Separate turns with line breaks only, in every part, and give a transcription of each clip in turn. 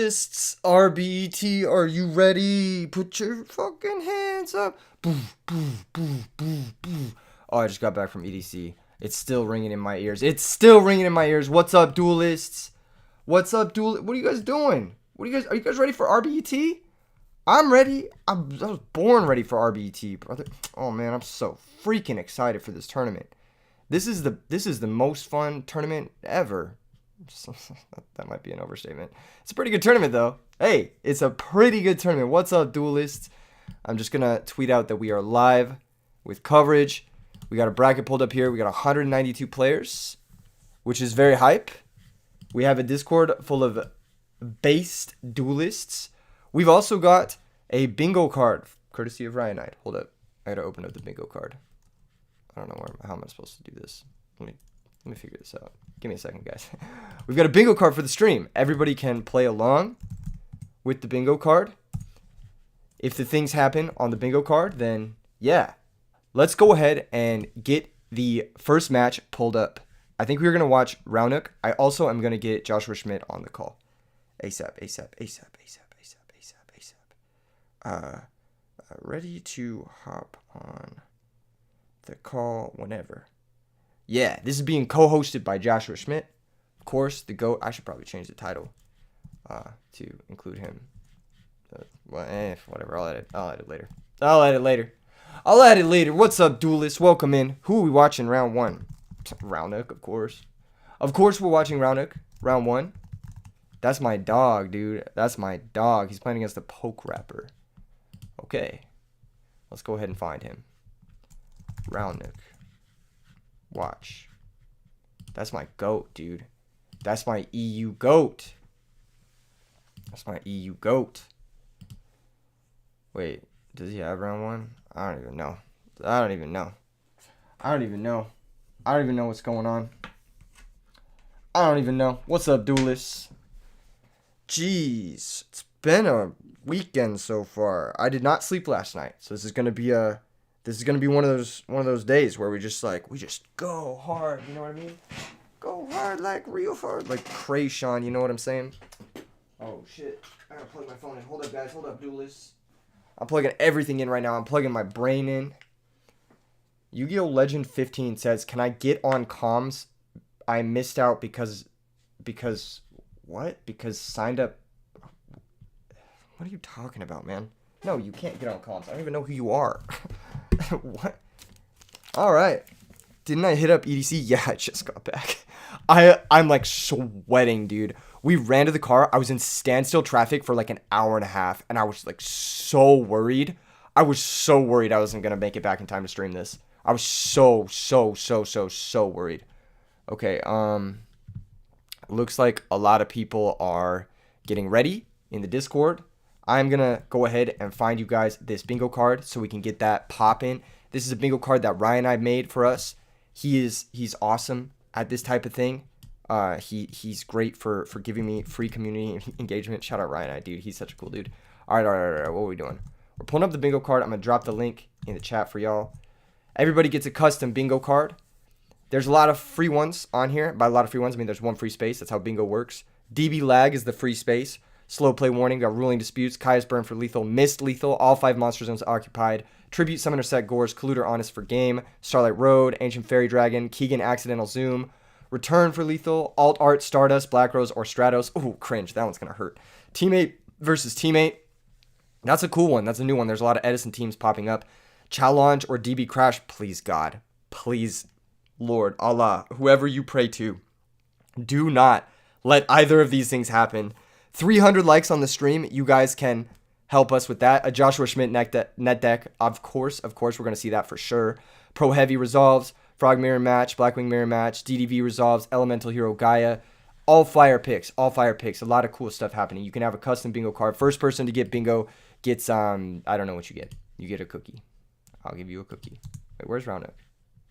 duelists, RBET, are you ready? Put your fucking hands up. Boo, boo, boo, boo, boo. Oh, I just got back from EDC. It's still ringing in my ears. It's still ringing in my ears. What's up, duelists? What's up, duel? What are you guys doing? Are you guys ready for RBET? I'm ready. I was born ready for RBET, brother. Oh man, I'm so freaking excited for this tournament. This is the most fun tournament ever. That might be an overstatement. It's a pretty good tournament though. Hey, it's a pretty good tournament. What's up, duelists? I'm just gonna tweet out that we are live with coverage. We got a bracket pulled up here. We got 192 players, which is very hype. We have a Discord full of based duelists. We've also got a bingo card, courtesy of Ryanite. Hold up. I gotta open up the bingo card. I don't know how am I supposed to do this. Let me figure this out. Give me a second, guys. We've got a bingo card for the stream. Everybody can play along with the bingo card. If the things happen on the bingo card, then yeah. Let's go ahead and get the first match pulled up. I think we're going to watch Raunuk. I also am going to get Joshua Schmidt on the call. ASAP. Ready to hop on the call whenever. Yeah, this is being co-hosted by Joshua Schmidt. Of course, the GOAT. I should probably change the title to include him. Whatever. I'll edit later. What's up, duelists? Welcome in. Who are we watching round one? Raunuk, of course. Of course we're watching Raunuk. Round one. That's my dog, dude. That's my dog. He's playing against the Poke Rapper. Okay. Let's go ahead and find him. Raunuk. Watch. That's my GOAT, dude. That's my EU GOAT. Wait, does he have round one? I don't even know. I don't even know what's going on. I don't even know. What's up, duelists? Jeez, it's been a weekend so far. I did not sleep last night, so this is gonna be one of those days where we just go hard. You know what I mean? Go hard, like real hard, like Krayshawn. You know what I'm saying? Oh shit! I gotta plug my phone in. Hold up, guys. Hold up, duelists. I'm plugging everything in right now. I'm plugging my brain in. Yu-Gi-Oh! Legend 15 says, "Can I get on comms? I missed out because what? Because signed up. What are you talking about, man? No, you can't get on comms. I don't even know who you are." What? All right. Didn't I hit up EDC? Yeah, I just got back. I'm like sweating, dude. We ran to the car. I was in standstill traffic for like an hour and a half, and I was like so worried. I wasn't gonna make it back in time to stream this. I was so worried. Okay, looks like a lot of people are getting ready in the Discord. I'm gonna go ahead and find you guys this bingo card so we can get that popping. This is a bingo card that Ryan and I made for us. He's awesome at this type of thing. He's great for giving me free community engagement. Shout out Ryan and I, dude. He's such a cool dude. All right. What are we doing? We're pulling up the bingo card. I'm gonna drop the link in the chat for y'all. Everybody gets a custom bingo card. There's a lot of free ones on here. By a lot of free ones, I mean there's one free space. That's how bingo works. DB lag is the free space. Slow play warning. Got ruling disputes. Kai's burn for lethal. Missed lethal. All 5 monster zones occupied. Tribute summoner set Gores. Colluder honest for game. Starlight Road. Ancient Fairy Dragon. Keegan accidental zoom. Return for lethal. Alt art Stardust. Black Rose or Stratos. Ooh, cringe. That one's gonna hurt. Teammate versus teammate. That's a cool one. That's a new one. There's a lot of Edison teams popping up. Challenge or DB Crash. Please, God. Please, Lord, Allah, whoever you pray to, do not let either of these things happen. 300 likes on the stream. You guys can help us with that. A Joshua Schmidt net deck. Of course, we're going to see that for sure. Pro Heavy resolves. Frog Mirror match. Blackwing Mirror match. DDV resolves. Elemental Hero Gaia. All fire picks. A lot of cool stuff happening. You can have a custom bingo card. First person to get bingo gets, I don't know what you get. You get a cookie. I'll give you a cookie. Wait, where's Raunuk?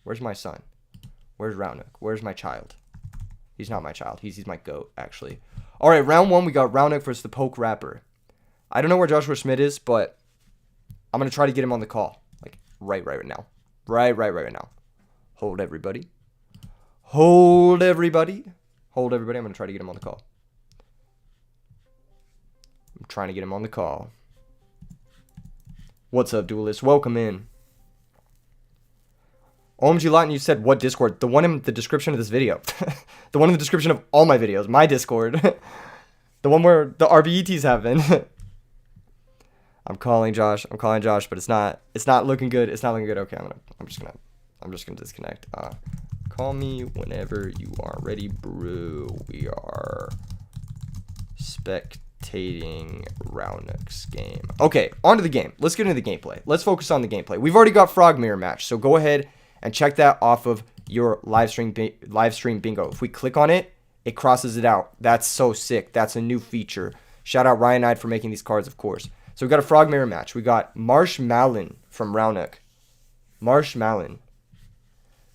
Where's my son? Where's Raunuk? Where's my child? He's not my child. He's my goat, actually. All right, round one, we got Raunuk versus the Poke Rapper. I don't know where Joshua Schmidt is, but I'm going to try to get him on the call. Like, right now. Right now. Hold everybody. I'm going to try to get him on the call. trying to get him on the call. What's up, Duelist? Welcome in. OMG lot, and you said what Discord? The one in the description of this video. The one in the description of all my videos. My Discord. The one where the RBETs have been. I'm calling Josh, but it's not looking good. It's not looking good. Okay, I'm just gonna disconnect. Call me whenever you are ready, bro. We are spectating Roundnook's game. Okay, on to the game. Let's get into the gameplay. Let's focus on the gameplay. We've already got Frog Mirror Match, so go ahead and check that off of your live stream bingo. If we click on it, it crosses it out. That's so sick. That's a new feature. Shout out Ryan Knight for making these cards, of course. So we got a Frog Mirror Match. We got Marshmallow from Roundnook. Marshmallow.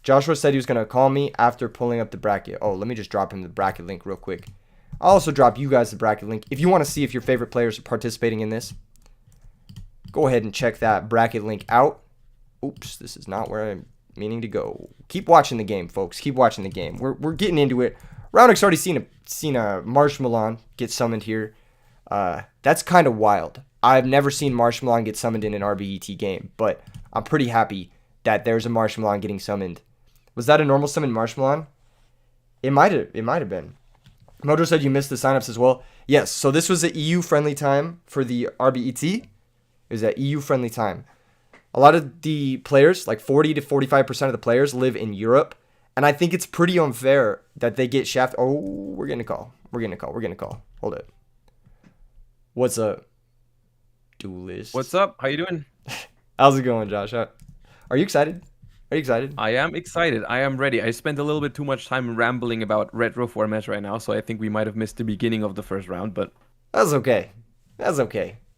Joshua said he was going to call me after pulling up the bracket. Oh, let me just drop him the bracket link real quick. I'll also drop you guys the bracket link. If you want to see if your favorite players are participating in this, go ahead and check that bracket link out. Oops, this is not where I'm meaning to go. Keep watching the game, folks. Keep watching the game. We're getting into it. Roundnook's already seen a Marshmallow get summoned here. That's kind of wild. I've never seen Marshmallow get summoned in an RBET game, but I'm pretty happy that there's a Marshmallow getting summoned. Was that a normal summon Marshmallow? It might have been. Mojo said you missed the signups as well. Yes, so this was an EU-friendly time for the RBET. It was an EU-friendly time. A lot of the players, like 40 to 45% of the players, live in Europe. And I think it's pretty unfair that they get shafted. Oh, we're getting a call. Hold it. What's up, Duelist?
What's up? How you doing?
How's it going, Josh? Are you excited?
I am excited. I am ready. I spent a little bit too much time rambling about retro formats right now, so I think we might have missed the beginning of the first round, but...
That's okay.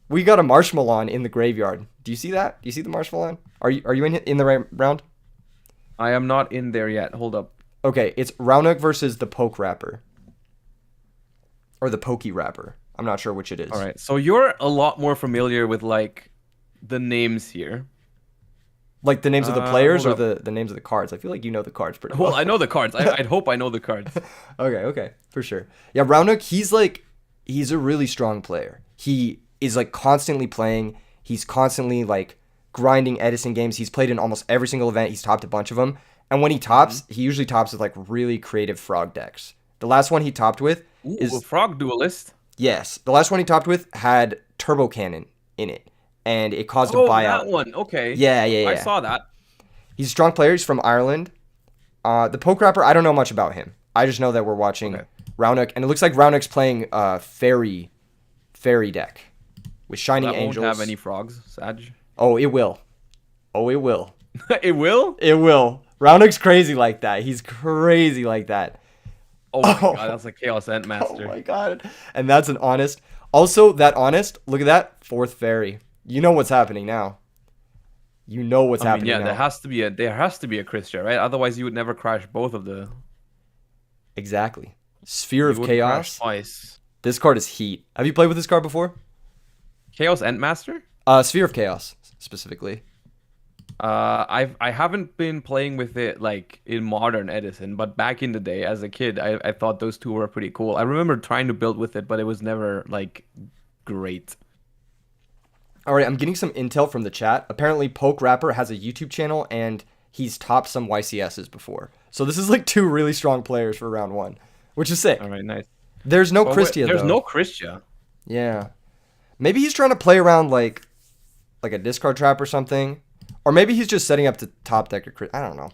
We got a Marshmallow in the graveyard. Do you see that? Do you see the Marshmallow? Are you in the right round?
I am not in there yet. Hold up.
Okay, it's Roundnook versus the Poke Rapper. Or the Pokey Rapper. I'm not sure which it is.
All right, so you're a lot more familiar with, like, the names here.
Like the names of the players or the names of the cards? I feel like you know the cards pretty well.
Well, I know the cards. I'd hope I know the cards.
Okay, for sure. Yeah, Roundnook, he's a really strong player. He is, like, constantly playing. He's constantly, like, grinding Edison games. He's played in almost every single event. He's topped a bunch of them. And when he tops, he usually tops with, like, really creative frog decks. The last one he topped with is...
a Frog Duelist?
Yes. The last one he topped with had Turbo Cannon in it. And it caused a buyout.
Oh, that one. Okay.
Yeah.
I saw that.
He's a strong player. He's from Ireland. The Poke Rapper, I don't know much about him. I just know that we're watching Roundnook. And it looks like Roundnook's playing fairy deck with Shining Angels.
That won't have any frogs, Sag.
Oh, it will.
It will?
It will. Roundnook's crazy like that. He's crazy like that.
Oh my god, that's a Chaos Entmaster.
Oh my god. And that's an Honest. Also, that Honest, look at that. 4th Fairy. You know what's happening now. Happening now.
There has to be a Christia, right? Otherwise, you would never crash both of the...
Exactly. Sphere of Chaos.
Twice.
This card is heat. Have you played with this card before?
Chaos Entmaster?
Sphere of Chaos, specifically.
I haven't been playing with it like in modern Edison, but back in the day as a kid, I thought those two were pretty cool. I remember trying to build with it, but it was never like great.
All right, I'm getting some intel from the chat. Apparently, Poke Rapper has a YouTube channel, and he's topped some YCSs before. So this is like 2 really strong players for round 1, which is sick.
All right, nice.
There's no Christia,
There's
though.
no Christia.
Yeah. Maybe he's trying to play around like a discard trap or something. Or maybe he's just setting up to top deck or I don't know.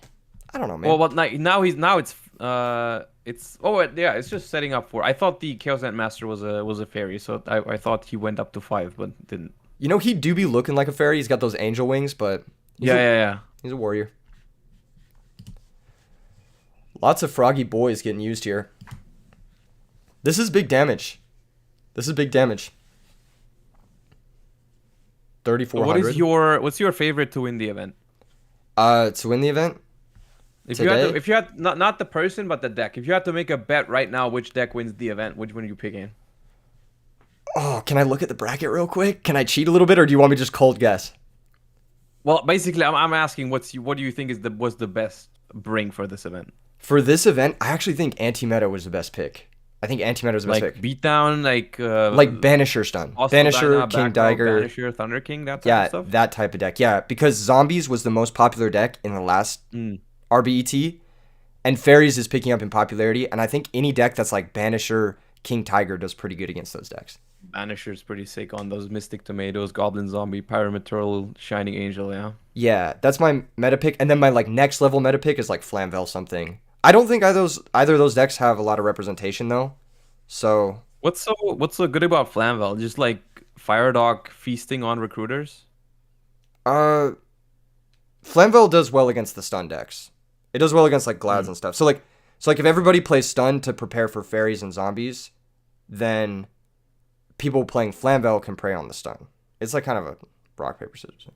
Man.
Well, now it's just setting up for. I thought the Chaos Entmaster was a fairy, so I thought he went up to 5, but didn't.
You know, he do be looking like a fairy. He's got those angel wings, but
he's
a warrior. Lots of froggy boys getting used here. This is big damage. 3,400.
What's your favorite to win the event?
To win the event?
If you had not the person but the deck. If you had to make a bet right now, which deck wins the event? Which one are you picking?
Oh, can I look at the bracket real quick? Can I cheat a little bit, or do you want me to just cold guess?
Well, basically, I'm asking what do you think was the best bring for this event?
For this event, I actually think Anti-Meta was the best pick. I think antimatter is the best
Like
pick.
beatdown,
Like Banisher stun. Banisher,
Phosphor
King
back row,
Dagger.
Banisher, Thunder King, that type of
Yeah,
stuff.
that type of deck. Yeah, because Zombies was the most popular deck in the last
Mm.
RBET, and Fairies is picking up in popularity, and I think any deck that's like Banisher, King Tiger does pretty good against those decks.
Banisher's pretty sick on those Mystic Tomatoes, Goblin Zombie, Pyramid Shining Angel, yeah.
Yeah, that's my meta pick, and then my like next level meta pick is like Flamvel something. I don't think either of those decks have a lot of representation though. So
What's so good about Flamvel? Just like Fire Dog feasting on recruiters?
uh Flamvel does well against the stun decks. It does well against like Glads
Mm.
and stuff. So like if everybody plays stun to prepare for fairies and zombies, then people playing Flamvel can prey on the stun. It's like kind of a rock paper scissors.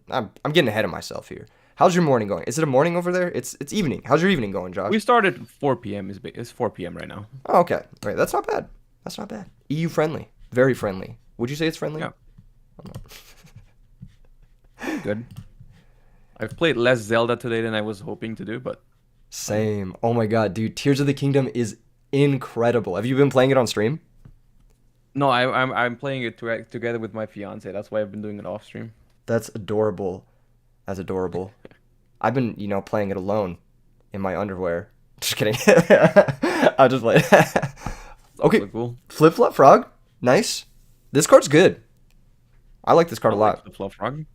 I'm getting ahead of myself here. How's your morning going? Is it a morning over there? It's evening. How's your evening going, Josh?
We started 4 p.m. It's 4 p.m. right now.
Oh, okay. Right, that's not bad. That's not bad. EU friendly. Very friendly. Would you say it's friendly?
Yeah, good. I've played less Zelda today than I was hoping to do, but
Same. Oh my god, dude. Tears of the Kingdom is incredible. Have you been playing it on stream?
no, I'm playing it together with my fiance. That's why I've been doing it off stream.
That's adorable. That's adorable. I've been, playing it alone in my underwear. Just kidding. I'll just play. Okay,
So cool.
Flip Flop Frog. Nice. This card's good. I like this card a
I like
lot.
the Fluff Frog.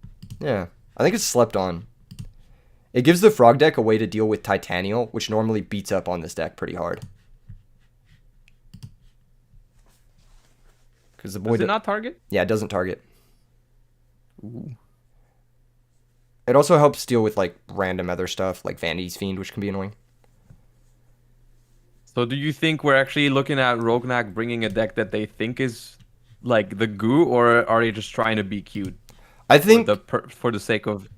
Yeah. I think it's slept on. It gives the Frog deck a way to deal with Titanial, which normally beats up on this deck pretty hard. Because the boy
Does it not target?
Yeah, it doesn't target.
Ooh.
It also helps deal with like random other stuff like Vanity's Fiend, which can be annoying.
So do you think we're actually looking at Rognak bringing a deck that they think is like the goo, or are they just trying to be cute
I
for
think
for the sake of?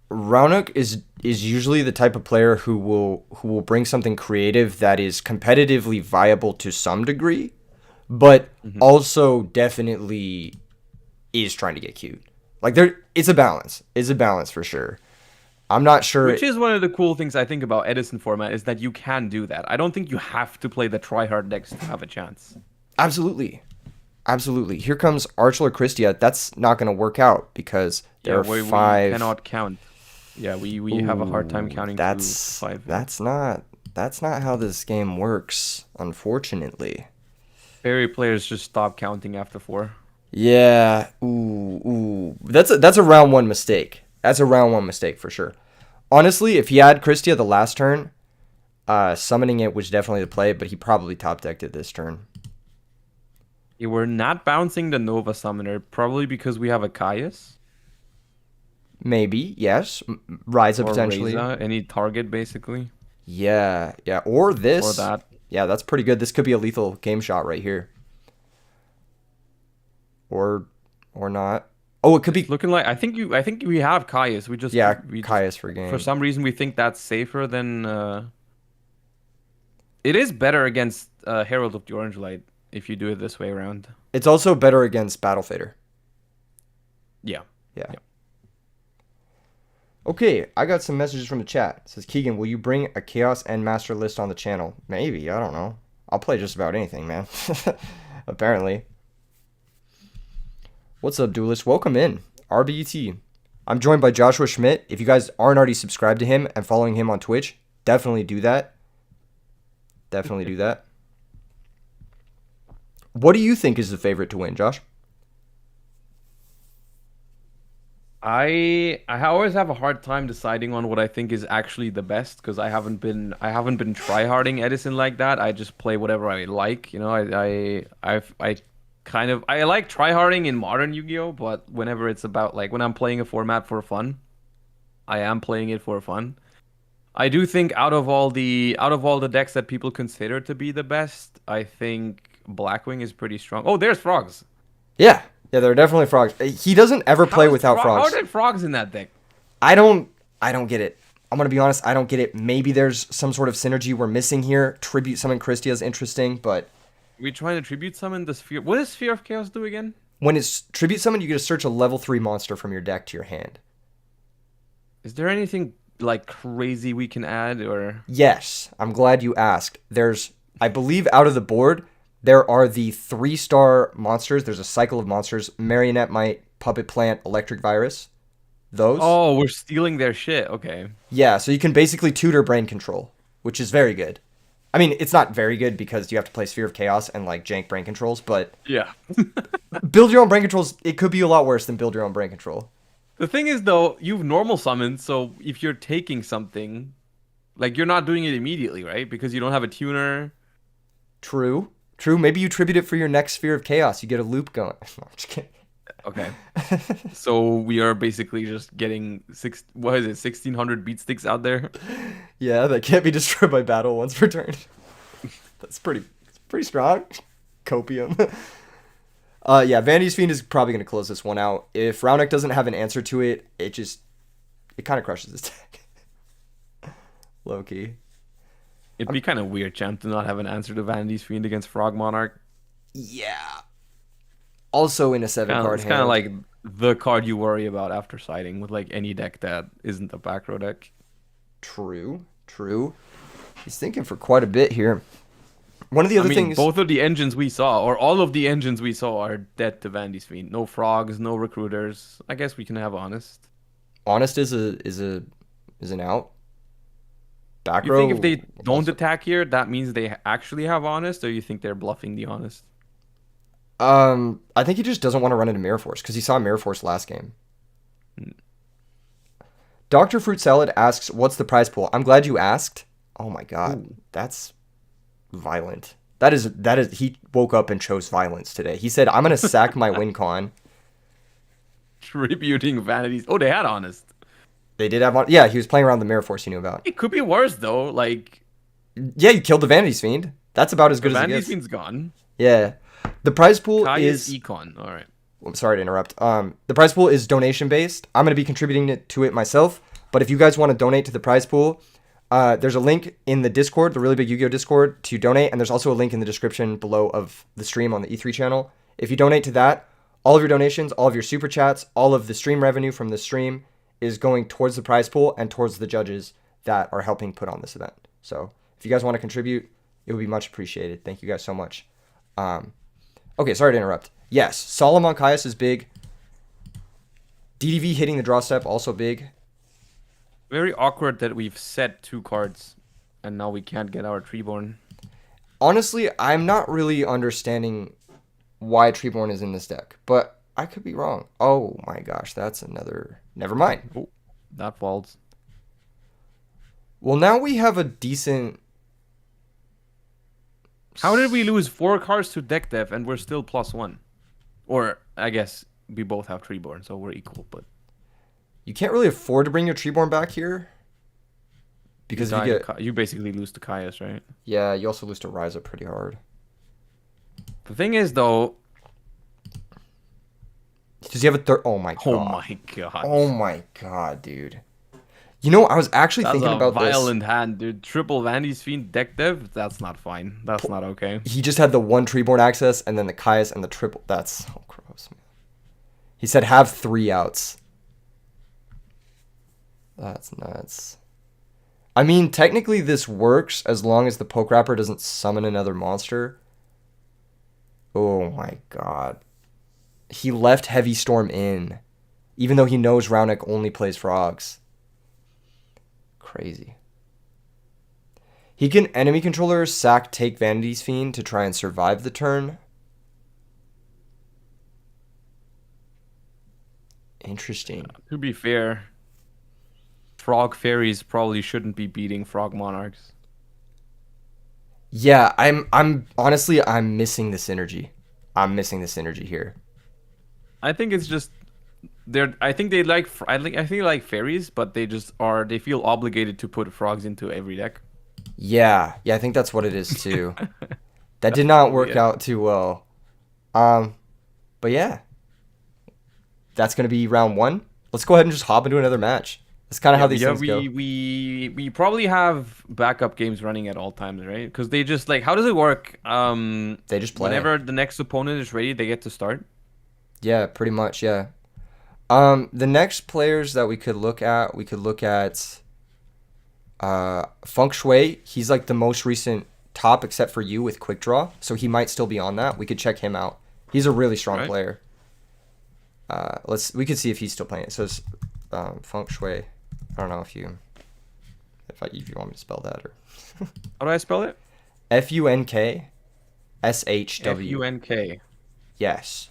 Raunuk is usually the type of player who will bring something creative that is competitively viable to some degree, but also definitely is trying to get cute. Like it's a balance. It's a balance for sure. I'm not sure.
Which is one of the cool things I think about Edison format is that you can do that. I don't think you have to play the tryhard decks to have a chance.
Absolutely. Absolutely. Here comes Archler Christia. That's not going to work out because there are
we
five.
cannot count. Yeah, we have a hard time counting to five.
That's not how this game works, unfortunately.
Fairy players just stop counting after 4.
Yeah. Ooh. That's a round one mistake. That's a round one mistake for sure. Honestly, if he had Christia the last turn, summoning it was definitely the play, but he probably top decked it this turn.
Yeah, we're not bouncing the Nova Summoner, probably because we have a Caius.
Maybe, yes. Ryza
Or
potentially.
Reza, any target basically.
Yeah. Or this.
Or that.
Yeah, that's pretty good. This could be a lethal game shot right here. Or not. Oh, it could be
Looking like I think we have Caius. We just
Caius for game.
for some reason we think that's safer than it is better against Herald of the Orange Light if you do it this way around.
It's also better against Battle Fader.
Yeah.
Yeah. Okay, I got some messages from the chat. It says, Keegan, will you bring a Chaos and Master list on the channel? Maybe, I don't know. I'll play just about anything, man. Apparently. What's up, Duelist? Welcome in. RBET. I'm joined by Joshua Schmidt. If you guys aren't already subscribed to him and following him on Twitch, definitely do that. Definitely do that. What do you think is the favorite to win, Josh?
I always have a hard time deciding on what I think is actually the best because I haven't been tryharding Edison like that. I just play whatever I like, you know. I like tryharding in modern Yu-Gi-Oh, but whenever it's about like when I'm playing a format for fun, I am playing it for fun. I do think out of all the decks that people consider to be the best, I think Blackwing is pretty strong. Oh, there's frogs.
Yeah, there are definitely frogs. He doesn't ever play without frogs.
How are there frogs in that deck?
I don't get it. I'm gonna be honest, I don't get it. Maybe there's some sort of synergy we're missing here. Tribute Summon Christia is interesting, but
We trying to tribute summon the sphere. What does Sphere of Chaos do again?
when it's Tribute Summon, you get to search a level 3 monster from your deck to your hand.
Is there anything like crazy we can add or?
Yes, I'm glad you asked. There's I believe out of the board, there are the 3-star monsters. There's a cycle of monsters: Marionette Mite, Puppet Plant, Electric Virus. Those.
Oh, we're stealing their shit. Okay.
Yeah, so you can basically tutor brain control, which is very good. I mean, it's not very good because you have to play Sphere of Chaos and like jank brain controls, but
Yeah.
build your own brain controls, it could be a lot worse than build your own brain control.
The thing is, though, you've normal summoned, so if you're taking something, like you're not doing it immediately, right? Because you don't have a tuner.
True. True. Maybe you tribute it for your next Sphere of Chaos. You get a loop going. No, I'm just kidding.
Okay. So we are basically just getting what is it, 1600 beat sticks out there?
Yeah, that can't be destroyed by battle once per turn. That's pretty strong. Copium. Yeah, Vanity's Fiend is probably going to close this one out. If Raunik doesn't have an answer to it, it kind of crushes his deck. Low key.
It'd be kind of weird, champ, to not have an answer to Vanity's Fiend against Frog Monarch.
Yeah. Also in a 7-card
It's
hand.
kind of like the card you worry about after siding with like any deck that isn't a back row deck.
True. He's thinking for quite a bit here. One of the other things.
Both of the engines we saw, or all of the engines we saw, are dead to Vanity's Fiend. No frogs, no recruiters. I guess we can have honest.
Honest is an out. Back
You
row.
think if they don't attack here, that means they actually have honest, or you think they're bluffing the honest?
I think he just doesn't want to run into Mirror Force because he saw Mirror Force last game. Dr. Fruit Salad asks, "What's the prize pool?" I'm glad you asked. Oh my god,
Ooh.
that's violent. That is. He woke up and chose violence today. He said, "I'm gonna sack my win con."
Tributing Vanities. Oh, they had honest.
They did have one. Yeah, he was playing around the Mirror Force he knew about.
It could be worse though. Like,
Yeah, you killed the Vanity's Fiend. That's about as good as it
Vanity's
gets.
Fiend's gone.
Yeah. The prize pool
Kaya's
is
econ. All right.
I'm sorry to interrupt. The prize pool is donation based. I'm going to be contributing to it myself. But if you guys want to donate to the prize pool, there's a link in the Discord, the Really Big Yu-Gi-Oh Discord, to donate. And there's also a link in the description below of the stream on the E3 channel. If you donate to that, all of your donations, all of your super chats, all of the stream revenue from the stream is going towards the prize pool and towards the judges that are helping put on this event. So if you guys want to contribute, it would be much appreciated. Thank you guys so much. Okay, sorry to interrupt. Yes, Solomon Kaius is big. DDV hitting the draw step, also big.
Very awkward that we've set 2 cards and now we can't get our Treeborn.
Honestly, I'm not really understanding why Treeborn is in this deck, but I could be wrong. Oh my gosh, that's another... Never mind.
Oh, that falls.
Well, now we have a decent...
How did we lose 4 cards to deck dev and we're still +1? Or, I guess, we both have Treeborn, so we're equal, but...
You can't really afford to bring your Treeborn back here. Because if you get...
You basically lose to Kaius, right?
Yeah, you also lose to Rise Up pretty hard.
The thing is, though...
Does he have a third? Oh my god.
Oh my god.
Oh my god, dude. You know, I was actually thinking about this.
That's a violent hand, dude. Triple Vanity's Fiend deck dev? That's not fine. That's not okay.
He just had the 1 Treeborn access and then the Caius and the triple. That's so gross, man. He said have 3 outs. That's nuts. I mean, technically this works as long as the Poke Wrapper doesn't summon another monster. Oh my god. He left Heavy Storm in, even though he knows Raunik only plays frogs. Crazy. He can enemy controller sack take Vanity's Fiend to try and survive the turn. Interesting.
To be fair, Frog Fairies probably shouldn't be beating Frog Monarchs.
Yeah, I'm honestly I'm missing the synergy. I'm missing the synergy here.
I think it's just I think they like fairies, but they feel obligated to put frogs into every deck.
Yeah, I think that's what it is too. That did not work out too well. But yeah. That's going to be round 1. Let's go ahead and just hop into another match. That's kind of how these things go.
We probably have backup games running at all times, right? Because they just how does it work?
They just play.
Whenever the next opponent is ready, they get to start.
Yeah, pretty much, yeah. The next players that we could look at Feng Shui. He's like the most recent top except for you with quick draw, so he might still be on that. We could check him out. He's a really strong
Right.
player. We could see if he's still playing. It says feng shui. I don't know if you want me to spell that or
How do I spell it?
FUNKSHW.
FUNK.
Yes.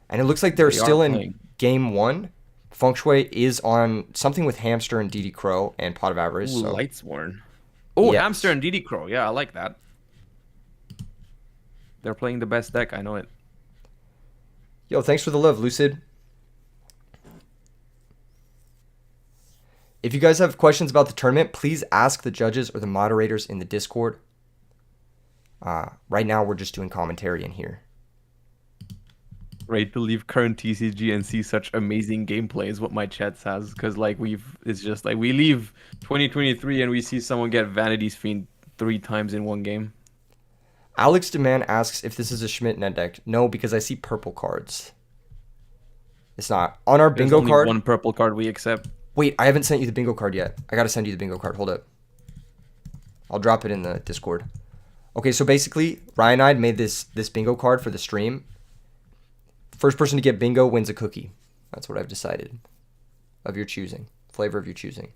And it looks like they're
They are
still in
playing.
game 1. Feng Shui is on something with Hamster and DD Crow and Pot of Avarice.
Ooh,
So
Lightsworn. Oh,
Yes.
Hamster and DD Crow. Yeah, I like that. They're playing the best deck. I know it.
Yo, thanks for the love, Lucid. If you guys have questions about the tournament, please ask the judges or the moderators in the Discord. Right now, we're just doing commentary in here.
Great to leave current TCG and see such amazing gameplay is what my chat says. Because like it's just like we leave 2023 and we see someone get Vanity's Fiend 3 times in one game.
Alex Demand asks if this is a Schmidt net deck. No, because I see purple cards. It's not. On our
There's
bingo
only
card.
one purple card we accept.
Wait, I haven't sent you the bingo card yet. I gotta send you the bingo card. Hold up. I'll drop it in the Discord. Okay, so basically, Ryan and I made this bingo card for the stream. First person to get bingo wins a cookie. That's what I've decided. Of your choosing. Flavor of your choosing.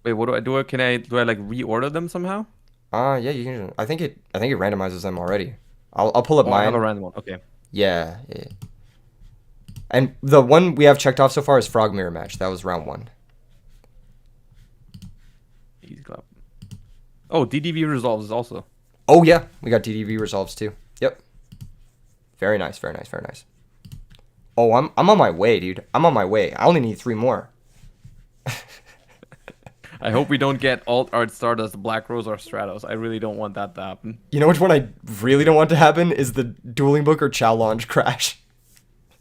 Wait, what do I do? Do I like reorder them somehow?
Yeah, you can. I think it randomizes them already. I'll pull up
Oh, I have
mine.
a random one. Okay.
Yeah. And the one we have checked off so far is Frog Mirror Match. That was round 1.
Easy clap. Oh, DDV resolves also.
Oh yeah, we got DDV resolves too. Yep. Very nice, very nice, very nice. Oh, I'm on my way, dude. I'm on my way. I only need 3 more.
I hope we don't get Alt Art Stardust, Black Rose, or Stratos. I really don't want that to happen.
You know which one I really don't want to happen is the Dueling Book or Challenge crash.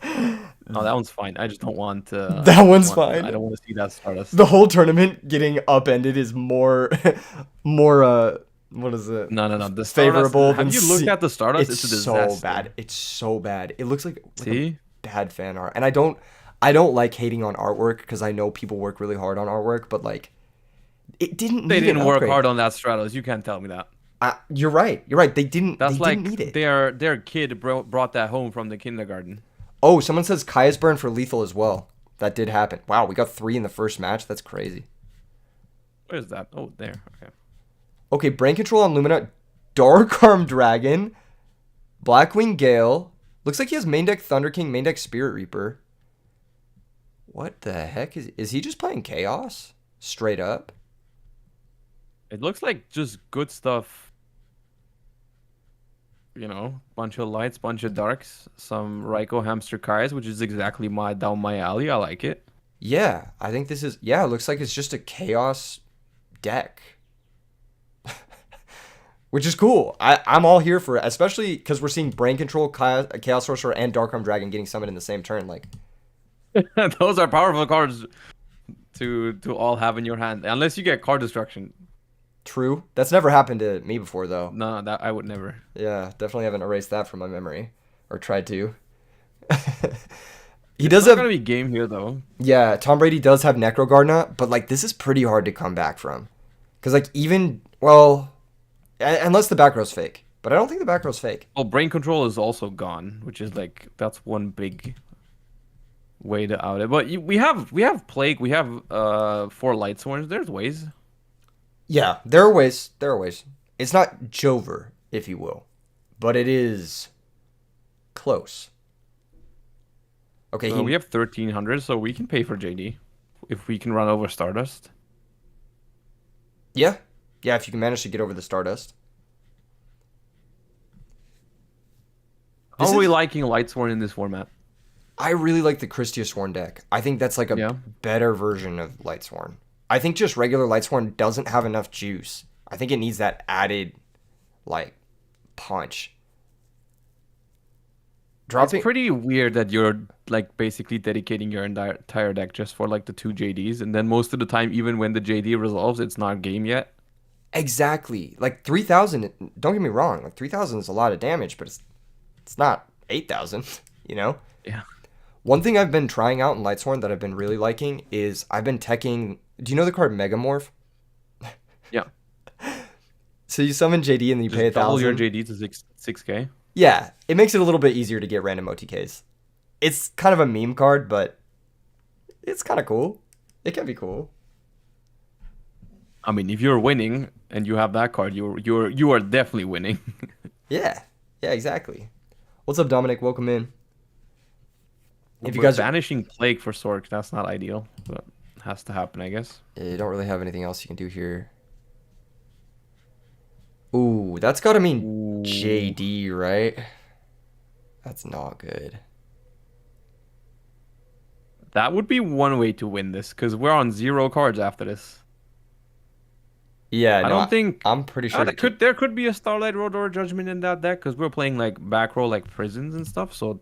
No, that one's fine. I just don't want to.
That one's fine.
I don't want to see that Stardust.
The whole tournament getting upended is more what is it?
No. The
Favorable
Stardust,
than
have you looked at the Stardust?
It's
a disaster.
so bad. It's so bad. It looks like a
See?
bad fan art. And I don't like hating on artwork because I know people work really hard on artwork, but like it didn't
They
need
didn't
an
work
upgrade.
hard on that Stratos. You can't tell me that.
You're right. You're right. They didn't
That's like
need it.
their kid brought that home from the kindergarten.
Oh, someone says Kaya's burn for lethal as well. That did happen. Wow, we got 3 in the first match. That's crazy.
Where's that? Oh, there. Okay.
Okay, brain control on Lumina, Dark Arm Dragon, Blackwing Gale. Looks like he has main deck Thunder King, main deck Spirit Reaper. What the heck is he just playing Chaos? Straight up.
It looks like just good stuff. You know, bunch of lights, bunch of darks, some Raikou Hamster Kais, which is exactly down my alley. I like it.
Yeah, I think this is. Yeah, it looks like it's just a Chaos deck. Which is cool. I'm all here for it, especially because we're seeing Brain Control, Chaos Sorcerer, and Dark Arm Dragon getting summoned in the same turn. Like,
Those are powerful cards to all have in your hand, unless you get card destruction.
true. That's never happened to me before, though.
No, that I would never.
Yeah, definitely haven't erased that from my memory, or tried to. He does
It's not
have.
gonna be game here though.
Yeah, Tom Brady does have Necrogardna, but like this is pretty hard to come back from, because like unless the back row's fake, but I don't think the back row's fake.
Well, brain control is also gone, which is like that's one big way to out it. But we have plague, we have 4 light sworns. There's ways.
Yeah, there are ways. There are ways. It's not Jover, if you will, but it is close. Okay,
We have 1300, so we can pay for JD if we can run over Stardust.
yeah, if you can manage to get over the Stardust.
How
This
are we
is-
liking Lightsworn in this format?
I really like the Christia Sworn deck. I think that's like a
Yeah.
better version of Lightsworn. I think just regular Lightsworn doesn't have enough juice. I think it needs that added, like, punch. Dropping.
It's pretty weird that you're like basically dedicating your entire deck just for like the 2 JDs, and then most of the time, even when the JD resolves, it's not game yet.
Exactly. Like 3,000, don't get me wrong, like 3,000 is a lot of damage, but it's not 8,000, you know?
Yeah.
One thing I've been trying out in Lightsworn that I've been really liking is I've been teching. Do you know the card Megamorph?
Yeah.
So you summon JD and then you pay
Just double your
1,000.
JD to 6K.
Yeah, it makes it a little bit easier to get random OTKs. It's kind of a meme card, but it's kind of cool. It can be cool.
I mean, if you're winning and you have that card, you are definitely winning.
Yeah, yeah, exactly. What's up, Dominic? Welcome in. If you
We're
guys are,
banishing Plague for Sork. That's not ideal, but it has to happen, I guess.
yeah, you don't really have anything else you can do here. Ooh, that's got to mean
Ooh.
JD, right? That's not good.
That would be one way to win this, because we're on 0 cards after this.
Yeah,
I
no,
don't think
I'm pretty sure.
there could be a Starlight Road or a Judgment in that deck, because we're playing like back row like prisons and stuff, so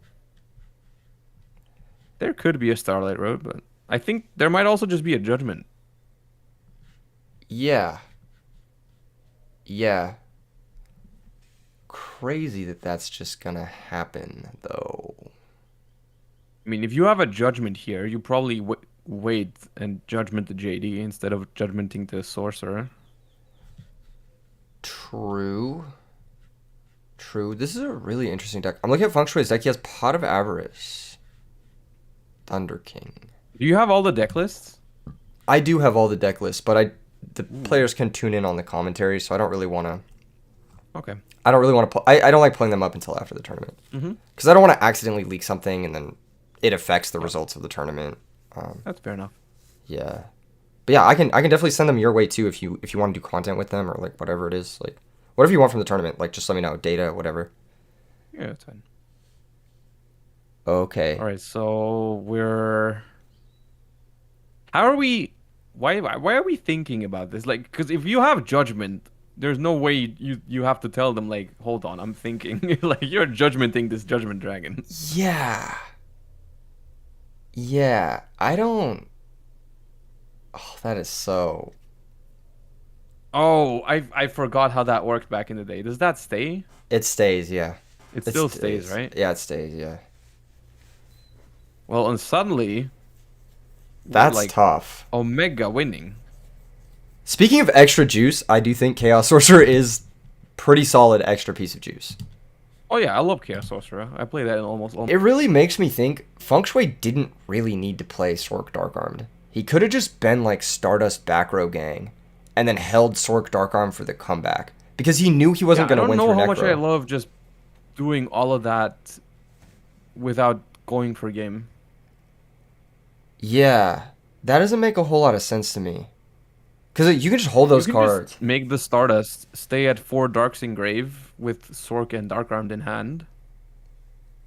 there could be a Starlight Road, but I think there might also just be a Judgment.
Yeah, yeah. Crazy that that's just gonna happen, though.
I mean, if you have a Judgment here, you probably wait and Judgment the JD instead of Judgmenting the Sorcerer.
True. True. This is a really interesting deck. I'm looking at Feng Shui's deck. He has Pot of Avarice. Thunder King.
Do you have all the deck lists?
I do have all the deck lists, but the
Ooh.
players can tune in on the commentary, so I don't really want to.
Okay.
I don't really want to. I don't like pulling them up until after the tournament because I don't want to accidentally leak something and then it affects the results of the tournament.
That's fair enough.
Yeah, but yeah, I can definitely send them your way too if you want to do content with them or like whatever it is, like whatever you want from the tournament. Like just let me know, data, whatever.
Yeah, that's fine.
Okay.
All right, so we're. How are we? Why are we thinking about this? Like, because if you have Judgment, there's no way you have to tell them like, hold on, I'm thinking. Like you're judgmenting this Judgment Dragon.
Yeah. Yeah. I don't. Oh, that is so.
Oh, I forgot how that worked back in the day. Does that stay?
It stays. Yeah.
It
It
still stays,
stays.
right?
Yeah, it stays. Yeah.
Well, and suddenly we're
That's
like
tough.
Omega winning.
Speaking of extra juice, I do think Chaos Sorcerer is pretty solid extra piece of juice.
Oh yeah, I love Chaos Sorcerer. I play that in almost all.
It really makes me think Feng Shui didn't really need to play Sork Dark Armed. He could have just been like Stardust back row gang and then held Sork Dark Arm for the comeback because he knew he wasn't
Yeah, I
going to
don't
win
know
through
how much I
Necro.
love just doing all of that without going for game.
Yeah, that doesn't make a whole lot of sense to me. Because you can just hold
You
those
can
cards.
just make the Stardust stay at 4 Darks Engrave with Sork and Dark Armed in hand.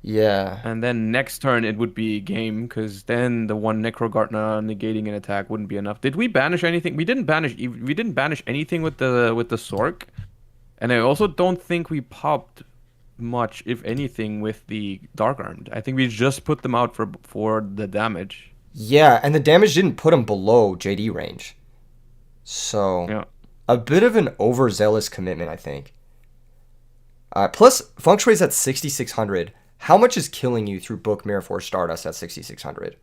Yeah.
And then next turn it would be game, because then the one Necrogartner negating an attack wouldn't be enough. Did we banish anything? We didn't banish anything with the Sork. And I also don't think we popped much, if anything, with the Dark Armed. I think we just put them out for the damage.
Yeah, and the damage didn't put him below JD range. So,
Yeah.
a bit of an overzealous commitment, I think. Plus, Feng Shui's at 6,600. How much is killing you through Book Mirror Force Stardust at 6,600?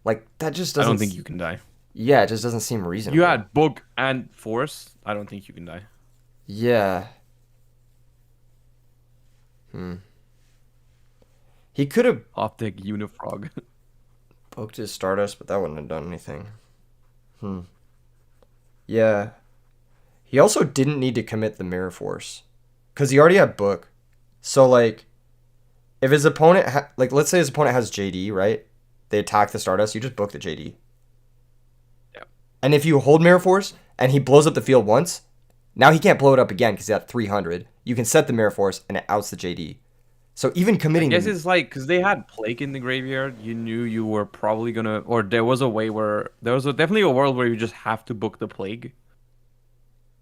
Like, that just
I
doesn't...
don't think you can die.
Yeah, it just doesn't seem reasonable.
You had Book and Force. I don't think you can die.
Yeah. He could have
Optic Unifrog.
booked his Stardust, but that wouldn't have done anything. Yeah. He also didn't need to commit the Mirror Force. Because he already had Book. So, like, if his opponent... like, let's say his opponent has JD, right? They attack the Stardust, you just book the JD.
Yeah.
And if you hold Mirror Force, and he blows up the field once, now he can't blow it up again because he's at 300. You can set the Mirror Force, and it outs the JD. So even
I
committing...
guess it's like, because they had Plague in the graveyard, you knew you were probably gonna... Or there was a way where... There was definitely a world where you just have to book the Plague.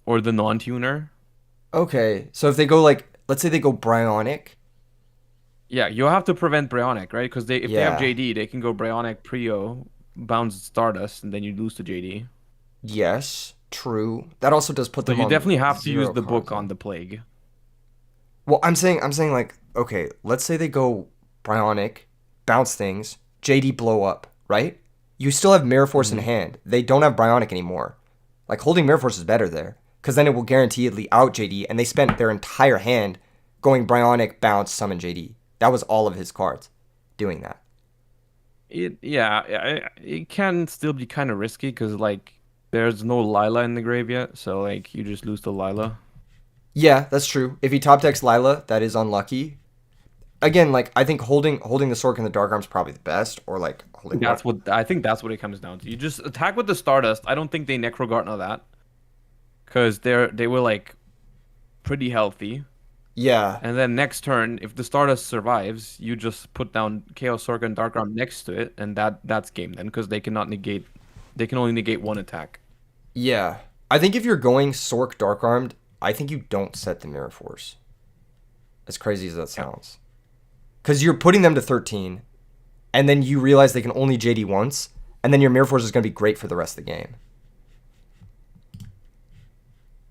Or the non-tuner.
Okay, so if they go, like... Let's say they go Bryonic.
Yeah, you have to prevent Bryonic, right? Because if they have
Yeah.
JD, they can go Bryonic, Prio, bounce Stardust, and then you lose to JD.
Yes, true. That also does put
So
them
you
on
definitely have to
0
use the book
cards,
on
though.
the Plague.
Well, I'm saying like, okay, let's say they go Bryonic, bounce things, JD blow up, right? You still have Mirror Force in hand. They don't have Bryonic anymore. Like, holding Mirror Force is better there. because then it will guaranteedly out JD, and they spent their entire hand going Bionic, Bounce, Summon JD. That was all of his cards doing that.
It can still be kind of risky because like there's no Lila in the grave yet, so like you just lose the Lila.
Yeah, that's true. If he top decks Lila, that is unlucky. Again, like I think holding the Sork and the Dark Arm's probably the best, or like holding.
I think that's what it comes down to. You just attack with the Stardust. I don't think they Necrogart of that because they were like pretty healthy.
Yeah.
And then next turn, if the Stardust survives, you just put down Chaos Sork and Dark Arm next to it, and that's game then because they can only negate one attack.
Yeah. I think if you're going Sork Dark Armed, I think you don't set the Mirror Force. As crazy as that sounds. Because you're putting them to 13, and then you realize they can only JD once, and then your Mirror Force is going to be great for the rest of the game.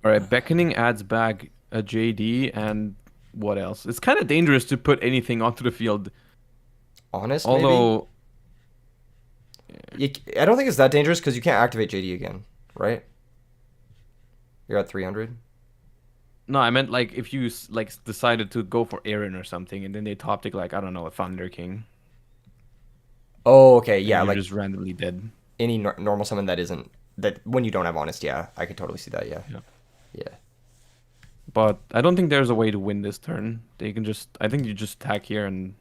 All right, Beckoning adds back a JD, and what else? It's kind of dangerous to put anything onto the field.
Honest,
Although,
maybe? I don't think it's that dangerous because you can't activate JD again, right? You're at 300.
no, I meant like if you like decided to go for Aaron or something, and then they top deck like I don't know a Thunder King.
Oh, okay, yeah,
You're
like
just randomly dead.
any normal summon that isn't that when you don't have Honest, yeah, I could totally see that, yeah.
But I don't think there's a way to win this turn. I think you just attack here and.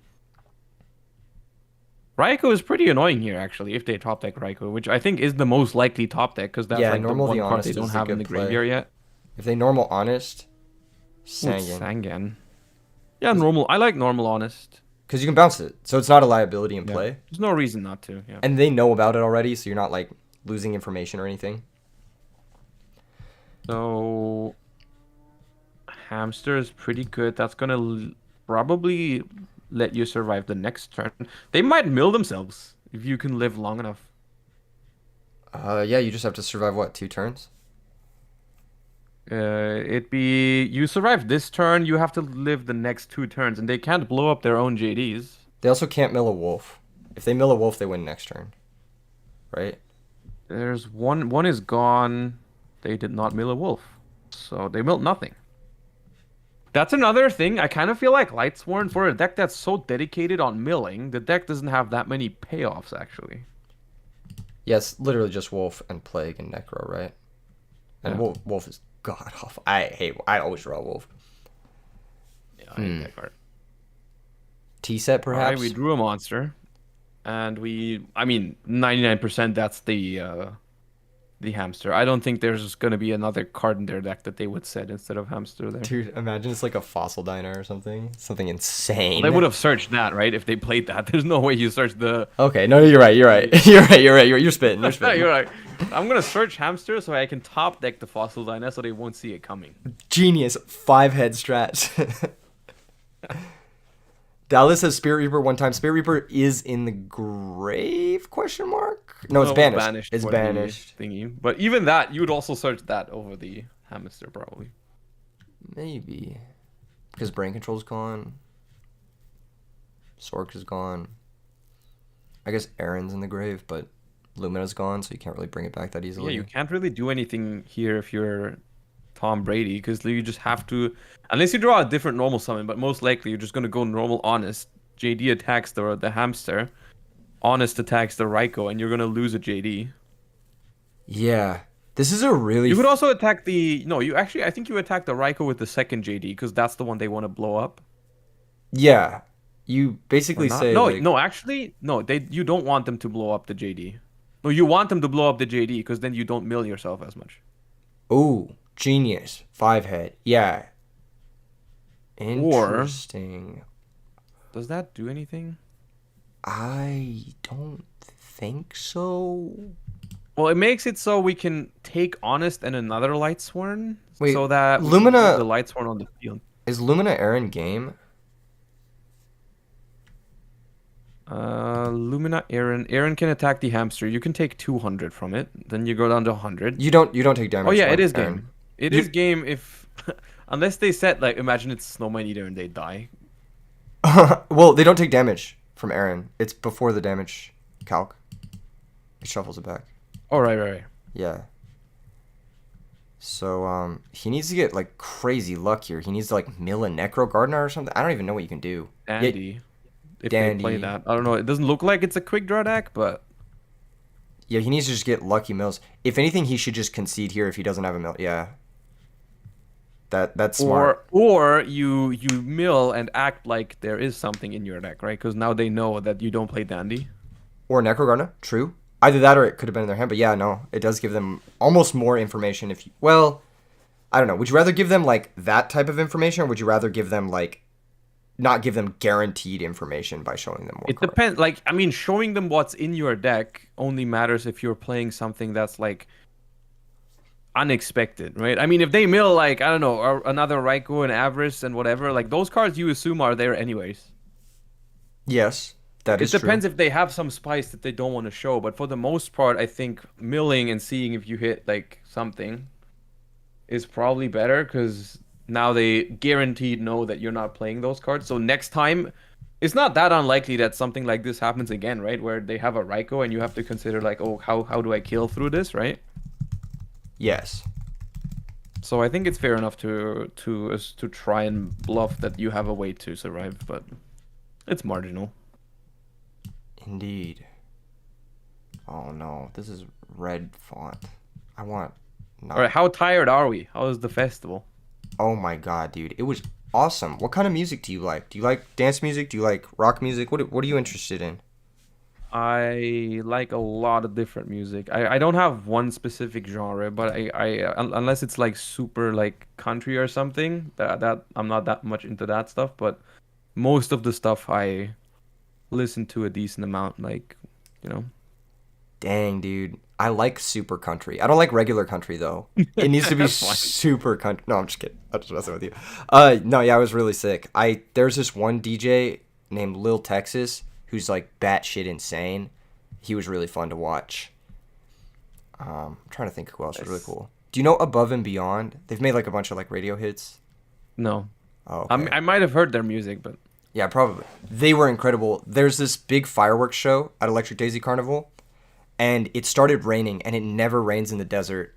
Raikou is pretty annoying here, actually, if they top deck Raikou, which I think is the most likely top deck, because that's like the one card they don't have in the graveyard yet.
If they normal Honest,
Sangan. Sangan. Yeah, normal. I like normal Honest.
Because you can bounce it, so it's not a liability in play.
There's no reason not to, yeah.
And they know about it already, so you're not, like, losing information or anything.
So... Hamster is pretty good. That's gonna probably let you survive the next turn. They might mill themselves if you can live long enough.
Yeah, you just have to survive, what, 2 turns?
You survive this turn, you have to live the next 2 turns, and they can't blow up their own JDs.
They also can't mill a wolf. If they mill a wolf, they win next turn. Right?
There's one is gone. They did not mill a wolf. So they milled nothing. That's another thing. I kind of feel like Lightsworn, for a deck that's so dedicated on milling, the deck doesn't have that many payoffs, actually.
Yes, literally just Wolf and Plague and Necro, right? And
Yeah.
Wolf is god awful. I always draw Wolf.
Yeah, I hate that card.
T-set, perhaps?
Alright, we drew a monster. And 99% that's the hamster. I don't think there's going to be another card in their deck that they would set instead of hamster there.
Dude, imagine it's like a fossil diner or something. Something insane.
They would have searched that, right? If they played that. There's no way you search the...
Okay, no, you're right. You're spitting.
You're right. I'm going to search hamster so I can top deck the fossil diner so they won't see it coming.
Genius. 5-head strat. Dallas says Spirit Reaper one time. Spirit Reaper is in the grave? Question mark? No, it's banished. It's banished.
Thingy. But even that, you would also search that over the hamster, probably.
Maybe. Because Brain Control's gone. Sork is gone. I guess Aaron's in the grave, but Lumina's gone, so you can't really bring it back that easily.
Yeah, you can't really do anything here if you're Tom Brady, because you just have to, unless you draw a different normal summon, but most likely you're just going to go normal Honest. JD attacks the hamster. Honest attacks the Raikou, and you're going to lose a JD.
Yeah. This is a really...
You could also attack the... No, I think you attack the Raikou with the second JD, because that's the one they want to blow up.
Yeah. You basically say...
No,
like...
you don't want them to blow up the JD. No, you want them to blow up the JD, because then you don't mill yourself as much.
Ooh. Genius. 5-head. Yeah. Interesting.
Does that do anything?
I don't think so.
Well, it makes it so we can take Honest and another Lightsworn.
Wait,
so that
Lumina...
the Lightsworn on the field.
Is Lumina Aaron game?
Lumina Aaron. Aaron can attack the hamster. You can take 200 from it. Then you go down to 100.
You don't take damage.
Oh yeah, it is
Aaron.
game. It is game if... Unless they set, like, imagine it's Snowman Eater and they die.
Well, they don't take damage from Aaron. It's before the damage calc. It shuffles it back.
Oh, right.
Yeah. So he needs to get like crazy luck here. He needs to like mill a Necro Gardener or something. I don't even know what you can do. Yeah,
Dandy. If they play
Dandy.
that. I don't know. It doesn't look like it's a quick draw deck, but
Yeah, he needs to just get lucky mills. If anything, he should just concede here if he doesn't have a mill. Yeah, that's smart.
or you mill and act like there is something in your deck, right? Because now they know that you don't play Dandy.
Or Necro Gardener. True. Either that or it could have been in their hand. But yeah, no, it does give them almost more information. If you, well, I don't know. Would you rather give them like that type of information, or would you rather give them like not give them guaranteed information by showing them more
It
cards?
depends. Like, I mean, showing them what's in your deck only matters if you're playing something that's like unexpected, right? I mean, if they mill like, I don't know, another Raikou and Avarice and whatever, like those cards you assume are there anyways.
Yes, that
It
is true.
depends if they have some spice that they don't want to show, but for the most part, I think milling and seeing if you hit like something is probably better because now they guaranteed know that you're not playing those cards. So next time, it's not that unlikely that something like this happens again, right? Where they have a Raikou and you have to consider like, oh, how do I kill through this, right?
Yes,
So I think it's fair enough to try and bluff that you have a way to survive, but it's marginal.
indeed. Oh no, this is red font. I want
All right,
not.
how tired are we? How is the festival?
Oh my god, dude, it was awesome. What kind of music do you like? Do you like dance music? Do you like rock music? What are you interested in?
I like a lot of different music. I don't have one specific genre, but unless it's like super like country or something, that I'm not that much into that stuff, but most of the stuff I listen to a decent amount, like, you know.
Dang, dude. I like super country. I don't like regular country though. It needs to be
That's fine.
super country. No, I'm just kidding. I'm just messing with you. No, yeah, I was really sick. There's this one DJ named Lil Texas who's like batshit insane. He was really fun to watch. I'm trying to think who else was really
Nice.
cool. Do you know Above and Beyond? They've made like a bunch of like radio hits.
No.
Oh, okay.
I might have heard their music, but
Yeah, probably. They were incredible. There's this big fireworks show at Electric Daisy Carnival, and it started raining, and it never rains in the desert.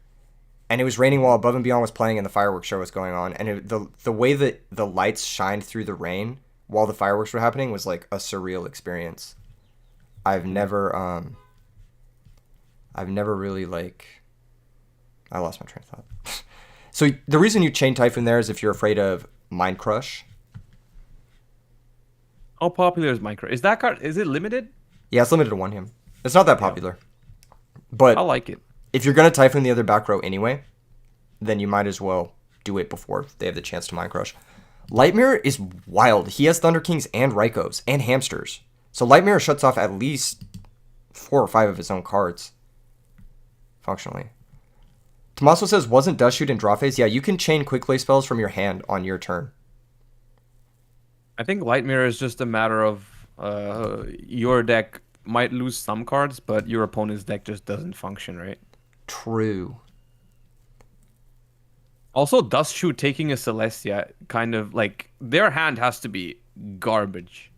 And it was raining while Above and Beyond was playing and the fireworks show was going on. And the way that the lights shined through the rain while the fireworks were happening was like a surreal experience. I've never I've never really like I lost my train of thought. So the reason you chain Typhoon there is if you're afraid of Mind Crush.
how popular is Minecraft? Is that card, is it limited?
Yeah, it's limited to one him. It's not that
Yeah.
popular.
I
But
like it.
if you're gonna Typhoon the other back row anyway, then you might as well do it before they have the chance to Mind Crush. Lightmare is wild. He has Thunder Kings and Raikos and Hamsters. So Lightmare shuts off at least 4 or 5 of his own cards, functionally. Tommaso says, wasn't Dust Shoot in draw phase? Yeah, you can chain Quick Play spells from your hand on your turn.
I think Light Mirror is just a matter of your deck might lose some cards, but your opponent's deck just doesn't function, right?
True.
Also, Dust Shoot taking a Celestia, kind of like their hand has to be garbage.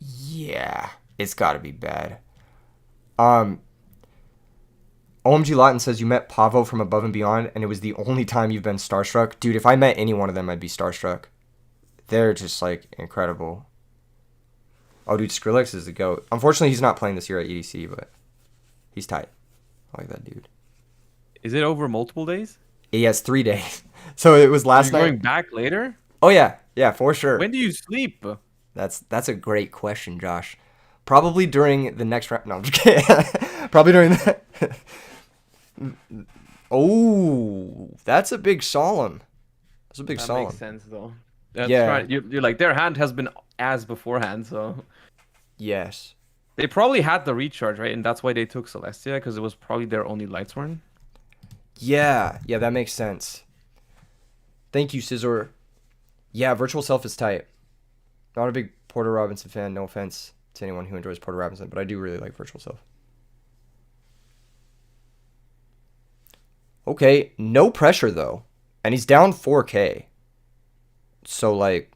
Yeah, it's gotta be bad. Um, OMG Lawton says you met Pavo from Above and Beyond, and it was the only time you've been starstruck. Dude, if I met any one of them, I'd be starstruck. They're just like incredible. Oh, dude, Skrillex is the goat. Unfortunately, he's not playing this year at EDC, but he's tight. I like that dude.
Is it over multiple days?
He has 3 days, so it was
Are
last
you going
night.
back later?
Oh yeah, yeah, for sure.
When do you sleep?
That's a great question, Josh. Probably during the next round. No, I'm just kidding. Probably during the. Oh, that's a big solemn. That's a big
That
solemn.
makes sense, though. That's
Yeah.
right. You're like their hand has been as beforehand, so
Yes.
they probably had the recharge, right? And that's why they took Celestia because it was probably their only Lightsworn.
Yeah. Yeah, that makes sense. Thank you, Scissor. Yeah, Virtual Self is tight. Not a big Porter Robinson fan. No offense to anyone who enjoys Porter Robinson, but I do really like Virtual Self. Okay, no pressure though, and he's down 4K. So like,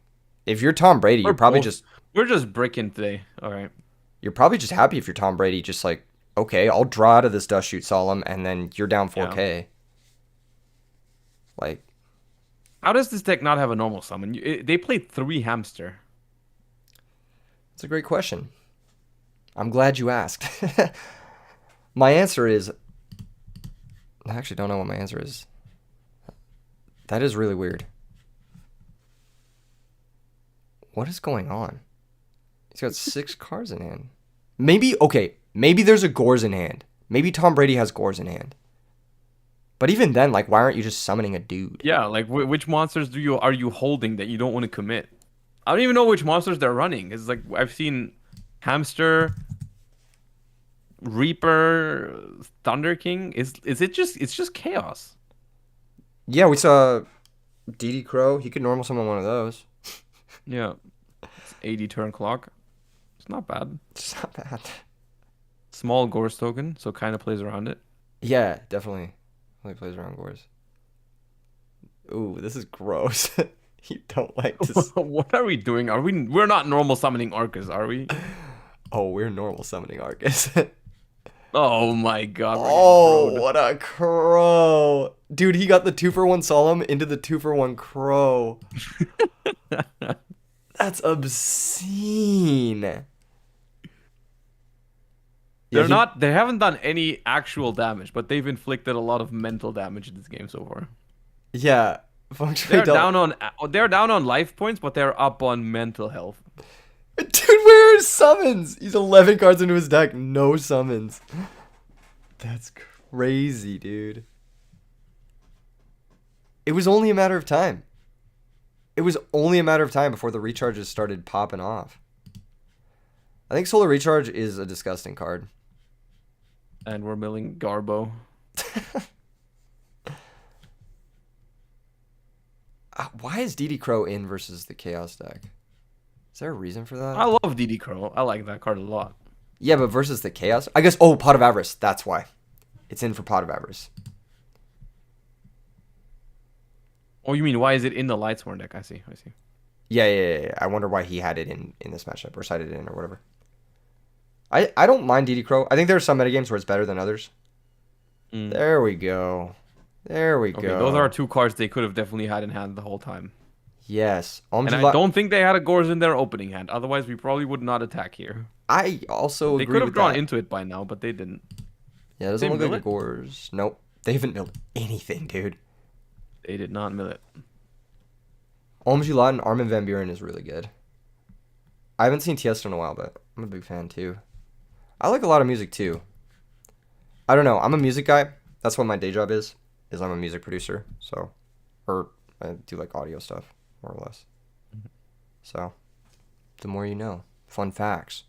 if you're Tom Brady,
We're
you're probably
both-
just
We're just bricking today. All right.
you're probably just happy if you're Tom Brady, just like, okay, I'll draw out of this Dust Shoot Solemn, and then you're down 4K. Like,
How does this deck not have a normal summon? They played 3 hamster.
it's a great question. I'm glad you asked. My answer is, I actually don't know what my answer is. That is really weird. What is going on? He's got 6 cards in hand. Maybe, okay, maybe there's a Gores in hand. Maybe Tom Brady has Gores in hand. But even then, like, why aren't you just summoning a dude?
Yeah, like which monsters are you holding that you don't want to commit? I don't even know which monsters they're running. It's like I've seen hamster, Reaper, Thunder King. Is it just it's just chaos?
Yeah, we saw DD Crow. He could normal summon one of those.
Yeah, it's 80 turn clock. It's not bad.
It's not bad.
Small Gorse token, so kind of plays around it.
Yeah, definitely. Only plays around Gores. Ooh, this is gross. You don't like to.
What are we doing? We're not normal summoning Arcus, are we?
Oh, we're normal summoning Arcus.
Oh my god.
Oh, what a crow. Dude, he got the 2-for-1 Solemn into the 2-for-1 Crow. That's obscene.
They haven't done any actual damage, but they've inflicted a lot of mental damage in this game so far.
Yeah.
They're down on life points, but they're up on mental health.
Dude, where are his summons? He's 11 cards into his deck, no summons. That's crazy, dude. It was only a matter of time. It was only a matter of time before the recharges started popping off. I think Solar Recharge is a disgusting card.
And we're milling Garbo.
Why is DD Crow in versus the Chaos deck? Is there a reason for that?
I love DD Crow. I like that card a lot.
Yeah, but versus the Chaos? I guess, oh, Pot of Avarice. That's why. It's in for Pot of Avarice.
Oh, you mean why is it in the Lightsworn deck? I see.
Yeah. I wonder why he had it in this matchup or sided it in or whatever. I don't mind DD Crow. I think there are some metagames where it's better than others. There we go. Okay,
those are 2 cards they could have definitely had in hand the whole time.
Yes.
And I don't think they had a Gores in their opening hand. Otherwise, we probably would not attack here.
I also
They
agree
could have
with
drawn
that.
into it by now, but they didn't.
Yeah, it doesn't look like a Gores. Nope. They haven't milled anything, dude.
They did not mill it.
Omjilat and Armin van Buren is really good. I haven't seen Tiesto in a while, but I'm a big fan too. I like a lot of music too. I don't know. I'm a music guy. That's what my day job is I'm a music producer. So, or I do like audio stuff, more or less. So, the more you know. Fun facts.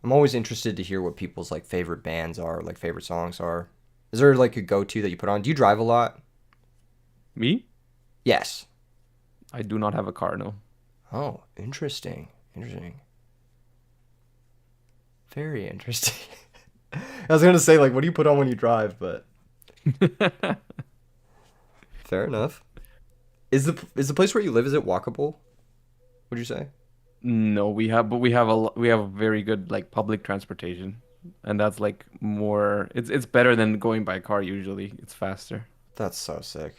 I'm always interested to hear what people's like favorite bands are, like favorite songs are. Is there like a go-to that you put on? Do you drive a lot?
Me?
Yes.
I do not have a car, no.
Oh, interesting. Very interesting. I was going to say, like, what do you put on when you drive, but... Fair enough. Is the place where you live, is it walkable? Would you say?
No, we have a very good like public transportation, and that's like more. It's better than going by car usually. It's faster.
That's so sick.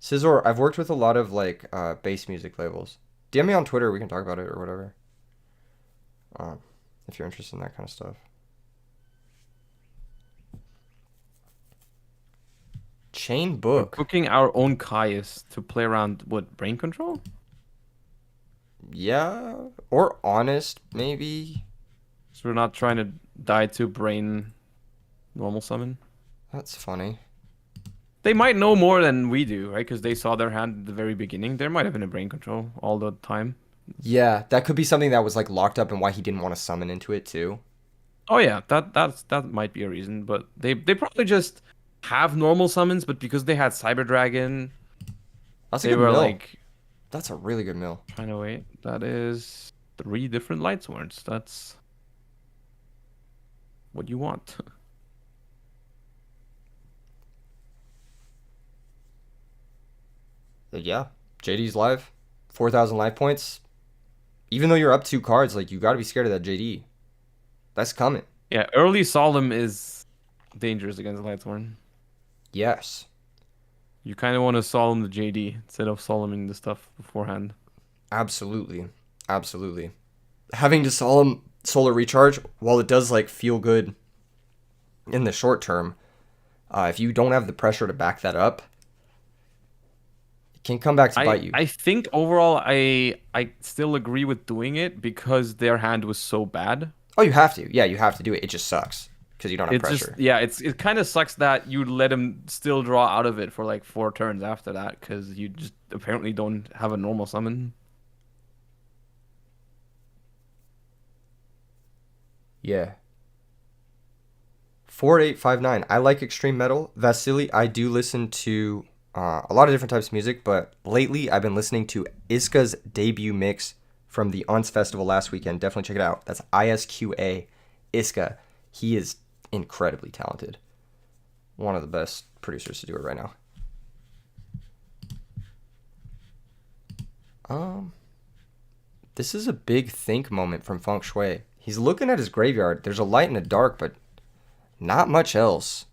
Scizor, I've worked with a lot of like bass music labels. DM me on Twitter, we can talk about it or whatever. If you're interested in that kind of stuff. Chain book.
We're booking our own Caius to play around what brain control?
Yeah, or honest maybe.
So we're not trying to die to brain normal summon.
That's funny.
They might know more than we do, right? Because they saw their hand at the very beginning. There might have been a brain control all the time.
Yeah, that could be something that was like locked up and why he didn't want to summon into it too.
Oh yeah, that might be a reason, but they probably just have normal summons, but because they had Cyber Dragon,
That's a
they
good
were
mill.
like
That's a really good mill.
trying to wait. That is 3 different Lightsworns. That's what you want.
Yeah, JD's live, 4,000 life points. Even though you're up 2 cards, like you got to be scared of that JD. That's coming.
Yeah, early Solemn is dangerous against Lightsworn.
Yes,
You kind of want to solemn the JD instead of solemning the stuff beforehand.
absolutely, absolutely. Having to solar recharge, while it does like feel good in the short term, if you don't have the pressure to back that up, it can come back to
I
bite you.
I think overall I still agree with doing it because their hand was so bad.
Oh, you have to. Yeah, you have to do it. It just sucks because you don't have
It's just
pressure.
yeah, it kind of sucks that you let him still draw out of it for like 4 turns after that because you just apparently don't have a normal summon.
Yeah. 4859. I like extreme metal. Vasily, I do listen to a lot of different types of music, but lately I've been listening to Iska's debut mix from the ONCE Festival last weekend. Definitely check it out. That's ISQA. Iska. He is incredibly talented. One of the best producers to do it right now. Um, this is a big think moment from Feng Shui. He's looking at his graveyard. There's a light and a dark, but not much else.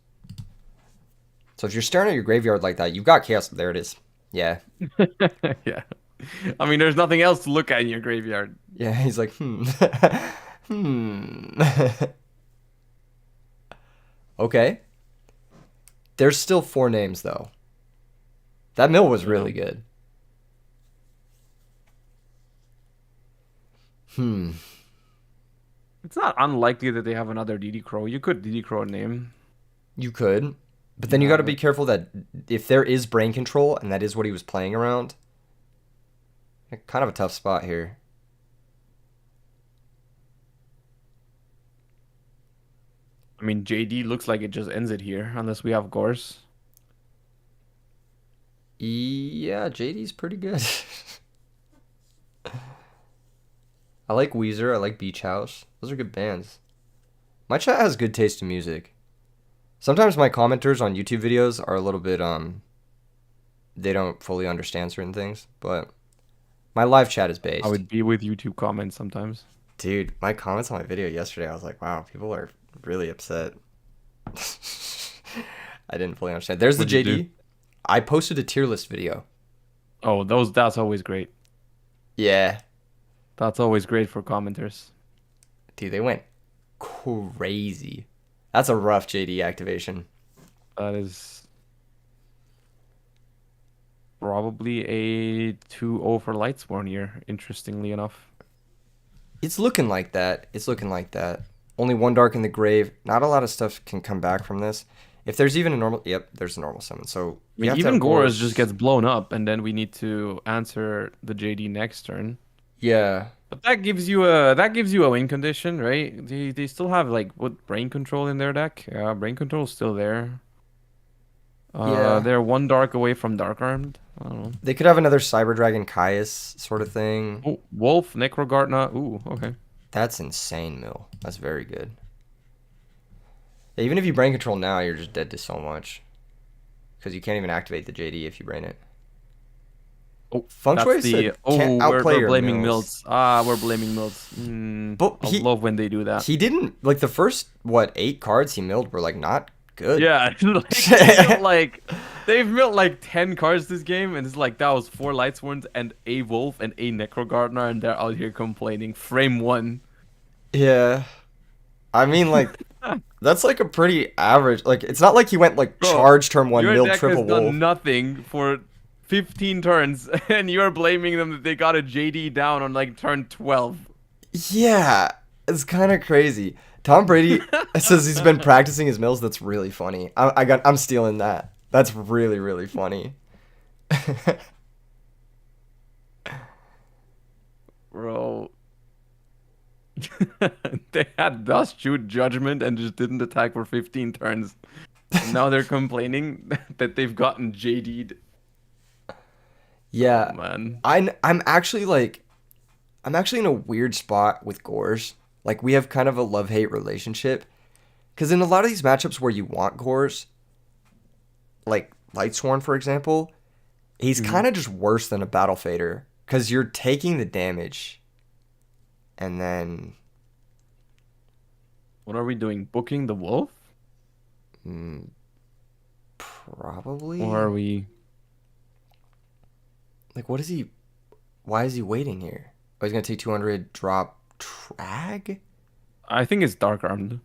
So if you're staring at your graveyard like that, you've got chaos. There it is. Yeah.
Yeah. I mean, there's nothing else to look at in your graveyard.
Yeah, he's like, hmm. hmm. Okay. There's still four names, though. That mill was
Yeah.
really good. Hmm.
It's not unlikely that they have another DD Crow. You could DD Crow a name.
You could. But
You
then you got to
have
be
it.
careful that if there is brain control, and that is what he was playing around, kind of a tough spot here.
I mean, JD looks like it just ends it here, unless we have Gorse.
Yeah, JD's pretty good. I like Weezer. I like Beach House. Those are good bands. My chat has good taste in music. Sometimes my commenters on YouTube videos are a little bit they don't fully understand certain things, but my live chat is
I
based.
would be with YouTube comments sometimes.
Dude, my comments on my video yesterday, I was like, wow, people are really upset. I didn't fully understand. There's the
What'd you do?
JD. I posted a tier list video.
Oh, that's always great.
Yeah,
That's always great for commenters.
dude, they went crazy. That's a rough JD activation.
That is probably a 2-0 for Lightsworn here, interestingly enough.
It's looking like that. It's looking like that. Only one dark in the grave. Not a lot of stuff can come back from this. If there's even a normal, yep, there's a normal summon. So
I
you
mean,
have to have
even Gore's just
Gorse.
gets blown up, and then we need to answer the JD next turn.
Yeah,
But that gives you a win condition, right? They still have like what brain control in their deck? Yeah, brain control's still there.
yeah.
They're one dark away from Dark Armed. I don't know.
They could have another Cyber Dragon Caius sort of thing.
Oh, Wolf, Necrogartna. Ooh, okay.
That's insane, Mill. That's very good. Yeah, even if you brain control now, you're just dead to so much. Because you can't even activate the JD if you brain it.
Oh,
Feng
that's
Shui
the.
said can't
Oh,
outplay
we're
your
blaming
mills.
Milts. Ah, we're blaming Milts.
But
I love when they do that.
he didn't like the first what 8 cards he milled were like not good.
Yeah, like they've built like 10 cards this game, and it's like that was 4 Lightsworns and a Wolf and a Necrogartner, and they're out here complaining. Frame one.
Yeah. I mean like that's like a pretty average like it's not like he went like
Bro,
charge turn one,
your
milled
deck has
triple wolf.
done nothing for 15 turns, and you're blaming them that they got a JD down on like turn 12.
Yeah, it's kind of crazy. Tom Brady says he's been practicing his mills. That's really funny. I'm stealing that. That's really really funny.
Bro, they had Dust Shoot Judgment and just didn't attack for 15 turns. And now they're complaining that they've gotten JD'd. Oh
Yeah,
man.
I'm actually like I'm actually in a weird spot with Gores. Like we have kind of a love-hate relationship because in a lot of these matchups where you want Gores, like Lightsworn for example, he's
Mhm.
kind of just worse than a Battle Fader because you're taking the damage and then
What are we doing? Booking the wolf?
mm, Probably.
Or are we?
Like, what is he? Why is he waiting here? Oh, he's gonna take 200, drop Trag?
I think it's dark armed.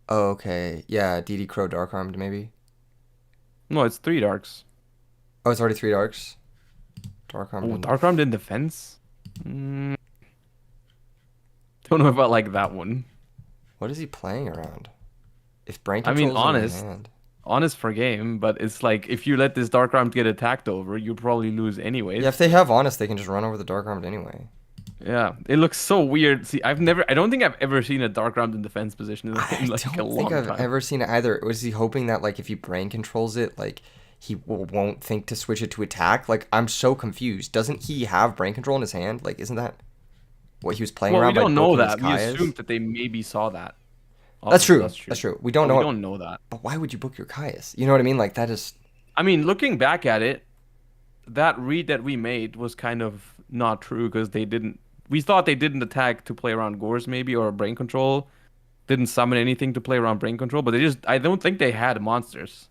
Oh, okay. Yeah, DD Crow Dark Armed, maybe.
No, it's 3 darks.
Oh, it's already 3 Darks. Dark Armed
Oh,
and
dark armed in defense. Mm, don't know if I like that one.
what is he playing around? If brain
I mean,
control's in
honest,
hand.
honest for game, but it's like if you let this dark armed get attacked over, you probably lose
Yeah, if
anyways.
they have Honest, they can just run over the Dark Armed anyway.
Yeah, it looks so weird. See, I don't think I've ever seen a dark armed in defense position in
I
like a
don't think
long
I've
time.
ever seen it either. Was he hoping that, like, if he brain controls it, like, he won't think to switch it to attack? Like, I'm so confused. Doesn't he have brain control in his hand? Like, isn't that what he was playing
Well, we
around by
don't know
booking his
that. We
Kayas?
assumed that they maybe saw that.
That's
Also,
true.
that's true.
That's true. We don't
But we
know.
don't know that.
But why would you book your Kayas? You know what I mean? Like, that is.
I mean, looking back at it, that read that we made was kind of not true because they didn't. We thought they didn't attack to play around Gores maybe or brain control. Didn't summon anything to play around brain control, but they just. I don't think they had monsters.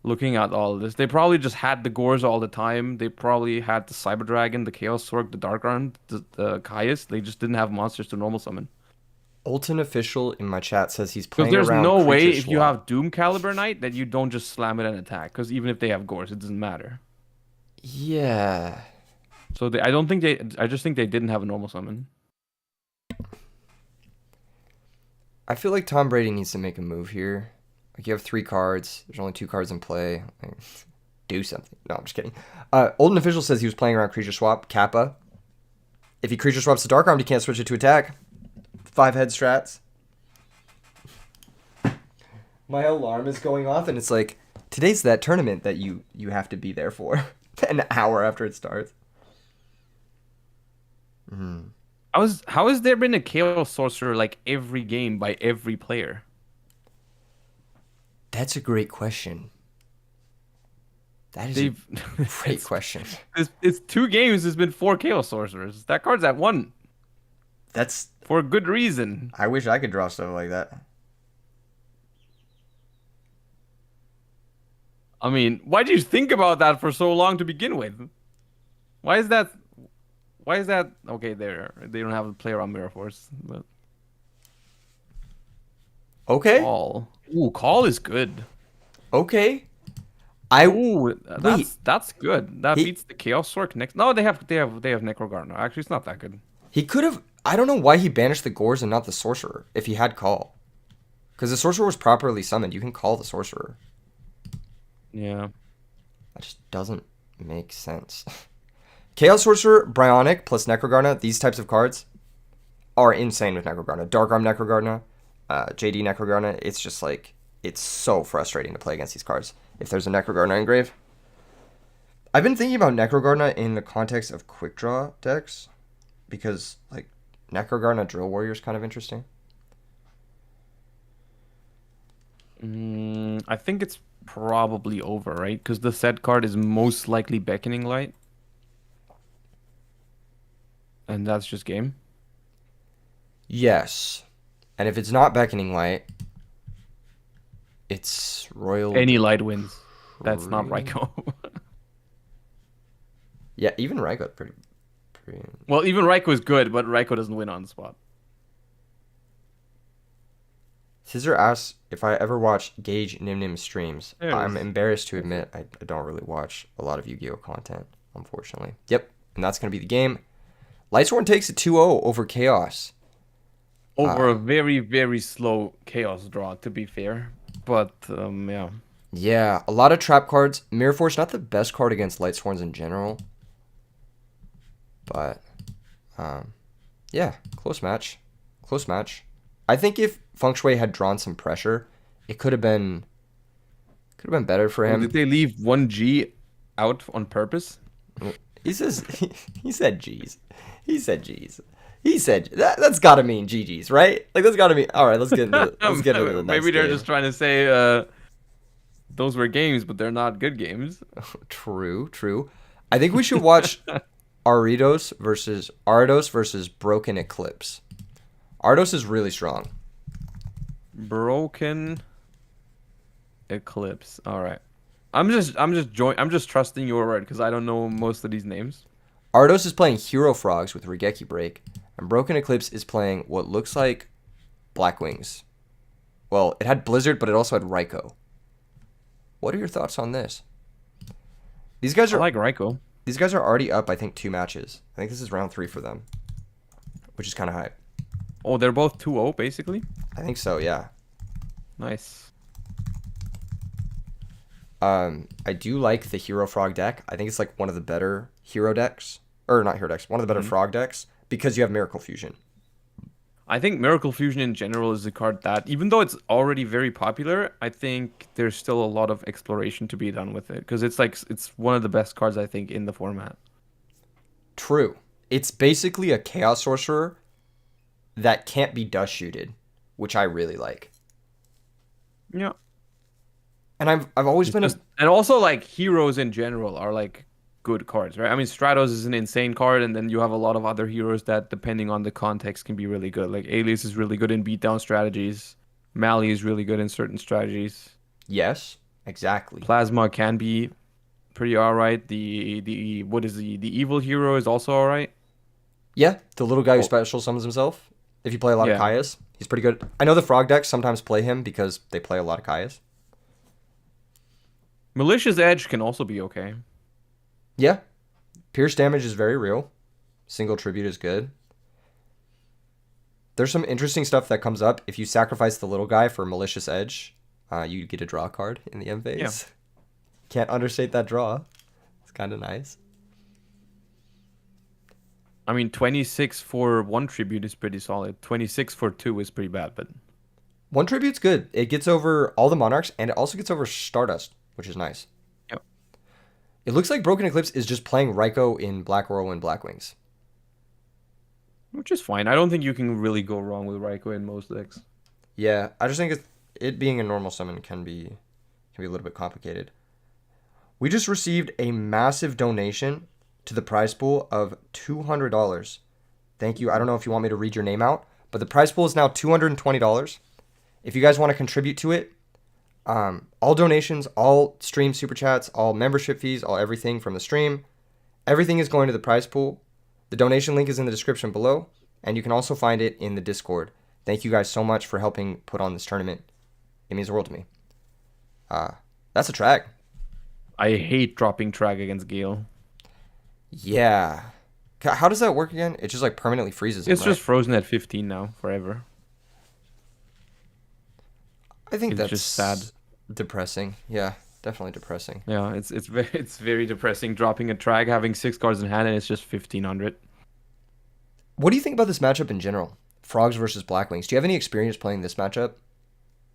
Looking at all of this, they probably just had the Gores all the time. They probably had the Cyber Dragon, the Chaos Sork, the Dark Arm, the Caius. They just didn't have monsters to normal summon.
Ultimate Official in my chat says he's
Because
playing
there's
around
no way
creature
if you
swap.
have Doom Caliber Knight that you don't just slam it and attack. Because even if they have Gores, it doesn't matter.
Yeah.
So I don't think they. I just think they didn't have a normal summon.
I feel like Tom Brady needs to make a move here. Like, you have 3 cards. There's only 2 cards in play. Like, do something. No, I'm just kidding. Olden Official says he was playing around creature swap. Kappa. If he creature swaps the Dark Armed, he can't switch it to attack. 5 head strats. My alarm is going off, and it's like, today's that tournament that you have to be there for. An hour after it starts.
How has there been a Chaos Sorcerer like every game by every player?
That's a great question. That is
They've
a great question.
it's 2 games. There's been 4 Chaos Sorcerers. That card's at 1
That's.
for a good reason.
I wish I could draw stuff like that.
I mean, why do you think about that for so long to begin with? Why is that? Why is that? Okay, they don't have a player on Mirror Force, but
Okay.
Call. Ooh, Call is good.
Okay.
Ooh, that's good. That
He-
beats the Chaos Sork next. No, they have Necrogardener. Actually, it's not that good.
He could have. I don't know why he banished the Gores and not the Sorcerer if he had Call. Because the Sorcerer was properly summoned. You can call the Sorcerer.
Yeah.
That just doesn't make sense. Chaos Sorcerer, Bryonic, plus Necrogardener, these types of cards are insane with Necrogardener. Dark Arm Necrogardener, JD Necrogardener. It's just like, it's so frustrating to play against these cards if there's a Necrogardener engraved. I've been thinking about Necrogardener in the context of quick draw decks because, like, Necrogardener Drill Warrior is kind of interesting.
I think it's probably over, right? Because the set card is most likely Beckoning Light. And that's just game.
Yes. And if it's not Beckoning Light, it's Royal...
Any light wins. That's not
Decree?
Raikou.
Yeah, even Raikou pretty...
Well, even Raikou is good, but Raikou doesn't win on the spot.
Scissor asks if I ever watch Gage Nim streams.
There it
I'm
is.
embarrassed to admit I don't really watch a lot of Yu-Gi-Oh content, unfortunately. Yep, and that's going to be the game. Lightsworn takes a 2-0 over Chaos.
Over a very, very slow Chaos draw, to be fair. But, yeah.
Yeah, a lot of trap cards. Mirror Force, not the best card against Lightsworns in general. But, yeah, close match. Close match. I think if Feng Shui had drawn some pressure, it could have been better for him.
Did they leave 1G out on purpose?
He says he said G's. He said G's. He said that's got to mean GG's, right? Like that's got to mean. All right, let's get into the next
Maybe they're
game.
just trying to say those were games, but they're not good games.
True. I think we should watch Ardos versus Broken Eclipse. Ardos is really strong.
Broken Eclipse. All right. I'm just trusting your word because I don't know most of these names.
Ardos is playing Hero Frogs with Regeki Break, and Broken Eclipse is playing what looks like Black Wings. Well, it had Blizzard, but it also had Raikou. What are your thoughts on this? These guys
I
are
like Raikou.
these guys are already up, I think, 2 matches. I think this is round 3 for them, which is kind of hype.
Oh, they're both 2-0 basically.
I think so, yeah.
Nice.
I do like the Hero Frog deck. I think it's like one of the better hero decks, or not hero decks, one of the better frog decks because you have Miracle Fusion.
I think Miracle Fusion in general is a card that, even though it's already very popular, I think there's still a lot of exploration to be done with it because it's one of the best cards I think in the format.
True. It's basically a Chaos Sorcerer that can't be dust shooted, which I really like.
Yeah.
And I've always been
And also like heroes in general are like good cards, right? I mean, Stratos is an insane card, and then you have a lot of other heroes that, depending on the context, can be really good. Like Alias is really good in beatdown strategies. Mali is really good in certain strategies.
Yes, exactly.
Plasma can be pretty alright. The what is the evil hero is also alright.
Yeah, the little guy who
Oh,
special summons himself. If you play a lot of
yeah.
Kaias, he's pretty good. I know the frog decks sometimes play him because they play a lot of Kaias.
Malicious Edge can also be okay.
Yeah, pierce damage is very real. Single tribute is good. There's some interesting stuff that comes up. If you sacrifice the little guy for Malicious Edge, you get a draw card in the end phase.
Yeah.
Can't understate that draw. It's kind of nice.
I mean, 26 for one tribute is pretty solid. 26 for two is pretty bad, but
One tribute's good. It gets over all the Monarchs, and it also gets over Stardust, which is nice.
yep.
It looks like Broken Eclipse is just playing Raikou in Black Whirlwind Black Wings.
Which is fine. I don't think you can really go wrong with Raikou in most decks.
Yeah, I just think it being a normal summon can be a little bit complicated. We just received a massive donation to the prize pool of $200. Thank you. I don't know if you want me to read your name out, but the prize pool is now $220. If you guys want to contribute to it, all donations, all stream super chats, all membership fees, all everything from the stream, everything is going to the prize pool. The donation link is in the description below, and you can also find it in the Discord. Thank you guys so much for helping put on this tournament. It means the world to me. That's a track.
I hate dropping track against Gale.
Yeah. How does that work again? It just like permanently freezes him,
It's
right?
just frozen at 15 now, forever.
I think
It's
that's
just sad.
depressing. Yeah, definitely depressing.
Yeah, it's very depressing dropping a track, having 6 cards in hand, and it's just 1500.
What do you think about this matchup in general? Frogs versus Blackwings. Do you have any experience playing this matchup?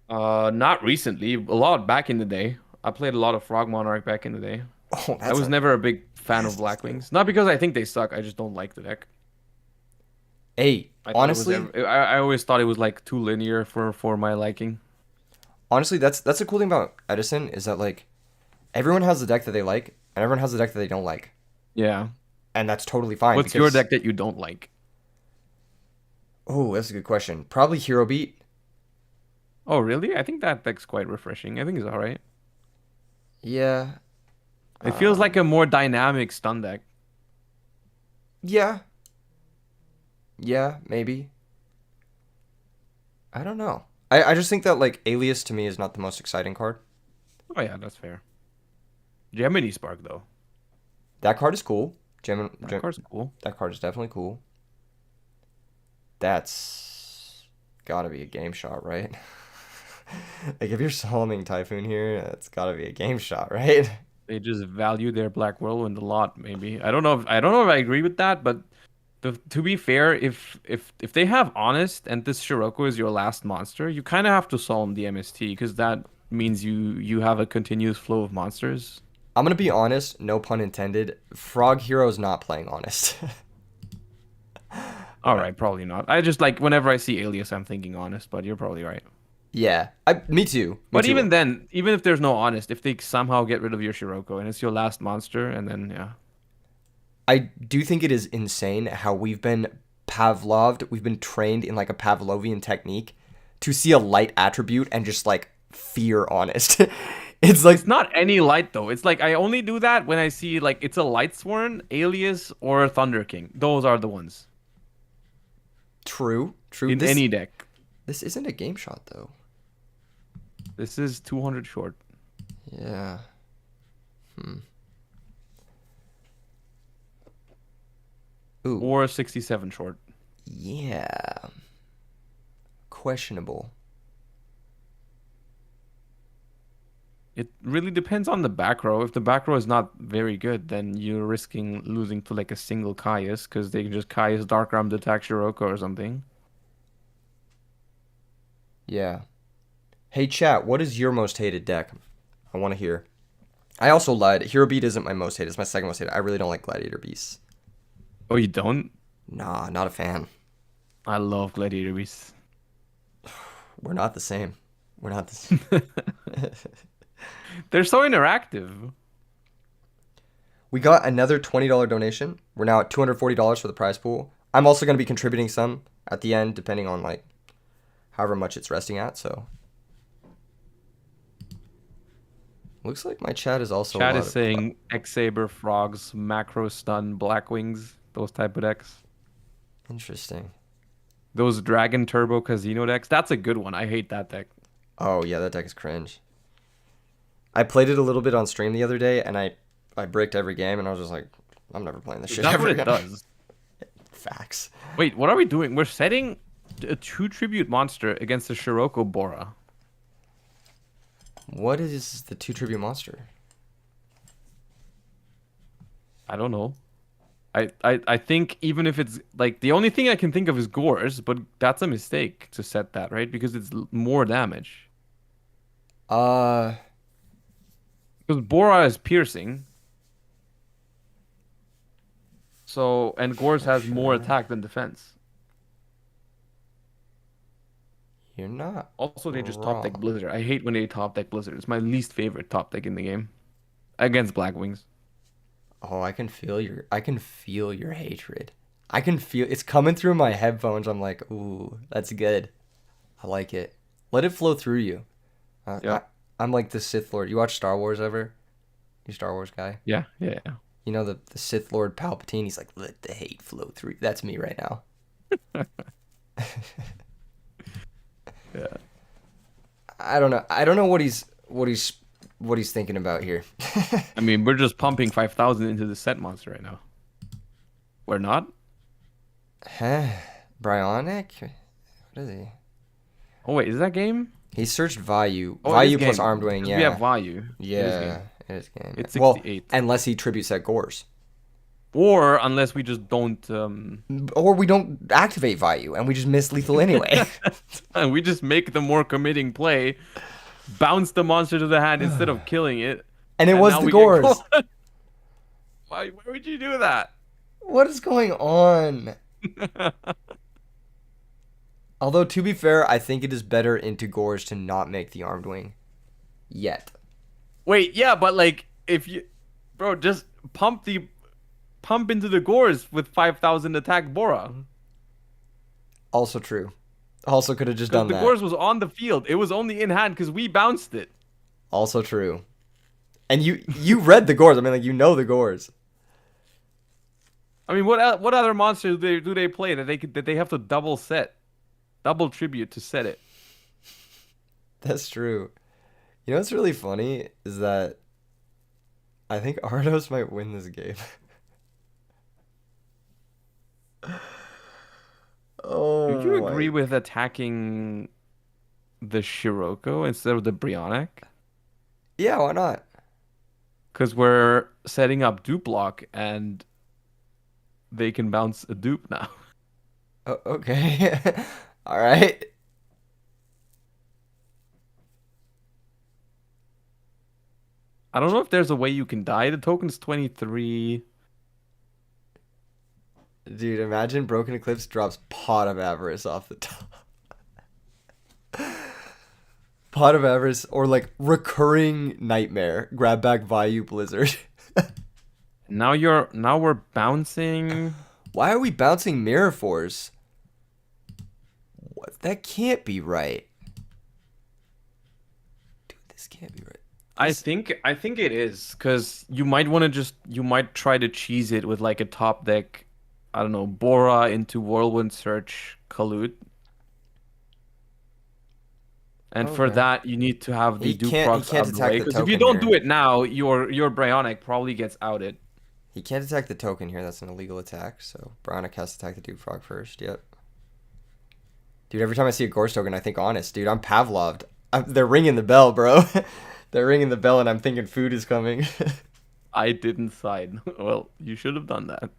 Not recently. A lot back in the day. I played a lot of Frog Monarch back in the day.
Oh,
I was never a big fan of Blackwings. Not because I think they suck. I just don't like the deck.
Hey, honestly,
I always thought it was like too linear for my liking.
honestly, that's the cool thing about Edison is that like everyone has the deck that they like and everyone has the deck that they don't like,
Yeah.
and that's totally fine.
What's your deck that you don't like?
Oh, that's a good question. Probably Hero Beat.
Oh, really? I think that deck's quite refreshing. I think it's all right.
Yeah.
It feels like a more dynamic stun deck.
Yeah. Yeah, maybe. I don't know. I just think that like Alias to me is not the most exciting card.
Oh yeah, that's fair. Gemini Spark though.
That card is cool.
That card's cool.
That card is definitely cool. That's gotta be a game shot, right? Like if you're soloing Typhoon here, that's gotta be a game shot, right?
They just value their Black Whirlwind a lot, maybe. I don't know if I agree with that, but to be fair, if they have Honest and this Shiroko is your last monster, you kind of have to solemn the MST because that means you have a continuous flow of monsters.
I'm gonna be honest, no pun intended. Frog Hero's not playing Honest.
All right, probably not. I just like whenever I see Alias, I'm thinking Honest, but you're probably right.
Yeah, me too.
But even then, even if there's no Honest, if they somehow get rid of your Shiroko and it's your last monster, and then yeah.
I do think it is insane how we've been trained in like a Pavlovian technique to see a light attribute and just like fear honest. It's like
It's not any light though. It's like I only do that when I see like it's a Light Sworn, Alias, or Thunder King. Those are the ones
true, true.
in
This
any deck.
this isn't a game shot though.
This is 200 short.
Yeah. Ooh.
Or 67 short.
Yeah. Questionable.
It really depends on the back row. If the back row is not very good, then you're risking losing to like a single Caius because they can just Caius Dark Arm to attack Shiroko or something.
Yeah. Hey chat, what is your most hated deck? I want to hear. I also lied. Hero Beat isn't my most hated. It's my second most hated. I really don't like Gladiator Beasts.
Oh, you don't?
Nah, not a fan.
I love Gladiator Beasts.
We're not the same. We're not the same.
They're so interactive.
We got another $20 donation. We're now at $240 for the prize pool. I'm also going to be contributing some at the end, depending on like however much it's resting at. So looks like my chat is also.
Chat is saying X-Saber, Frogs, Macro Stun, Blackwings, those type of decks.
Interesting.
Those Dragon Turbo Casino decks. That's a good one. I hate that deck.
Oh yeah, that deck is cringe. I played it a little bit on stream the other day, and I bricked every game, and I was just like, I'm never playing this shit
That's
ever
what it
again.
does.
Facts.
Wait, what are we doing? We're setting a 2 tribute monster against the Shiroko Bora.
What is the 2 tribute monster?
I don't know. I think even if it's like the only thing I can think of is Gores, but that's a mistake to set that, right? Because it's more damage. Because Bora is piercing. So, and Gores has more attack than defense.
You're not.
Also, they just
wrong.
top deck Blizzard. I hate when they top deck Blizzard. It's my least favorite top deck in the game. Against Blackwings.
Oh, I can feel your hatred. I can feel it's coming through my headphones. I'm like, ooh, that's good. I like it. Let it flow through you.
Yeah.
I'm like the Sith Lord. You watch Star Wars ever? You Star Wars guy?
Yeah.
You know the Sith Lord Palpatine? He's like, let the hate flow through. That's me right now.
Yeah.
I don't know. I don't know what he's thinking about here.
I mean, we're just pumping 5,000 into the set monster right now. We're not?
Huh? Bryonic? What is he?
Oh, wait, is that game?
He searched Vayu.
Oh,
Vayu plus Armed Wing, yeah.
We have Vayu.
Yeah, it is game.
It's
Well,
68.
unless he tribute set Gores.
Or unless we just don't...
Or we don't activate Vayu, and we just miss lethal anyway.
we just make the more committing play, bounce the monster to the hand instead of killing it.
And it was
now
the
we get
Gores.
caught. Why would you do that?
What is going on? Although, to be fair, I think it is better into Gores to not make the Armed Wing. Yet.
Wait, yeah, but like, if you... Bro, just pump into the Gores with 5,000 attack Bora.
Also true. Also could have just done
The
that.
Gores was on the field. It was only in hand because we bounced it.
Also true. And you read the Gores. I mean, like, you know the Gores.
I mean, what other monsters do they play that they have to double tribute to set it?
That's true. You know what's really funny is that I think Ardos might win this game. Oh,
Would you agree with attacking the Shiroko instead of the Bryonic?
Yeah, why not?
Because we're setting up dupe lock and they can bounce a dupe now.
Oh, okay. All right.
I don't know if there's a way you can die. The token's 23.
Dude, imagine Broken Eclipse drops Pot of Avarice off the top. Pot of Avarice or like Recurring Nightmare. Grab back Vayu Blizzard.
Now we're bouncing.
Why are we bouncing Mirror Force? What? That can't be right. This can't be right.
I think it is because you might try to cheese it with like a top deck, I don't know, Bora into Whirlwind Search Kalut. And for
Okay.
that, you need to have the
He can't. He
Duprox
can't
out of the
attack
way.
the
Because if you
token
don't do
here.
it now, your Bryonic probably gets outed.
He can't attack the token here. That's an illegal attack. So Bronic has to attack the Duke Frog first. Yep. Dude, every time I see a Gorse token, I think honest. Dude, I'm Pavloved. They're ringing the bell, bro. They're ringing the bell, and I'm thinking food is coming.
I didn't side. Well, you should have done that.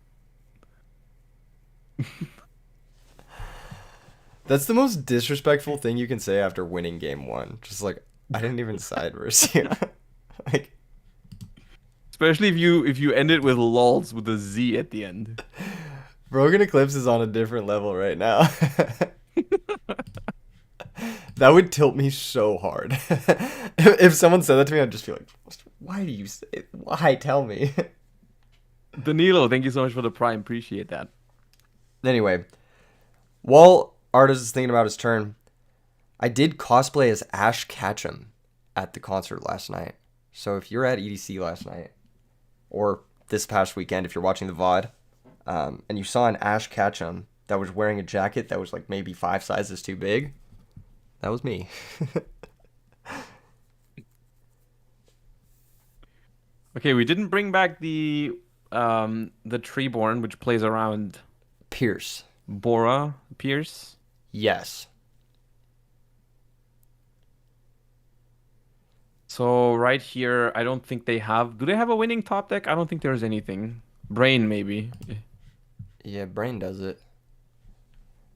That's the most disrespectful thing you can say after winning game one. Just like, I didn't even side versus you. Like,
Especially if you end it with lols with a Z at the end.
Broken Eclipse is on a different level right now. That would tilt me so hard. If someone said that to me, I'd just be like, why do you say it? Why? Tell me.
Danilo, thank you so much for the prime. Appreciate that.
Anyway, while Artis is thinking about his turn, I did cosplay as Ash Ketchum at the concert last night. So if you're at EDC last night, or this past weekend, if you're watching the VOD, and you saw an Ash Ketchum that was wearing a jacket that was like maybe 5 sizes too big, that was me.
Okay, we didn't bring back the Treeborn, which plays around
Pierce.
Bora Pierce.
Yes.
So right here, I don't think they have. Do they have a winning top deck? I don't think there's anything. Brain maybe,
Yeah, Brain does it.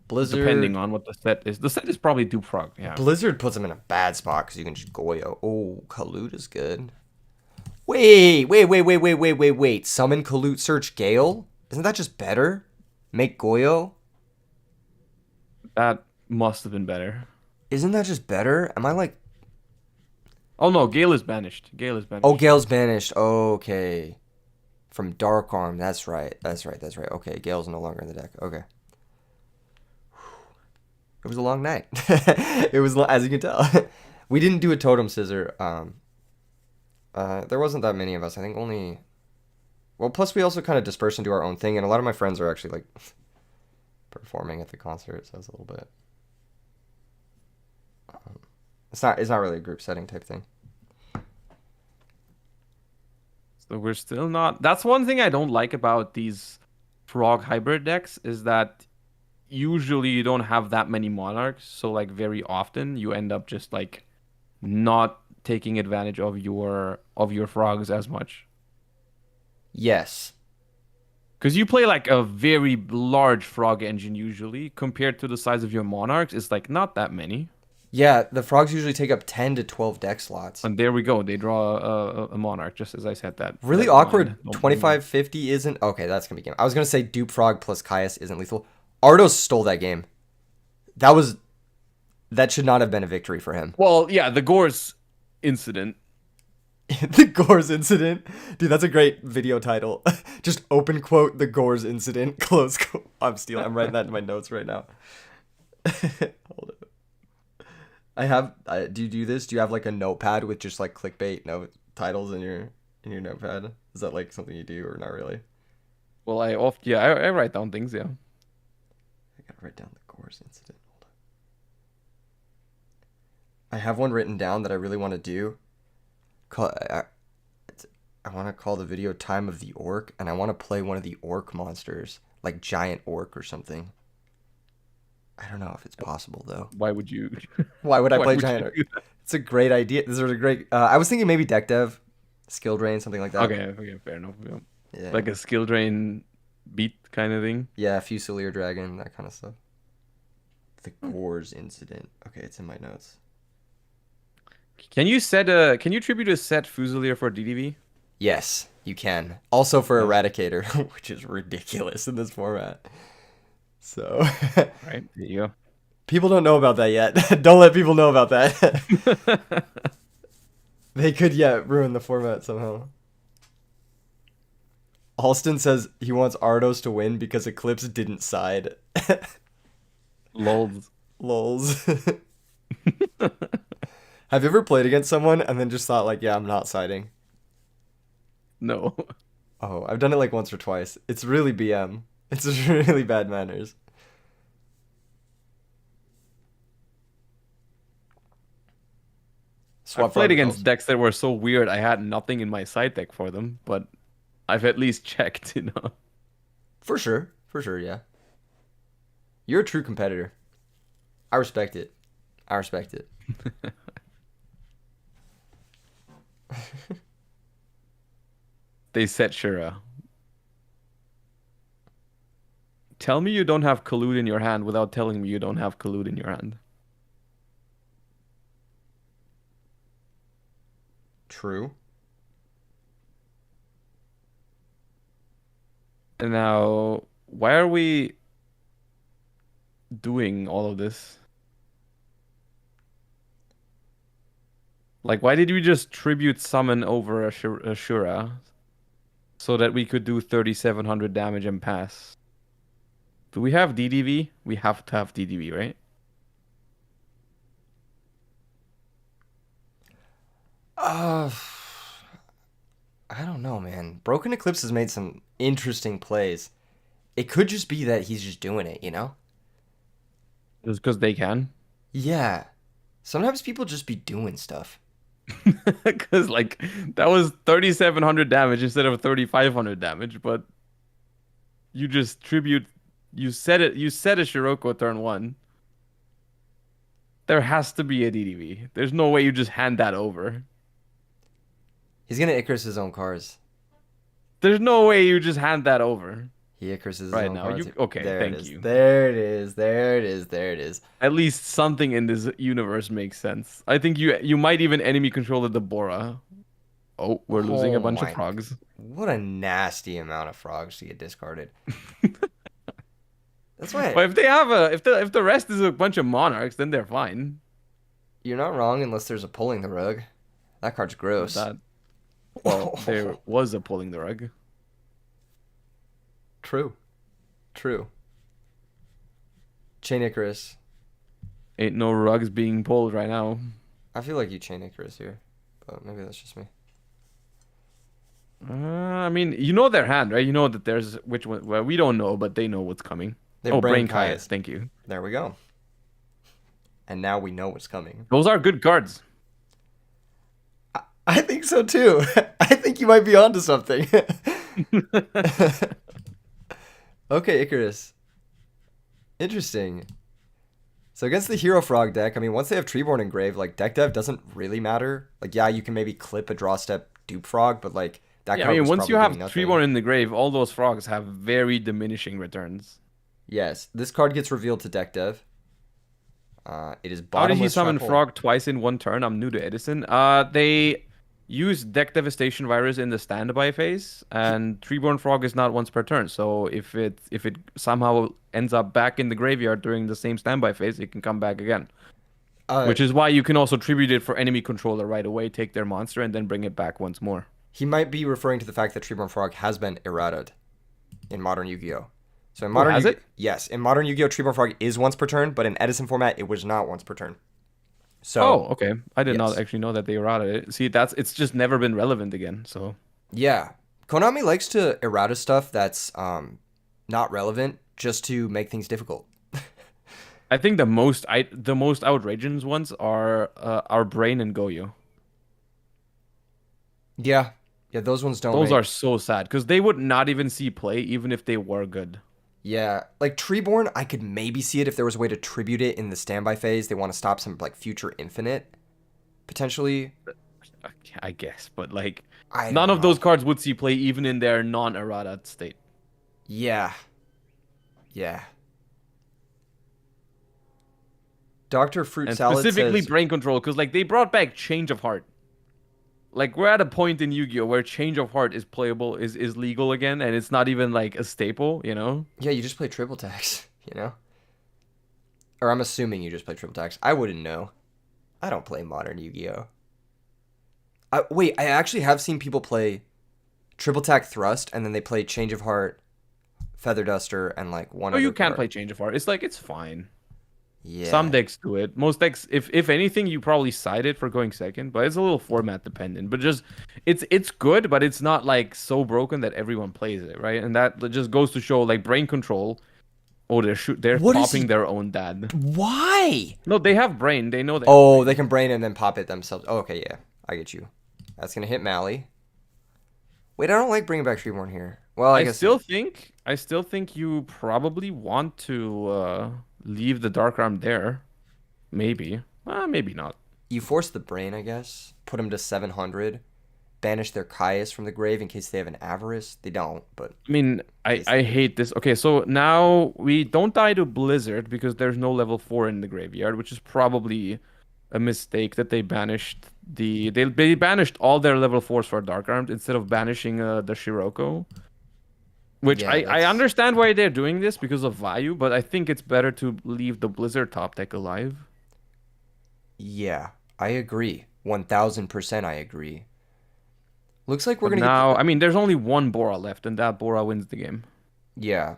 Blizzard.
depending on what the set is. The set is probably Duprog. Yeah.
Blizzard puts him in a bad spot because you can just Goyo. Oh, Kalut is good. Wait. Summon Kalut, search Gale? Isn't that just better? Make Goyo?
That must have been better.
Isn't that just better? Am I like...
Oh no, Gale is banished. Gale is banished.
Oh, Gale's banished. Okay. From Dark Arm. That's right. Okay, Gale's no longer in the deck. Okay. It was a long night. It was, as you can tell. We didn't do a Totem Scissor. There wasn't that many of us. I think only... Well, plus we also kind of dispersed and do our own thing, and a lot of my friends are actually, like, performing at the concert, so it's a little bit... It's not really a group setting type thing.
So we're still not. That's one thing I don't like about these Frog hybrid decks is that usually you don't have that many monarchs. So like very often you end up just like not taking advantage of your frogs as much.
Yes.
Because you play like a very large frog engine usually compared to the size of your monarchs. It's like not that many.
Yeah, the frogs usually take up 10 to 12 deck slots.
And there we go. They draw a monarch, just as I said that.
Really
Never
awkward.
mind. Don't
2550 isn't... Okay, that's going to be game. I was going to say Dupe Frog plus Caius isn't lethal. Ardos stole that game. That should not have been a victory for him.
Well, yeah, the Gores incident.
The Gores incident? Dude, that's a great video title. Just open quote, the Gores incident, close quote. I'm writing that in my notes right now. Hold it. Do you do this? Do you have like a notepad with just like clickbait note titles in your notepad? Is that like something you do or not really?
Well, I write down things, yeah.
I gotta write down the Gores incident. Hold on. I have one written down that I really want to do. I want to call the video Time of the Orc, and I want to play one of the orc monsters, like Giant Orc or something. I don't know if it's possible though.
Why would you?
Why would I
Why
play
would
Giant
you
Orc?
do that?
It's a great idea. This is a great. I was thinking maybe deck dev, skill drain, something like that.
Okay, fair enough. Yeah.
Yeah.
Like a skill drain beat kind of thing.
Yeah, Fusilier Dragon, that kind of stuff. The Gores incident. Okay, it's in my notes.
Can you tribute a set Fusilier for DDV?
Yes, you can. Also for Eradicator, which is ridiculous in this format. So,
Right, there you go.
people don't know about that yet. Don't let people know about that. They could, ruin the format somehow. Alston says he wants Ardos to win because Eclipse didn't side.
Lols.
Lols. Have you ever played against someone and then just thought like, yeah, I'm not siding?
No.
Oh, I've done it like once or twice. It's really BM. It's really bad manners.
I've
Swap
played
frog
against
results.
decks that were so weird I had nothing in my side deck for them, but I've at least checked, you know.
For sure. For sure, yeah. You're a true competitor. I respect it. I respect it.
They said Shura. Tell me you don't have collude in your hand without telling me you don't have collude in your hand.
True.
And now, why are we doing all of this? Like, why did we just tribute summon over a Shura so that we could do 3,700 damage and pass? Do we have DDV? We have to have DDV, right?
Uh, I don't know, man. Broken Eclipse has made some interesting plays. It could just be that he's just doing it, you know?
Just because they can.
Yeah. Sometimes people just be doing stuff.
Because, like, that was 3,700 damage instead of 3,500 damage, but you just tribute. You said a Shiroko turn one. There has to be a DDV. There's no way you just hand that over.
He's gonna Icarus his own cards.
There's no way you just hand that over
He Icaruses his
right
own
now.
cards.
You okay?
There it
Thank
is.
you.
There it is. There it is. There it is.
At least something in this universe makes sense. I think you might even enemy control the Bora. Oh, we're losing a
Oh
bunch of
my.
frogs.
What a nasty amount of frogs to get discarded. That's why
But if they have if the rest is a bunch of monarchs, then they're fine.
you're not wrong unless there's a pulling the rug. That card's gross.
That well, there was a pulling the rug.
True. True. Chain Icarus.
Ain't no rugs being pulled right now.
I feel like you chain Icarus here, but maybe that's just me.
I mean, you know their hand, right? You know that there's which one. Well, we don't know, but they know what's coming.
They
Oh,
brain
Brain Kaya.
Kayas.
Thank you.
There we go. And now we know what's coming.
Those are good cards.
I think so too. I think you might be onto something. Okay, Icarus. Interesting. So against the Hero Frog deck, I mean, once they have Treeborn engraved, like deck dev doesn't really matter. Like, yeah, you can maybe clip a draw step dupe frog, but like that
Yeah, I
card
mean,
was
once you
probably
have
doing nothing.
Treeborn in the grave, all those frogs have very diminishing returns.
Yes, this card gets revealed to deck dev. It is
How did he
bottomless
summon
trap hole.
frog twice in one turn? I'm new to Edison. They use deck devastation virus in the standby phase, and Treeborn frog is not once per turn. So if it somehow ends up back in the graveyard during the same standby phase, it can come back again.
Uh,
Which is why you can also tribute it for enemy controller right away, take their monster, and then bring it back once more.
he might be referring to the fact that Treeborn Frog has been errataed in modern Yu-Gi-Oh. So in
Oh,
modern
has
Yu-Gi-
it?
yes, in modern Yu-Gi-Oh, Treeborn Frog is once per turn, but in Edison format, it was not once per turn. So
Oh, okay. I did not
yes.
actually know that they errated it. See, it's just never been relevant again. So
Yeah, Konami likes to errata stuff that's not relevant just to make things difficult.
I think the most outrageous ones are our brain and Goyo.
Yeah, yeah, those ones don't
Those
make.
are so sad because they would not even see play even if they were good.
Yeah, like Treeborn, I could maybe see it if there was a way to tribute it in the standby phase. They want to stop some like future infinite, potentially.
I guess, but like
I
none
don't
of those
know.
cards would see play even in their non-errata state.
Yeah, yeah. Dr. Fruit
And
Salad
specifically
says,
brain control because like they brought back change of heart. Like we're at a point in Yu-Gi-Oh where change of heart is playable is legal again and it's not even like a staple, you know?
yeah, you just play triple tax, you know? Or I'm assuming you just play triple tax. I wouldn't know. I don't play modern Yu-Gi-Oh. Wait, I actually have seen people play triple tack thrust and then they play change of heart, feather duster, and like one
Oh,
other
you can
card.
play change of heart. It's like it's fine. Some
Yeah.
decks do it. Most decks, if anything, you probably side it for going second, but it's a little format dependent. But just it's good, but it's not like so broken that everyone plays it, right? And that just goes to show like brain control. Oh, they're
What is
popping
he?
their own dad.
Why?
No, they have brain. They know they have
Oh, they
brain.
can brain and then pop it themselves. Oh, okay, yeah. I get you. That's gonna hit Mally. Wait, I don't like bringing back Treeborn here. Well, I guess
I still think you probably want to leave the Dark Arm there. Maybe. Maybe not.
you force the brain, I guess. Put them to 700. Banish their Caius from the grave in case they have an Avarice. They don't, but
I mean,
in
I
case
I
they do.
hate this. Okay, so now we don't die to Blizzard because there's no level 4 in the graveyard, which is probably a mistake that they banished they banished all their level 4s for Dark Armed instead of banishing the Shiroko. Which
Yeah,
I
that's
understand why they're doing this because of value, but I think it's better to leave the Blizzard top deck alive.
yeah. I agree. 1000% I agree. Looks like we're
But
gonna get
now,
the
I mean, there's only one Bora left, and that Bora wins the game.
yeah,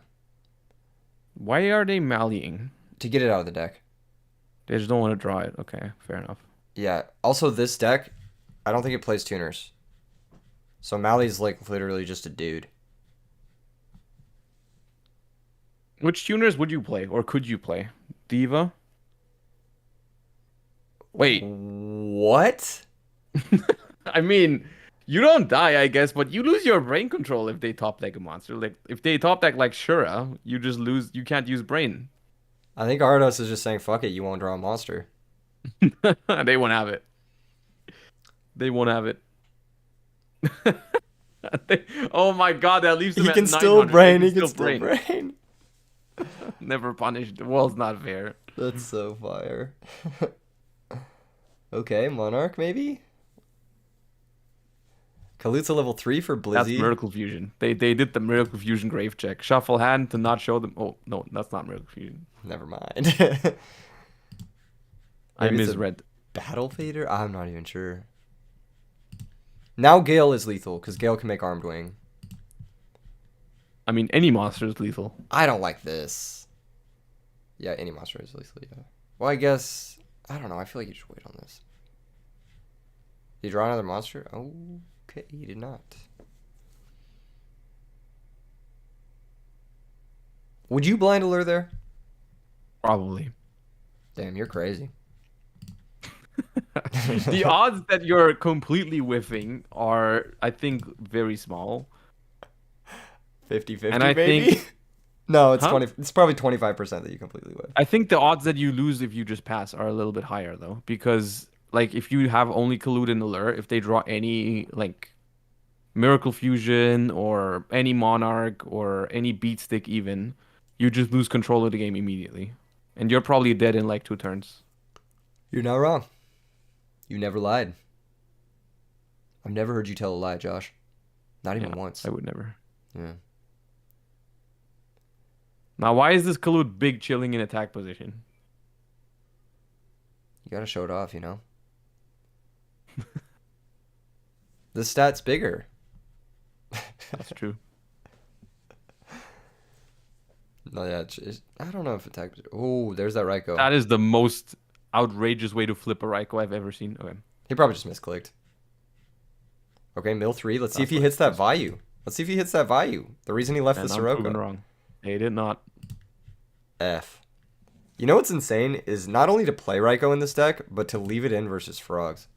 Why are they mallying?
to get it out of the deck.
They just don't want to draw it. Okay, fair enough.
Yeah. Also, this deck, I don't think it plays tuners. So Mally's like literally just a dude.
Which tuners would you play, or could you play? Diva? Wait,
What?
I mean, you don't die, I guess, but you lose your brain control if they top deck a monster. Like, if they top deck like Shura, you just lose, you can't use brain.
I think Ardos is just saying, fuck it, you won't draw a monster.
They won't have it. They won't have it. Oh my god, that leaves them
He
at
can still
900. They
brain,
can
he can
still
still
brain.
brain.
Never punished. The world's not fair.
That's so fire. Okay, Monarch maybe? Kalutza level 3 for
That's
Blizzy.
Miracle Fusion. They did the Miracle Fusion grave check. Shuffle hand to not show them. Oh no, that's not Miracle Fusion.
Never mind.
I
Maybe it's a
misread.
Battle Fader? I'm not even sure. Now Gale is lethal, because Gale can make Armed Wing.
I mean, any monster is lethal.
I don't like this. Yeah, any monster is lethal, yeah. Well, I guess... I don't know, I feel like you should wait on this. Did you draw another monster? Okay, he did not. Would you blind allure there?
Probably.
Damn, you're crazy.
The odds that you're completely whiffing are, I think, very small.
50-50
And I
maybe?
think,
No, it's
huh?
20. It's probably 25% that you completely whip.
I think the odds that you lose if you just pass are a little bit higher though, because like if you have only Collude and Allure, if they draw any like Miracle Fusion or any Monarch or any Beat Stick even, you just lose control of the game immediately, and you're probably dead in like 2 turns.
You're not wrong. You never lied. I've never heard you tell a lie, Josh. Not even
Yeah,
once.
I would never.
Yeah.
Now, why is this Collude big chilling in attack position?
You gotta show it off, you know? The stat's bigger.
That's true.
No, yeah, I don't know if attack. Oh, there's that Raikou.
That is the most outrageous way to flip a Raikou I've ever seen. Okay,
He probably just misclicked. Okay, mill 3. Let's see if
that's
he
what
hits that
it
value. Let's see if he hits that value. The reason he left
and
the
I'm proven
Sirocco.
wrong. They did not.
F. You know what's insane is not only to play Raikou in this deck, but to leave it in versus frogs.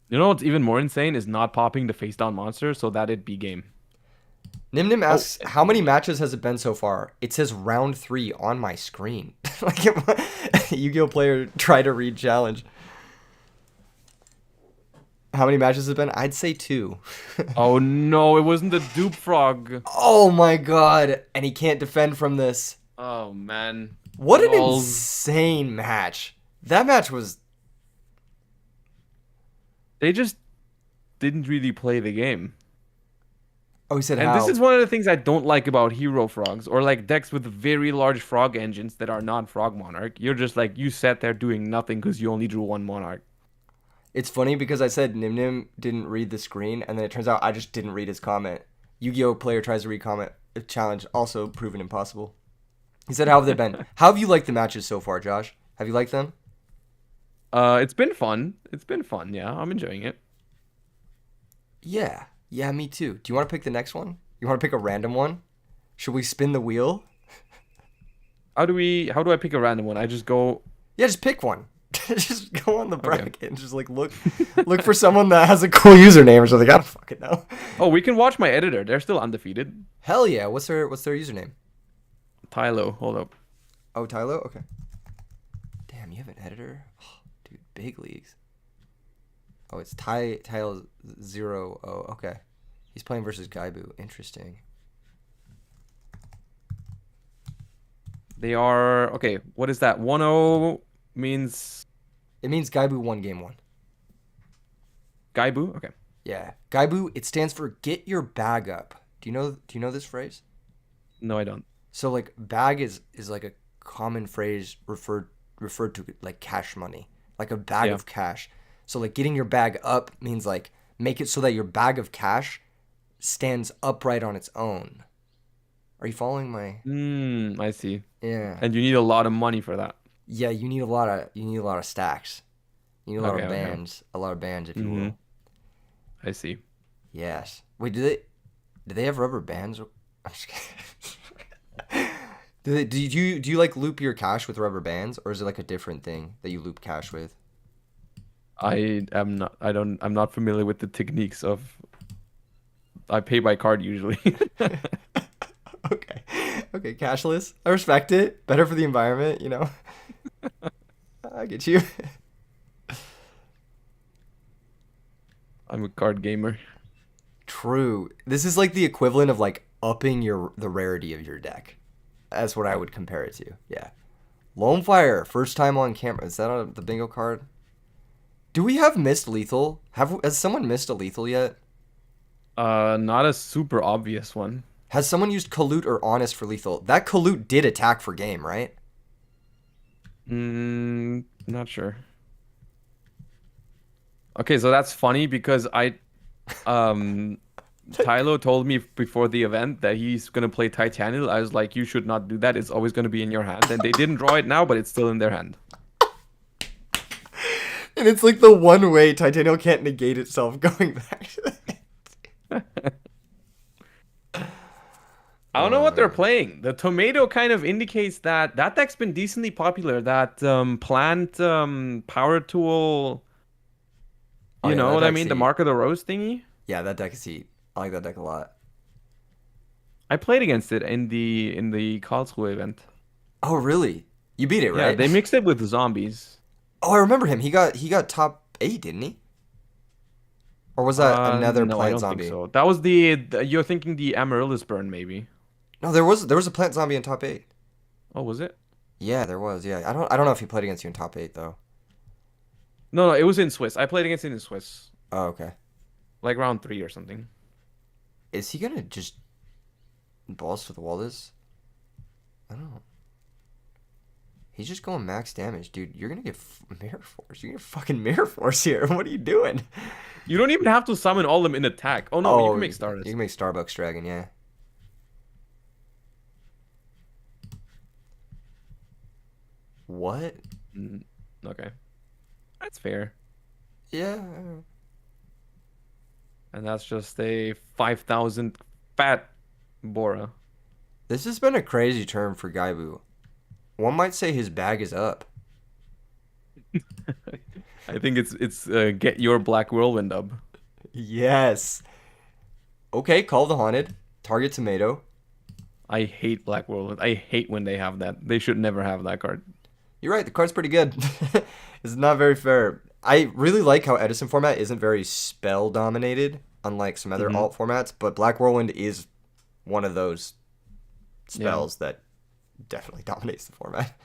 You know what's even more insane is not popping the face down monster so that it be game.
Nimnim asks, how many matches has it been so far? It says round 3 on my screen. Like, Yu-Gi-Oh player try to read challenge. How many matches has it been? I'd say 2.
Oh no, it wasn't the dupe frog.
Oh my god. And he can't defend from this.
Oh man.
What an
Balls.
insane match. That match was...
They just didn't really play the game.
Oh, he said
And
how?
this is one of the things I don't like about hero frogs or like decks with very large frog engines that are non-frog monarch. You're just like, you sat there doing nothing because you only drew one monarch.
It's funny because I said Nimnim didn't read the screen, and then it turns out I just didn't read his comment. Yu-Gi-Oh player tries to read comment. Challenge also proven impossible. He said, how have they been? How have you liked the matches so far, Josh? Have you liked them?
It's been fun. It's been fun. Yeah, I'm enjoying it.
Yeah. Yeah, me too. Do you want to pick the next one? You want to pick a random one? Should we spin the wheel?
How do I pick a random one? I just go,
Yeah, just pick one. Just go on the
okay.
bracket and just like look for someone that has a cool username or something. I don't fucking know.
Oh, we can watch my editor. They're still undefeated.
Hell yeah. What's their username?
Tylo, hold up.
Oh, Tylo? Okay. Damn, you have an editor? Oh, dude, big leagues. Oh, it's Tylo 0. Oh, okay. He's playing versus Gaibu. Interesting.
They are okay. What is that? 1-0 means
It means Gaibu won game 1.
Gaibu. Okay.
Yeah. Gaibu, it stands for get your bag up. Do you know this phrase?
No, I don't.
So like bag is like a common phrase referred to like cash money, like a bag
Yeah.
of cash. So like getting your bag up means like make it so that your bag of cash stands upright on its own. Are you following my?
I see.
Yeah.
And you need a lot of money for that.
Yeah, you need a lot of stacks. You need a lot
Okay,
of
okay.
bands, if you
Mm-hmm.
will.
I see.
Yes. Wait, do they have rubber bands? I'm just kidding. Do you like loop your cash with rubber bands, or is it like a different thing that you loop cash with?
I'm not familiar with the techniques of I pay by card usually.
Okay. Okay, cashless. I respect it. Better for the environment. I get you.
I'm a card gamer.
True. This is like the equivalent of like upping the rarity of your deck. That's what I would compare it to. Yeah. Lone Fire, first time on camera. Is that on the bingo card? Do we have missed lethal? Has someone missed a lethal yet?
Not a super obvious one.
Has someone used Kalut or Honest for lethal? That Kalut did attack for game, right?
Not sure. Okay, so that's funny because um, Tylo told me before the event that he's gonna play Titanial. I was like, you should not do that. It's always gonna be in your hand. And they didn't draw it now, but it's still in their hand.
And it's like the one way Titanial can't negate itself going back to that.
I don't know what they're playing. The tomato kind of indicates that that deck's been decently popular. That plant power tool,
Oh
you
yeah,
know
that
what I
deck's
mean? The
heat.
Mark of the Rose thingy.
Yeah, that deck is heat. I like that deck a lot.
I played against it in the Karlsruhe event.
Oh really? You beat it,
Yeah,
right?
they mixed it with zombies.
Oh, I remember him. He got top 8, didn't he? Or was that another
No, I
plant
don't think
zombie?
so. That was you're thinking the Amaryllis burn, maybe.
No, there was a plant zombie in top 8.
Oh, was it?
Yeah, there was. Yeah, I don't know if he played against you in top 8 though.
No, no, it was in Swiss. I played against it in Swiss,
Oh, okay.
like round 3 or something.
Is he gonna just balls to the wall this? I don't know. He's just going max damage, dude. You're gonna get mirror force. You're gonna fucking mirror force here. What are you doing?
You don't even have to summon all of them in attack. Oh no, you
Oh,
can make
you
Stardust.
can make Starbucks Dragon, yeah. What?
Mm, okay, that's fair.
Yeah. I don't know.
And that's just a 5,000 fat Bora.
This has been a crazy term for Gaibu. One might say his bag is up.
I think it's get your Black Whirlwind up.
Yes. Okay, call the haunted. Target tomato.
I hate Black Whirlwind. I hate when they have that. They should never have that card.
You're right, the card's pretty good. It's not very fair. I really like how Edison format isn't very spell dominated, unlike some other
Mhm.
alt formats, but Black Whirlwind is one of those
Yeah.
spells that definitely dominates the format.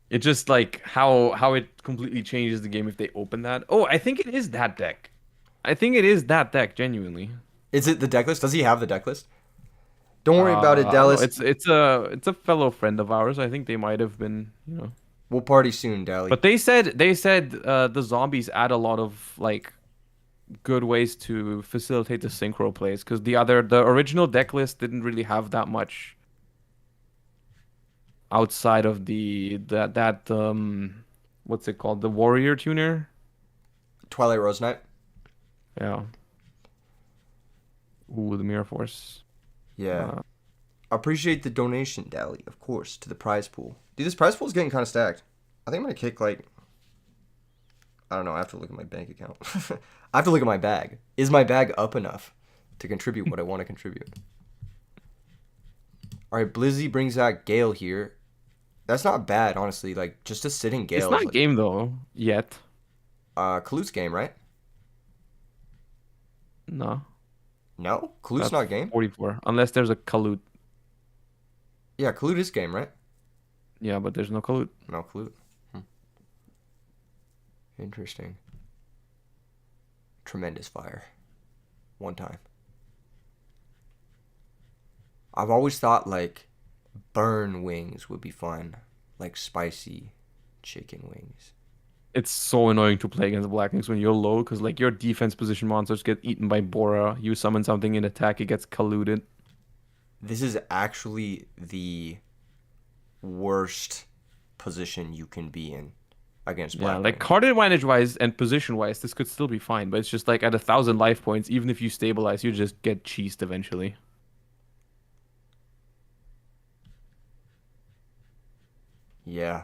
It just like how it completely changes the game if they open that. Oh, I think it is that deck. I think it is that deck, genuinely.
Is it the deck list? Does he have the deck list? Don't worry about it,
I don't know.
Dallas.
It's a fellow friend of ours. I think they might have been, you know.
We'll party soon, Dally.
But they said the zombies add a lot of like good ways to facilitate the synchro plays because the original deck list didn't really have that much outside of that what's it called? The Warrior tuner?
Twilight Rose Knight.
Yeah. Ooh, the Mirror Force.
Yeah.
Uh,
Appreciate the donation, Dally, of course, to the prize pool. Dude, this prize pool is getting kind of stacked. I think I'm gonna kick like, I don't know. I have to look at my bank account. I have to look at my bag. Is my bag up enough to contribute what I want to contribute? All right, Blizzy brings out Gale here. That's not bad, honestly. Like just a sitting
it's
Gale is
not
like
game though yet.
Kalute's game, right?
No,
No, Kalute's
that's
not game.
44. Unless there's a Kalute.
Yeah, Kalute is game, right?
Yeah, but there's no Kalute.
No, Kalute. Interesting. Tremendous fire. One time. I've always thought like burn wings would be fun. Like spicy chicken wings.
It's so annoying to play against Black Wings when you're low, because like your defense position monsters get eaten by Bora. You summon something in attack, it gets Kaluted.
This is actually the worst position you can be in against
Yeah,
Black
like
Wings.
card advantage wise and position wise, this could still be fine, but it's just like at 1,000 life points, even if you stabilize, you just get cheesed eventually.
Yeah.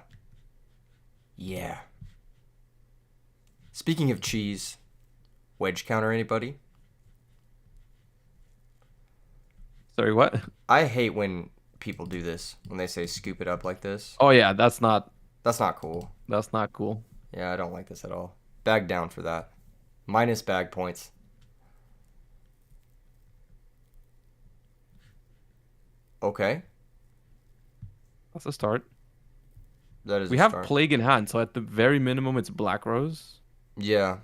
Yeah. Speaking of cheese, wedge counter anybody?
Sorry, what?
I hate when people do this, when they say scoop it up like this.
Oh yeah, that's not
Cool.
cool.
Yeah, I don't like this at all. Bag down for that. Minus bag points. Okay.
That's a start.
That is
We
a
have
start.
Plague in hand, so at the very minimum, it's Black Rose.
Yeah.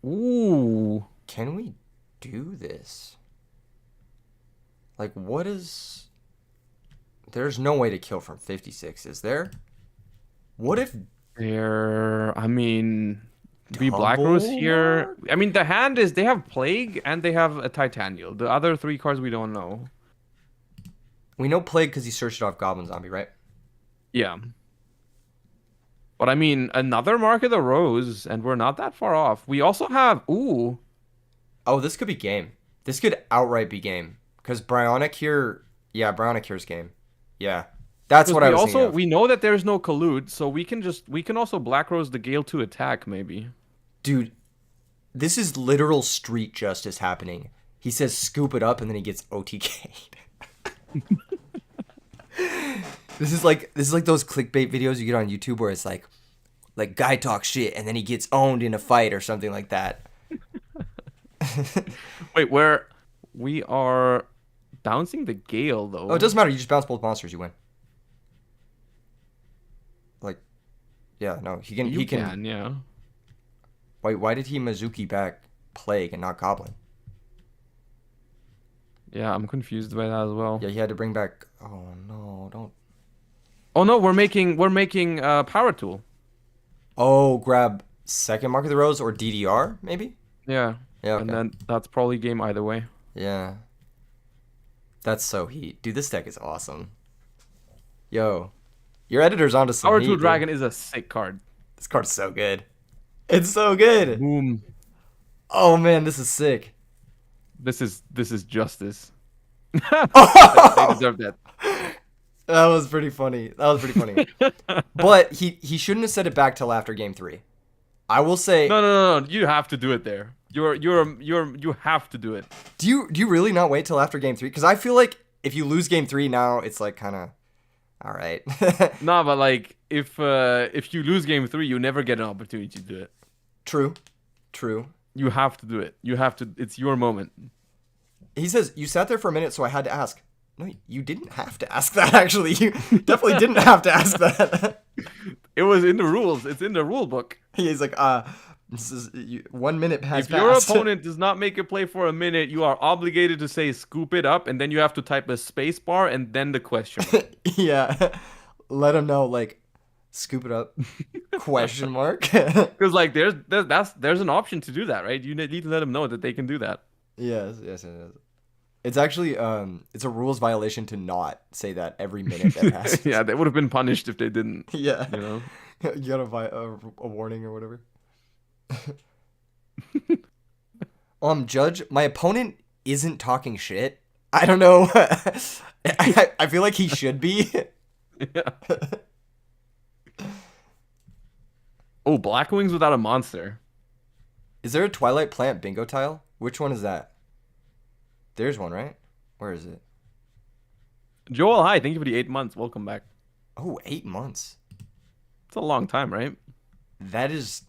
Ooh.
Can we do this? Like, what is... There's no way to kill from 56, is there? What if...
I mean, be Black Rose
Double
here.
mark?
I mean, the hand is, they have Plague and they have a Titanial. The other three cards we don't know.
We know Plague because he searched it off Goblin Zombie, right?
Yeah. But I mean, another Mark of the Rose, and we're not that far off. We also have, ooh.
Oh, this could be game. This could outright be game. Because Bryonic here... Yeah, Bryonic here's game. Yeah. That's what I was thinking of.
We know that there's no collude, so we can also Black Rose the Gale to attack, maybe.
Dude, this is literal street justice happening. He says scoop it up and then he gets OTK'd. This is like those clickbait videos you get on YouTube where it's like guy talks shit and then he gets owned in a fight or something like that.
Wait, we are bouncing the Gale though.
Oh, it doesn't matter. You just bounce both monsters, you win. Like, yeah, no, he can.
Yeah.
Why did he Mizuki back Plague and not Goblin?
Yeah, I'm confused by that as well.
Yeah, he had to bring back. Oh no, don't.
Oh no, we're making Power Tool.
Oh, grab second Mark of the Rose or DDR maybe.
Yeah.
Yeah. Okay.
And then that's probably game either way.
Yeah. That's so heat. Dude, this deck is awesome. Yo. Your editor's onto some
Power
heat,
Tool
dude.
Dragon is a sick card.
This card's so good. It's so good.
Boom.
Oh man, this is sick.
This is justice. They
Oh!
deserve that.
That was pretty funny. But he shouldn't have set it back till after game 3. I will say.
No. You have to do it there. You have to do it.
Do you really not wait till after game 3? Because I feel like if you lose game 3 now, it's like kind of all right.
No, but like if you lose game 3, you never get an opportunity to do it.
True.
You have to do it. You have to. It's your moment.
He says you sat there for a minute, so I had to ask. No, you didn't have to ask that. Actually, you definitely didn't have to ask that.
It was in the rules. It's in the rule book.
He's like, this is 1 minute has
If your
passed.
opponent does not make a play for a minute, you are obligated to say scoop it up, and then you have to type a space bar and then the question mark.
Yeah, let him know like, scoop it up? Question mark.
Because like there's an option to do that, right? You need to let them know that they can do that.
Yes. It's actually it's a rules violation to not say that every minute that passes.
Yeah, they would have been punished if they didn't,
Yeah.
you know?
You got a warning or whatever. Judge, my opponent isn't talking shit. I don't know. I feel like he should be.
Yeah. Oh, Black Wings without a monster.
Is there a Twilight Plant bingo tile? Which one is that? There's one, right? Where is it?
Joel, hi. Thank you for the 8 months. Welcome back.
Oh, 8 months.
It's a long time, right?
That is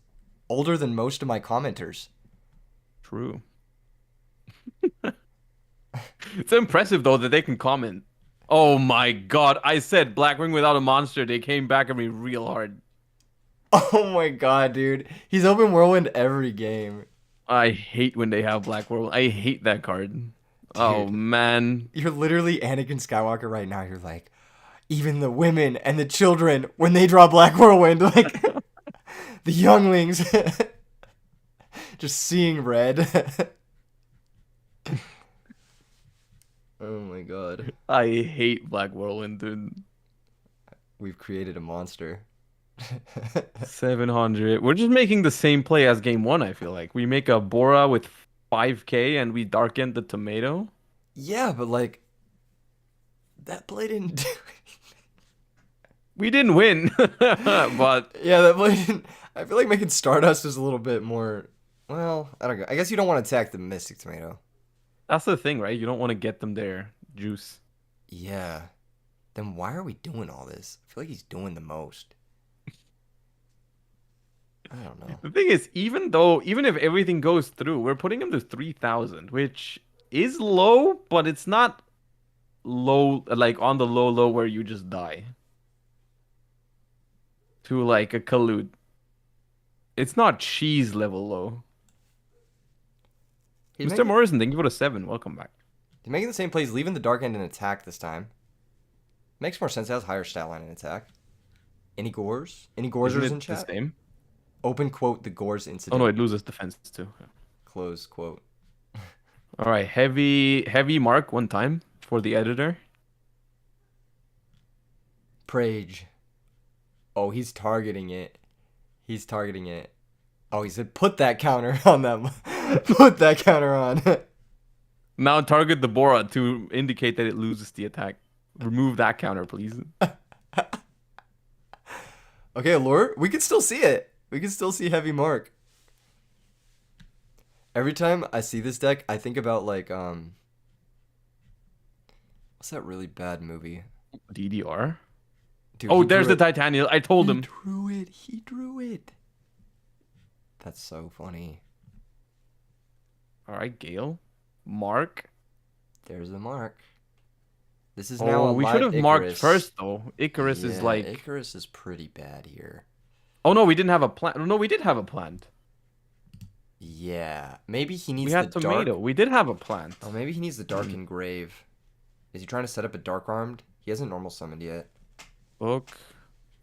older than most of my commenters.
True. It's impressive, though, that they can comment. Oh my god. I said Black Wing without a monster. They came back at me real hard.
Oh my god, dude. He's open whirlwind every game.
I hate when they have Black World. I hate that card. Oh, man.
You're literally Anakin Skywalker right now. You're like, even the women and the children, when they draw Black Whirlwind, like, the younglings, just seeing red. Oh my god.
I hate Black Whirlwind, dude.
We've created a monster.
700. We're just making the same play as game one, I feel like. We make a Bora with 5k and we darken the tomato.
Yeah, but like, that play didn't do
We didn't win, but
Yeah, that play didn't. I feel like making Stardust is a little bit more. Well, I don't know. I guess you don't want to attack the Mystic Tomato.
that's the thing, right? You don't want to get them their juice.
Yeah. Then why are we doing all this? I feel like he's doing the most. I don't know.
The thing is, even if everything goes through, we're putting him to 3,000, which is low, but it's not low, like on the low where you just die. To like a Kalut. It's not cheese level low. Mr. Morrison, thank you for the 7. Welcome back.
He's making the same plays, leaving the Dark End in attack this time. Makes more sense. It has higher stat line in attack. Any Gores? Any Gorsers in chat?
The same?
Open quote, the Gores incident.
Oh no, it loses defense too.
Close quote.
All right, heavy mark one time for the editor.
Prage. Oh, he's targeting it. He's targeting it. Oh, he said put that counter on them. Put that counter on.
Now target the Bora to indicate that it loses the attack. Remove that counter, please.
Okay, Lord, we can still see it. We can still see heavy mark. Every time I see this deck, I think about like what's that really bad movie?
DDR.
Dude,
oh, there's the Titanium. I told him.
He drew it. He drew it. That's so funny.
All right, Gale. Mark.
There's the mark. This is now a
we
live
should have
Icarus.
marked first though. Icarus is like
Icarus is pretty bad here.
Oh no, we didn't have a plant. No, we did have a plant.
Yeah, maybe he needs
We had
the
tomato.
dark.
We did have a plant.
Oh, maybe he needs the dark engrave. Is he trying to set up a dark armed? He hasn't normal summoned yet.
Book.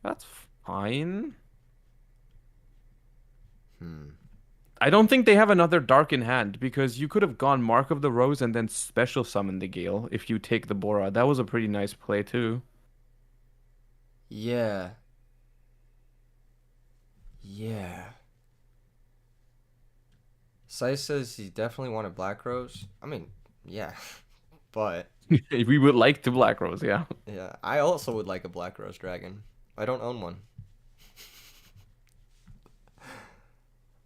That's fine. I don't think they have another dark in hand because you could have gone Mark of the Rose and then special summon the Gale if you take the Bora. That was a pretty nice play too.
Yeah. Yeah. Sai says he definitely wanted Black Rose. I mean, yeah. But
We would like to Black Rose, yeah.
yeah, I also would like a Black Rose Dragon. I don't own one.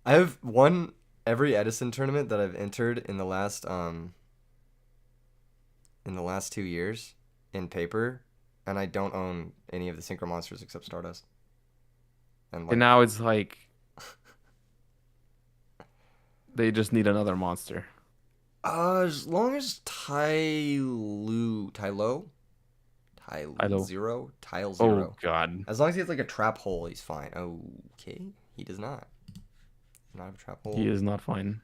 I have won every Edison tournament that I've entered in the last 2 years in paper, and I don't own any of the Synchro monsters except Stardust.
And now it's like they just need another monster.
As long as Tile Zero.
Oh god.
As long as he has like a trap hole, he's fine. Okay, he does not. Not have a trap hole.
He is not fine.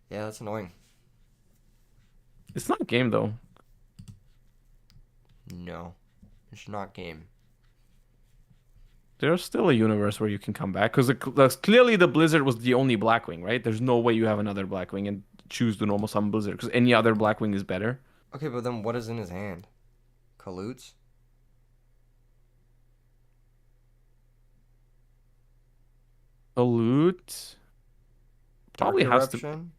Yeah, that's annoying.
It's not game though.
No, it's not game.
There's still a universe where you can come back because clearly the Blizzard was the only Blackwing, right? There's no way you have another Blackwing, and choose the normal summon Blizzard because any other Blackwing is better.
Okay, but then what is in his hand? Kalutes?
A loot
Dark
probably has to.
Eruption?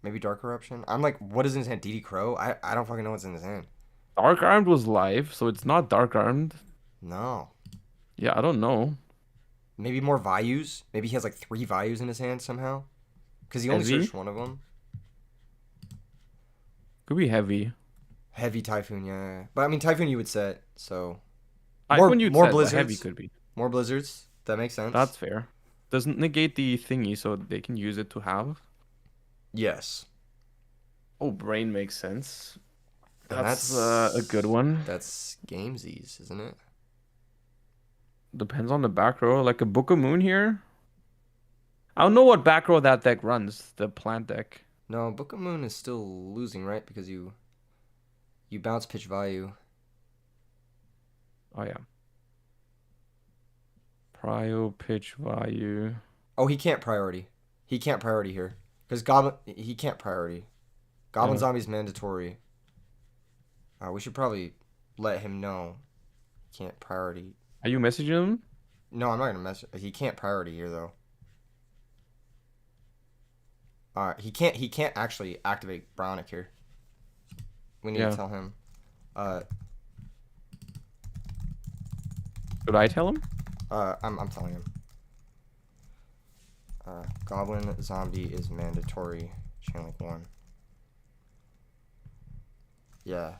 Maybe Dark Eruption? I'm like, what is in his hand? DD Crow? I don't fucking know what's in his hand.
Dark Armed was live, so it's not Dark Armed.
No.
Yeah, I don't know.
Maybe more Vayus? Maybe he has like 3 Vayus in his hand somehow? Because he only
Heavy?
searched one of them.
Could be heavy.
Heavy Typhoon, yeah. But I mean, Typhoon you would set, so.
When you'd
More
said, but
Blizzards.
heavy could be.
More Blizzards. That makes sense.
That's fair. Doesn't negate the thingy, so they can use it to have.
Yes.
Oh, Brain makes sense.
And
That's a good one.
That's gamesies, isn't it?
Depends on the back row. Like a Book of Moon here. I don't know what back row that deck runs. The plant deck.
No, Book of Moon is still losing, right? Because you bounce pitch value.
Oh yeah. Prio pitch value.
Oh, he can't priority. He can't priority here. Because Goblin, he can't priority. Goblin
Yeah.
Zombie's mandatory. We should probably let him know. He can't priority.
Are you messaging him?
No, I'm not gonna mess. He can't priority here though. He can't actually activate Brownic here. We need
Yeah.
to tell him.
Should I tell him?
I'm telling him. Goblin Zombie is mandatory. Chain link 1. Yeah.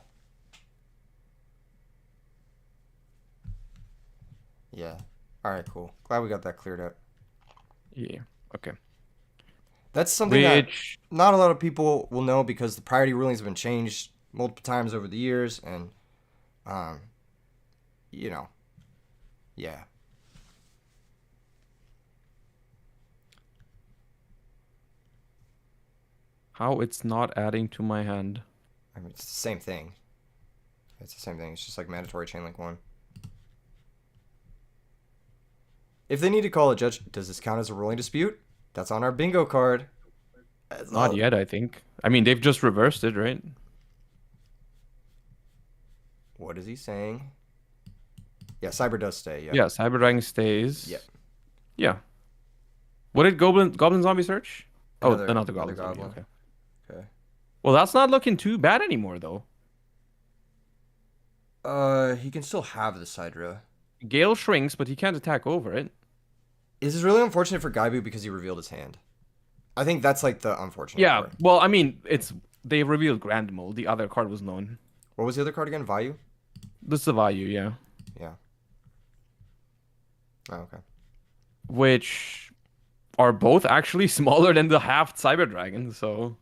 Yeah. Alright, cool. Glad we got that cleared up.
Yeah. Okay.
That's something that
Which
not a lot of people will know because the priority rulings have been changed multiple times over the years, and, you know, yeah.
how it's not adding to my hand.
I mean, it's the same thing. It's the same thing. It's just like mandatory chain link 1. If they need to call a judge, does this count as a ruling dispute? That's on our bingo card. That's
Not
all.
yet, I think. I mean, they've just reversed it, right?
What is he saying? Yeah, Cyber does stay. Yeah.
Yeah, Cyber Dragon stays.
Yep.
Yeah. What did Goblin Zombie search?
Another-
Another
another
Goblin Zombie.
Goblin.
Okay.
Okay.
Well, that's not looking too bad anymore, though.
He can still have the Sidra.
Gale shrinks, but he can't attack over it.
This is really unfortunate for Gaibu because he revealed his hand. I think that's like the unfortunate
Yeah.
part.
Well, I mean, they revealed Grand Mole. The other card was known.
What was the other card again? Vayu?
This is the value, yeah.
Yeah. Oh, okay.
Which are both actually smaller than the half Cyber Dragon, so.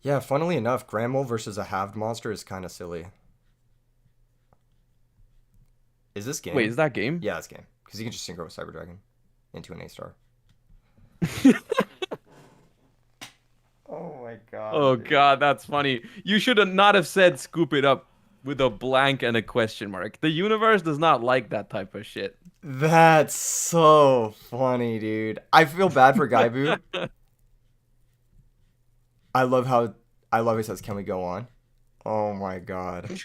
Yeah, funnily enough, Gramble versus a halved monster is kind of silly. Is this game?
Wait, is that game?
Yeah, it's game. Because you can just synchro with Cyber Dragon into an A-star. Oh my god.
Oh
dude.
god, that's funny. You should have not have said scoop it up with a blank and a question mark. The universe does not like that type of shit.
That's so funny, dude. I feel bad for Gaibu. I love he says, "Can we go on?" Oh my god.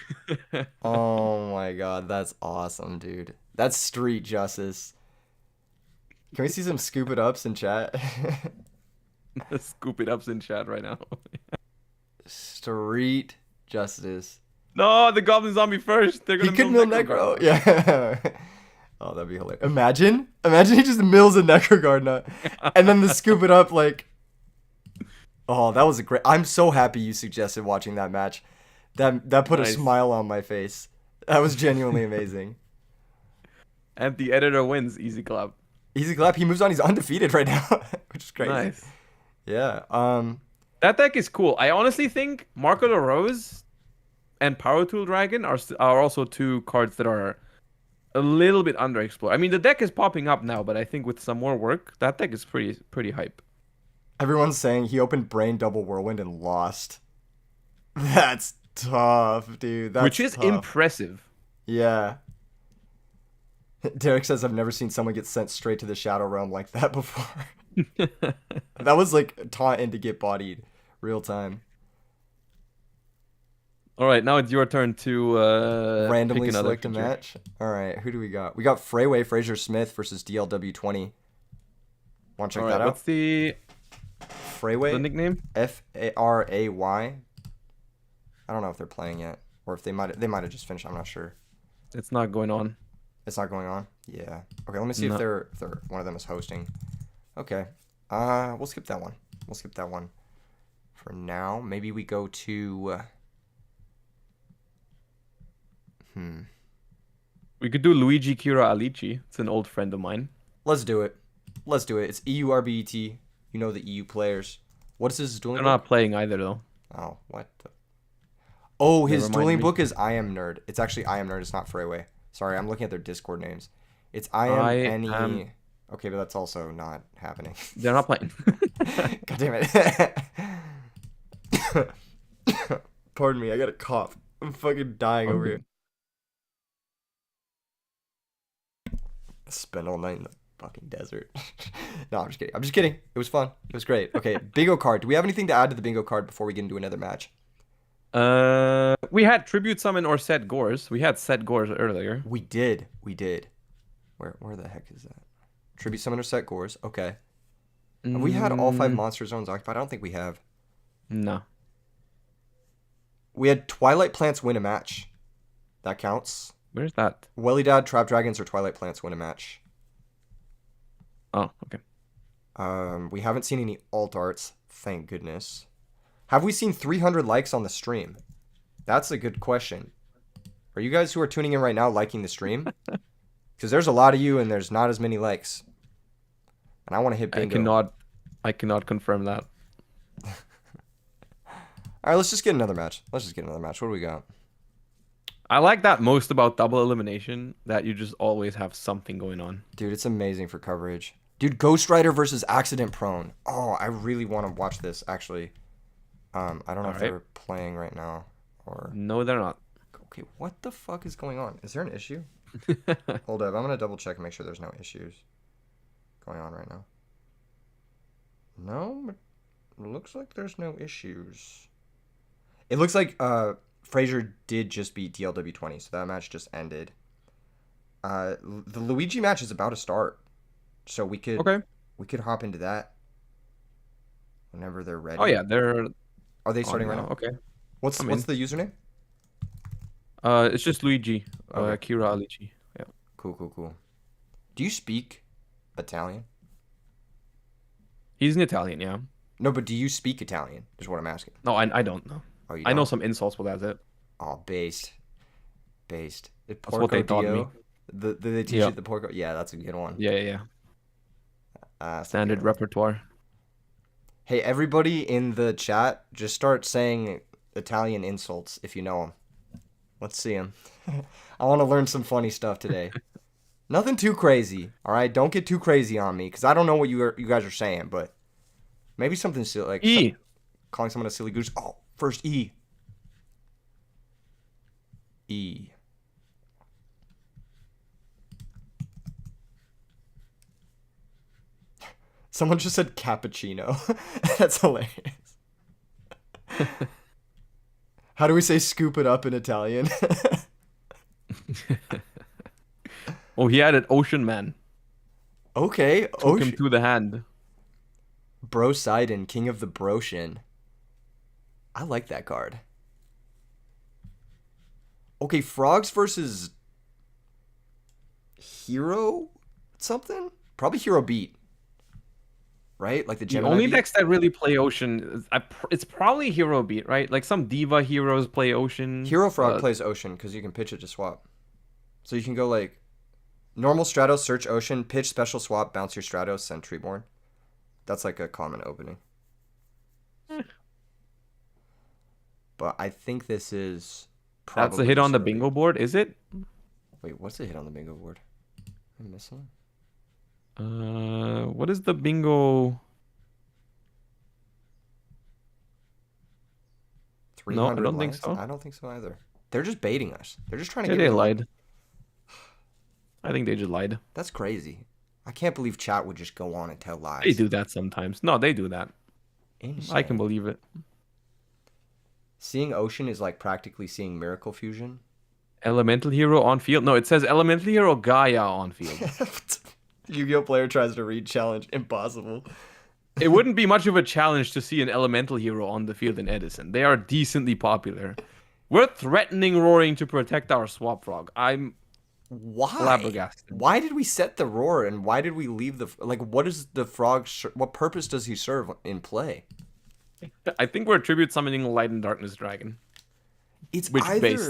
Oh my god, that's awesome, dude. That's street justice. Can we see some scoop it ups in chat?
Scoop it up's in chat right now.
Street justice.
No, the Goblin Zombie first. They're
He
gonna
could mill Necro. Yeah. Oh, that'd be hilarious. Imagine he just mills a Necroguard nut, and then the scoop it up like. Oh, that was a great. I'm so happy you suggested watching that match. That put a
Nice.
smile on my face. That was genuinely amazing.
And the editor wins. Easy clap.
Easy clap. He moves on. He's undefeated right now, which is crazy.
Nice.
Yeah.
That deck is cool. I honestly think Marco the Rose and Power Tool Dragon are also two cards that are a little bit underexplored. I mean, the deck is popping up now, but I think with some more work, that deck is pretty hype.
Everyone's saying he opened Brain Double Whirlwind and lost. That's tough, dude. That's
Which is
tough.
impressive.
Yeah. Derek says, I've never seen someone get sent straight to the Shadow Realm like that before. That was like taunt in to get bodied, real time.
All right, now it's your turn to pick
Randomly
another
select a
feature.
match. All right, who do we got? We got Freeway Fraser Smith versus DLW20. Want to
All
check
right,
that
what's
out?
the
Freeway,
nickname?
F-A-R-A-Y. I don't know if they're playing yet, or if they might have just finished. I'm not sure.
It's not going on.
It's not going on. Yeah. Okay, let me see if
No.
they're one of them is hosting. Okay. We'll skip that one. We'll skip that one for now. Maybe we go to. Hmm.
We could do Luigi Kira Alici. It's an old friend of mine.
Let's do it. Let's do it. It's EU RBET. You know the EU players. What is his dueling
They're
book?
not playing either though.
Oh, what the? Oh,
They
his
remind
dueling
me.
book is I Am Nerd. It's actually I Am Nerd. It's not Freeway. Sorry, I'm looking at their Discord names. It's I Am
I am.
Any. Okay, but that's also not happening.
They're not playing.
God damn it. Pardon me, I got a cough. I'm fucking dying
Oh,
over here.
good.
Spend all night in the fucking desert. No, I'm just kidding. I'm just kidding. It was fun. It was great. Okay, bingo card. Do we have anything to add to the bingo card before we get into another match?
We had tribute summon or set gores. We had set gores earlier.
We did. We did. Where the heck is that? Tribute summoner set gores. Okay. Have we had all 5
Mm,
monster zones occupied? I don't think we have.
no.
We had Twilight Plants win a match. That counts.
Where's that?
Welly Dad, Trap Dragons, or Twilight Plants win a match.
Oh, okay.
We haven't seen any alt arts. Thank goodness. Have we seen 300 likes on the stream? That's a good question. Are you guys who are tuning in right now liking the stream? Because there's a lot of you and there's not as many likes. And I want to hit bingo.
I cannot confirm that.
All right, let's just get another match. Let's just get another match. What do we got?
I like that most about double elimination, that you just always have something going on.
Dude, it's amazing for coverage. Dude, Ghost Rider versus Accident Prone. Oh, I really want to watch this, actually. I don't know
All
if
right.
they're playing right now or...
No, they're not.
Okay, what the fuck is going on? Is there an issue? Hold up, I'm gonna double check and make sure there's no issues going on right now. No, it looks like there's no issues. It looks like Fraser did just beat DLW20, so that match just ended. The Luigi match is about to start, so we could
Okay.
hop into that whenever they're ready.
Oh yeah, they're
Are they
on
starting right
now.
now?
Okay.
What's
I'm
what's
in.
the username?
It's just Luigi.
Okay,
Kira Alici. Yeah.
cool. Do you speak Italian?
He's an Italian, yeah.
No, but do you speak Italian? Is what I'm asking.
No, I don't know.
Oh, you
I know
don't?
some insults, but that's it.
Oh, based.
That's what they taught me.
They teach
Yeah.
you the porco? Yeah, that's a good one.
Yeah, yeah, yeah.
That's a good
Standard
one.
repertoire.
Hey, everybody in the chat, just start saying Italian insults if you know them. Let's see them. I want to learn some funny stuff today. Nothing too crazy, all right? Don't get too crazy on me, because I don't know what you guys are saying, but maybe something silly, like
E.
calling someone a silly goose. Oh, first E. E. Someone just said cappuccino. That's hilarious. How do we say scoop it up in Italian?
Oh, he had an Ocean Man.
Okay.
Took him to the hand.
Brosidon, King of the Broshin. I like that card. Okay, Frogs versus Hero something? Probably Hero Beat. Right? Like the
The
Gemini
only
beat?
decks that really play Ocean, it's probably Hero Beat, right? Like some Diva heroes play Ocean.
Hero Frog
but
plays Ocean because you can pitch it to swap. So you can go like normal Stratos, search Ocean, pitch special swap, bounce your Stratos, send Treeborn. That's like a common opening. But I think this is probably
that's a hit on the
Hero Beat.
bingo board, is it?
Wait, what's the hit on the bingo board? I'm missing.
What is the bingo?
300
No, I don't think
likes?
so.
I don't think so either. They're just baiting us. They're just trying to
Yeah,
get
they
rid of.
lied. I think they just lied.
That's crazy. I can't believe chat would just go on and tell
They
lies.
do that sometimes. No, they do that. I can
Insane.
believe it.
Seeing Ocean is like practically seeing Miracle Fusion.
Elemental hero on field. No, it says elemental hero Gaia on field.
Yu-Gi-Oh player tries to read challenge. Impossible.
It wouldn't be much of a challenge to see an elemental hero on the field in Edison. They are decently popular. We're threatening roaring to protect our swap frog. I'm
Why?
flabbergasted.
Why did we set the roar and why did we leave the like? What is the frog? What purpose does he serve in play?
I think we're tribute summoning Light and Darkness Dragon,
It's
which based.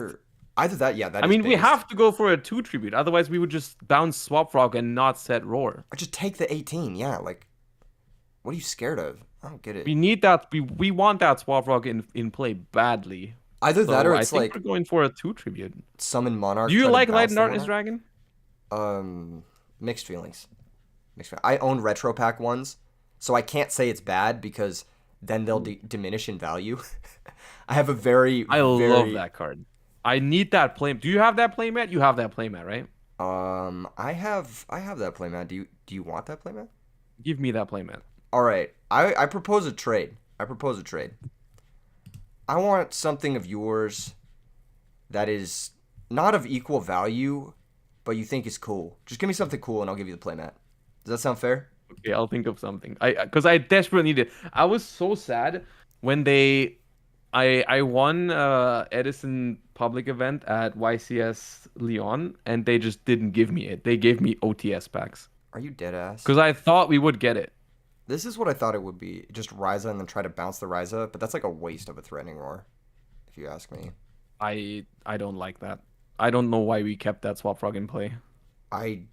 either that. Yeah, that
I
is
mean, we
based.
have to go for a 2 tribute. Otherwise, we would just bounce swap frog and not set roar.
Or just take the 18. Yeah, like what are you scared of? I don't get it.
We need that. We want that swap frog in play badly.
Either that
So
or
I
it's
think
like
we're going for a 2 tribute.
summon Monarch.
Do you
Try to
like Light
bounce
and
the
Darkness
Monarch.
Dragon?
Mixed feelings. I own retro pack ones, so I can't say it's bad because then they'll diminish in value. I have a very,
I love
very
that card. I need that play. Do you have that playmat? You have that playmat, right?
I have that playmat. Do you want that playmat?
Give me that playmat.
All right. I propose a trade. I want something of yours that is not of equal value, but you think is cool. Just give me something cool and I'll give you the playmat. Does that sound fair?
Okay, I'll think of something. Because I desperately need it. I was so sad when I won Edison public event at YCS Lyon and they just didn't give me it. They gave me OTS packs
Are you dead ass?
because I thought we would get it.
This is what I thought it would be. Just Ryza and then try to bounce the Ryza, but that's like a waste of a threatening roar, if you ask me.
I don't like that. I don't know why we kept that swap frog in play.
I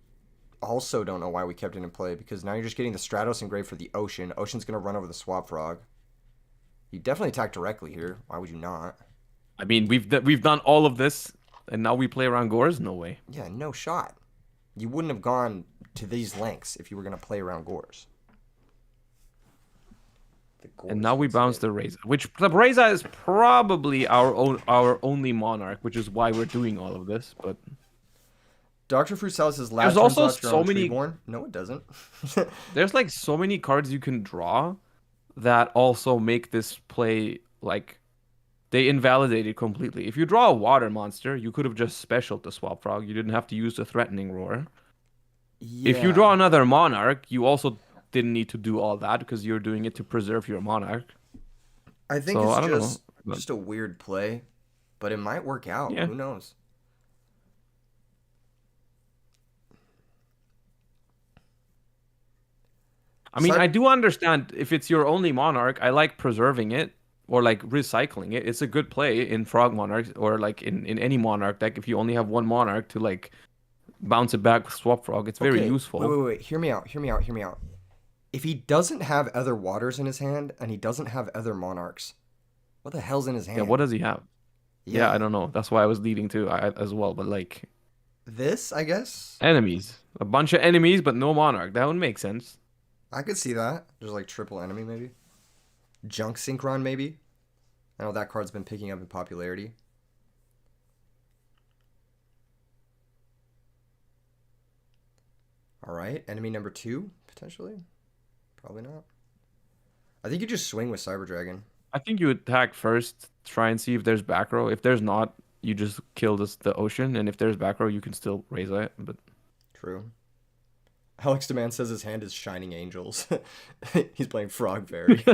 also don't know why we kept it in play because now you're just getting the Stratos engraved for the Ocean. Ocean's gonna run over the Swap Frog. You definitely attack directly here. Why would you not?
I mean, we've done all of this and now we play around Gores? No way.
Yeah, no shot. You wouldn't have gone to these lengths if you were gonna play around Gores. The
And
Gores
now we
was
bounce
it.
the Reza, which the Reza is probably our only monarch, which is why we're doing all of this. But
Dr. Frusalis says
there's
last turn
also
slot your
so
own
many.
Treeborn. No, it doesn't.
There's like so many cards you can draw that also make this play like they invalidate it completely. If you draw a water monster, you could have just specialed the Swap Frog. You didn't have to use the Threatening Roar. If you draw
Yeah.
another monarch, you also didn't need to do all that because you're doing it to preserve your monarch.
I think
So
it's
I don't know.
just
But
a weird play, but it might work out.
yeah.
Who knows?
I mean,
Cyber
I do understand if it's your only monarch, I like preserving it or like recycling it. It's a good play in Frog Monarchs or like in any monarch deck if you only have one monarch to like bounce it back with Swap Frog. It's very
Okay, wait,
useful.
wait, wait. Hear me out. Hear me out. Hear me out. If he doesn't have other waters in his hand and he doesn't have other monarchs, what the hell's in his
Yeah,
hand?
what does he have? Yeah, I
Yeah,
don't know. That's why I was leading to as well. But like
this, I guess.
enemies, a bunch of enemies, but no monarch. That would make sense.
I could see that. There's like triple enemy, maybe. Junk Synchron, maybe. I know that card's been picking up in popularity. All right, enemy number 2, potentially. Probably not. I think you just swing with Cyber Dragon.
I think you attack first, try and see if there's back row. If there's not, you just kill the ocean, and if there's back row, you can still raise it. But
True. Alex Demand says his hand is Shining Angels. He's playing Frog Fairy.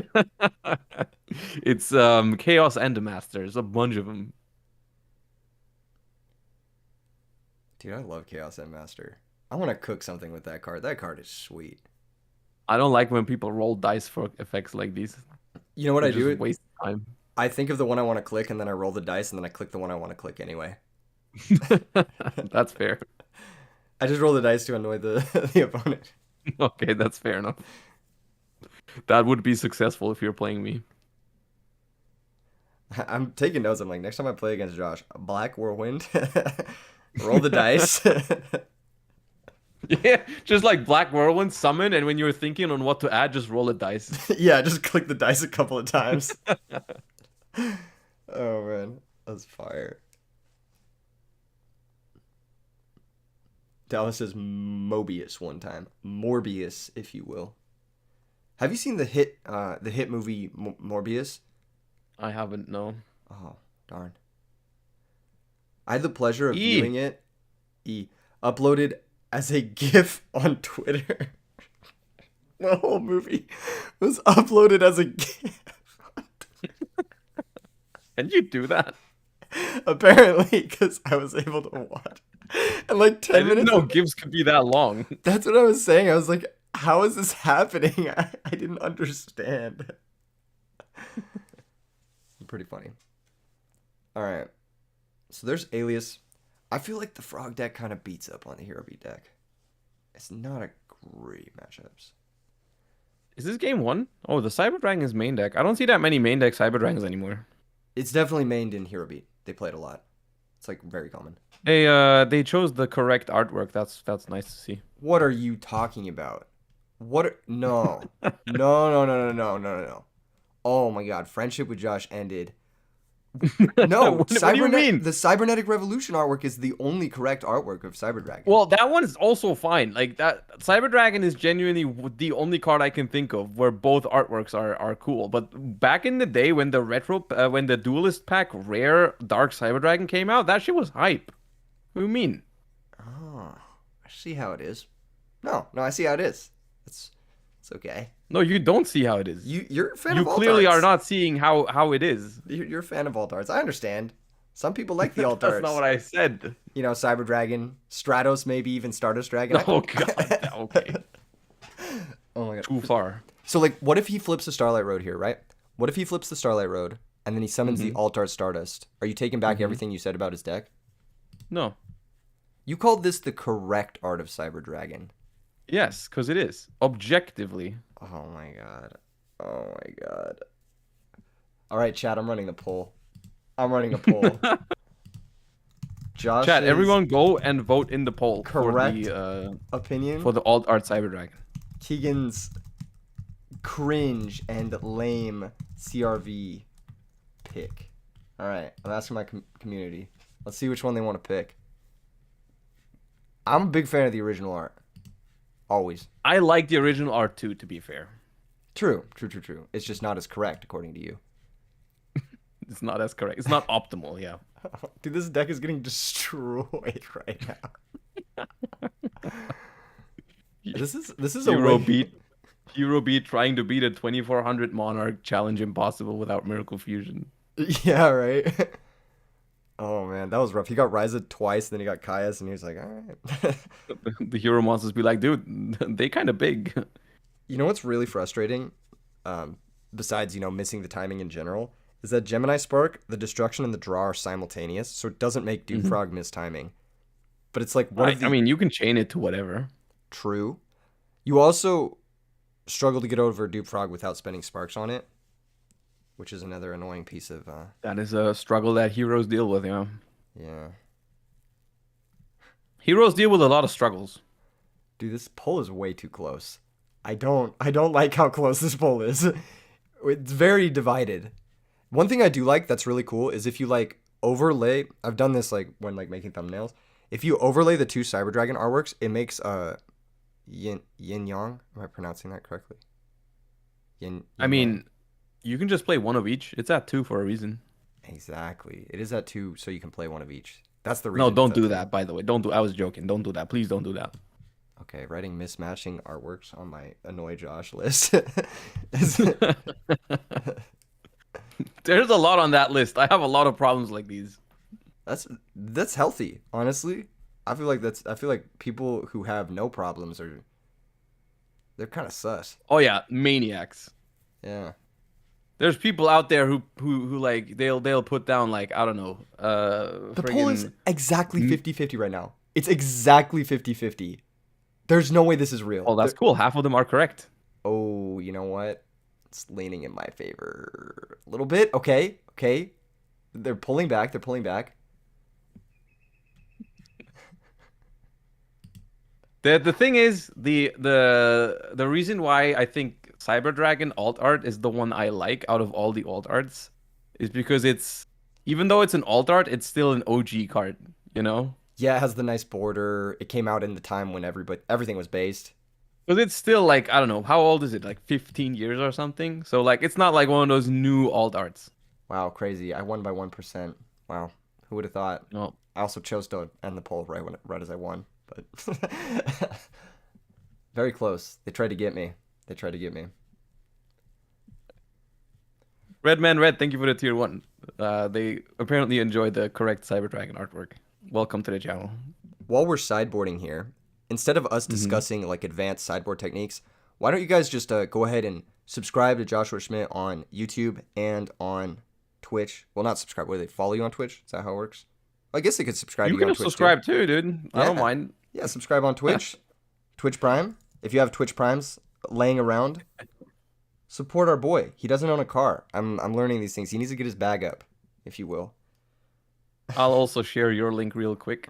it's Chaos and Masters, a bunch of them.
Dude, I love Chaos End Master. I want to cook something with that card. That card is sweet.
I don't like when people roll dice for effects like these.
You know what
It
I do?
just wastes time.
I think of the one I want to click, and then I roll the dice, and then I click the one I want to click anyway.
That's fair.
I just roll the dice to annoy the the opponent.
Okay, that's fair enough. That would be successful if you're playing me.
I'm taking notes. I'm like, next time I play against Josh, Black Whirlwind, roll the dice.
Yeah, just like Black Whirlwind summon, and when you're thinking on what to add, just roll a dice.
Yeah, just click the dice a couple of times. Oh man, that's fire. Dallas says Mobius one time. Morbius, if you will. Have you seen the hit movie Morbius?
I haven't, no.
Oh, darn. I had the pleasure of
E.
viewing it. Uploaded as a GIF on Twitter. The whole movie was uploaded as a GIF.
Can you do that?
Apparently, because I was able to watch. And like 10
I didn't
minutes.
know GIFs could be that long.
That's what I was saying. I was like, how is this happening? I didn't understand. Pretty funny. All right. So there's Alias. I feel like the Frog deck kind of beats up on the Hero Beat deck. It's not a great matchups.
Is this game one? Oh, the Cyber Dragon is main deck. I don't see that many main deck Cyber Dragons anymore.
It's definitely mained in Hero Beat. They play it a lot. It's like very common.
They chose the correct artwork. That's nice to see.
What are you talking about? No. No. Oh my god, friendship with Josh ended. No,
What do you mean?
The Cybernetic Revolution artwork is the only correct artwork of Cyber Dragon.
Well, that one is also fine. Like that, Cyber Dragon is genuinely the only card I can think of where both artworks are cool. But back in the day when the when the Duelist pack rare Dark Cyber Dragon came out, that shit was hype. What do you mean?
Oh, I see how it is. No, I see how it is. It's okay.
No, you don't see how it is.
You're a fan
You
of alt
clearly
arts.
are not seeing how it is.
You're a fan of alt arts. I understand. Some people like the alt
That's
arts.
not what I said.
You know, Cyber Dragon, Stratos, maybe even Stardust Dragon.
Oh god. Okay.
Oh my god.
Too far.
So like, what if he flips the Starlight Road here, right? What if he flips the Starlight Road and then he summons the alt art Stardust? Are you taking back everything you said about his deck?
No.
You called this the correct art of Cyber Dragon.
Yes, because it is objectively.
Oh my god. Oh my god. All right, chat. I'm running the poll. Josh.
Chat, everyone go and vote in the poll
correct
for the
opinion
for the alt art Cyber Dragon.
Keegan's cringe and lame CRV pick. All right, I'm asking my community. Let's see which one they want to pick. I'm a big fan of the original art. Always.
I like the original art too, to be fair.
True. It's just not as correct according to you.
It's not as correct. It's not optimal, yeah.
Dude, this deck is getting destroyed right now. This is a
Hero beat trying to beat a 2400 Monarch challenge impossible without Miracle Fusion.
Yeah, right. Oh man, that was rough. He got Ryza twice, then he got Kaias, and he was like, all right.
The hero monsters be like, dude, they kind of big.
You know what's really frustrating? Besides, missing the timing in general, is that Gemini Spark, the destruction and the draw are simultaneous, so it doesn't make Doomfrog miss timing. But it's like,
I mean, you can chain it to whatever.
True. You also struggle to get over Doomfrog without spending sparks on it, which is another annoying piece of...
That is a struggle that heroes deal with, yeah.
Yeah.
Heroes deal with a lot of struggles.
Dude, this poll is way too close. I don't like how close this poll is. It's very divided. One thing I do like that's really cool is if you like overlay, I've done this like when like making thumbnails. If you overlay the two Cyber Dragon artworks, it makes yin yang. Am I pronouncing that correctly? Yin
I mean, you can just play one of each. It's at 2 for a reason.
Exactly. It is at 2, so you can play one of each. That's the reason.
No, don't do that, by the way. Don't do. I was joking. Don't do that. Please don't do that.
Okay, writing mismatching artworks on my annoy Josh list.
There's a lot on that list. I have a lot of problems like these.
That's healthy, honestly. I feel like people who have no problems they're kind of sus.
Oh yeah, maniacs.
Yeah.
There's people out there who like they'll put down like, I don't know,
the poll is exactly 50-50 right now. It's exactly 50-50. There's no way this is real.
Oh, that's cool. Half of them are correct.
Oh, you know what? It's leaning in my favor a little bit. Okay. They're pulling back.
The thing is, the reason why I think Cyber Dragon alt art is the one I like out of all the alt arts is because even though it's an alt art, it's still an OG card, you know?
Yeah, it has the nice border. It came out in the time when everything was based.
Because it's still like, I don't know, how old is it? Like 15 years or something? So like it's not like one of those new alt arts.
Wow, crazy. I won by 1%. Wow. Who would have thought?
No.
I also chose to end the poll right as I won, but very close. They tried to get me. They tried to get me.
Red Man Red, thank you for the tier 1. They apparently enjoyed the correct Cyber Dragon artwork. Welcome to the channel.
While we're sideboarding here, instead of us
Hmm.
discussing like advanced sideboard techniques, why don't you guys just go ahead and subscribe to Joshua Schmidt on YouTube and on Twitch? Well, not subscribe. What do they follow you on Twitch? Is that how it works? I guess they could subscribe
You
to you on
can
Twitch too.
subscribe too, dude. I don't
Yeah,
mind.
yeah. Subscribe on Twitch, Twitch Prime. If you have Twitch Primes laying around, support our boy. He doesn't own a car. I'm learning these things. He needs to get his bag up, if you will.
I'll also share your link real quick.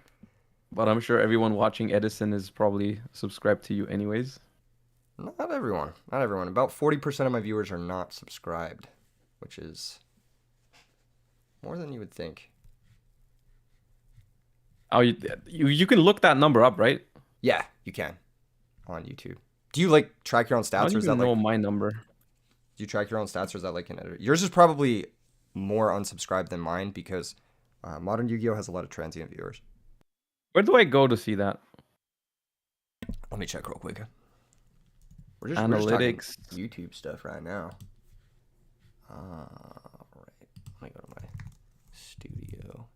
But I'm sure everyone watching Edison is probably subscribed to you anyways.
Not everyone. Not everyone. About 40% of my viewers are not subscribed, which is more than you would think.
Oh, you can look that number up, right?
Yeah, you can on YouTube. Do you like track your own
How
stats,
do
or
you
is that
even
like
know
do
my number?
you track your own stats, or is that like an editor? Yours is probably more unsubscribed than mine because Modern Yu-Gi-Oh has a lot of transient viewers.
Where do I go to see that?
Let me check real quick. We're just talking
Analytics.
YouTube stuff right now. Right. Let me go to my studio.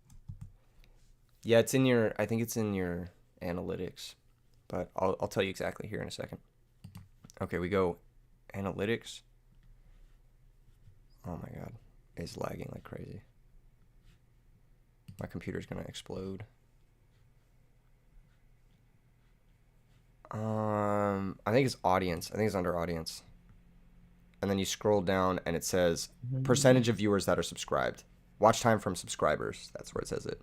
Yeah, it's in your. I think it's in your analytics, but I'll tell you exactly here in a second. Okay, we go analytics. Oh my god, it's lagging like crazy. My computer's gonna explode. I think it's audience. I think it's under audience. And then you scroll down and it says percentage of viewers that are subscribed. Watch time from subscribers. That's where it says it.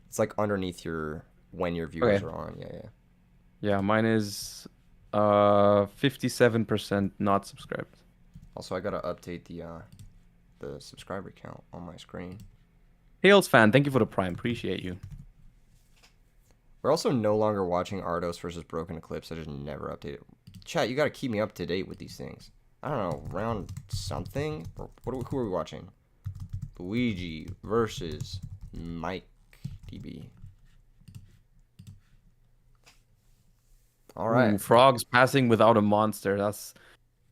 It's like underneath your when your viewers
Okay.
are on. Yeah, yeah.
Yeah, mine is 57% not subscribed.
Also, I gotta update the subscriber count on my screen.
Hails fan, thank you for the prime. Appreciate you.
We're also no longer watching Ardos versus Broken Eclipse. I just never updated. Chat, you gotta keep me up to date with these things. I don't know, round something? Or who are we watching? Luigi versus Mike DB. All right.
Ooh, frogs passing without a monster. That's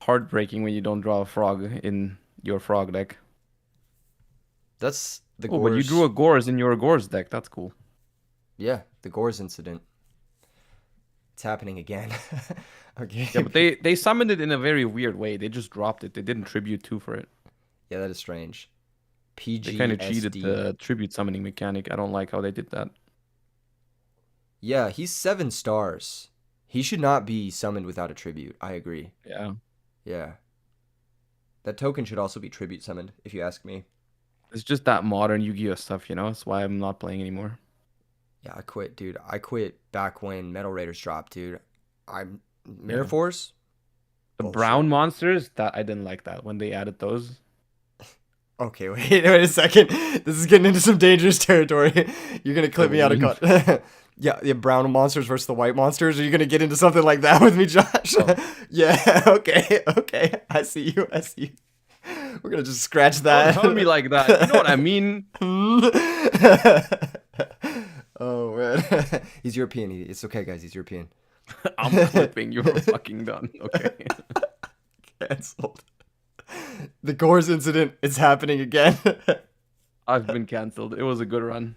heartbreaking when you don't draw a frog in your frog deck.
That's the
Oh, but you drew
Gores.
a Gores in your Gores deck. That's cool.
Yeah, the Gores incident. It's happening again. Okay.
Yeah, but they summoned it in a very weird way. They just dropped it. They didn't tribute 2 for it.
Yeah, that is strange.
They kind of cheated
PGSD.
the tribute summoning mechanic. I don't like how they did that.
Yeah, he's 7 stars. He should not be summoned without a tribute. I agree.
Yeah.
Yeah. That token should also be tribute summoned, if you ask me.
It's just that modern Yu-Gi-Oh stuff, you know? That's why I'm not playing anymore.
Yeah, I quit, dude. I quit back when Metal Raiders dropped, dude. I'm Mirror
Yeah.
Force?
The
Bullshit.
brown monsters, that I didn't like that when they added those.
Okay, wait a second. This is getting into some dangerous territory. You're gonna clip me out of cut. Yeah, brown monsters versus the white monsters. Are you gonna get into something like that with me, Josh?
Oh.
Yeah, okay. I see you. We're gonna just scratch
Don't
that.
tell me like that. You know what I mean?
Oh man, he's European. It's okay, guys. He's European.
I'm clipping. You're fucking done. Okay.
Cancelled. The Gores incident is happening again.
I've been canceled. It was a good run.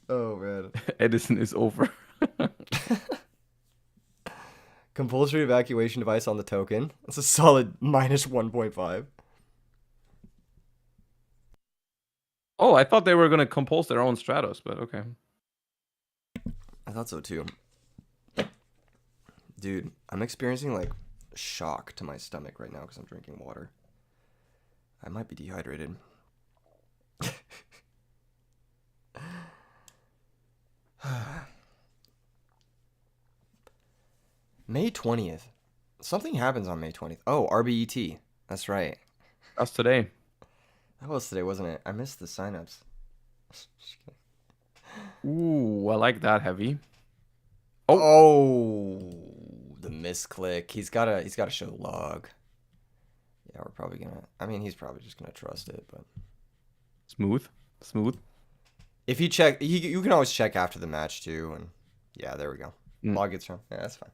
Oh man.
Edison is over.
Compulsory evacuation device on the token. That's a solid minus 1.5.
Oh, I thought they were gonna compose their own Stratos, but okay.
I thought so too. Dude, I'm experiencing like shock to my stomach right now because I'm drinking water. I might be dehydrated. May 20th. Something happens on May 20th. Oh, RBET. That's right.
That's today.
That was today, wasn't it? I missed the signups.
Ooh, I like that heavy. Oh,
Oh, the misclick. He's gotta show log. Yeah, we're probably gonna. I mean, he's probably just gonna trust it, but
smooth, smooth.
if he check, you can always check after the match too. And yeah, there we go.
Mm.
Log gets shown. Yeah, that's fine.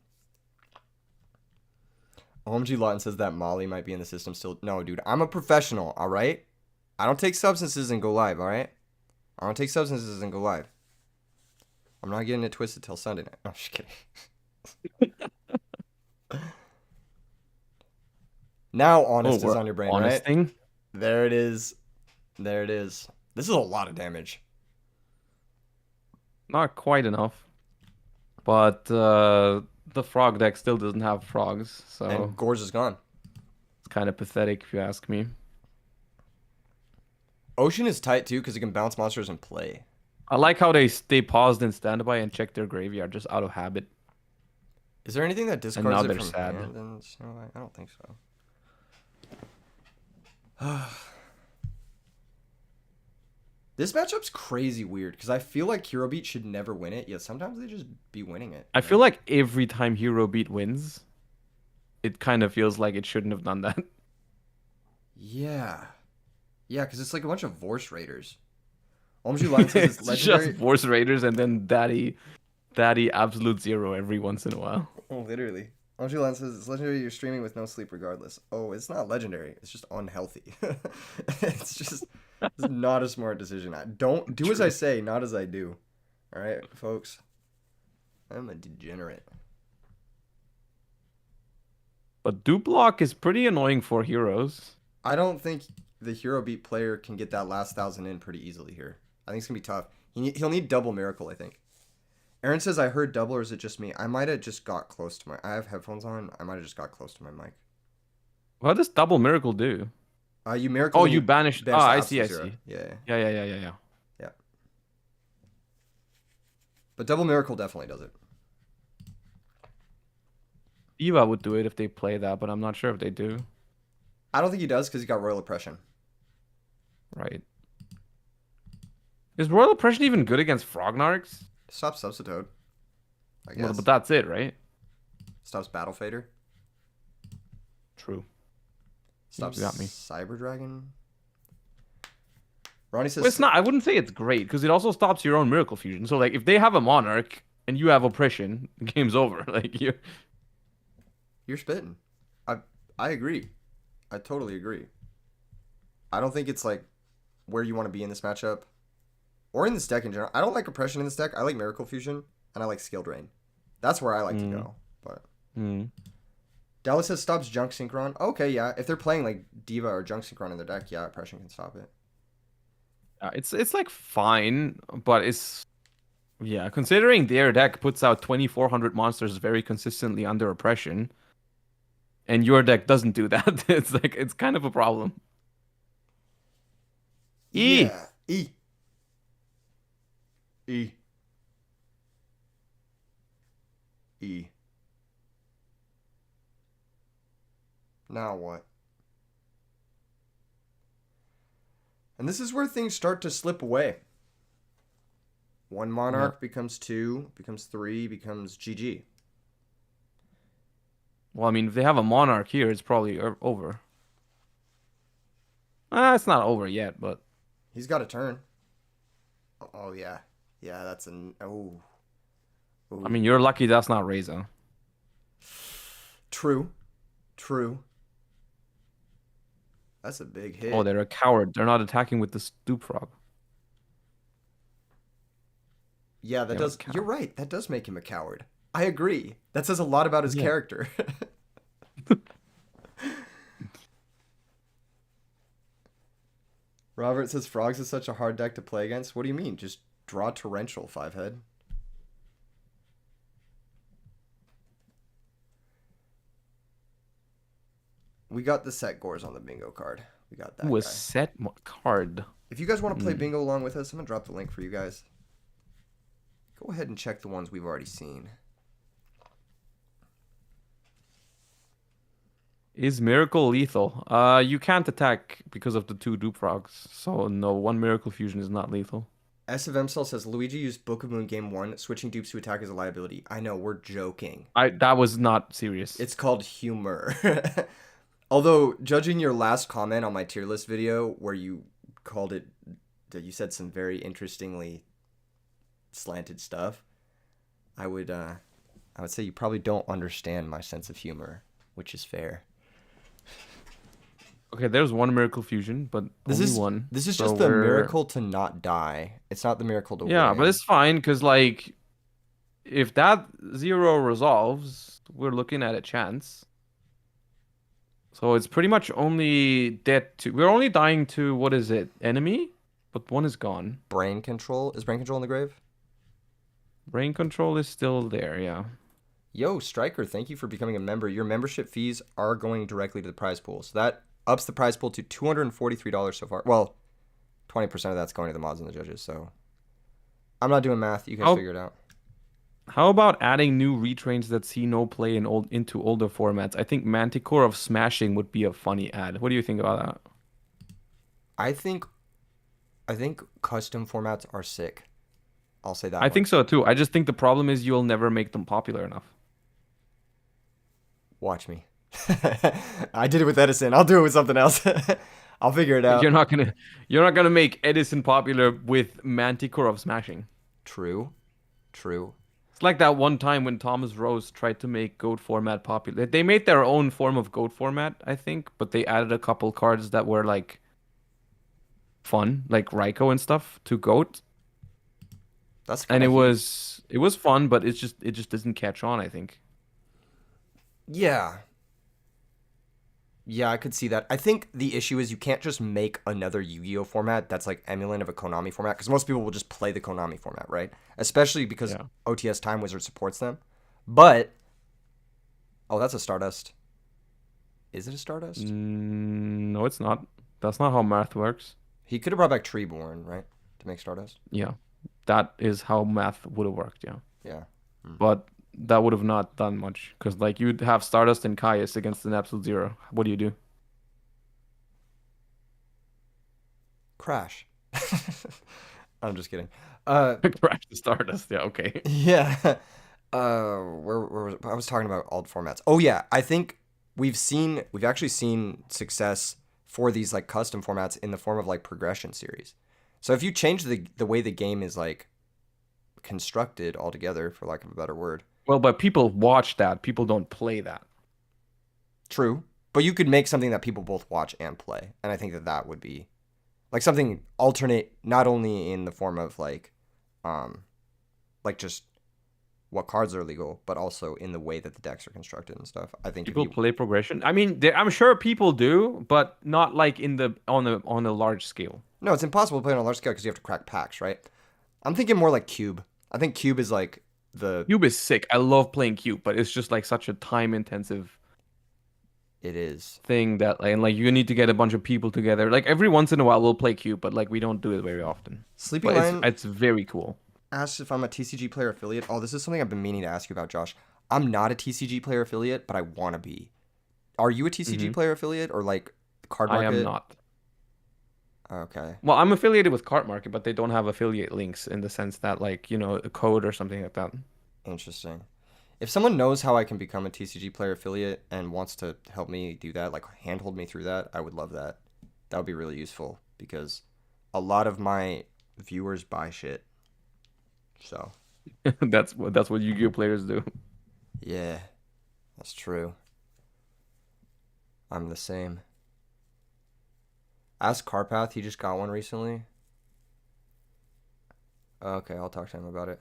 OMG Lawton says that Molly might be in the system still. No, dude, I'm a professional. All right, I don't take substances and go live. All right, I don't take substances and go live. I'm not getting it twisted till Sunday night. No, I'm just kidding. Now,
Oh,
honest is
we're
on your brain, right?
honesting.
There it is. There it is. This is a lot of damage.
Not quite enough, but the frog deck still doesn't have frogs, so
And Gorge is gone.
it's kind of pathetic if you ask me.
Ocean is tight too because it can bounce monsters and play.
I like how they stay paused in standby and check their graveyard just out of habit,
Is there anything that
and now
discards it
they're
from
sad.
hand? And I don't think so. This matchup's crazy weird because I feel like Hero Beat should never win it, yet sometimes they just be winning it.
I feel like every time Hero Beat wins, it kind of feels like it shouldn't have done that.
Yeah. Yeah, because it's like a bunch of Vorse Raiders. OMG Line says it's
It's
legendary.
just Force Raiders and then Daddy Absolute Zero every once in a while.
Oh, literally. OMG Line says it's legendary you're streaming with no sleep regardless. Oh, it's not legendary. It's just unhealthy. It's not a smart decision. I don't do as I
True.
say, not as I do. All right, folks. I'm a degenerate.
But Duplock is pretty annoying for heroes.
I don't think the Hero Beat player can get that last 1,000 in pretty easily here. I think it's gonna be tough. He'll need double miracle, I think. Aaron says I heard double, or is it just me? I might have just got close to my. I have headphones on. I might have just got close to my mic.
What does Double Miracle do?
You miracle.
Oh,
and
you banished.
banish
Ah,
the
I see,
absolute
I
zero.
see.
Yeah,
Yeah.
yeah. But double miracle definitely does it.
Eva would do it if they play that, but I'm not sure if they do.
I don't think he does because he got royal oppression.
Right. Is Royal Oppression even good against Frognarks?
Stops substitute. I
Well,
guess.
but that's it, right?
Stops battle fader.
True.
Stops
You got me.
cyber dragon. Ronnie says
Well, it's not. I wouldn't say it's great because it also stops your own Miracle Fusion. So, like, if they have a Monarch and you have Oppression, the game's over. Like,
you're spitting. I agree. I totally agree. I don't think it's like where you want to be in this matchup or in this deck in general. I don't like oppression in this deck. I like Miracle Fusion and I like Skill Drain. That's where I like to go. But Dallas says stops Junk Synchron. Okay, yeah. If they're playing like Diva or Junk Synchron in their deck, yeah, oppression can stop it.
it's like fine, but it's yeah. Considering their deck puts out 2,400 monsters very consistently under Oppression, and your deck doesn't do that, it's like it's kind of a problem. E.
Yeah. E. E. E. Now what? And this is where things start to slip away. One monarch becomes 2, becomes 3, becomes GG.
Well, I mean, if they have a Monarch here, it's probably over. It's not over yet, but
He's got a turn. Oh yeah. Yeah, that's an oh.
I mean, you're lucky that's not Reza.
True. True. That's a big hit.
Oh, they're a coward. They're not attacking with the Stoop Frog.
Yeah, that
Yeah,
does.
but
You're right. That does make him a coward. I agree. That says a lot about his
Yeah.
character. Robert says frogs is such a hard deck to play against. What do you mean? Just draw torrential 5-head. We got the set gores on the bingo card. We got that
Ooh, a
guy.
set card.
If you guys want to play bingo along with us, I'm gonna drop the link for you guys. Go ahead and check the ones we've already seen.
Is Miracle lethal? You can't attack because of the 2 Dupe Frogs. So no, 1 Miracle Fusion is not lethal.
S of M Cell says Luigi used Book of Moon Game 1, switching dupes to attack as a liability. I know, we're joking.
That was not serious.
It's called humor. Although, judging your last comment on my tier list video, where you called it, that you said some very interestingly slanted stuff, I would say you probably don't understand my sense of humor, which is fair.
Okay, there's one Miracle Fusion, but only one.
This is
So
just the
we're-
miracle to not die. It's not the miracle to
Yeah,
win.
but it's fine because like, if that 0 resolves, we're looking at a chance. So it's pretty much only dead to. We're only dying to what is it? Enemy, but one is gone.
Brain control. Is brain control in the grave?
Brain control is still there. Yeah.
Yo, Striker, thank you for becoming a member. Your membership fees are going directly to the prize pool. So that ups the prize pool to $243 so far. Well, 20% of that's going to the mods and the judges. So I'm not doing math. You guys figure it out.
How about adding new retrains that see no play into older formats? I think Manticore of Smashing would be a funny ad. What do you think about that?
I think custom formats are sick. I'll say that.
I think so too. I just think the problem is you'll never make them popular enough.
Watch me. I did it with Edison. I'll do it with something else. I'll figure it out.
You're not gonna make Edison popular with Manticore of Smashing.
True.
It's like that one time when Thomas Rose tried to make GOAT format popular. They made their own form of GOAT format, I think, but they added a couple cards that were like fun, like Raiko and stuff, to GOAT. And it was fun, but it just doesn't catch on, I think.
Yeah. Yeah, I could see that. I think the issue is you can't just make another Yu-Gi-Oh format that's like emulant of a Konami format, because most people will just play the Konami format, right? Especially because OTS Time Wizard supports them. But oh, that's a Stardust. Is it a Stardust?
No, it's not. That's not how math works.
He could have brought back Treeborn, right, to make Stardust.
Yeah, that is how math would have worked. Yeah.
Yeah.
But that would have not done much, because like you'd have Stardust and Caius against an Absolute Zero. What do you do?
Crash. I'm just kidding.
Crash the Stardust. Yeah, okay.
Yeah. Where I was talking about alt formats. Oh yeah, I think we've actually seen success for these like custom formats in the form of like progression series. So if you change the way the game is like constructed altogether, for lack of a better word.
Well, but people watch that. People don't play that.
True. But you could make something that people both watch and play. And I think that would be like something alternate, not only in the form of like just what cards are legal, but also in the way that the decks are constructed and stuff. I think
people play progression. I mean, I'm sure people do, but not like on a large scale.
No, it's impossible to play on a large scale because you have to crack packs, right? I'm thinking more like Cube. I think Cube is like Cube
is sick. I love playing Cube, but it's just like such a time-intensive.
It is
thing that like you need to get a bunch of people together. Like every once in a while we'll play Cube, but like we don't do it very often.
Sleepy Lion
it's very cool.
Asks if I'm a TCG player affiliate. Oh, this is something I've been meaning to ask you about, Josh. I'm not a TCG player affiliate, but I want to be. Are you a TCG player affiliate or like Card Market?
I am not.
Okay.
Well, I'm affiliated with Card Market, but they don't have affiliate links in the sense that like, a code or something like that.
Interesting. If someone knows how I can become a TCG player affiliate and wants to help me do that, like handhold me through that, I would love that. That would be really useful because a lot of my viewers buy shit. So
that's what Yu-Gi-Oh players do.
Yeah, that's true. I'm the same. Ask Carpath, he just got one recently. Okay, I'll talk to him about it.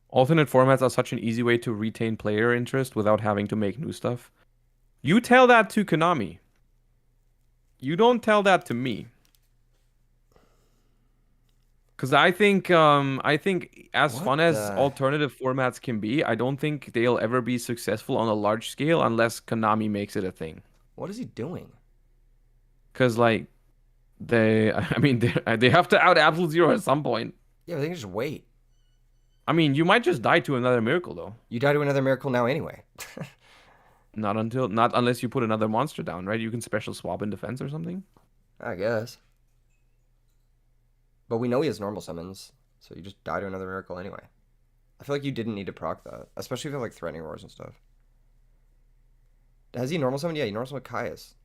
Alternate formats are such an easy way to retain player interest without having to make new stuff. You tell that to Konami. You don't tell that to me. Because I think as fun as alternative formats can be, I don't think they'll ever be successful on a large scale unless Konami makes it a thing.
What is he doing?
Because like they have to out Absolute Zero at some point.
Yeah, but they can just wait.
I mean, you might just die to another miracle though.
You die to another miracle now anyway.
Not unless you put another monster down, right? You can special swap in defense or something.
I guess. But we know he has normal summons, so you just die to another miracle anyway. I feel like you didn't need to proc that, especially if you have like threatening roars and stuff. Has he normal summon? Yeah, he normal summon Caius.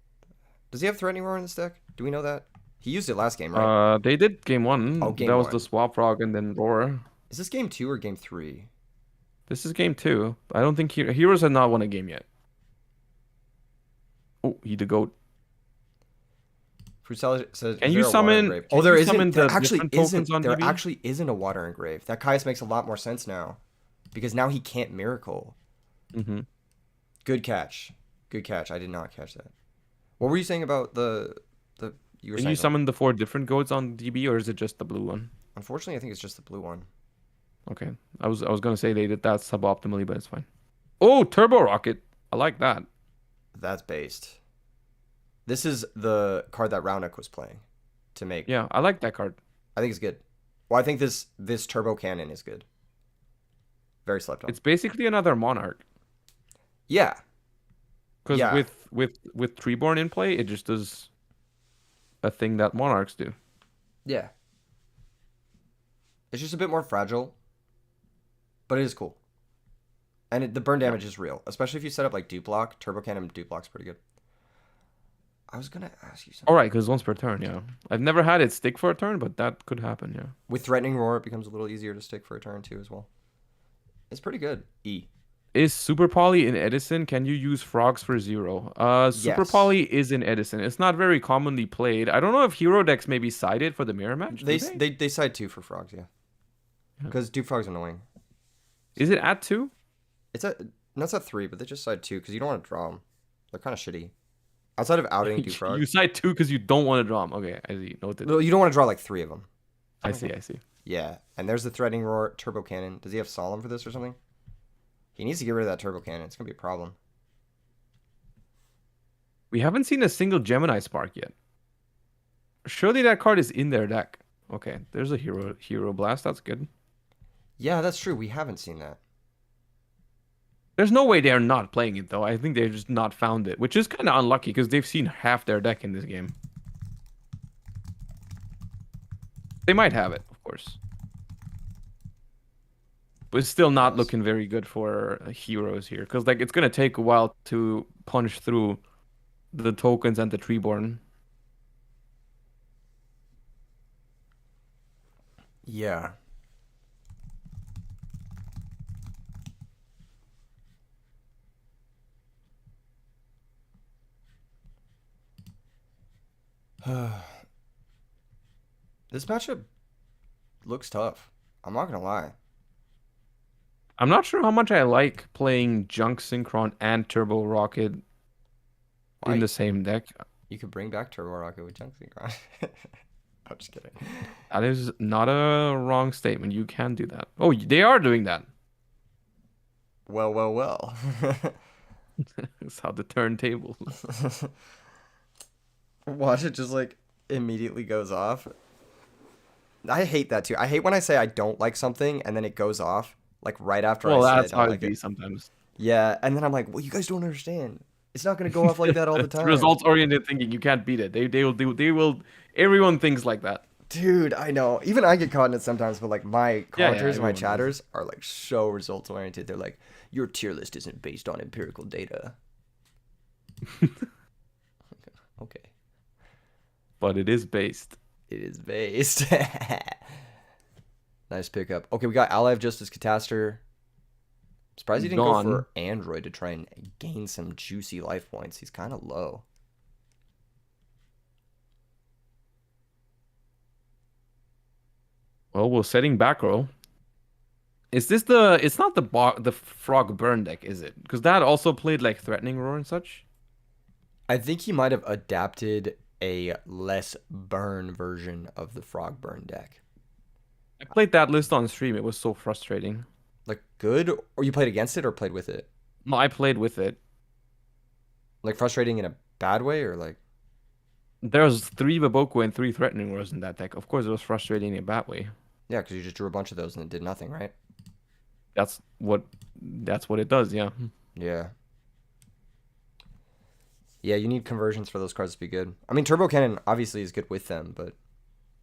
Does he have threatening roar in this deck? Do we know that? He used it last game, right?
They did game
Oh,
one.
game
That was the
one.
swap frog and then roar.
Is this game 2 or game 3?
This is game two. I don't think Heroes have not won a game yet. Oh, he the goat.
Fruit Salad says,
Can
"Is
you
there a water
summon?
engrave?"
Can
Oh, there
you
isn't.
summon
There
the
actually
different tokens
isn't.
on
There
DB?
actually isn't a water engrave. That Caius makes a lot more sense now, because now he can't miracle.
Mm-hmm.
Good catch. Good catch. I did not catch that. What were you saying about the you were
Can
saying
you
something.
summon the 4 different goats on DB, or is it just the blue one?
Unfortunately, I think it's just the blue one.
Okay, I was gonna say they did that suboptimally, but it's fine. Oh, Turbo Rocket. I like that.
That's based. This is the card that Roundhook was playing to make.
Yeah, I like that card.
I think it's good. Well, I think this Turbo Cannon is good. Very slept on.
It's basically another Monarch.
Yeah.
Because
Yeah.
with Treeborn in play, it just does a thing that Monarchs do.
Yeah. It's just a bit more fragile, but it is cool. And the burn damage is real, especially if you set up like dupe block. Turbo Cannon dupe block's pretty good. I was gonna ask you something.
All right, because once per turn, yeah. I've never had it stick for a turn, but that could happen, yeah.
With Threatening Roar, it becomes a little easier to stick for a turn too as well. It's pretty good. E.
Is Super Poly in Edison? Can you use frogs for 0? Super
Yes.
Poly is in Edison. It's not very commonly played. I don't know if hero decks may be sided for the mirror match.
They
Do they?
they side 2 for frogs, yeah. Because dupe frog's annoying.
Is it at 2?
It's at no, it's at 3, but they just side 2 because you don't want to draw them. They're kind of shitty. Outside of outing dupe frog,
You side 2 because you don't want to draw them. Okay, I see. Noted.
no, you don't want to draw like 3 of them.
I see.
Yeah, and there's the Threatening Roar Turbo Cannon. Does he have Solemn for this or something? He needs to get rid of that Turbo Cannon. It's gonna be a problem.
We haven't seen a single Gemini Spark yet. Surely that card is in their deck. Okay, there's a hero blast. That's good.
Yeah, that's true. We haven't seen that.
There's no way they're not playing it though. I think they've just not found it, which is kind of unlucky because they've seen half their deck in this game. They might have it, of course. But it's still not looking very good for heroes here because like it's gonna take a while to punch through the tokens and the Treeborn.
Yeah. This matchup looks tough. I'm not gonna lie.
I'm not sure how much I like playing Junk Synchron and Turbo Rocket
Why?
in the same deck.
You could bring back Turbo Rocket with Junk Synchron. I'm just kidding.
That is not a wrong statement. You can do that. Oh, they are doing that.
Well.
That's how the turntables.
Watch it just like immediately goes off. I hate that too. I hate when I say I don't like something and then it goes off like right after
Well,
I
that's
say I
how
don't
it
like
be
it.
sometimes.
Yeah, and then I'm like, well, you guys don't understand. It's not gonna go off like that all the
It's
time.
results-oriented thinking. You can't beat it. They will. Everyone thinks like that.
Dude, I know. Even I get caught in it sometimes, but like my
Yeah,
commenters, my
everyone does.
chatters are like so results oriented. They're like, your tier list isn't based on empirical data. Okay.
But it is based.
It is based. Nice pickup. Okay, we got Ally of Justice Cataster. Surprised he didn't
Gone.
go for Android to try and gain some juicy life points. He's kind of low.
Well, we're setting back row. Is this the? It's not the frog burn deck, is it? Because that also played like threatening roar and such.
I think he might have adapted a less burn version of the Frog Burn deck.
I played that list on stream. It was so frustrating.
Like good, or you played against it or played with it?
No, I played with it.
Like frustrating in a bad way or like
There was 3 Baboku and 3 threatening roars in that deck. Of course, it was frustrating in a bad way.
yeah, because you just drew a bunch of those and it did nothing, right?
That's what it does. Yeah.
Yeah. Yeah, you need conversions for those cards to be good. I mean, Turbo Cannon obviously is good with them, but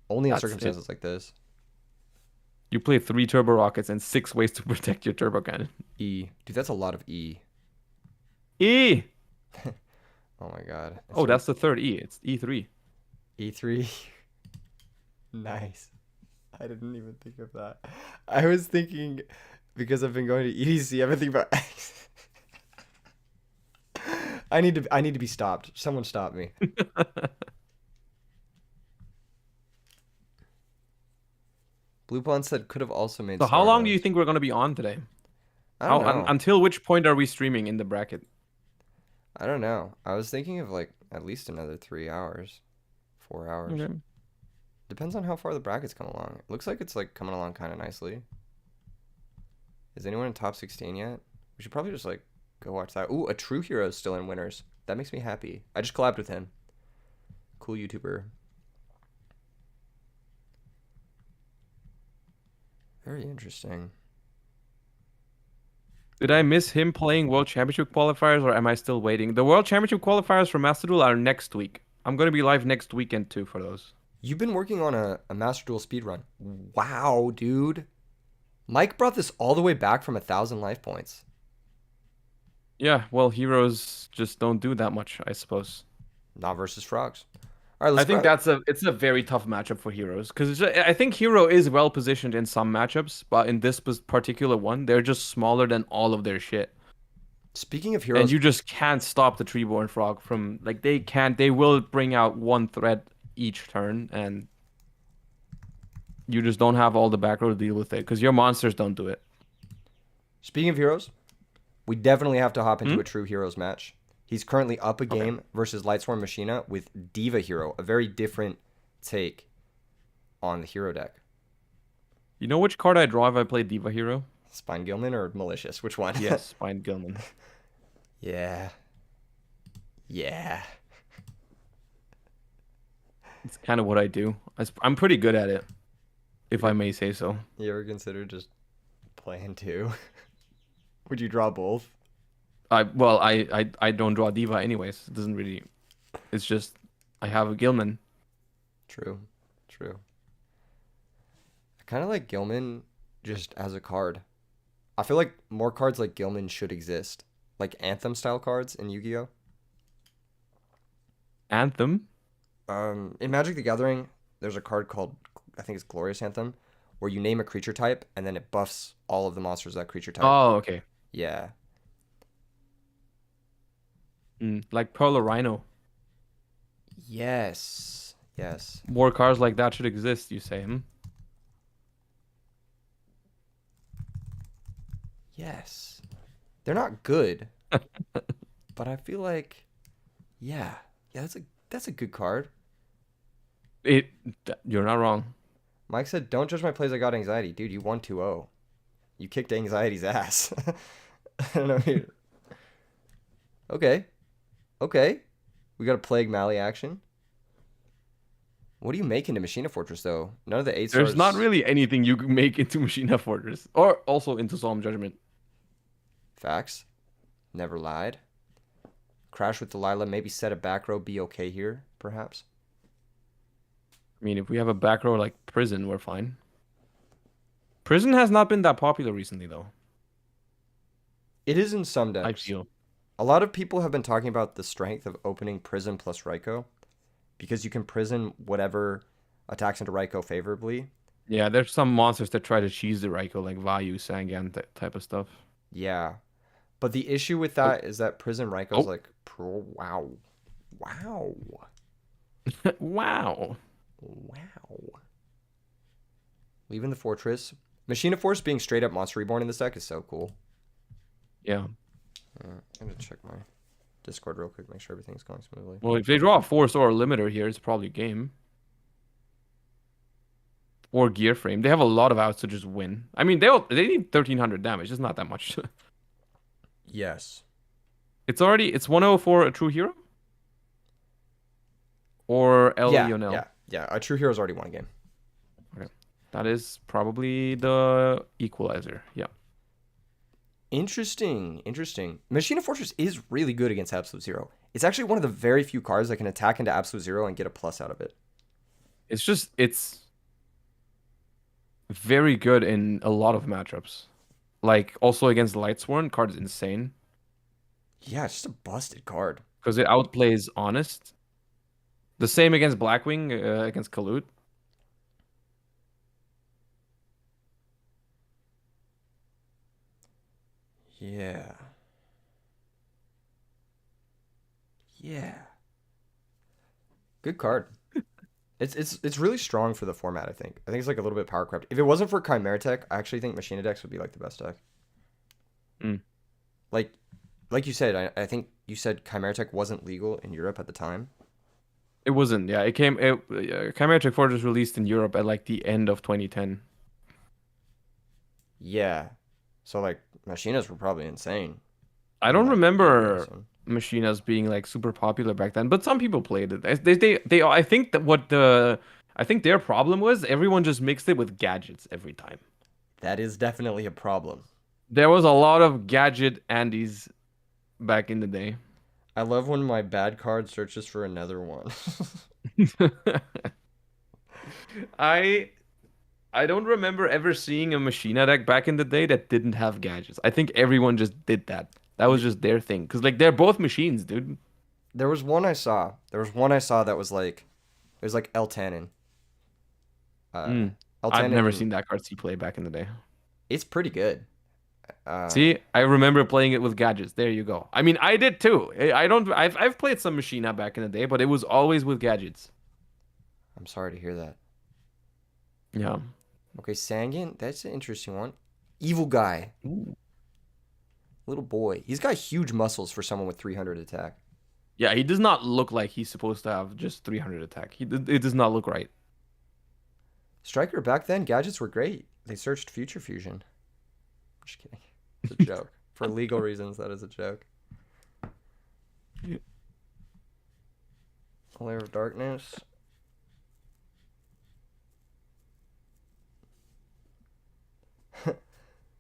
only in
That's it.
circumstances like this.
You play 3 turbo rockets and 6 ways to protect your turbo cannon.
E. Dude, that's a lot of E.
E.
Oh my god.
Oh, that's the third E. It's E3.
E3. Nice. I didn't even think of that. I was thinking because I've been going to EDC, I've been thinking about X. I need to be stopped. Someone stop me. Blue Pond said could have also made
So how long do you
Stardust.
think we're going to be on today?
I don't know.
Until which point are we streaming in the bracket?
I don't know. I was thinking of like at least another 3 hours, 4 hours.
Okay.
Depends on how far the brackets come along. It looks like it's like coming along kind of nicely. Is anyone in top 16 yet? We should probably just like go watch that. Ooh, a True Hero is still in winners. That makes me happy. I just collabed with him. Cool YouTuber. Very interesting.
Did I miss him playing World Championship qualifiers, or am I still waiting? The World Championship qualifiers for Master Duel are next week. I'm going to be live next weekend too for those.
You've been working on a Master Duel speedrun. Wow, dude. Mike brought this all the way back from 1,000 life points.
Yeah, well, heroes just don't do that much, I suppose.
Not versus frogs. All right,
I
let's
think
grab.
it's a very tough matchup for heroes because I think hero is well positioned in some matchups, but in this particular one, they're just smaller than all of their shit.
Speaking of
And
heroes,
you just can't stop the Treeborn Frog from like they will bring out one threat each turn and you just don't have all the back row to deal with it because your monsters don't do it.
speaking of heroes, we definitely have to hop into
Hmm?
a True Heroes match. He's currently up a
Okay.
game versus Lightsworn Machina with Diva Hero, a very different take on the hero deck.
You know which card I draw if I play Diva Hero?
Spine Gilman or Malicious? Which one?
Yes, Spine Gilman.
Yeah. Yeah.
It's kind of what I do. I'm pretty good at it, if I may say so.
You ever consider just playing two? Would you draw both?
I don't draw Diva anyways. It doesn't really. It's just I have a Gilman.
True. True. I kind of like Gilman just as a card. I feel like more cards like Gilman should exist. Like Anthem style cards in Yu-Gi-Oh!
Anthem.
In Magic the Gathering, there's a card called, I think it's Glorious Anthem, where you name a creature type and then it buffs all of the monsters of that creature type.
Oh, okay.
Yeah.
Like Pearl or Rhino.
Yes. Yes.
More cards like that should exist, you say? Hmm?
Yes. They're not good, but I feel like, yeah. Yeah, that's a good card.
You're not wrong.
Mike said, "Don't judge my plays. I got anxiety, dude. You won 2-0. You kicked anxiety's ass." I don't know. Okay, okay. We got a Plague Mally action. What do you make into Machina Fortress though? None of the 8
There's
stars.
not really anything you can make into Machina Fortress or also into Solemn Judgment.
Facts. Never lied. Crash with Delilah. Maybe set a back row. Be okay here, perhaps.
I mean, if we have a back row like Prison, we're fine. Prison has not been that popular recently, though.
It is in some
I
decks.
feel.
A lot of people have been talking about the strength of opening Prison plus Raikou, because you can prison whatever attacks into Raikou favorably.
Yeah, there's some monsters that try to cheese the Raikou, like Vayu, Sangan, that type of stuff.
Yeah. But the issue with
Oh,
that is that Prison Raikou's
oh,
like pro wow. Wow.
wow.
Wow. Leaving the fortress. Machina Force being straight up Monster Reborn in this deck is so cool.
Yeah.
I'm gonna check my Discord real quick, make sure everything's going smoothly.
Well, if they draw a Force or a Limiter here, it's probably game. Or Gear Frame. They have a lot of outs to just win. I mean, they need 1,300 damage. It's not that much.
Yes.
It's 104 a True Hero? Or El
Yeah,
Lionel?
yeah. A True Hero's already won a game.
Okay. That is probably the equalizer. Yeah.
Interesting. Interesting. Machina Fortress is really good against Absolute Zero. It's actually one of the very few cards that can attack into Absolute Zero and get a plus out of it.
It's very good in a lot of matchups. Like also against Lightsworn, card's insane
Yeah, it's just a busted card.
because it outplays Honest. The same against Blackwing, against Kalut.
Yeah. Yeah. Good card. It's really strong for the format, I think. I think it's like a little bit power crept. If it wasn't for Chimera Tech, I actually think Machina decks would be like the best deck.
Mm.
Like like you said, I think you said Chimera Tech wasn't legal in Europe at the time.
It wasn't. Yeah, it came. Chimera Tech Fortress released in Europe at like the end of 2010.
Yeah. So like Machinas were probably insane
I
in
don't
like year
remember
Edison.
Machinas being like super popular back then, but some people played it. I think that I think their problem was everyone just mixed it with gadgets every time.
That is definitely a problem.
There was a lot of gadget Andes back in the day.
I love when my bad card searches for another one.
I I don't remember ever seeing a Machina deck back in the day that didn't have gadgets. I think everyone just did that. That was just their thing. Because like they're both machines, dude.
There was one I saw. There was one I saw that was like it was like El Tannen.
Mm.
El
I've never
Tannen,
seen that card C play back in the day.
it's pretty good. Uh,
See, I remember playing it with gadgets. There you go. I mean, I did too. I don't. I've played some Machina back in the day, but it was always with gadgets.
I'm sorry to hear that.
Yeah.
Okay, Sangin, that's an interesting one. Evil guy,
Ooh.
little boy. He's got huge muscles for someone with 300 attack.
Yeah, he does not look like he's supposed to have just 300 attack. It does not look right.
Striker, back then, gadgets were great. They searched Future Fusion. Just kidding. It's a joke. For legal reasons, that is a joke. Layer of Darkness.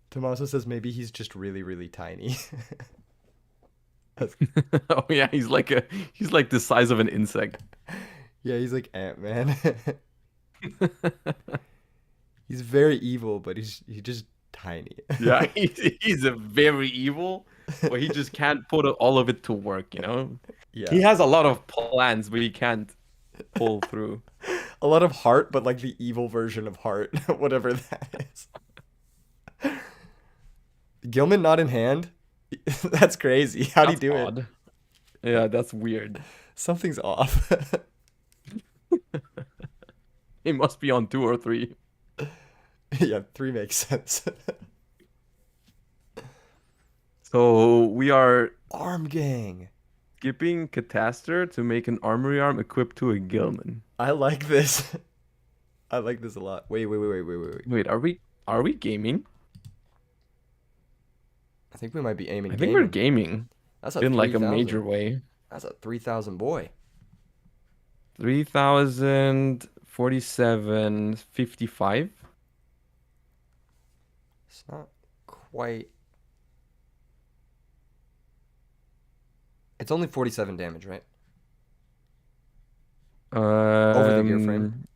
Tommaso says maybe he's just really, really tiny.
Oh yeah, he's like the size of an insect.
Yeah, he's like Ant-Man. He's very evil, but he's just tiny.
Yeah, he's a very evil, but he just can't put all of it to work, you know?
Yeah.
He has a lot of plans, but he can't pull through.
A lot of heart, but like the evil version of heart, whatever that is. Gilman not in hand? That's crazy. How'd he
That's
do it?
odd. Yeah, that's weird.
Something's off.
He must be on 2 or 3.
Yeah, 3 makes sense.
So we are
Arm gang.
skipping Cataster to make an armory arm equipped to a Gilman.
I like this. I like this a lot. Wait.
Wait, are we gaming?
I think we might be aiming
I think we're
gaming.
gaming
That's a
in like a
3,000.
major way.
That's a 3,000 boy.
3,047.55.
It's not quite. It's only 47 damage, right? Over the gear frame.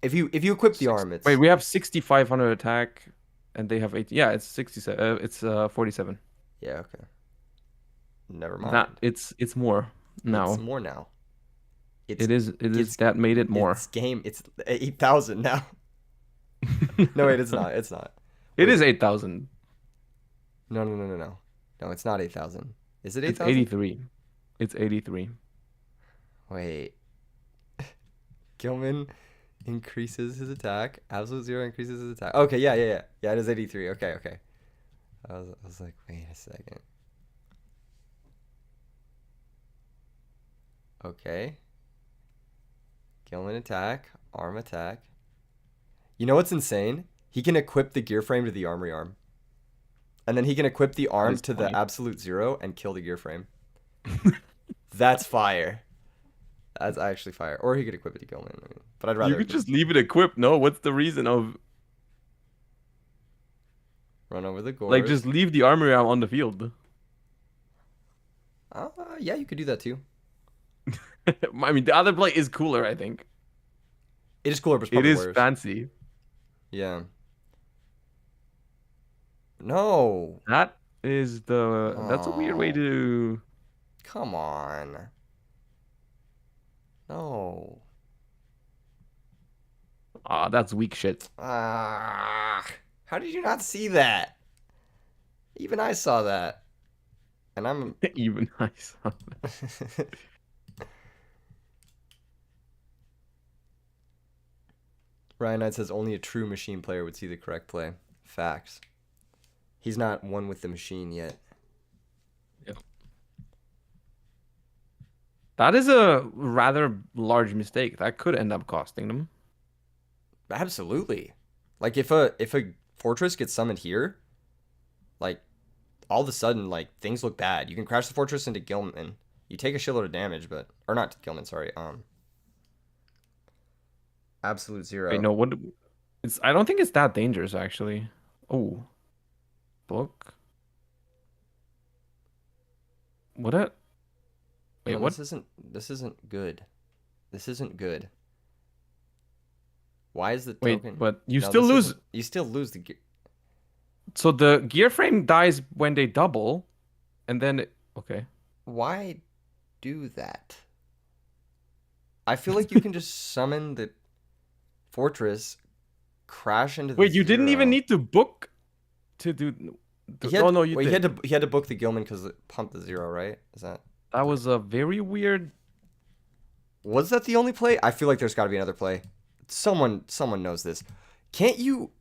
If you equip the arm, it's
Wait, we have 6,500 attack, and they have 8. Yeah, it's 67. It's 47.
yeah, okay. Never mind.
That it's more now.
It's more now.
It is
it's
that made it more.
It's game. It's 8,000 now. No, wait, it's not. It's not.
It
Wait.
is 8,000.
No. No, it's not 8,000. Is it
It's
8,000?
83. It's 83.
Wait. Gilman increases his attack. Absolute Zero increases his attack. Okay, yeah. Yeah, it is 83. Okay. I was like, wait a second. Okay. Gilman attack. Arm attack. You know what's insane? He can equip the gear frame to the armory arm. And then he can equip the arm
is
to
funny.
the absolute zero and kill the gear frame. That's fire. That's actually fire. Or he could equip it to Gilman. I mean, but I'd rather.
You could just leave it equipped. No, what's the reason of?
Run over the
Like,
gores.
just leave the armory arm on the field.
Yeah, you could do that too.
I mean, the other play is cooler, I think.
It is cooler, but it's
It
probably
is
worse.
fancy.
Yeah. No.
That's a weird way
Oh,
to.
come on. No.
Ah, that's weak shit.
Ah. How did you not see that? Even I saw that. And I'm.
Even I saw.
Ryan Knight says only a true machine player would see the correct play. Facts. He's not one with the machine yet.
Yeah. That is a rather large mistake. That could end up costing them.
Absolutely. Like if a fortress gets summoned here, like all of a sudden like things look bad. You can crash the fortress into Gilman. You take a shitload of damage, but or not Gilman, sorry. Absolute
Wait,
zero.
no, what? I don't think it's that dangerous actually. Oh, book. What? Wait,
No,
what?
this isn't good. This isn't good. Why is the
Wait,
token?
but you
No,
still
this
lose.
isn't. You still lose the.
So the gear frame dies when they double, and then okay.
Why do that? I feel like you can just summon the fortress, crash into the
Wait, you didn't even
zero.
need to book to do.
He
Oh
had
no, you
wait, he had
did.
to he had to book the Gilman because it pumped the zero, right? Is that
That was a very weird.
was that the only play? I feel like there's got to be another play. Someone knows this. Can't you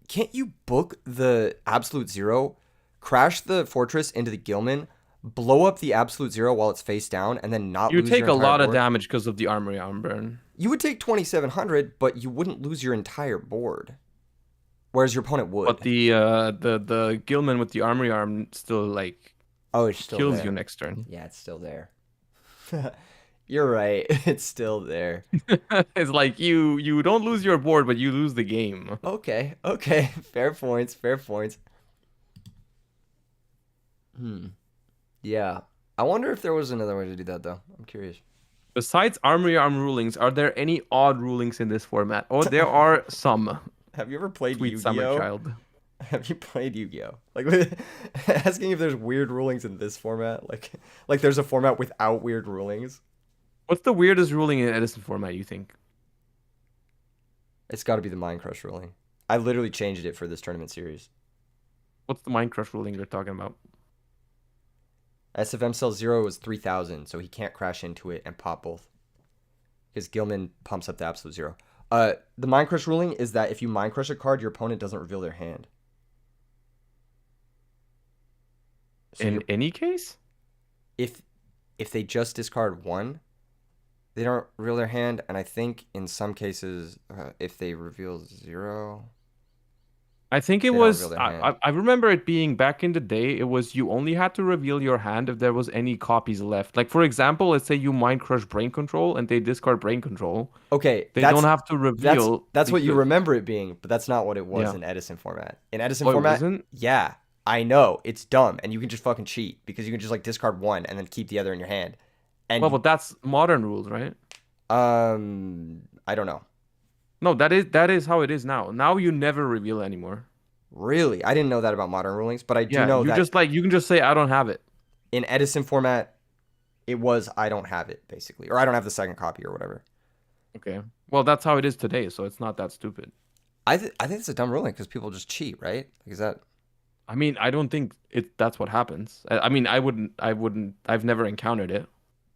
book the absolute zero, crash the fortress into the Gilman, blow up the absolute zero while it's face down, and then not
You
lose your
take a
entire
lot of
board?
damage because of the armory arm burn.
You would take 2700, but you wouldn't lose your entire board, whereas your opponent
But
would.
the Gilman with the armory arm still like
Oh, it's still
kills you
there.
next turn.
Yeah, it's still there. You're right. It's still there.
It's like you don't lose your board, but you lose the game.
Okay, okay. Fair points, fair points. Hmm. Yeah. I wonder if there was another way to do that, though. I'm curious.
Besides armory arm rulings, are there any odd rulings in this format? Oh, there are some.
Have you ever played
Sweet summer
Yu-Gi-Oh?
child.
Have you played Yu-Gi-Oh? Like, asking if there's weird rulings in this format. Like there's a format without weird rulings.
What's the weirdest ruling in Edison format, you think?
It's got to be the Mind Crush ruling. I literally changed it for this tournament series.
What's the Minecraft ruling you're talking about?
SFM cell 0 is 3000, so he can't crash into it and pop both. Because Gilman pumps up the absolute zero. The Mind Crush ruling is that if you Mind Crush a card, your opponent doesn't reveal their hand. So
In any case?
if they just discard one, they don't reveal their hand, and I think in some cases, if they reveal zero,
I think it
they don't reveal
was.
their hand.
I remember it being back in the day. It was you only had to reveal your hand if there was any copies left. Like for example, let's say you mind crush brain control and they discard brain control.
Okay,
They don't have to
that's
reveal
that's what you
because
remember it being, but that's not what it was
yeah.
in Edison format. In Edison
Oh, it
format,
wasn't.
yeah, I know it's dumb, and you can just fucking cheat because you can just like discard one and then keep the other in your hand, and
Well, but that's modern rules, right?
I don't know.
No, that is how it is now. Now you never reveal anymore.
Really, I didn't know that about modern rulings, but I do
Yeah,
know
you
that
just like you can just say I don't have it.
in Edison format, it was I don't have it basically, or I don't have the second copy or whatever.
Okay. Well, that's how it is today, so it's not that stupid.
I think it's a dumb ruling because people just cheat, right? Like, is that
I mean, I don't think that's what happens. I mean, I wouldn't. I've never encountered it.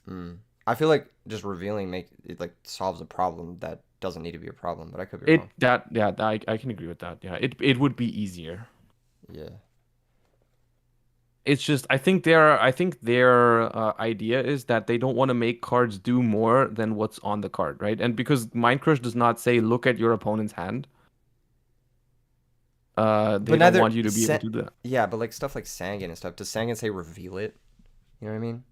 Hmm. I feel like just revealing make it like solves a problem that doesn't need to be a problem, but I could be
It
wrong.
that yeah, I can agree with that. Yeah, it would be easier.
Yeah.
It's just I think their idea is that they don't want to make cards do more than what's on the card, right? And because Mind Crush does not say look at your opponent's hand, they
But
don't
neither
want you to be able to do that.
yeah, but like stuff like Sangan and stuff. Does Sangan say reveal it? You know what I mean?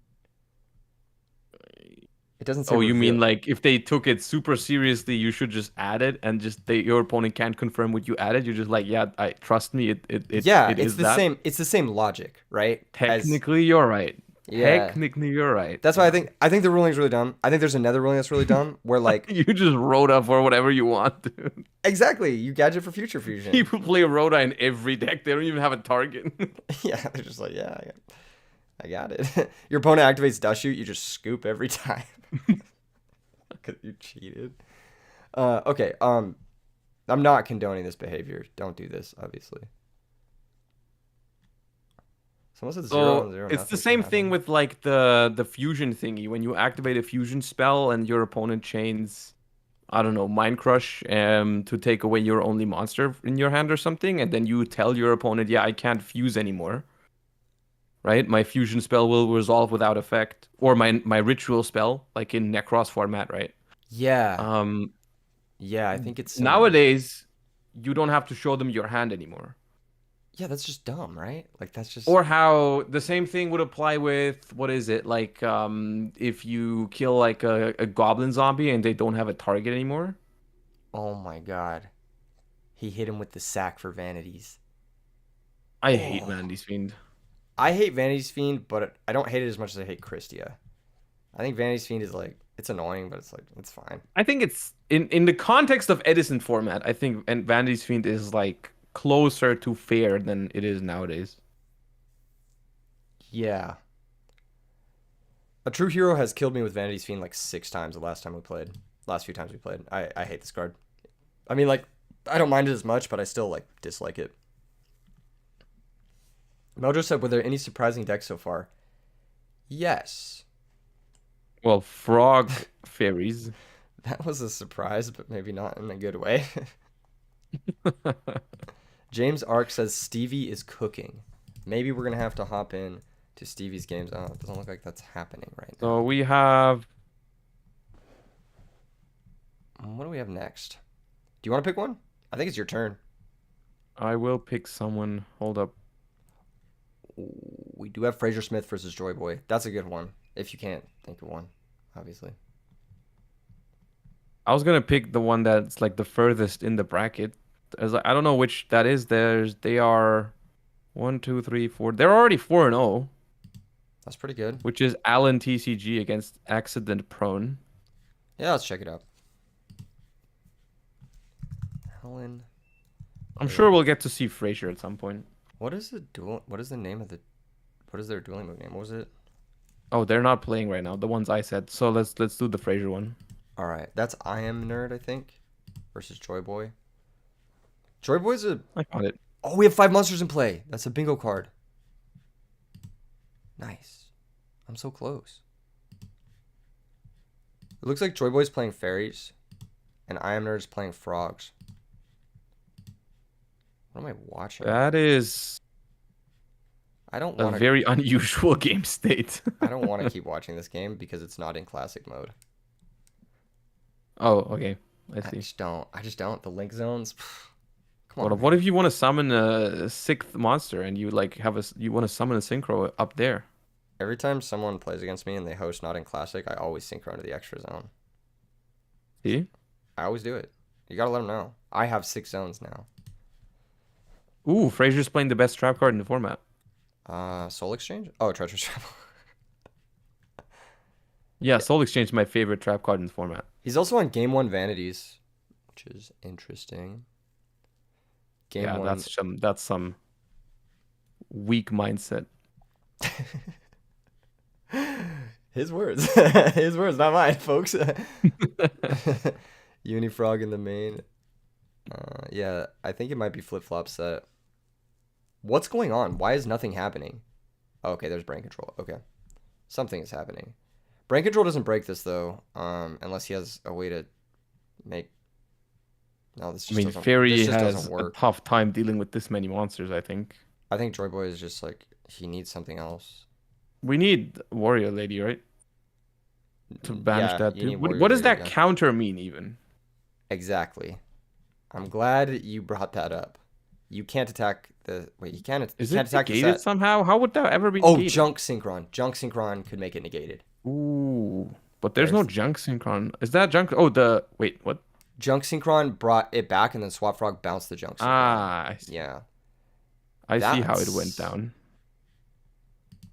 It doesn't say
Oh, you mean
reveal.
like if they took it super seriously, you should just add it and your opponent can't confirm what you added. You're just like, yeah, I trust me,
Yeah,
it is that.
it's the same logic, right? As
Technically, you're right.
yeah.
Technically, you're right.
That's why
Yeah.
I think the ruling is really dumb. I think there's another ruling that's really dumb where like
You just Rhoda for whatever you want, dude.
exactly, you gadget for future fusion.
People play Rhoda in every deck. They don't even have a target.
Yeah, they're just like, yeah, I got it. Your opponent activates Dust Shoot, you just scoop every time. Cause you cheated. Okay, I'm not condoning this behavior. Don't do this, obviously. Someone said zero
So
and zero,
it's the
nothing can
same thing
happen.
with like the fusion thingy. When you activate a fusion spell and your opponent chains, I don't know, Mind Crush to take away your only monster in your hand or something, and then you tell your opponent, yeah, I can't fuse anymore. Right? My fusion spell will resolve without effect. Or my ritual spell, like in Necros format, right?
Yeah,
Um
yeah, I think it's similar.
Nowadays, you don't have to show them your hand anymore.
Yeah, that's just dumb, right? Like that's just
Or how the same thing would apply with what is it? Like if you kill like a goblin zombie and they don't have a target anymore.
oh my god. He hit him with the sack for vanities.
I hate
Oh,
Vanity's Fiend.
I hate Vanity's Fiend, but I don't hate it as much as I hate Christia. I think Vanity's Fiend is like it's annoying, but it's like it's fine.
I think it's in the context of Edison format, I think and Vanity's Fiend is like closer to fair than it is nowadays.
Yeah. A true hero has killed me with Vanity's Fiend like 6 times the last time we played. Last few times we played. I hate this card. I mean like I don't mind it as much, but I still like dislike it. Mojo said, were there any surprising decks so far? Yes.
Well, frog fairies.
That was a surprise, but maybe not in a good way. James Ark says Stevie is cooking. Maybe we're gonna have to hop in to Stevie's games. Oh, it doesn't look like that's happening right
So
now.
we have
What do we have next? Do you want to pick one? I think it's your turn.
I will pick someone. Hold up.
We do have Fraser Smith versus Joy Boy. That's a good one. If you can't think of one, obviously.
I was gonna pick the one that's like the furthest in the bracket. As I don't know which that is. They are 1, 2, 3, 4. They're already 4-0,
That's pretty good.
which is Allen TCG against Accident Prone.
Yeah, let's check it out. Helen.
I'm sure we'll get to see Frazier at some point.
What is the duel? What is the name of the? What is their dueling move name? What was it?
Oh, they're not playing right now. The ones I said. So let's do the Frazier one.
All right, that's I Am Nerd, I think, versus Joy Boy. Joy Boy's a.
I found it.
Oh, we have 5 monsters in play. That's a bingo card. Nice. I'm so close. It looks like Joy Boy's playing fairies, and I Am Nerd's playing frogs. What am I watching?
That is
I don't
a
want to.
very unusual game state.
I don't want to keep watching this game because it's not in classic mode.
Oh, okay. I
I
see.
just don't. I just don't. The link zones. Come
What
on,
what
man.
if you want to summon a sixth monster and you like you want to summon a synchro up there?
Every time someone plays against me and they host not in classic, I always synchro to the extra zone.
See?
I always do it. You gotta let them know. I have 6 zones now.
Ooh, Frazier's playing the best trap card in the format.
Soul Exchange? Oh, Treacherous Travel.
Yeah, Soul Exchange is my favorite trap card in the format.
He's also on Game 1 Vanities, which is interesting. Game
Yeah,
1.
that's some weak mindset.
His words. His words, not mine, folks. Unifrog in the main. Yeah, I think it might be flip-flop set. What's going on? Why is nothing happening? Oh, okay, there's brain control. Okay. Something is happening. Brain control doesn't break this, though, unless he has a way to make... No, this
I
just
mean,
doesn't,
Fairy
this just
has
doesn't
a
work.
tough time dealing with this many monsters, I think.
I think Joy Boy is just like, he needs something else.
We need Warrior Lady, right? To banish
Yeah,
that
you
too.
need
What,
Warrior
what does
Lady,
that
yeah.
counter mean even?
Exactly. I'm glad you brought that up. You can't attack the... Wait, you can't
Is
can't
it
attack the
negated
set.
somehow? How would that ever be
Oh,
negated?
Junk Synchron. Junk Synchron could make it negated.
Ooh. But there's no
There's
junk synchron. Is that junk? Oh, the wait, what?
Junk Synchron brought it back, and then Swap Frog bounced the Junk Synchron.
Ah, I see.
Yeah,
I see how it went
that's
down.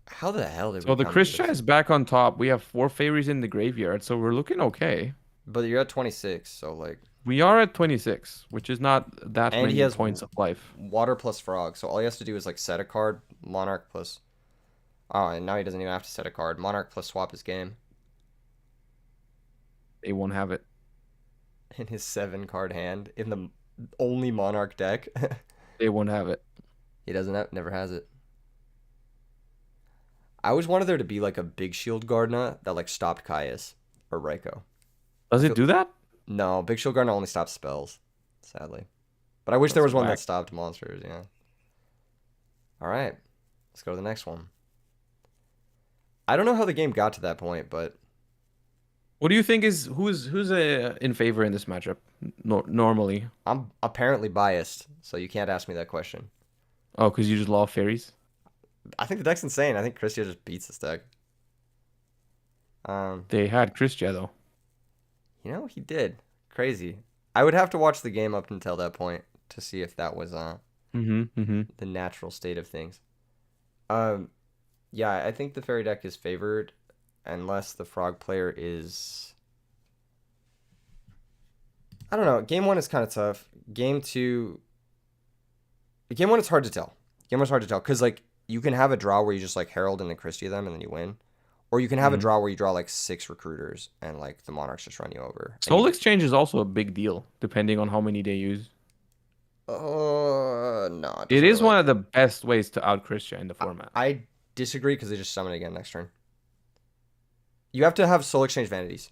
how the hell did we
So the
come to
Christian
this?
is back on top. We have 4 fairies in the graveyard, so we're looking okay.
But you're at 26, so like,
We are at 26, which is not that
and he
many
has
points of life.
Water plus Frog, so all he has to do is like set a card, Monarch plus. Oh, and now he doesn't even have to set a card. Monarch plus swap his game
They won't have it.
in his 7 card hand in the only Monarch deck.
They won't have it.
He doesn't have, never has it. I always wanted there to be like a big shield Gardna that like stopped Caius or Raikou.
Does it do that?
No, big shield Gardna only stops spells, sadly. But I wish there
That's
was one that
whack.
stopped monsters. Yeah. All right, let's go to the next one. I don't know how the game got to that point, but
What do you think is who's in favor in this matchup? Normally.
I'm apparently biased, so you can't ask me that question.
Oh, because you just love fairies.
I think the deck's insane. I think Christia just beats this deck. Um,
They had Christia though.
he did. Crazy. I would have to watch the game up until that point to see if that was the natural state of things. Um, yeah, I think the fairy deck is favored unless the frog player is. I don't know. Game one is kind of tough. Game one it's hard to tell. Game one's hard to tell because like you can have a draw where you just like Herald and then Christie them and then you win, or you can have a
Hmm.
draw where you draw like 6 recruiters and like the Monarchs just run you over. And
Soul Exchange is also a big deal, depending on how many they use.
no, it
It
doesn't
is
really.
one of the best ways to out Christia in the
I,
format.
I disagree because they just summon again next turn. You have to have Soul Exchange Vanities.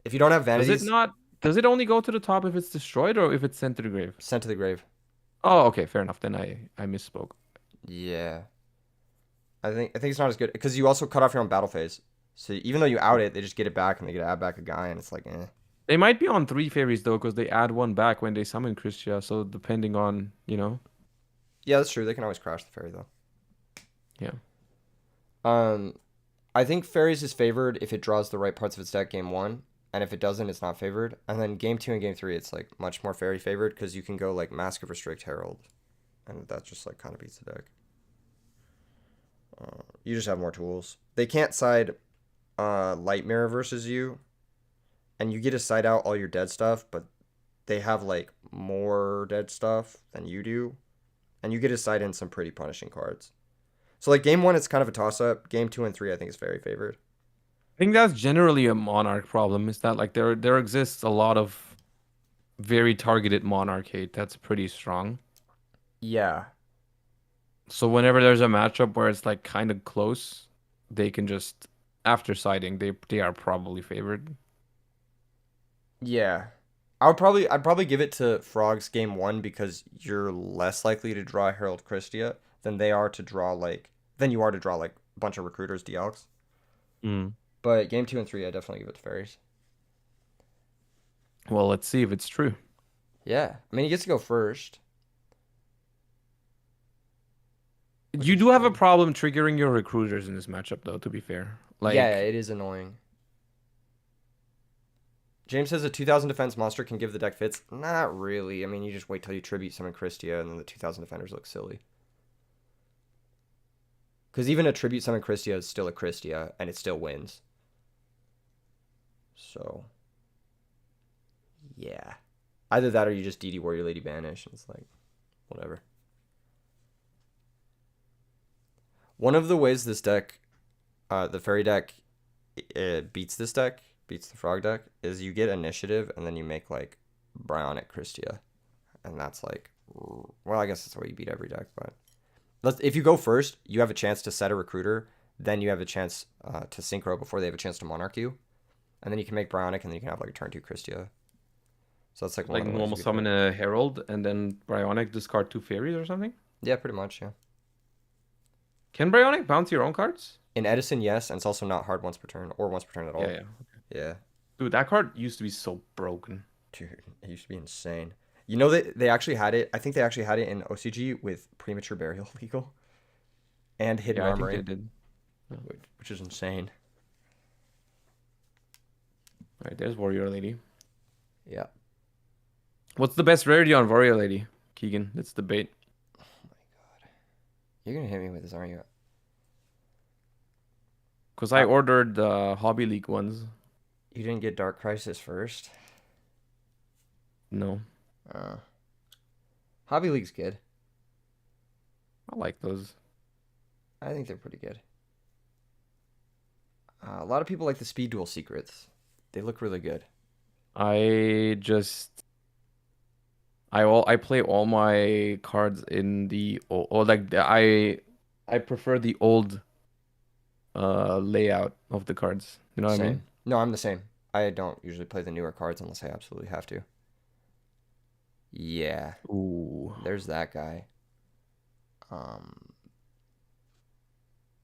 If you don't have
Does it
Vanities,
not? Does it only go to the top if it's destroyed or if it's sent to the grave?
sent to the grave.
Oh, okay, fair enough. Then I misspoke.
Yeah, I think it's not as good because you also cut off your own battle phase. So even though you out it, they just get it back and they get to add back a guy, and it's like, eh.
They might be on 3 fairies though, because they add one back when they summon Christia. So depending on,
Yeah, that's true. They can always crash the fairy though.
yeah.
Um, I think fairies is favored if it draws the right parts of its deck game one, and if it doesn't, it's not favored. And then game two and game three, it's like much more fairy favored because you can go like Mask of Restrict Herald, and that just like kind of beats the deck. You just have more tools. They can't side Light Mirror versus you, and you get to side out all your dead stuff, but they have like more dead stuff than you do, and you get to side in some pretty punishing cards. So like game one, it's kind of a toss up. Game two and three, I think is very favored.
I think that's generally a Monarch problem. Is that like there exists a lot of very targeted Monarch hate that's pretty strong.
Yeah,
So whenever there's a matchup where it's like kind of close, they can just after siding they are probably favored.
yeah. I'd probably give it to Frogs game one because you're less likely to draw Herald Christia than you are to draw like a bunch of recruiters Dialks.
Mm.
But game two and three, I definitely give it to Fairies.
Well, let's see if it's true.
Yeah, I mean he gets to go first, which
You
is
do have a
fun.
problem triggering your recruiters in this matchup, though, to be fair.
Yeah,
Like,
it is annoying. James says a 2000 defense monster can give the deck fits. Not really. I mean, you just wait till you tribute summon Christia, and then the 2000 defenders look silly. Because even a tribute summon Christia is still a Christia, and it still wins. So, yeah. Either that or you just DD Warrior Lady Banish, and it's like, whatever. One of the ways this deck, the Fairy deck, beats this deck, beats the Frog deck, is you get initiative, and then you make, like, Bionic Christia. And that's like, well, I guess that's the way you beat every deck, but if you go first, you have a chance to set a recruiter. Then you have a chance to synchro before they have a chance to monarch you, and then you can make Bionic, and then you can have like a turn two Christia. So that's like one
like
of the ways
normal
you could do
summon
it.
a Herald and then Bryonic discard 2 fairies or something?
Yeah, pretty much. Yeah.
Can Bryonic bounce your own cards?
In Edison, yes, and it's also not hard once per turn or once per turn at
Yeah,
all.
yeah.
Yeah,
Dude, that card used to be so broken.
dude, it used to be insane. You know they actually had it. I think they actually had it in OCG with Premature Burial Legal and Hidden
Yeah, I think they
Armory,
did. Yeah.
which is insane.
All right, there's Warrior Lady.
Yeah.
What's the best rarity on Warrior Lady, Keegan? Let's debate.
You're gonna hit me with this, aren't you?
Because I ordered the Hobby League ones.
You didn't get Dark Crisis first?
No,
Uh, Hobby League's good.
I like those.
I think they're pretty good. A lot of people like the Speed Duel secrets. They look really good.
I just I play all my cards in the or like I prefer the old layout of the cards. You know what I mean?
Same. No, I'm the same. I don't usually play the newer cards unless I absolutely have to. Yeah,
Ooh.
there's that guy. Um,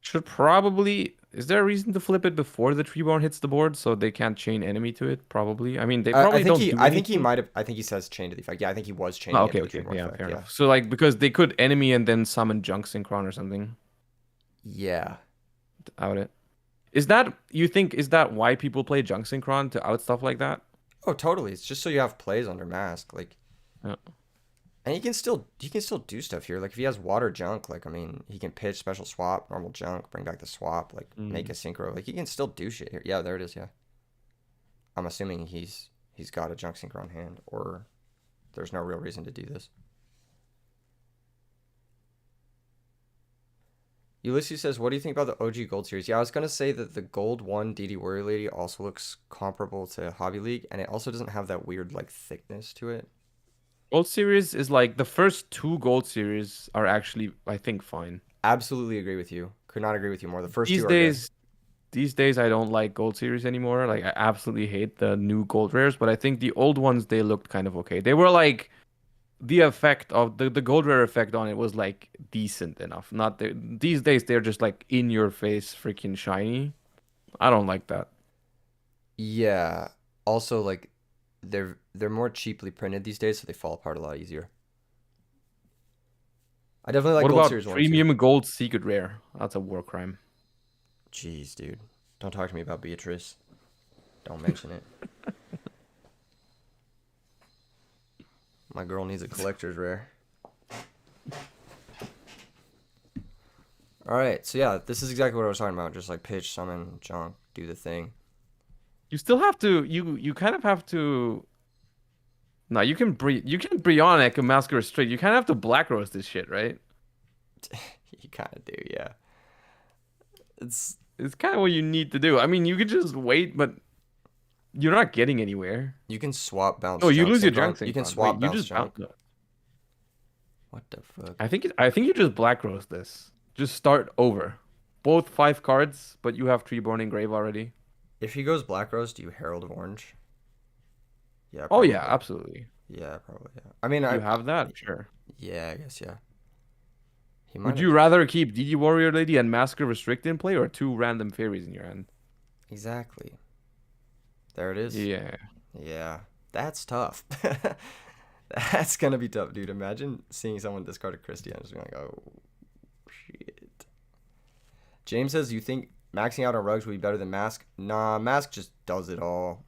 Should probably. Is there a reason to flip it before the Treeborn hits the board so they can't chain enemy to it? Probably. I mean, they
I
probably
think
don't
he,
do
I think he
anything.
might have. I think he says chain to the effect. Yeah, I think he was
Oh,
chaining it
okay,
to the
okay,
Treeborn
yeah,
effect.
fair
Yeah.
enough. So like because they could enemy and then summon Junk Synchron or something
Yeah.
to out it. Is that you think is that why people play Junk Synchron to out stuff like that?
Oh, totally. It's just so you have plays under mask, like,
Yeah.
and he can still do stuff here. Like if he has water junk, like I mean, he can pitch special swap, normal junk, bring back the swap, like make a
Mm.
synchro. Like he can still do shit here. Yeah, there it is. Yeah. I'm assuming he's got a junk synchro on hand, or there's no real reason to do this. Ulysses says, "What do you think about the OG Gold series?" Yeah, I was gonna say that the Gold One DD Warrior Lady also looks comparable to Hobby League, and it also doesn't have that weird like thickness to it.
Gold series is like the first two gold series are actually I think fine.
Absolutely agree with you. Could not agree with you more. The first two
These
are good.
days these days I don't like gold series anymore. Like I absolutely hate the new gold rares, but I think the old ones they looked kind of okay. They were like the effect of the gold rare effect on it was like decent enough. Not these days they're just like in your face freaking shiny. I don't like that.
Yeah. Also, like they're more cheaply printed these days, so they fall apart a lot easier. I definitely like
What
Gold
about
Series 1 too.
premium gold secret rare? That's a war crime.
Jeez, dude. Don't talk to me about Beatrice. Don't mention it. My girl needs a collector's rare. All right, so yeah, this is exactly what I was talking about. Just like pitch, summon, junk, do the thing.
You still have to you kind of have to no, you can Brionic and Masker Restrict. You kind of have to black roast this shit, right?
You kind of do, yeah. It's
It's kind of what you need to do. I mean, you could just wait, but you're not getting anywhere.
you can swap bounce
Oh, you
junk
lose your
synchron.
junk
You can
synchron.
swap
Wait, you
bounce
just bounce.
junk. What the fuck?
I think you just black roast this. Just start over. Both 5 cards, but you have Treeborn Engrave already.
If he goes Black Rose, do you Herald of Orange? Yeah,
Oh
probably.
yeah, absolutely.
Yeah, probably. Yeah. I mean,
You have that, sure.
yeah, I guess yeah. He might
Would
have
you rather keep DD Warrior Lady and Masker Restrict in play or 2 random fairies in your hand?
exactly. There it is.
Yeah.
Yeah, that's tough. That's gonna be tough, dude. Imagine seeing someone discard a Christie and just being like, oh shit. James says, you think maxing out on rugs would be better than Mask? Nah, Mask just does it all.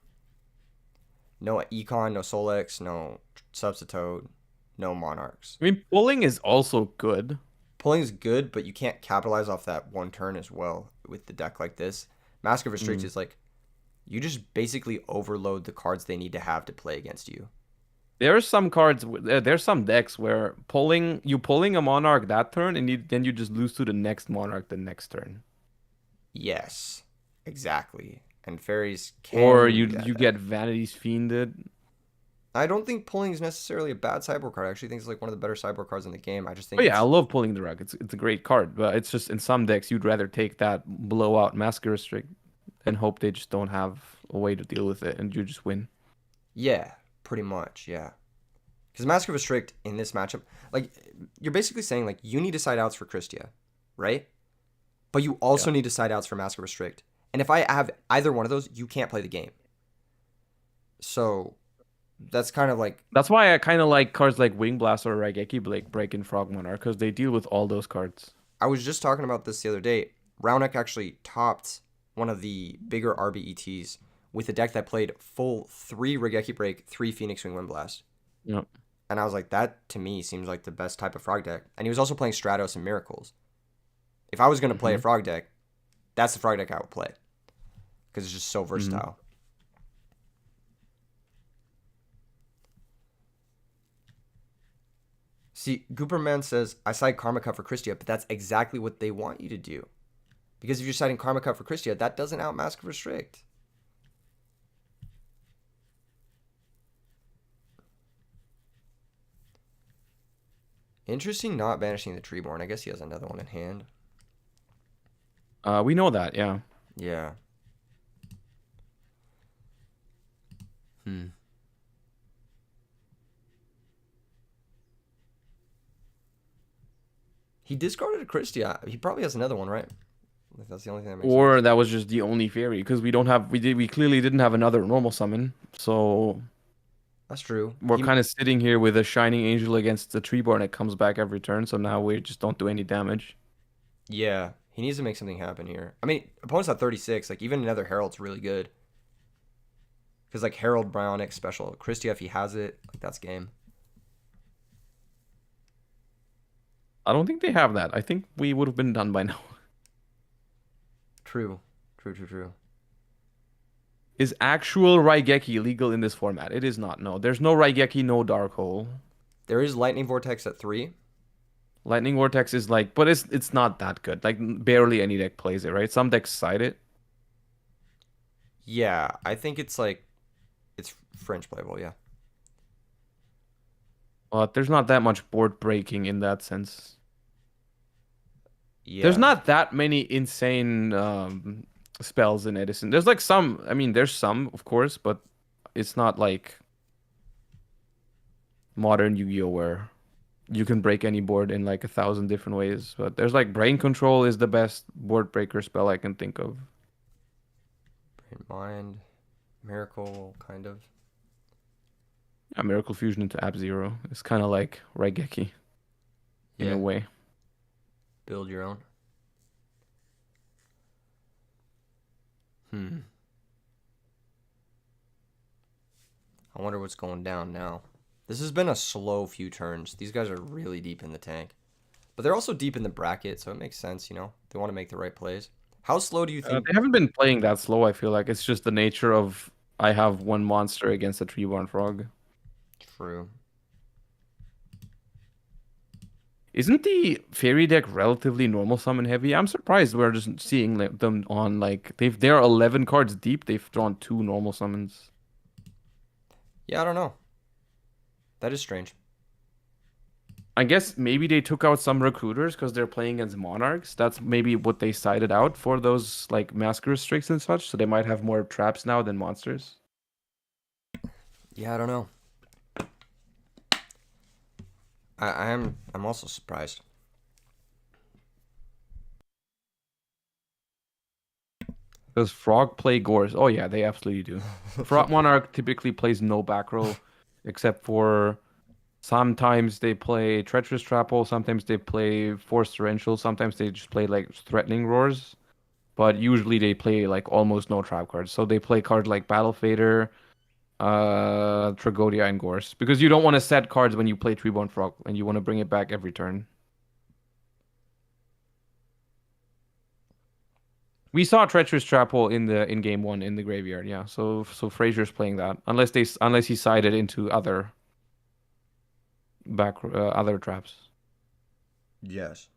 No Econ, no Solex, no Substitute, no Monarchs.
I mean, pulling is also good.
Pulling's good, but you can't capitalize off that one turn as well with the deck like this. Mask of Restrict is like, you just basically overload the cards they need to have to play against you.
There are some cards, there's some decks where pulling a Monarch that turn, and then you just lose to the next Monarch the next turn.
Yes, exactly. And fairies can
Or
be
you
that
get
bad.
Vanity's Fiended.
I don't think pulling is necessarily a bad sideboard card. I actually think it's like one of the better sideboard cards in the game. I just
Oh
think
yeah, I
it's
love pulling the rug. It's a great card, but it's just in some decks you'd rather take that blowout Masker Restrict and hope they just don't have a way to deal with it, and you just win.
yeah, pretty much, yeah. Because Mask of Restrict in this matchup, like you're basically saying like you need to side outs for Christia, right? But you also
Yeah.
need to side outs for Mask of Restrict. And if I have either one of those, you can't play the game. So that's kind of like
That's why I kind of like cards like Wing Blast or Raigeki Break in Frog Monarch because they deal with all those cards.
I was just talking about this the other day. Raunek actually topped one of the bigger RBETs with a deck that played full 3 Regeki Break, 3 Phoenix Wing Wind Blast.
Yep.
And I was like, that to me seems like the best type of frog deck. And he was also playing Stratos and Miracles. If I was going to play a frog deck, that's the frog deck I would play. Because it's just so versatile. See, Gooperman says, I cite Karma Cut for Christia, but that's exactly what they want you to do. Because if you're citing Karma Cut for Christia, that doesn't outmask Restrict. Interesting not banishing the Treeborn. I guess he has another one in hand.
We know that, yeah.
Yeah. He discarded a Christia. He probably has another one, right? That's the only thing that makes
Or
sense.
that was just the only fairy because we clearly didn't have another normal summon. So
That's true.
we're kind of sitting here with a Shining Angel against the Treeborn that comes back every turn. So now we just don't do any damage.
Yeah, he needs to make something happen here. I mean, opponents at 36. Like, even another Herald's really good. Because, like, Herald, Bionic, Special. Christia, if he has it, like, that's game.
I don't think they have that. I think we would have been done by now.
True. True.
Is actual Raigeki legal in this format? It is not. No, there's no Raigeki, no Dark Hole.
There is Lightning Vortex at 3.
Lightning Vortex is like, but it's not that good. Like barely any deck plays it, right? Some decks cite it.
Yeah, I think it's, like, it's French playable, yeah.
But there's not that much board breaking in that sense.
Yeah.
There's not that many insane spells in Edison. There's like some, I mean, there's some, of course, but it's not like modern Yu-Gi-Oh! Where you can break any board in like 1,000 different ways. But there's like Brain Control is the best board breaker spell I can think of.
Brain Mind. Miracle, kind of.
Yeah, Miracle Fusion into Ab Zero. It's kind of like Raigeki in a way.
Build your own. I wonder what's going down now. This has been a slow few turns. These guys are really deep in the tank. But they're also deep in the bracket, so it makes sense, you know? They want to make the right plays. How slow do you think?
They haven't been playing that slow, I feel like. It's just the nature of I have one monster against a Treeborn Frog.
True.
Isn't the fairy deck relatively normal summon heavy? I'm surprised we're just seeing them on like they're 11 cards deep. They've drawn 2 normal summons.
Yeah, I don't know. That is strange.
I guess maybe they took out some recruiters because they're playing against monarchs. That's maybe what they cited out for those like mask restricts and such. So they might have more traps now than monsters.
Yeah, I don't know. I'm also surprised.
Does Frog play Gores? Oh yeah, they absolutely do. Frog Monarch typically plays no back row, except for sometimes they play Treacherous Trapple, sometimes they play Force Torrential, sometimes they just play like Threatening Roars. But usually they play like almost no trap cards. So they play cards like Battle Fader, Tragodia, and Gorse. Because you don't want to set cards when you play Treeborn Frog, and you want to bring it back every turn. We saw Treacherous Trapple in game 1 in the graveyard, yeah. So Frazier's playing that unless he sided into other other traps.
Yes.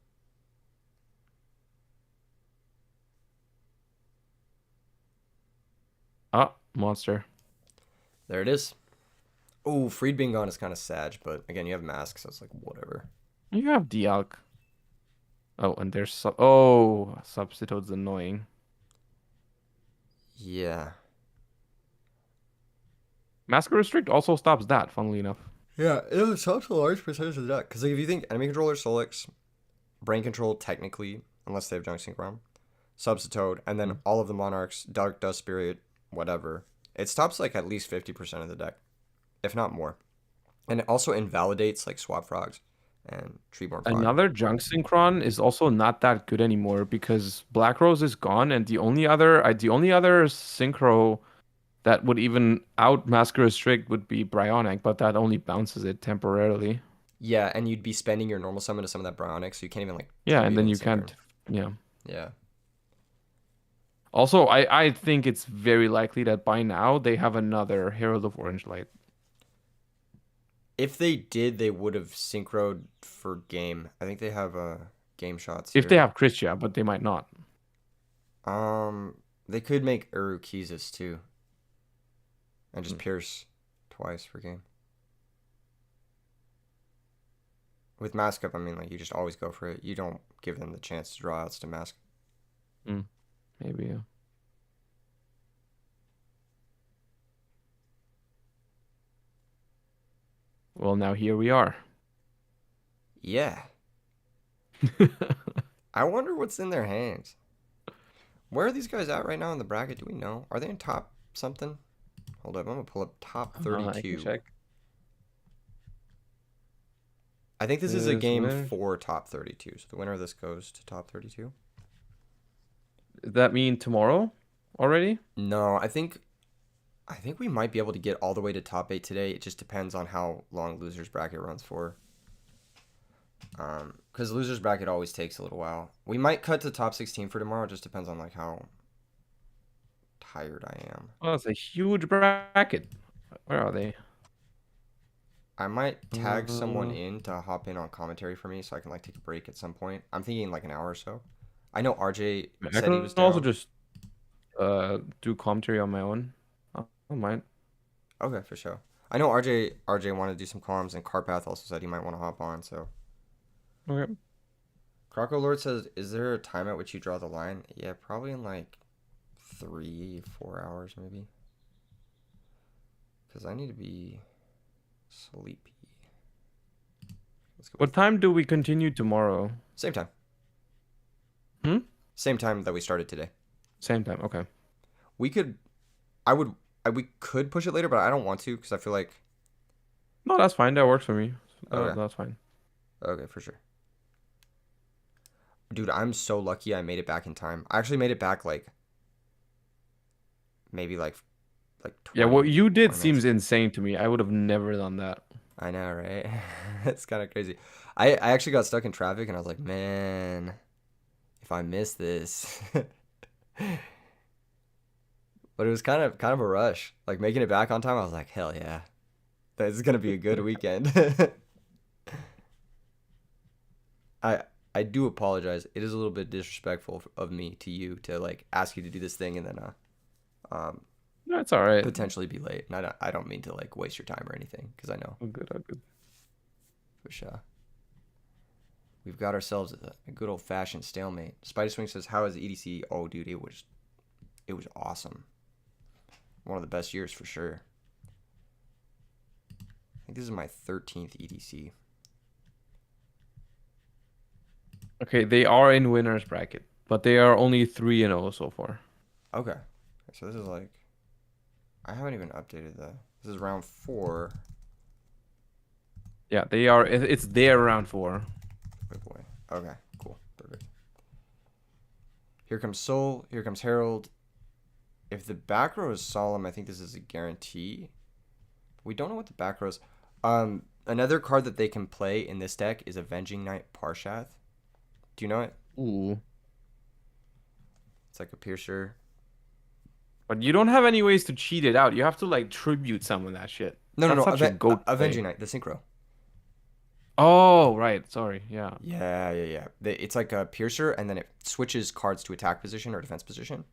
Ah, monster.
There it is. Oh, Freed being gone is kind of sad, but again, you have masks, so it's like whatever.
You have Dialk. Oh, and there's Substitute's annoying.
Yeah.
Masker Restrict also stops that, funnily enough.
Yeah, it stops a large percentage of that. Because like, if you think enemy controller, Solix, Brain Control, technically, unless they have Junk Synchron, Substitute, and then all of the Monarchs, Dark Dust Spirit, whatever, it stops like at least 50% of the deck, if not more. And it also invalidates like Swap Frogs and Treeborn Frog.
Another Junk Synchron is also not that good anymore because Black Rose is gone, and the only other synchro that would even out Masker Restrict would be Bryonic, but that only bounces it temporarily.
Yeah, and you'd be spending your normal summon to summon that Bryonic, so you can't even like
Yeah, and
tribute
then
in the
you
same turn.
can't. Yeah.
Yeah.
Also, I think it's very likely that by now they have another Herald of Orange Light.
If they did, they would have synchroed for game. I think they have game shots
If they
here.
have Christia, but they might not.
They could make Urukizis too, and just
Hmm.
pierce twice for game. With mask up, I mean, like you just always go for it. You don't give them the chance to draw outs to mask.
Hmm. Maybe. Yeah. Well, now here we are.
Yeah. I wonder what's in their hands. Where are these guys at right now in the bracket? Do we know? Are they in top something? Hold up, I'm gonna pull up top
I can
32.
check.
I think this is a
This
game
winner.
for top 32. So the winner of this goes to top 32.
Does that mean tomorrow already?
No, I think we might be able to get all the way to top 8 today. It just depends on how long losers bracket runs for. Because losers bracket always takes a little while. We might cut to top 16 for tomorrow. It just depends on like how tired I am.
Oh, it's a huge bracket. Where are they?
I might tag someone
Uh,
in to hop in on commentary for me so I can like take a break at some point. I'm thinking like an hour or so. I know RJ
I
said he
can
was
also
down.
just do commentary on my own. I don't mind.
Okay, for sure. I know RJ wanted to do some comms and Carpath also said he might want to hop on. So
Okay.
Croco Lord says, "Is there a time at which you draw the line?" Yeah, probably in like 3, 4 hours maybe. Because I need to be sleepy. Let's go
What
with
time do we continue tomorrow?
same time.
Hmm?
Same time that we started today.
Same time. Okay.
We could, I would, we could push it later, but I don't want to because I feel like
No, that's fine. That works for me.
okay,
That's fine.
okay, for sure. Dude, I'm so lucky I made it back in time. I actually made it back like maybe like
Yeah, what
20
you did
20 minutes.
seems insane to me. I would have never done that.
I know, right? It's kind of crazy. I actually got stuck in traffic and I was like, man, if I miss this. But it was kind of a rush. Like making it back on time, I was like, hell yeah. This is gonna be a good weekend. I I do apologize. It is a little bit disrespectful of me to you to like ask you to do this thing and then um
No, it's all right.
potentially be late. And I don't mean to like waste your time or anything because I know
All good. All good.
for sure. We've got ourselves a good old fashioned stalemate. Spider Swing says, "How is EDC?" Oh, dude, it was awesome. One of the best years for sure. I think this is my 13th EDC.
Okay, they are in winners bracket, but they are only 3-0 so far.
Okay, so this is like I haven't even updated the. This is round 4.
Yeah, they are. It's their round 4.
Good boy. Okay, cool, perfect. Here comes Soul. Here comes Herald. If the back row is Solemn, I think this is a guarantee. We don't know what the back row is. Another card that they can play in this deck is Avenging Knight Parshath. Do you know it?
Ooh.
It's like a piercer.
But you don't have any ways to cheat it out. You have to like tribute some of that shit.
No, no,
That's
no.
such a goat
Avenging
play.
Knight, the synchro.
Oh, right. Sorry. Yeah.
Yeah, yeah, yeah. It's like a piercer, and then it switches cards to attack position or defense position.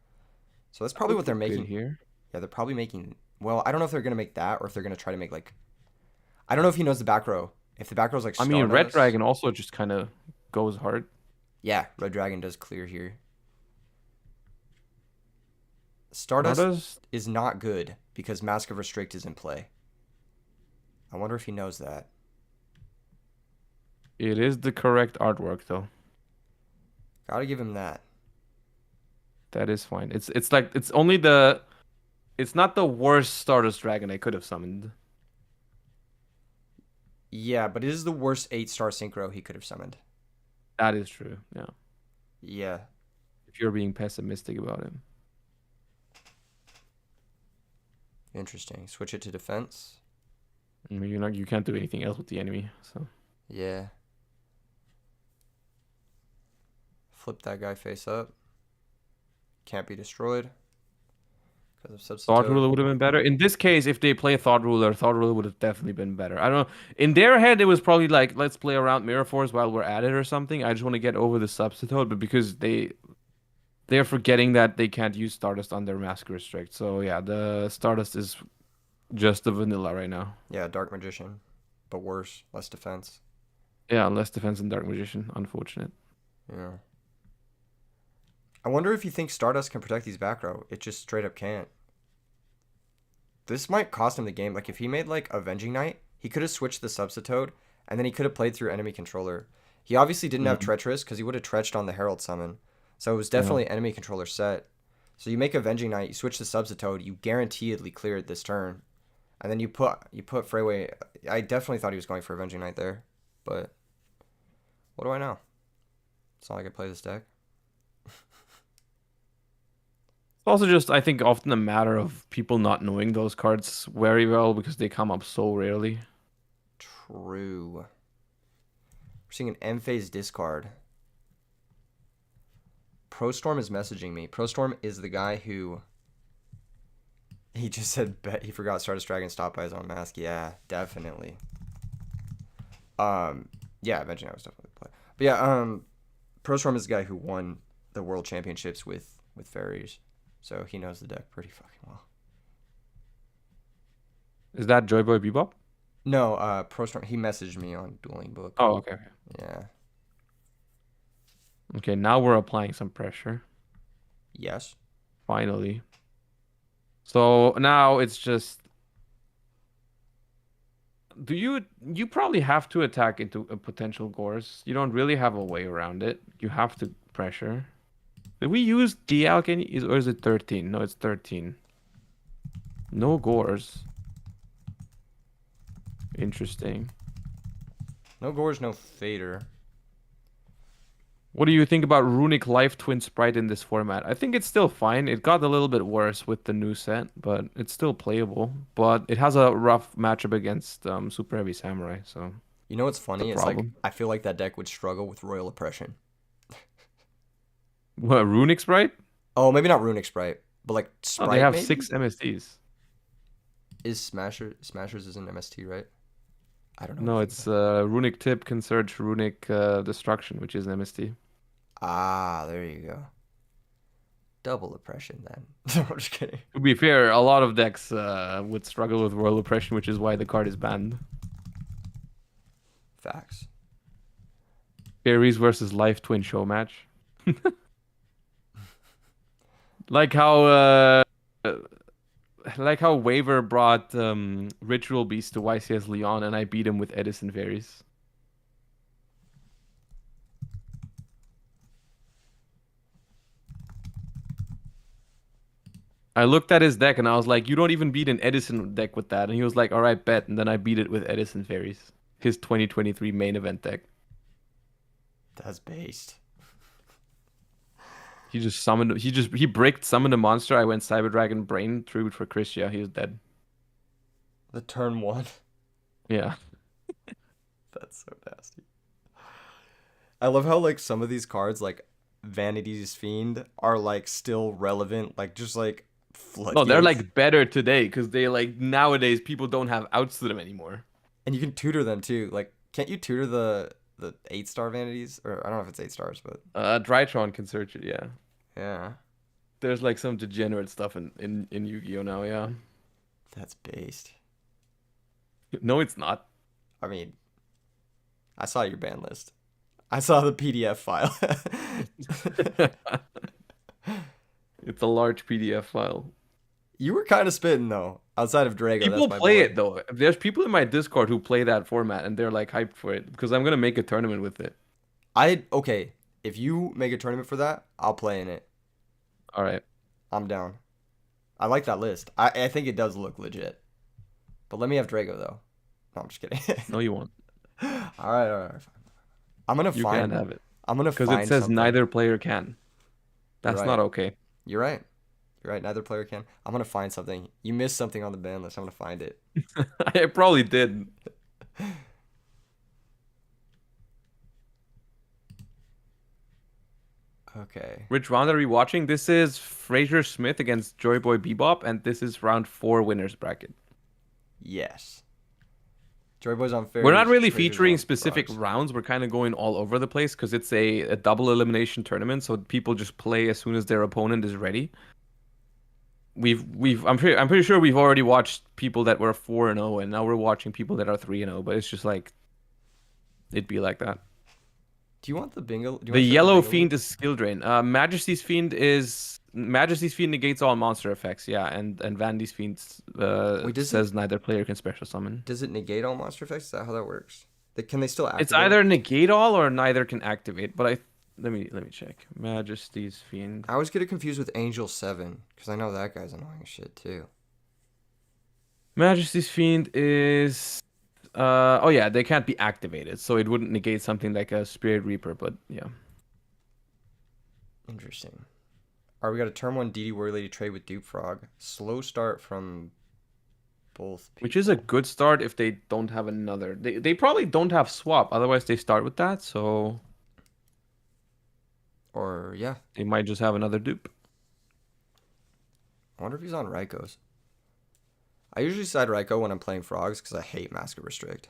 So that's
That
probably
would
what they're
look good
making.
here.
Yeah, they're probably making. Well, I don't know if they're gonna make that or if they're gonna try to make like. I don't know if he knows the back row. If the back row's like
I mean, Red
Stardust.
Dragon also just kind of goes hard.
Yeah, Red Dragon does clear here.
How
Stardust
does
is not good because Mask of Restrict is in play. I wonder if he knows that.
it is the correct artwork though?
Gotta give him that.
That is fine. It's like it's only the it's not the worst Stardust Dragon I could have summoned.
Yeah, but it is the worst 8-star synchro he could have summoned.
That is true. Yeah.
Yeah.
If you're being pessimistic about him.
Interesting. Switch it to defense.
I mean, you can't do anything else with the enemy. So
Yeah. Flip that guy face up. Can't be destroyed because of
Thought
substitute.
Ruler would have been better. In this case, if they play Thought Ruler would have definitely been better. I don't know. In their head, it was probably like, let's play around Mirror Force while we're at it or something. I just want to get over the substitute, but because they're forgetting that they can't use Stardust on their Mask Restrict. So yeah, the Stardust is just the vanilla right now.
Yeah, Dark Magician, but worse, less defense.
Yeah, less defense than Dark Magician. Unfortunate.
Yeah. I wonder if you think Stardust can protect these back row. It just straight up can't. This might cost him the game. Like if he made like Avenging Knight, he could have switched the substitute, and then he could have played through enemy controller. He obviously didn't have
Mhm.
Treacherous because he would have treached on the Herald summon. So it was
Yeah.
definitely enemy controller set. So you make Avenging Knight, you switch the substitute, you guaranteedly clear it this turn. And then you put Freyway. I definitely thought he was going for Avenging Knight there. But what do I know? It's not like I play this deck.
It's also just, I think, often a matter of people not knowing those cards very well because they come up so rarely.
True. We're seeing an M phase discard. ProStorm is messaging me. ProStorm is the guy who he just said bet he forgot Stardust Dragon stop by his own mask. Yeah, definitely. Yeah, eventually I was definitely play. But yeah, ProStorm is the guy who won the world championships with fairies. So he knows the deck pretty fucking well.
Is that Joy Boy Bebop?
No, ProStorm he messaged me on Dueling Book.
Oh, okay.
Yeah.
Okay, now we're applying some pressure.
Yes.
Finally. So now it's just, you probably have to attack into a potential Gorse. You don't really have a way around it. You have to pressure. Did we use Dialk or is it 13? No, it's 13. No Gorse. Interesting.
No Gorge, no Fader.
What do you think about Runic Life Twin Sprite in this format? I think it's still fine. It got a little bit worse with the new set, but it's still playable. But it has a rough matchup against Super Heavy Samurai, so
You know what's funny?
the
It's like
problem.
I feel like that deck would struggle with Royal Oppression.
What, Runic Sprite?
Oh, maybe not Runic Sprite, but like
Oh, they
Sprite
have
maybe?
6 MSTs.
Is Smashers is an MST, right? I don't know
No,
anything
it's
about
Runic Tip, Consurge, Runic Destruction, which is an MST.
Ah, there you go. Double oppression then. I'm just kidding.
To be fair, a lot of decks would struggle with Royal Oppression, which is why the card is banned.
Facts.
Fairies versus Life Twin show match. Like how Waver brought Ritual Beast to YCS Leon and I beat him with Edison Fairies. I looked at his deck and I was like, you don't even beat an Edison deck with that. And he was like, all right, bet. And then I beat it with Edison Fairies. His 2023 main event deck.
That's based.
He bricked, summoned a monster. I went Cyber Dragon Brain, threw it for Christia. He was dead.
The turn one.
Yeah.
That's so nasty. I love how like some of these cards, like Vanity's Fiend, are like still relevant. Like just like
No, they're
floodgates.
like better today because they like nowadays people don't have outs to them anymore.
And you can tutor them too. Like, can't you tutor the 8-star vanities? Or I don't know if it's 8 stars, but
Drytron can search it, yeah.
yeah,
There's like some degenerate stuff in Yu-Gi-Oh now, yeah.
that's based.
No, it's not.
I mean, I saw your ban list. I saw the PDF file.
It's a large PDF file.
You were kind of spitting though. Outside of Drago,
People
that's my
play
boy.
it though. There's people in my Discord who play that format and they're like hyped for it because I'm gonna make a tournament with it.
Okay. If you make a tournament for that, I'll play in it.
All right.
I'm down. I like that list. I think it does look legit. But let me have Drago though. No, I'm just kidding.
No, you won't.
All right. Fine. I'm gonna
You
find.
can't have it
I'm gonna
because
find
it says
something.
neither player can. That's
You're
not
right.
okay.
You're right. You're right. Neither player can. I'm gonna find something. You missed something on the ban list. I'm gonna find it.
I probably did.
Okay.
Which round are we watching? This is Fraser Smith against Joy Boy Bebop, and this is round 4 winners bracket.
Yes. Joy Boy's on
We're not
fairies.
really
Fraser's
featuring
on
specific
frogs.
rounds. We're kind of going all over the place because it's a double elimination tournament, so people just play as soon as their opponent is ready. I'm pretty sure we've already watched people that were 4-0, and now we're watching people that are 3-0. But it's just like it'd be like that.
Do you want the bingo? Do you
The
want to check the
yellow
bingo
fiend
link?
is skill drain. Majesty's fiend negates all monster effects. Yeah, and Vandy's fiend
Wait,
says neither player can special summon.
does it negate all monster effects? Is that how that works? Can they still
It's
activate it?
either negate all or neither can activate. But let me check. Majesty's fiend.
I always get it confused with Angel 7 because I know that guy's annoying as shit too.
Majesty's fiend is oh yeah, they can't be activated, so it wouldn't negate something like a Spirit Reaper. But yeah.
Interesting. All right, we got a turn 1 DD Warrior Lady trade with Dupe Frog. Slow start from both people.
Which is a good start if they don't have another. They probably don't have swap, otherwise they start with that, so
Or, yeah.
they might just have another dupe.
I wonder if he's on Raikou. I usually side Raikou when I'm playing Frogs because I hate Mask of Restrict.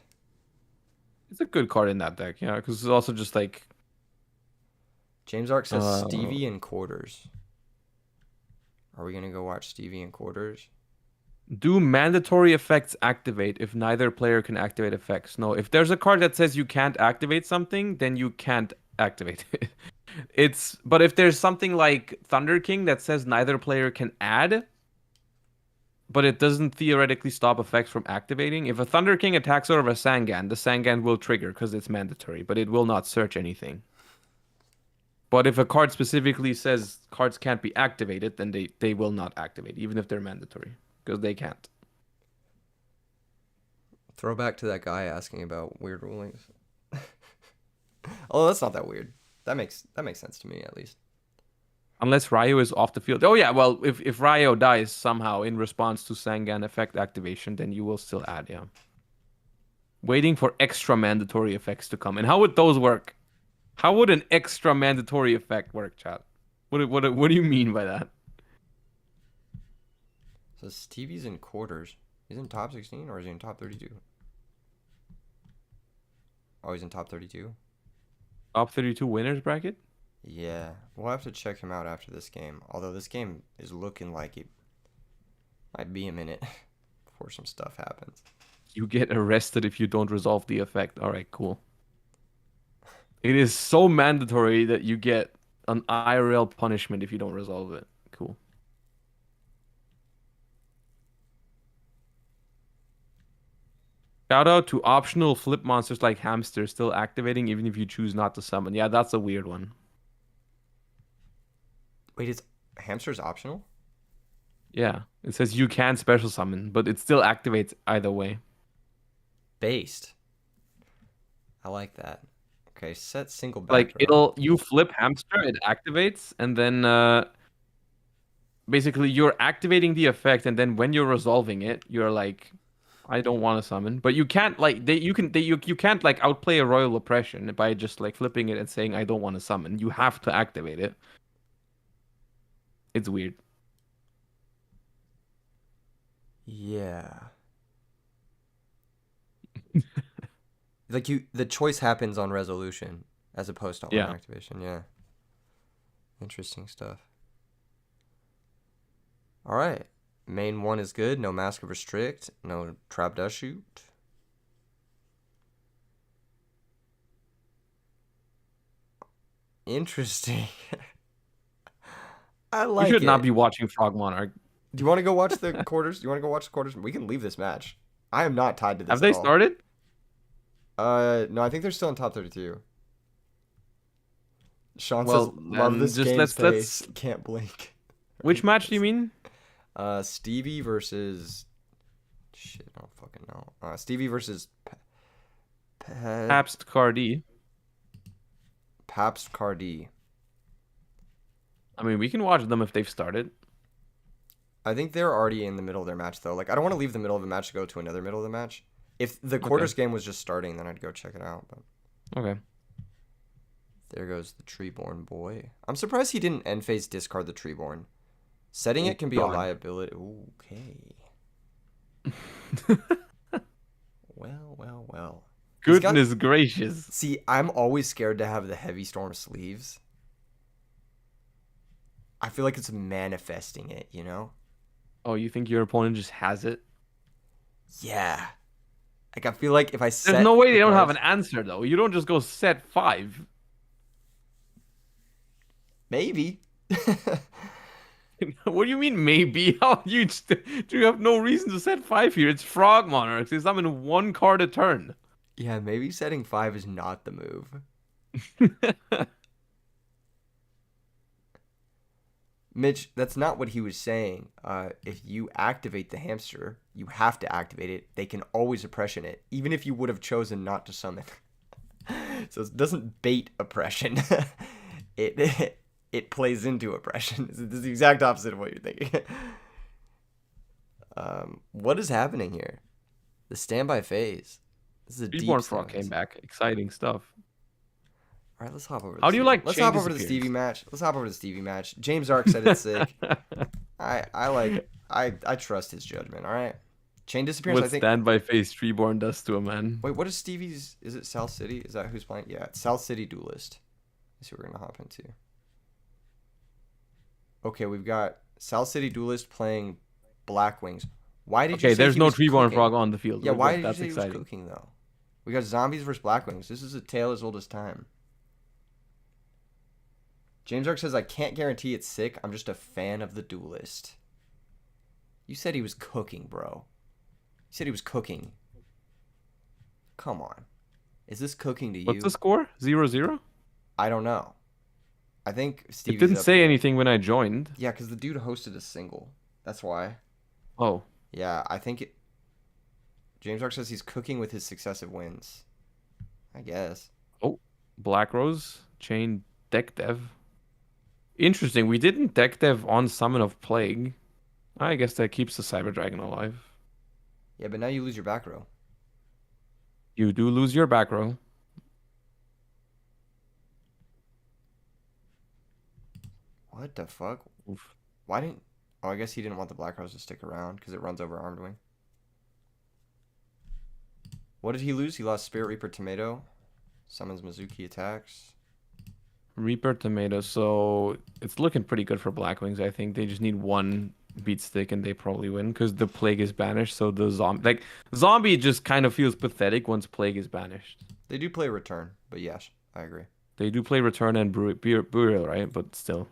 It's a good card in that deck, yeah, because it's also just like
James Ark says
uh
Stevie in quarters. Are we going to go watch Stevie in quarters?
do mandatory effects activate if neither player can activate effects? No, if there's a card that says you can't activate something, then you can't activate it. But if there's something like Thunder King that says neither player can add, but it doesn't theoretically stop effects from activating. If a Thunder King attacks out of a Sangan, the Sangan will trigger because it's mandatory, but it will not search anything. But if a card specifically says cards can't be activated, then they will not activate, even if they're mandatory, because they can't.
Throwback to that guy asking about weird rulings. Oh, that's not that weird. That makes sense to me at least.
Unless Ryo is off the field. Oh yeah, well, if Ryo dies somehow in response to Sangan effect activation, then you will still add, yeah. Waiting for extra mandatory effects to come. And how would those work? How would an extra mandatory effect work, chat? What do you mean by that?
So Stevie's in quarters. He's in top 16 or is he in top 32? Oh, he's in top 32?
Top 32 winners bracket?
Yeah. We'll have to check him out after this game. Although this game is looking like it might be a minute before some stuff happens.
You get arrested if you don't resolve the effect. All right, cool. It is so mandatory that you get an IRL punishment if you don't resolve it. Cool. Shout out to optional flip monsters like Hamster still activating even if you choose not to summon. Yeah, that's a weird one.
Wait, is Hamster's optional?
Yeah, it says you can special summon, but it still activates either way.
Based. I like that. Okay, set single
Like
backdraw.
you flip Hamster, it activates, and then basically you're activating the effect, and then when you're resolving it, you're like, I don't want to summon, but you can't like you can't like outplay a royal oppression by just like flipping it and saying I don't want to summon. You have to activate it. It's weird.
Yeah. Like the choice happens on resolution as opposed to on
Yeah.
activation. Yeah. Interesting stuff. All right. Main one is good. No Mask of Restrict. No Trap Dust Shoot. Interesting. I
We
like
should not
it.
be watching Frog Monarch.
Do you want to go watch the quarters? Do you want to go watch the quarters? We can leave this match. I am not tied to
Have
this at
they
all.
started?
No, I think they're still in top 32. Sean says,
Well,
"Love
then
this
just
game's
let's.
pace. Can't blink."
Which match do you mean?
Stevie versus shit. I don't fucking know. Stevie versus
Pabst Cardi.
Pabst Cardi.
I mean, we can watch them if they've started.
I think they're already in the middle of their match though. Like I don't want to leave the middle of the match to go to another middle of the match. If the
Okay.
quarters game was just starting, then I'd go check it out. But
Okay.
there goes the Treeborn boy. I'm surprised he didn't end phase discard the Treeborn. Setting
Oh
it can be a
God.
liability. Okay. Well. He's got.
Goodness gracious.
See, I'm always scared to have the Heavy Storm sleeves. I feel like it's manifesting it, you know?
Oh, you think your opponent just has it?
Yeah. Like I feel like if I
There's
set
no way
the
they don't have
cards,
an answer though. You don't just go set 5.
maybe.
What do you mean maybe? How do you have no reason to set 5 here? It's Frog Monarchs. They summon 1 card a turn.
Yeah, maybe setting 5 is not the move. Mitch, that's not what he was saying. If you activate the hamster, you have to activate it. They can always oppression it, even if you would have chosen not to summon. So it doesn't bait oppression. It plays into oppression. It's the exact opposite of what you're thinking. What is happening here? The standby phase. This is a deep
Reborn Frog
standby
came
phase.
back. Exciting stuff.
All right, let's hop over. To
How
the
do you
Stevie.
like
Let's
chain
hop over to the
disappearance?
Stevie match. Let's hop over to the Stevie match. James Ark said it's sick. I trust his judgment. All right. Chain disappearance. I
What
think.
standby phase Reborn does to a man.
Wait, what is Stevie's? Is it South City? Is that who's playing? Yeah, it's South City Duelist. Let's see what we're gonna hop into. Okay, we've got South City Duelist playing Black Wings. Why did you
Okay,
say
there's
he
no
was
Reborn
cooking?
Frog on the field.
Yeah,
But
why did you
that's
say he was
exciting.
cooking though? We got zombies versus Black Wings. This is a tale as old as time. James Ark says, I can't guarantee it's sick. I'm just a fan of the Duelist. You said he was cooking, bro. You said he was cooking. Come on. Is this cooking to you?
What's the score? 0-0?
I don't know. I think
It
Stevie's
didn't
up
say
here.
anything when I joined.
Yeah, because the dude hosted a single. That's why.
Oh,
Yeah, I think it... James Ark says he's cooking with his successive wins. I guess.
oh, Black Rose chain deck dev. Interesting. We didn't deck dev on Summon of Plague. I guess that keeps the Cyber Dragon alive.
Yeah, but now you lose your back row.
You do lose your back row.
What the fuck?
Oof.
Why didn't... Oh, I guess he didn't want the Black Rose to stick around because it runs over Armed Wing. What did he lose? He lost Spirit Reaper Tomato. Summons Mizuki attacks.
Reaper Tomato. So it's looking pretty good for Black Wings. I think they just need 1 beat stick and they probably win because the Plague is banished. So the zombie just kind of feels pathetic once Plague is banished.
They do play Return, but yes, I agree.
They do play Return and Burial, right? But still,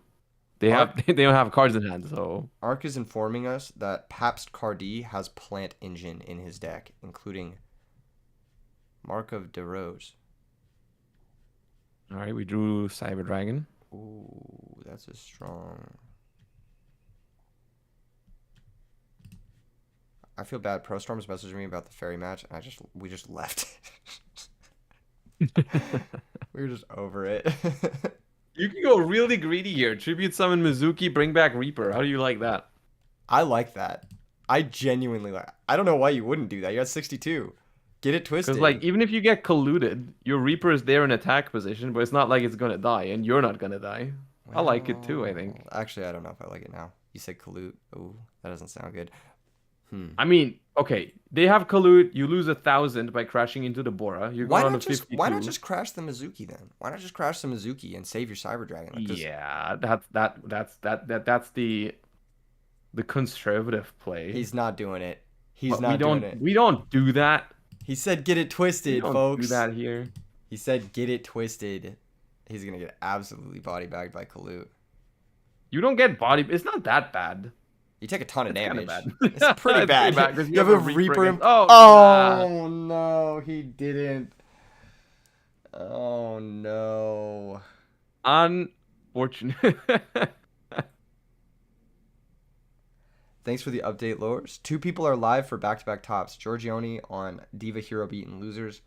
they
Arc,
have they don't have cards in hand. So
Arc is informing us that Pabst Cardi has Plant Engine in his deck, including Mark of DeRose.
all right, we drew Cyber Dragon.
Ooh, that's a strong... I feel bad. Pro Storm's messaging me about the fairy match, and we just left. We were just over it.
You can go really greedy here. Tribute summon Mizuki, bring back Reaper. How do you like that?
I like that. I genuinely like. I don't know why you wouldn't do that. You got 62. Get it twisted.
Because like even if you get colluded, your Reaper is there in attack position, but it's not like it's gonna die, and you're not gonna die. I like it too. I think.
Actually, I don't know if I like it now. You said collude. Ooh, that doesn't sound good.
I mean, okay, they have collude. You lose 1,000 by crashing into the Bora. You're going on to 52.
Why not just crash the Mizuki then? Why not just crash the Mizuki and save your Cyber Dragon? Like this?
Yeah, that's the conservative play.
He's not doing it. He's
But
not doing it.
We don't do that.
He said get it
We
twisted,
don't
folks.
do that here.
He said get it twisted. He's gonna get absolutely body bagged by Kalut.
You don't get body. It's not that bad.
You take a ton of
It's kinda
damage.
bad.
It's pretty
It's
bad.
pretty bad 'cause
You have a Reaper.
against-
Oh no, he didn't. Oh no.
Unfortunate.
Thanks for the update, Lowers. 2 people are live for back-to-back tops. Giorgione on Diva Hero Beat in losers,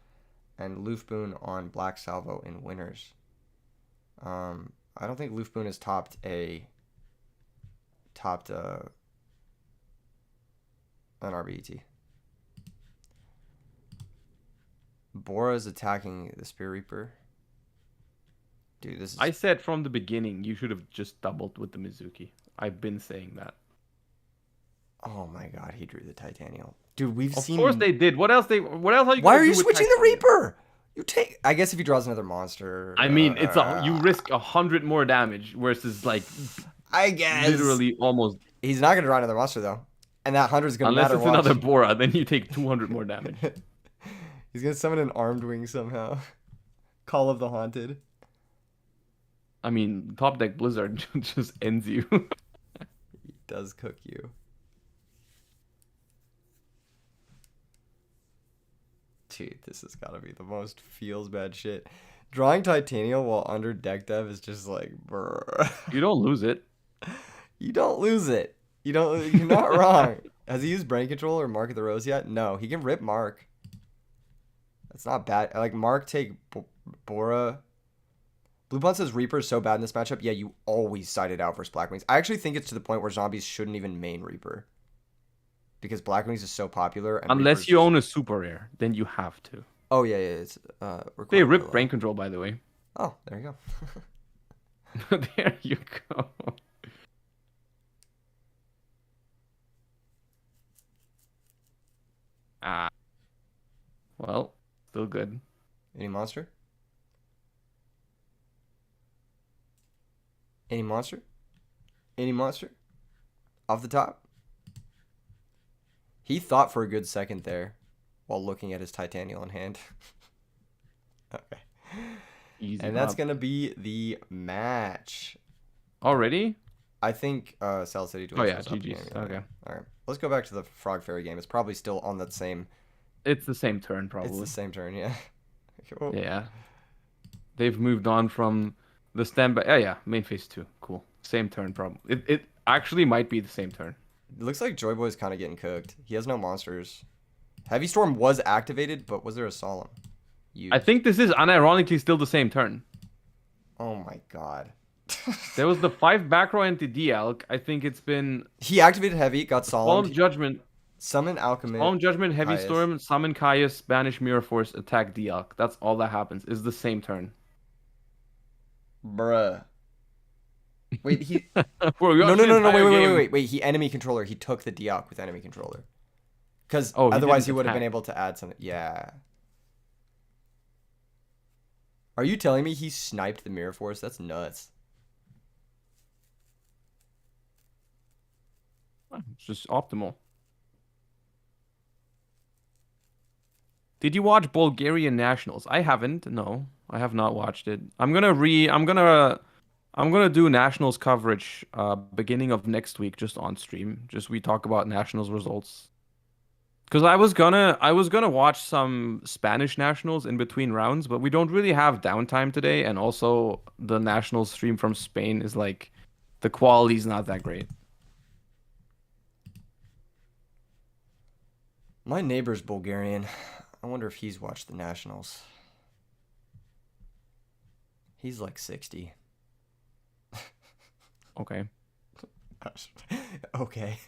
and Loofboon on Black Salvo in winners. I don't think Loofboon has topped an RBET. Bora is attacking the Spear Reaper. Dude, this is...
I said from the beginning you should have just doubled with the Mizuki. I've been saying that.
Oh my god, he drew the Titanium. Dude, we've
Of
seen...
course they did. What else are you
Why
gonna
are
do
you
with
switching the
Titanium?
Reaper? You take... I guess if he draws another monster...
I mean, you risk 100 more damage versus like
I guess.
literally almost.
He's not going to draw another monster, though. And that 100 is going to
Unless
matter.
it's another Bora, then you take 200 more damage.
He's going to summon an Armed Wing somehow. Call of the Haunted.
I mean, top deck Blizzard just ends you.
He does cook you. Dude, this has got to be the most feels bad shit. Drawing Titanium while under deck dev is just like, brr.
You don't lose it.
You don't lose it. You're not wrong. Has he used Brain Control or Mark of the Rose yet? No, he can rip Mark. That's not bad. Like, Mark take Bora. Blue Blunt says Reaper is so bad in this matchup. Yeah, you always side it out versus Black Wings. I actually think it's to the point where zombies shouldn't even main Reaper. Because Black Wings is so popular. And
Unless
Reaper's
you own a super rare, then you have to.
Oh, yeah. It's,
They rip Brain Control, by the way.
Oh, there you go.
There you go. Well, still good.
Any monster? Any monster? Any monster? Off the top? He thought for a good second there while looking at his Titanium in hand. Okay.
Easy.
And that's going to be the match.
Already?
I think Cell City
Oh, yeah,
was up
GG's.
again.
Okay.
All right. Let's go back to the Frog Fairy game. It's probably still on that same...
It's the same turn, probably.
It's the same turn, yeah. Cool.
Yeah. They've moved on from the standby. Yeah, main phase 2. Cool. Same turn, probably. It actually might be the same turn.
It looks like Joy Boy's kind of getting cooked. He has no monsters. Heavy Storm was activated, but was there a Solemn?
I think this is unironically still the same turn.
Oh my god.
There was the 5 back row anti-Dialk. I think it's been...
He activated Heavy, got Solemn.
Solemn Judgment.
Summon Alchemist.
Solemn Judgment, Heavy
Caius.
Storm, Summon Caius, Banish Mirror Force, attack Dialk. That's all that happens. It's the same turn.
Bruh. Wait, he...
Bro,
no, wait. He enemy controller. He took the Dialk with enemy controller. Because otherwise he would have been able to add something. Yeah. Are you telling me he sniped the Mirror Force? That's nuts.
It's just optimal. Did you watch Bulgarian Nationals? I haven't. No, I have not watched it. I'm gonna do Nationals coverage beginning of next week, just on stream. Just we talk about Nationals results. Because I was gonna watch some Spanish Nationals in between rounds, but we don't really have downtime today, and also the Nationals stream from Spain is like the quality's not that great.
My neighbor's Bulgarian. I wonder if he's watched the Nationals. He's like 60.
Okay.
Okay.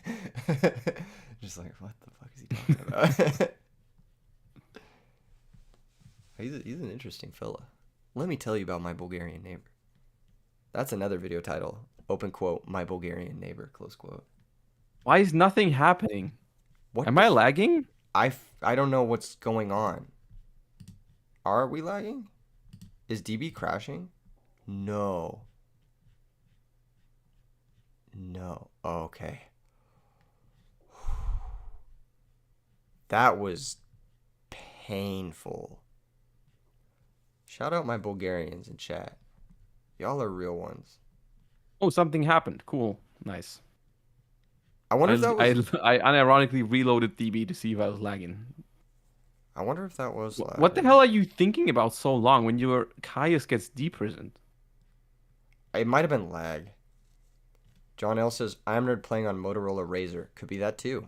Just like, what the fuck is he talking about? He's an interesting fella. Let me tell you about my Bulgarian neighbor. That's another video title. Open quote, my Bulgarian neighbor, close quote.
Why is nothing happening?
What?
Am I lagging?
I don't know what's going on. Are we lagging? Is DB crashing? No. No. Okay. That was painful. Shout out my Bulgarians in chat. Y'all are real ones.
Oh, something happened. Cool. Nice.
I wonder if that was...
I unironically reloaded DB to see if I was lagging.
I wonder if that was...
What the hell are you thinking about so long when your Caius gets deprisoned?
It might have been lag. John L says, I'm nerd playing on Motorola Razr. Could be that too.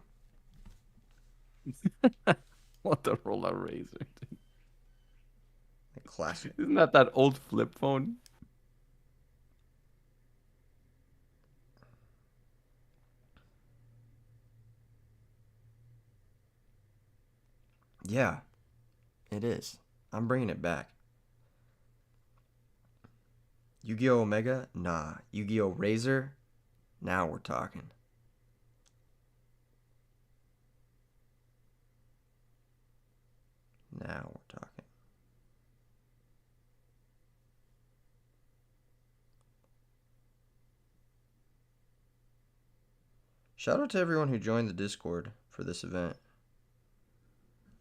Motorola Razr.
Classic.
Isn't that old flip phone?
Yeah, it is. I'm bringing it back. Yu-Gi-Oh! Omega? Nah. Yu-Gi-Oh! Razor? Now we're talking. Now we're talking. Shout out to everyone who joined the Discord for this event.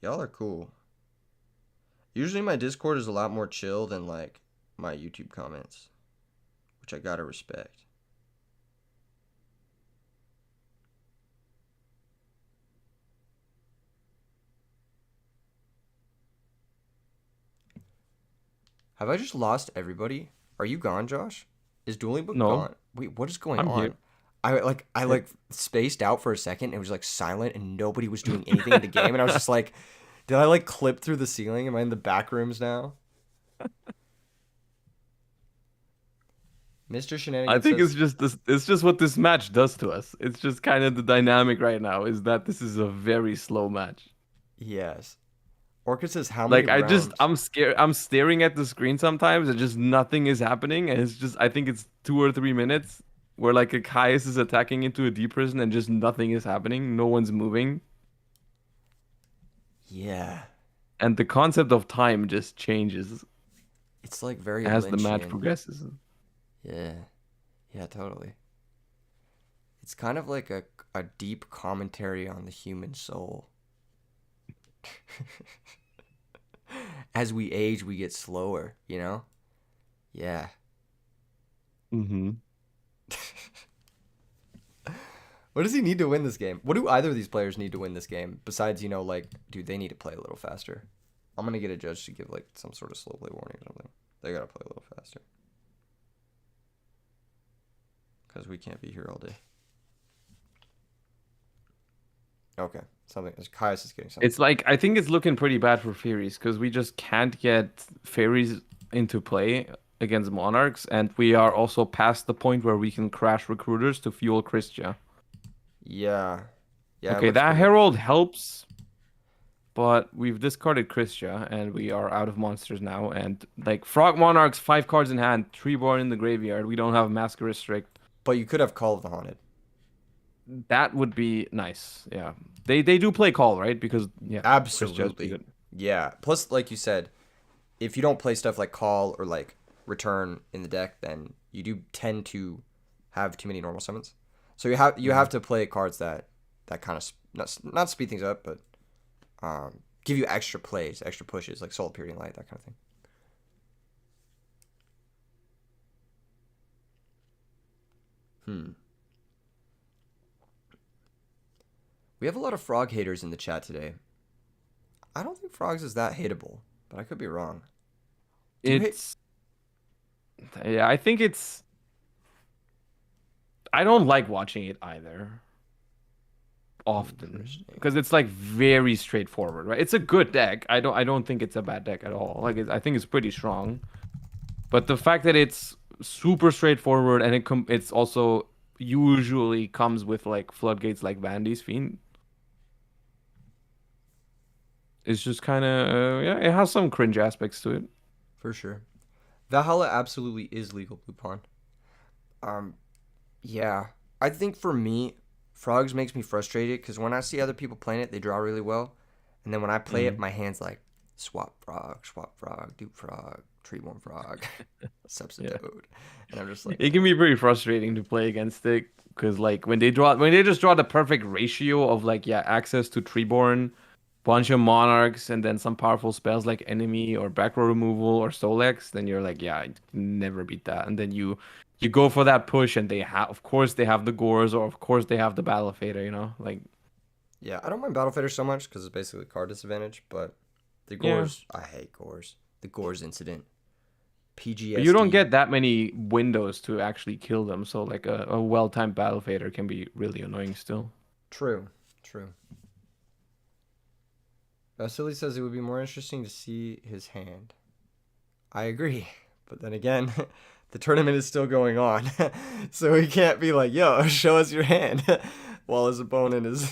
Y'all are cool. Usually my Discord is a lot more chill than like my YouTube comments, which I gotta respect. Have I just lost everybody? Are you gone, Josh? Is Dueling Book
No,
gone? Wait, what is going
I'm here.
on? I spaced out for a second and it was like silent and nobody was doing anything in the game and I was just like, did I like clip through the ceiling? Am I in the back rooms now? Mr.
I
Shenanigans
think it's
says,
just this. It's just what this match does to us. It's just kind of the dynamic right now. Is that this is a very slow match.
yes. Orchid says, how many
Like
rounds?
I'm scared. I'm staring at the screen sometimes, and just nothing is happening. And it's just, I think it's 2 or 3 minutes where like a Caius is attacking into a deep prison, and just nothing is happening. No one's moving,
Yeah.
and the concept of time just changes
It's like very
as the match
Lynchian.
progresses.
Yeah. Yeah, totally. It's kind of like a deep commentary on the human soul. As we age, we get slower, you know? Yeah.
Mm-hmm.
What does he need to win this game? What do either of these players need to win this game? Besides, like, dude, they need to play a little faster. I'm gonna get a judge to give like some sort of slow play warning or something. They gotta play a little faster. Because we can't be here all day. Okay. Something. Caius is getting something.
It's like I think it's looking pretty bad for fairies because we just can't get fairies into play against monarchs, and we are also past the point where we can crash recruiters to fuel Christia.
Yeah. Yeah, it
Okay,
looks
that
pretty.
herald helps, but we've discarded Christia and we are out of monsters now. And like frog monarchs, 5 cards in hand, Treeborn in the graveyard. We don't have Mask Restrict.
But you could have Call of the Haunted.
That would be nice. Yeah, they do play call, right? Because yeah, Christia is pretty
Absolutely.
good.
Yeah. Plus, like you said, if you don't play stuff like Call or like Return in the deck, then you do tend to have too many normal summons. So you have to play cards that kind of not speed things up, but give you extra plays, extra pushes, like Soul Period Light, that kind of thing. Hmm. We have a lot of frog haters in the chat today. I don't think frogs is that hateable, but I could be wrong. Do you hate?
It's yeah, I think it's. I don't like watching it either often
Interesting.
because it's like very straightforward, right? It's a good deck. I don't think it's a bad deck at all. Like I think it's pretty strong. But the fact that it's super straightforward and it's also usually comes with like floodgates like Vandy's Fiend is just kind of yeah, it has some cringe aspects to it.
For sure. Valhalla absolutely is legal blue pawn. Um, yeah. I think for me, frogs makes me frustrated because when I see other people playing it, they draw really well, and then when I play it,
Mm.
my hand's like swap frog, dupe frog, treeborn frog,
Yeah.
substitute, and I'm just like,
It can be pretty frustrating to play against it because like when they just draw the perfect ratio of like yeah access to Treeborn, bunch of monarchs, and then some powerful spells like enemy or back row removal or Solex, then you're like yeah I can never beat that. And then you go for that push and they have of course they have the Gores or of course they have the Battle Fader, like
yeah, I don't mind Battle Fighter so much because it's basically card disadvantage, but the
yeah.
Gores, I hate Gores. The Gores incident,
But you don't
PGSD.
get that many windows to actually kill them, so like a well-timed Battle Fader can be really annoying still.
True, true. Vasily says it would be more interesting to see his hand. I agree. But then again, the tournament is still going on. So he can't be like, yo, show us your hand while his opponent is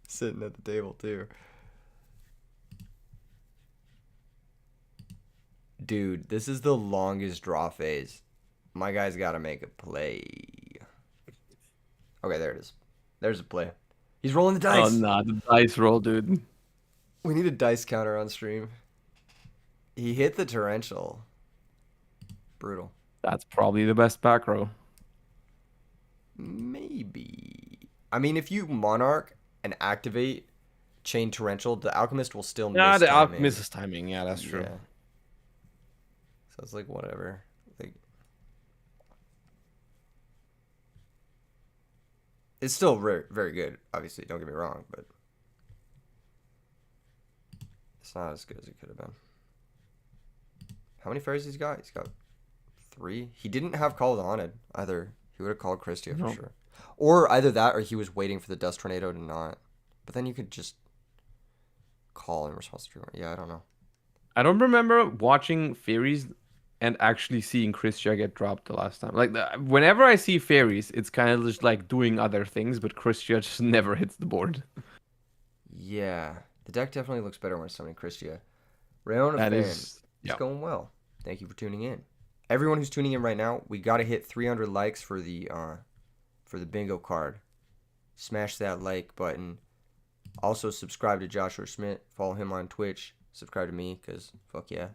sitting at the table too. Dude, this is the longest draw phase. My guy's got to make a play. Okay, there it is. There's a play. He's rolling the
Oh,
dice.
nah, the dice roll, dude.
We need a dice counter on stream. He hit the torrential. Brutal.
That's probably the best back row.
Maybe. I mean, if you monarch and activate chain torrential, the alchemist will still
Yeah,
miss
the
timing.
misses timing. Yeah, that's true.
Yeah. So it's like whatever. Like it's still very, very good. Obviously, don't get me wrong, but it's not as good as it could have been. How many fairies he's got? He's got 3. He didn't have Call of the Haunted either. He would have called Christia for sure. Or either that, or he was waiting for the Dust Tornado to not. But then you could just call in response to. Yeah, I don't know.
I don't remember watching fairies and actually seeing Christia get dropped the last time. Like whenever I see fairies, it's kind of just like doing other things, but Christia just never hits the board.
Yeah, the deck definitely looks better when it's summoning Christia. Rayon fan, it's going well. Thank you for tuning in. Everyone who's tuning in right now, we got to hit 300 likes for the bingo card. Smash that like button. Also subscribe to Joshua Schmidt. Follow him on Twitch. Subscribe to me, because fuck yeah.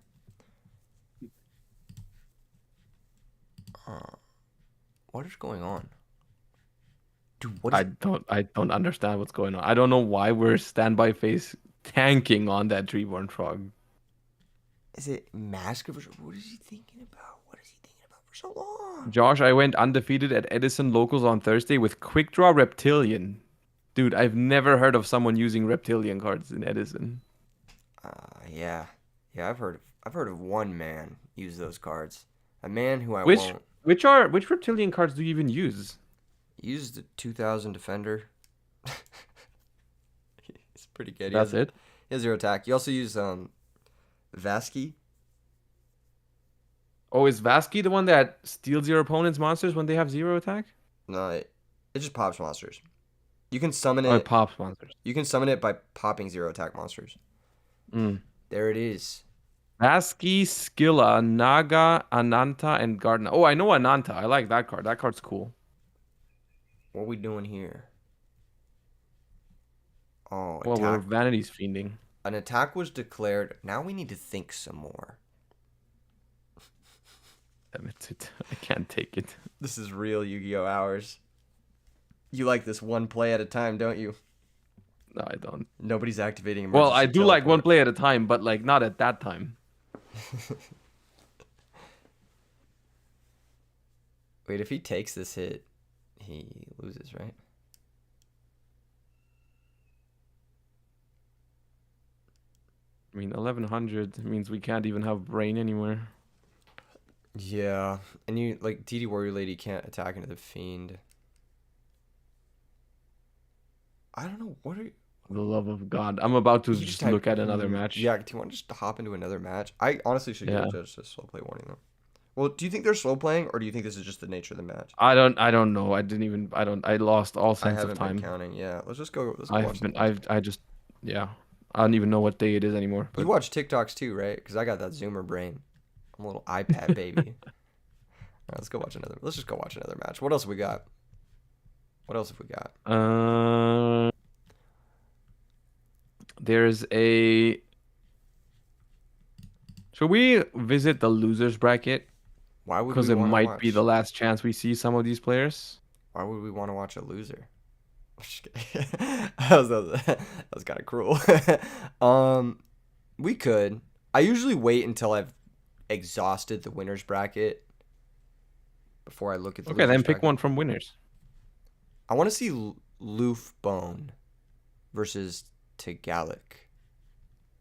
What is going on? Dude,
I don't understand what's going on. I don't know why we're standby phase tanking on that Treeborn Frog.
Is it Mask of... What is he thinking about? What is he thinking about for so long?
Josh, I went undefeated at Edison Locals on Thursday with Quick Draw Reptilian. Dude, I've never heard of someone using Reptilian cards in Edison.
Yeah. I've heard of one man use those cards. A man who I won't.
Which Reptilian cards do you even use?
Use the 2000 Defender. It's pretty good.
That's it?
He has 0 attack. You also use Vasky.
Oh, is Vasky the one that steals your opponent's monsters when they have 0 attack?
No, it just pops monsters. You can summon it.
Oh, it pops monsters.
You can summon it by popping 0 attack monsters. There it is.
Vasky, Skilla, Naga, Ananta, and Gardner. Oh, I know Ananta. I like that card. That card's cool.
What are we doing here? Oh,
well, we're Vanity's fiending.
An attack was declared. Now we need to think some more.
Damn it. I can't take it.
This is real Yu-Gi-Oh! Hours. You like this one play at a time, don't you?
No, I don't.
Nobody's activating emergency
Well, I do
teleport.
like one play at a time, but like not at that time.
Wait, if he takes this hit, he loses, right?
I mean, 1100 means we can't even have brain anywhere.
Yeah, and you like DD Warrior Lady can't attack into the Fiend. I don't know what are you...
For the love of God, I'm about to just look at another match.
Yeah, do you want to just hop into another match? I honestly should give just a slow play warning though. Well, do you think they're slow playing, or do you think this is just the nature of the match?
I don't know. I lost all sense of time.
I haven't been counting. Yeah, let's go.
Yeah. I don't even know what day it is anymore. But...
You watch TikToks too, right? Because I got that Zoomer brain. I'm a little iPad baby. All right, let's just go watch another match. What else have we got?
There's a... Should we visit the losers bracket?
Why would we?
Because it might be the last chance we see some of these players.
Why would we want to watch a loser? I'm just kidding. that was kind of cruel. We could. I usually wait until I've exhausted the winners bracket before I look at the
Okay, then pick
bracket.
one from winners.
I want to see Loof Bone versus Tagalic,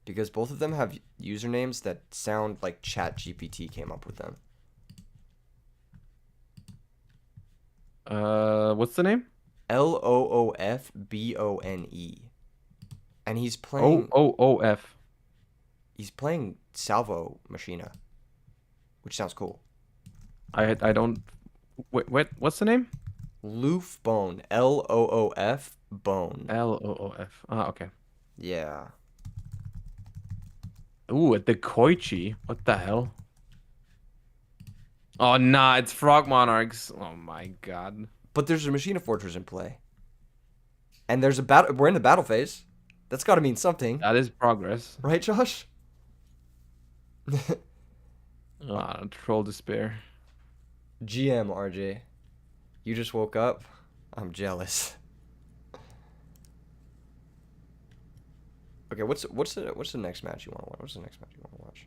because both of them have usernames that sound like ChatGPT came up with them.
What's the name?
Loofbone. And he's playing
OOF.
He's playing Salvo Machina, which sounds cool.
I don't... Wait, what's the name?
Loof Bone. Loof Bone.
LOOF. Ah, okay.
Yeah.
Ooh, at the Koichi. What the hell? Oh, nah, it's Frog Monarchs. Oh my God.
But there's a Machina Fortress in play. And there's a battle. We're in the battle phase. That's got to mean something.
That is progress.
Right, Josh?
Ah, troll despair.
GM, RJ. You just woke up? I'm jealous. Okay, what's the next match you want to watch? What's the next match you want to watch?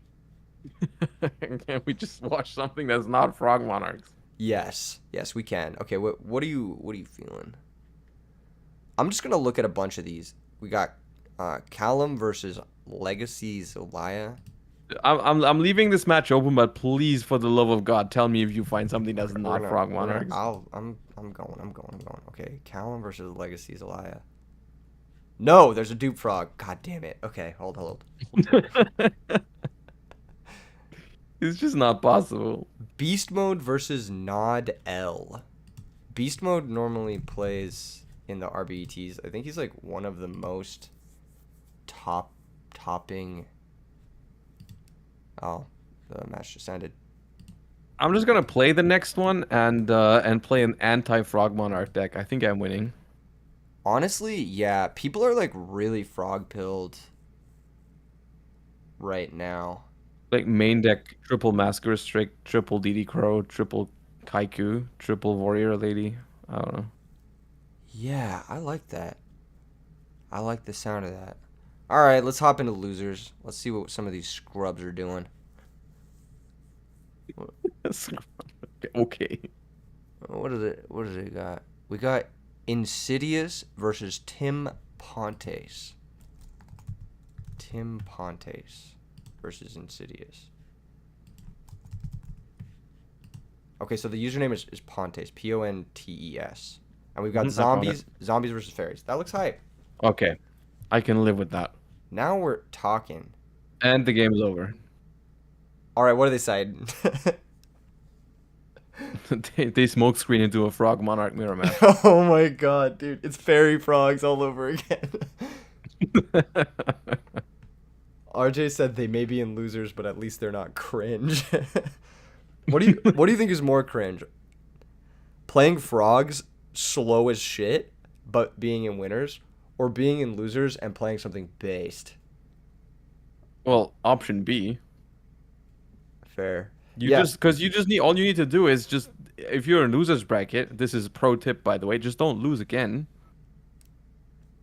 Can we just watch something that's not Frog Monarchs?
Yes, yes, we can. Okay, what are you feeling? I'm just gonna look at a bunch of these. We got Callum versus Legacy Zelaya.
I'm leaving this match open, but please, for the love of God, tell me if you find something that's not Frog Monarchs.
I'm going. Okay, Callum versus Legacy Zelaya. No, there's a dupe frog. God damn it. Okay, hold.
It's just not possible.
Beast mode versus Nod L. Beast mode normally plays in the RBETs. I think he's like one of the most topping. Oh, the match just ended.
I'm just gonna play the next one and play an anti-Frog Monarch deck. I think I'm winning.
Honestly, yeah, people are like really frog pilled right now.
Like main deck, triple Masker Restrict, triple DD Crow, triple Kaiku, triple Warrior Lady. I don't know.
Yeah, I like that. I like the sound of that. All right, let's hop into losers. Let's see what some of these scrubs are doing.
Okay.
What is it? What does it got? We got Insidious versus Tim Pontes. Tim Pontes versus Insidious. Okay, so the username is Pontes, Pontes. And we've got zombies versus fairies. That looks hype.
Okay. I can live with that.
Now we're talking.
And the game's over.
All right, what are they saying?
They smoke screen into a Frog Monarch mirror match.
Oh my god, dude. It's fairy frogs all over again. RJ said they may be in losers, but at least they're not cringe. What do you think is more cringe? Playing frogs slow as shit, but being in winners, or being in losers and playing something based?
Well, option B.
Fair.
You just need all you need to do is just if you're in losers bracket, this is pro tip by the way, just don't lose again.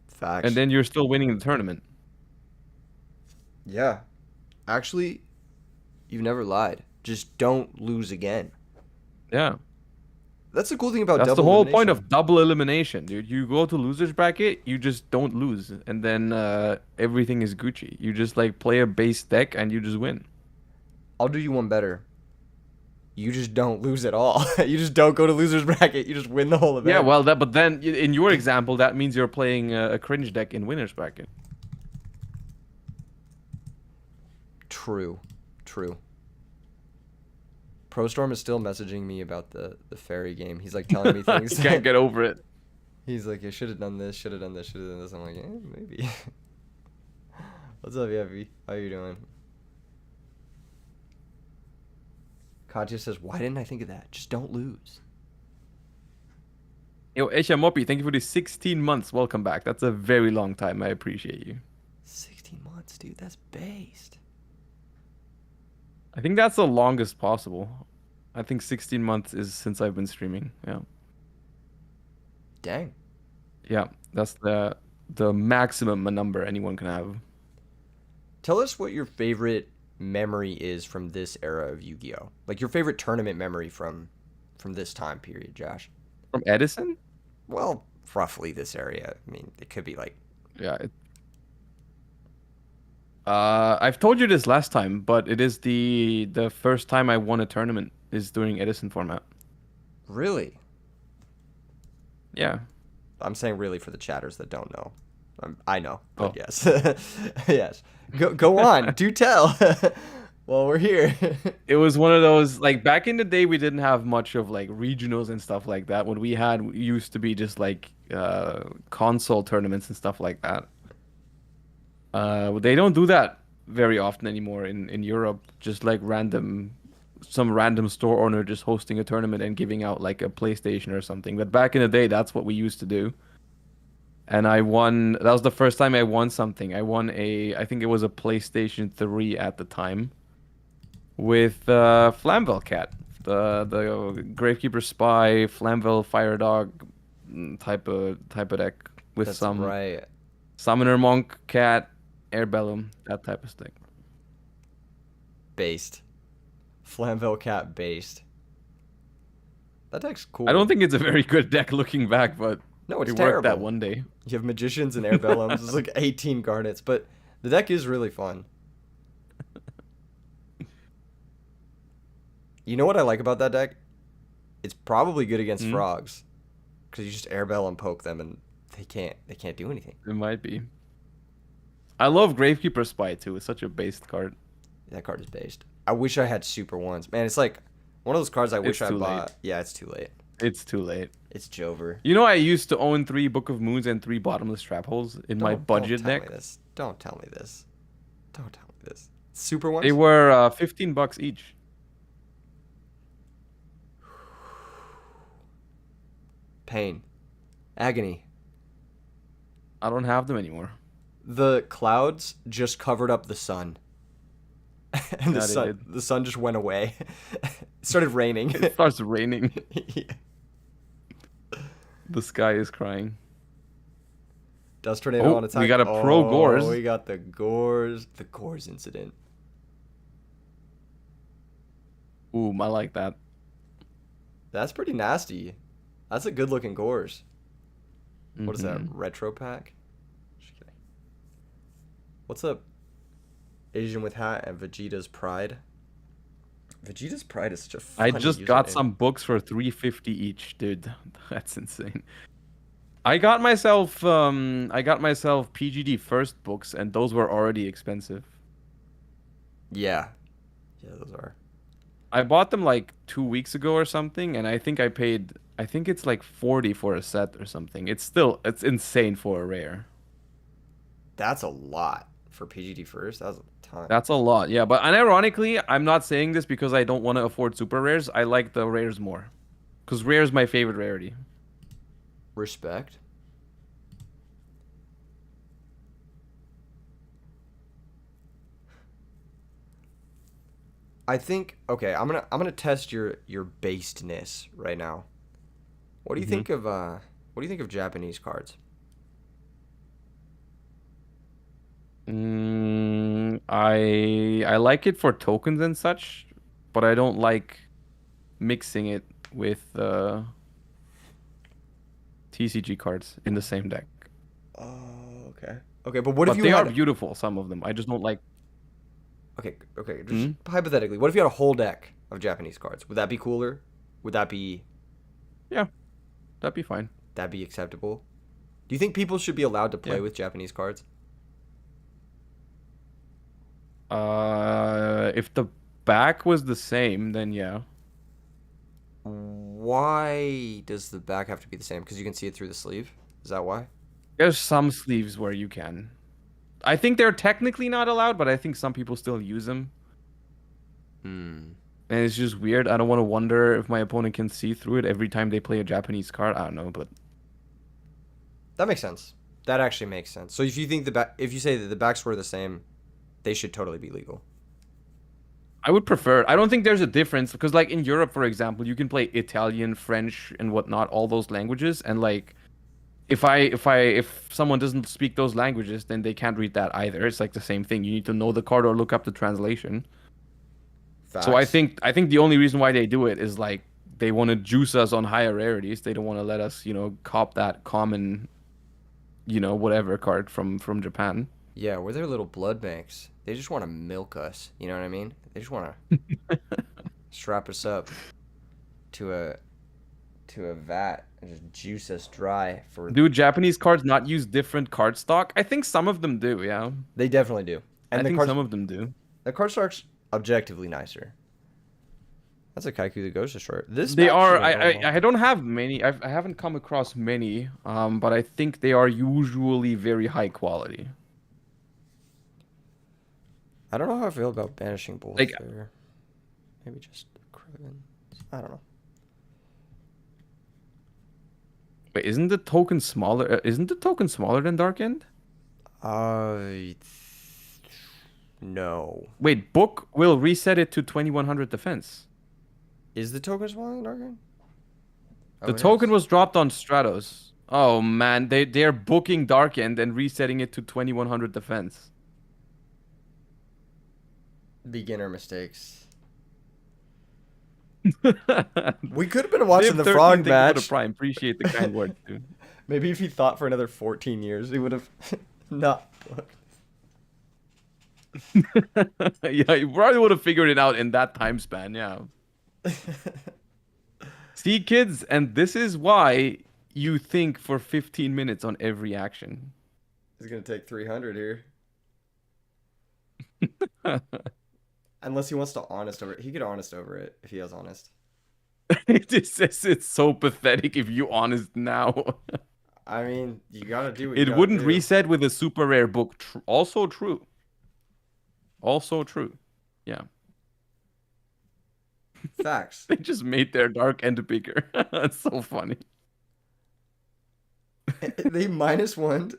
Facts.
And then you're still winning the tournament.
Yeah. Actually, you've never lied. Just don't lose again.
Yeah.
That's the cool thing about
That's
double
the whole
elimination.
point of double elimination, dude. You go to losers bracket, you just don't lose, and then everything is Gucci. You just like play a base deck and you just win.
I'll do you one better. You just don't lose at all. You just don't go to losers bracket. You just win the whole event.
Yeah, well, but then in your example, that means you're playing a cringe deck in winners bracket.
True. ProStorm is still messaging me about the fairy game. He's like telling me things.
You can't get over it.
He's like, I should have done this, should have done this. I'm like, maybe. What's up, Yavi? How you doing? Katya says, why didn't I think of that? Just don't lose.
Yo, Esha Moppy, thank you for the 16 months. Welcome back. That's a very long time. I appreciate you.
16 months, dude. That's based.
I think that's the longest possible. I think 16 months is since I've been streaming. Yeah.
Dang.
Yeah, that's the maximum number anyone can have.
Tell us what your favorite memory is from this era of Yu-Gi-Oh. Like your favorite tournament memory from this time period, Josh.
From Edison?
Well, roughly this area. I mean, it could be like...
Yeah. I've told you this last time, but it is the first time I won a tournament is during Edison format.
Really?
Yeah.
I'm saying really for the chatters that don't know. I know, but
Oh.
yes. Yes. Go on. Do tell. Well, we're here.
It was one of those, like, back in the day, we didn't have much of, like, regionals and stuff like that. What we had used to be just, like, console tournaments and stuff like that. They don't do that very often anymore in Europe. Just like some random store owner just hosting a tournament and giving out like a PlayStation or something. But back in the day, that's what we used to do. And I won. That was the first time I won something. I won I think it was a PlayStation 3 at the time with Flamvell Cat, the Gravekeeper Spy, Flamvell Fire Dog type of deck with
That's
some
right.
Summoner Monk Cat, Airbellum, that type of stick.
Based. Flamvell Cat based. That deck's
I don't
cool.
think it's a very good deck looking back, but
No, it's
it worked that
terrible.
one day.
You have Magicians and Airbellums. It's like 18 Garnets, but the deck is really fun. You know what I like about that deck? It's probably good against
Hmm?
frogs, because you just Airbellum poke them and they can't do anything.
It might be. I love Gravekeeper Spy too. It's such a based card.
That card is based. I wish I had super ones. Man, it's like one of those cards I wish
It's
I
too late.
bought. Yeah, it's too late.
It's too late.
It's Jover.
You know, I used to own 3 Book of Moons and 3 Bottomless Trap Holes in my budget
Don't tell
deck.
me this. Don't tell me this. Don't tell me this. Super
They
ones?
were $15 each.
Pain. Agony.
I don't have them anymore.
The clouds just covered up the sun. And
Yeah, they did.
the sun just went away. It started raining.
It starts raining.
Yeah.
The sky is crying.
Dust tornado
Oh,
on attack.
we got a pro Gores.
We got the Gores. The Gores incident.
Ooh, I like that.
That's pretty nasty. That's a good looking Gores. What is that?
Mhm.
Retro pack? Just kidding. What's up? Asian with hat and Vegeta's Pride. Vegeta's Pride is such a
I
funny
just got
username.
some books for 350 each, dude. That's insane. I got myself PGD first books and those were already expensive.
Yeah. Yeah, those are.
I bought them like 2 weeks ago or something and I think it's like 40 for a set or something. It's insane for a rare.
That's a lot for PGD first. That was a ton.
That's a lot. Yeah, but unironically, I'm not saying this because I don't want to afford super rares. I like the rares more. Cuz rare is my favorite rarity.
Respect. I think okay, I'm gonna test your basedness right now. What do you
Mhm.
think of Japanese cards?
I like it for tokens and such, but I don't like mixing it with TCG cards in the same deck.
Oh, okay. Okay, but what if
But
you
they are
had
beautiful, some of them. I just don't like.
okay, just
Hmm?
hypothetically, what if you had a whole deck of Japanese cards? Would that be cooler? Would
Yeah, that'd be fine.
that be acceptable? Do you think people should be allowed to play
Yeah.
with Japanese cards?
If the back was the same, then yeah.
Why does the back have to be the same? Because you can see it through the sleeve? Is that why?
There's some sleeves where you can. I think they're technically not allowed, but I think some people still use them.
Hmm.
And it's just weird. I don't want to wonder if my opponent can see through it every time they play a Japanese card. I don't know, but
That makes sense. That actually makes sense. So if you think if you say that the backs were the same, they should totally be legal.
I would prefer. I don't think there's a difference because, like in Europe, for example, you can play Italian, French, and whatnot, all those languages. And like, if someone doesn't speak those languages, then they can't read that either. It's like the same thing. You need to know the card or look up the translation.
Facts.
So I think the only reason why they do it is like they want to juice us on higher rarities. They don't want to let us, cop that common, whatever card from Japan.
Yeah, we're their little blood banks. They just want to milk us. You know what I mean? They just want to strap us up to a vat and just juice us dry for.
Do Japanese cards not use different card stock? I think some of them do, yeah.
They definitely do. And
I
the
think
cards,
some of them do.
the card stock's objectively nicer. That's a Kaiku the Ghost Destroyer. This
They
back
are.
shouldn't go wrong.
I don't have many. I haven't come across many. But I think they are usually very high quality.
I don't know how I feel about banishing both
Like,
there. Maybe just Kraven. I don't know.
wait, isn't the token smaller? Isn't the token smaller than Dark End?
I no.
Wait, book will reset it to 2100 defense.
Is the token smaller than Dark End?
The
Oh, it
token
is.
was dropped on Stratos. Oh man, they're booking Dark End and resetting it to 2100 defense.
Beginner mistakes.
They
We could have been watching
have
the
13
frog
things with a
match.
prime. Appreciate the kind words, dude.
Maybe if he thought for another 14 years, he would have not booked.
Yeah, you probably would have figured it out in that time span. Yeah. See, kids, and this is why you think for 15 minutes on every action.
He's gonna take 300 here. Unless he wants to honest over it. He could honest over it if he has honest.
It just says it's so pathetic if you honest now.
I mean, you gotta do what you
It
gotta
wouldn't
do.
reset with a super rare book. Also true. Also true. Yeah.
Facts.
They just made their dark end bigger. That's so funny.
They minus one,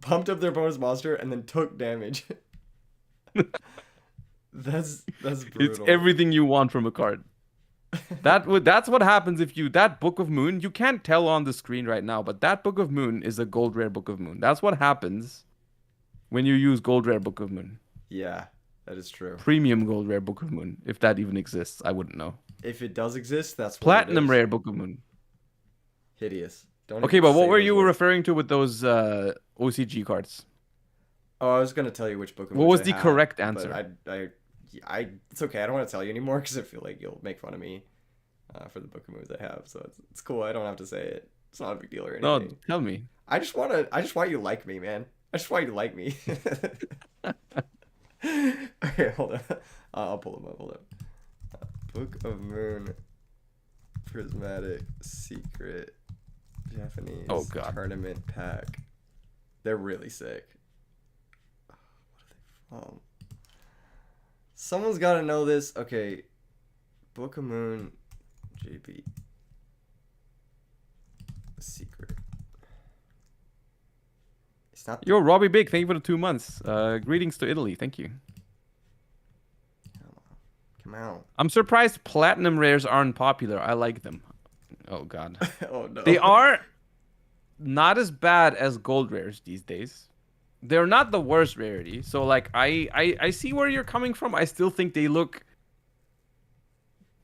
pumped up their bonus monster, and then took damage. That's
It's
brutal.
everything you want from a card. That's what happens if you that Book of Moon, you can't tell on the screen right now, but that Book of Moon is a gold rare Book of Moon. That's what happens when you use gold rare Book of Moon.
Yeah, that is true.
Premium gold rare Book of Moon, if that even exists, I wouldn't know.
If it does exist, that's what it
Platinum
is.
rare Book of Moon.
Hideous. Don't
Okay,
even
but what
say
were
those
you
words.
referring to with those OCG cards?
Oh, I was gonna tell you which book of
What
moons
was
I
the
had,
correct
but
answer?
it's okay. I don't want to tell you anymore because I feel like you'll make fun of me for the book of moons I have. So it's cool. I don't have to say it. It's not a big deal or
No,
anything.
tell me.
I just want you to like me, man. I just want you to like me. Okay, hold on. I'll pull them up. Hold up. Book of Moon, Prismatic, Secret, Japanese
Oh god.
Tournament Pack. They're really sick. Um, Someone's got to know this. Okay, Book of Moon, JP, Secret. It's not.
Yo, Robbie Big, thank you for the 2 months. Greetings to Italy, thank you.
Come out.
I'm surprised platinum rares aren't popular. I like them. Oh god.
Oh no.
They are not as bad as gold rares these days. They're not the worst rarity. So like I see where you're coming from. I still think they look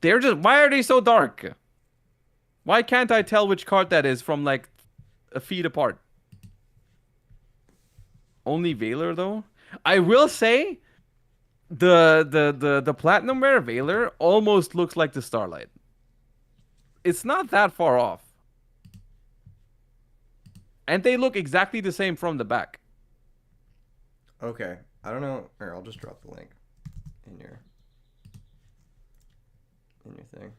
they're just why are they so dark? Why can't I tell which card that is from like a feet apart? Only Veiler though? I will say the platinum rare Veiler almost looks like the Starlight. It's not that far off. And they look exactly the same from the back.
Okay. I don't know. Here, I'll just drop the link in your thing.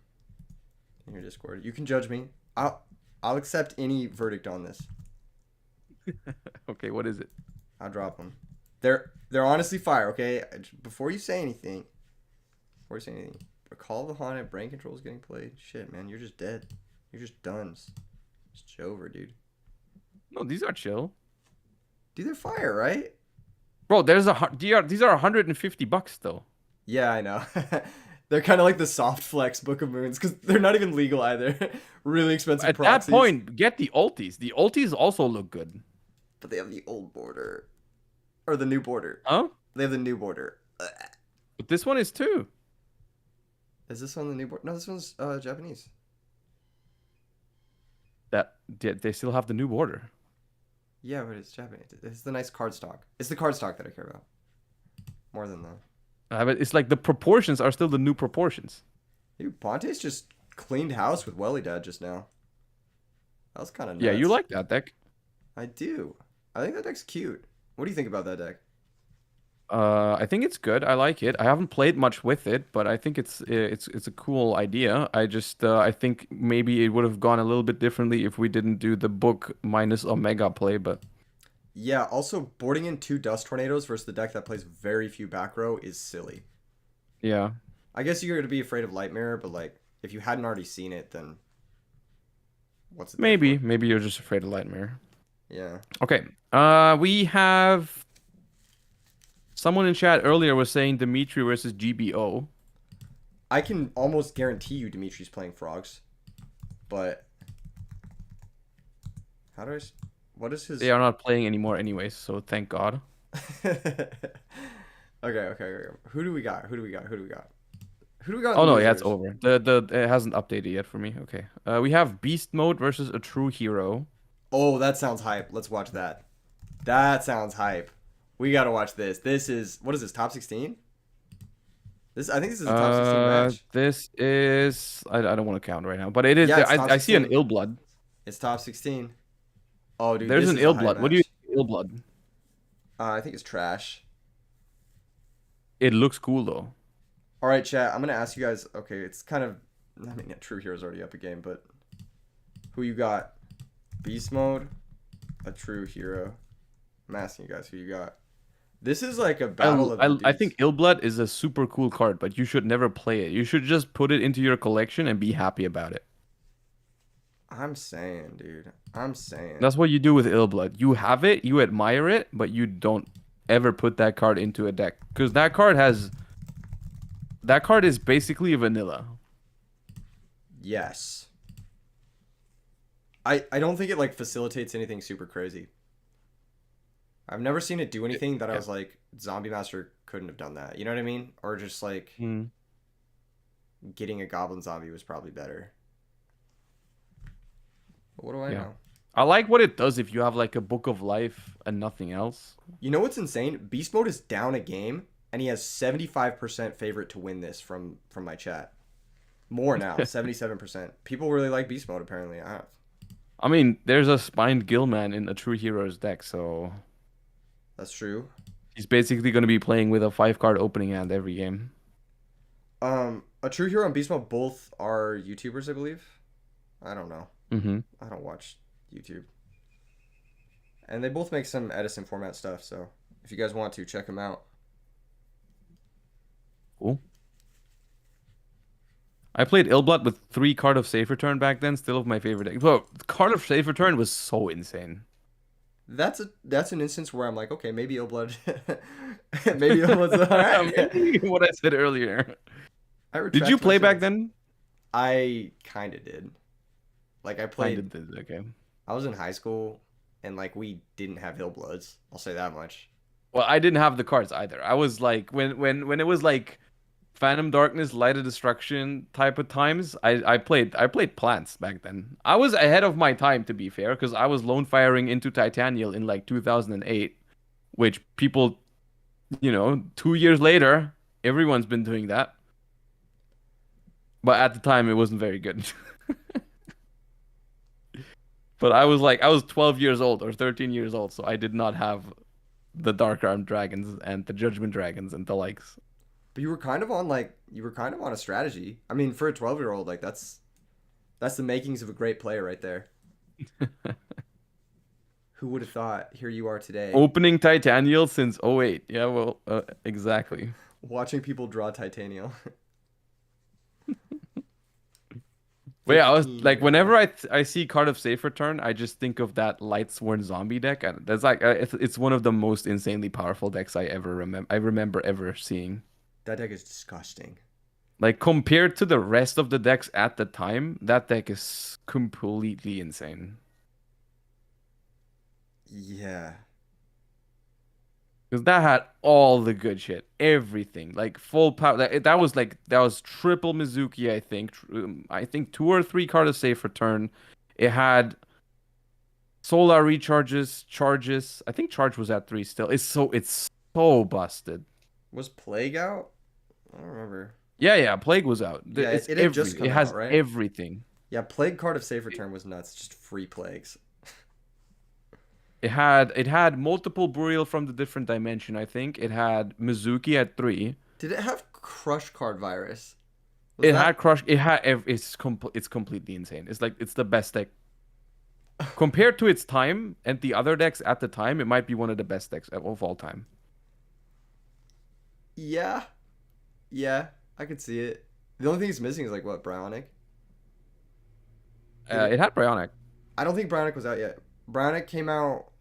In your Discord. You can judge me. I'll accept any verdict on this.
Okay, what is it?
I'll drop them. They're honestly fire, okay? Before you say anything, recall the haunted brain control is getting played. Shit, man, you're just dead. You're just done. It's over, dude.
No, these are chill.
Dude, they're fire, right?
Bro, these are $150 though.
Yeah, I know. They're kind of like the soft flex Book of Moons because they're not even legal either. Really expensive
At
proxies.
that point, get the ultis. The ultis also look good.
But they have the old border. Or the new border.
Huh?
They have the new border. Ugh.
But this one is too.
Is this one the new border? No, this one's Japanese.
They still have the new border.
Yeah, but it's Japanese. It's the nice card stock. It's the card stock that I care about. More than the...
But it's like the proportions are still the new proportions.
Dude, Ponte's just cleaned house with Welly Dad just now. That was kind of nuts.
Yeah, you like that deck.
I do. I think that deck's cute. What do you think about that deck?
I think it's good. I like it. I haven't played much with it, but I think it's a cool idea. I think maybe it would have gone a little bit differently if we didn't do the book minus Omega play, but
Yeah, also boarding in two dust tornadoes versus the deck that plays very few back row is silly.
Yeah,
I guess you're gonna be afraid of Light Mirror, but like if you hadn't already seen it, then what's it there
maybe
for?
maybe you're just afraid of Lightmare.
Yeah.
Okay. We have someone in chat earlier was saying Dimitri versus GBO.
I can almost guarantee you Dimitri's playing frogs, but how do I? What is
They
his?
are not playing anymore anyways, so thank God.
Okay, okay. Who do we got? Who do we got? Who do we got? Who do we got in
Oh
the
no, yeah, it's
losers?
over. The it hasn't updated yet for me. Okay. We have Beast Mode versus a True Hero.
Oh, that sounds hype. Let's watch that. That sounds hype. We gotta watch this. This is what is this? Top 16? This I think this is a top 16 match.
This is I don't want to count right now, but it is.
Yeah, it's top
I see an
16.
ill blood.
It's top 16. Oh, dude,
There's
this
an
is a
ill
hype
blood. What do you
match.
think of ill blood?
I think it's trash.
It looks cool though.
All right, chat. I'm gonna ask you guys. Okay, it's kind of. I mean, yeah, True Hero's already up a game, but who you got? Beast mode, a True Hero. I'm asking you guys who you got. This is like a battle of the
I
dudes.
think ill blood is a super cool card, but you should never play it. You should just put it into your collection and be happy about it.
I'm saying, dude. I'm saying.
That's what you do with ill blood. You have it, you admire it, but you don't ever put that card into a deck because that card is basically vanilla.
Yes. I don't think it like facilitates anything super crazy. I've never seen it do anything that I
Yeah.
was like, Zombie Master couldn't have done that. You know what I mean? Or just like
Mm.
getting a Goblin Zombie was probably better. But what do I
Yeah.
know?
I like what it does if you have like a book of life and nothing else.
You know what's insane? Beast Mode is down a game, and he has 75% favorite to win this from my chat. More now, 77%. People really like Beast Mode apparently.
I mean, there's a spined Gillman in a True Heroes deck, so
That's true.
he's basically going to be playing with a 5 card opening hand every game.
A True Hero and Beast Mode both are YouTubers, I believe. I don't know.
Mm-hmm.
I don't watch YouTube. And they both make some Edison format stuff, so if you guys want to, check them out.
Cool. I played Illblood with 3 Card of Safe Return back then, still my favorite deck. Bro, Card of Safe Return was so insane.
That's an instance where I'm like, okay, maybe Blood, maybe Blood's all right.
Maybe what I said earlier.
I
Did you
retract my
play back
chance.
then?
I kind of did. Like I
Kind
played.
of did, okay.
I was in high school, and like we didn't have Hillbloods. I'll say that much.
Well, I didn't have the cards either. I was like when it was like Phantom Darkness, Light of Destruction type of times, I played plants back then. I was ahead of my time to be fair, because I was lone firing into Titanial in like 2008, which people, 2 years later, everyone's been doing that. But at the time, it wasn't very good. But I was 12 years old or 13 years old, so I did not have the Dark Armed Dragons and the Judgment Dragons and the likes.
But you were kind of on a strategy. I mean, for a 12-year-old, like that's the makings of a great player right there. Who would have thought? Here you are today,
Opening Titanial since '08. Yeah, well, exactly.
watching people draw Titanium.
But yeah, I was
15
like,
years
whenever
old.
I see Card of Safe Return, I just think of that Lightsworn zombie deck, and that's like it's one of the most insanely powerful decks I ever remember. I remember ever seeing.
That deck is disgusting.
Like compared to the rest of the decks at the time, that deck is completely insane.
Yeah.
Because that had all the good shit, everything, like full power. That was triple Mizuki, I think. I think 2 or 3 Card of Safe Return. It had Solar recharges, charges. I think charge was at 3 still. It's so busted.
Was Plague out? I don't remember.
Yeah, yeah. Plague was out.
Yeah,
It's
it had just
every.
come
It
out,
has
right?
everything.
Yeah, Plague card of Safe Return was nuts. Just free plagues.
It had multiple burial from the different dimension. I think it had Mizuki at 3.
Did it have Crush Card Virus? Was
It
that
had crush. It had. It's completely insane. It's like it's the best deck. compared to its time and the other decks at the time, it might be one of the best decks of all time.
Yeah, yeah, I could see it. The only thing it's missing is like what, Bionic? Did it?
It had Bionic.
I don't think Bionic was out yet. Bionic came out,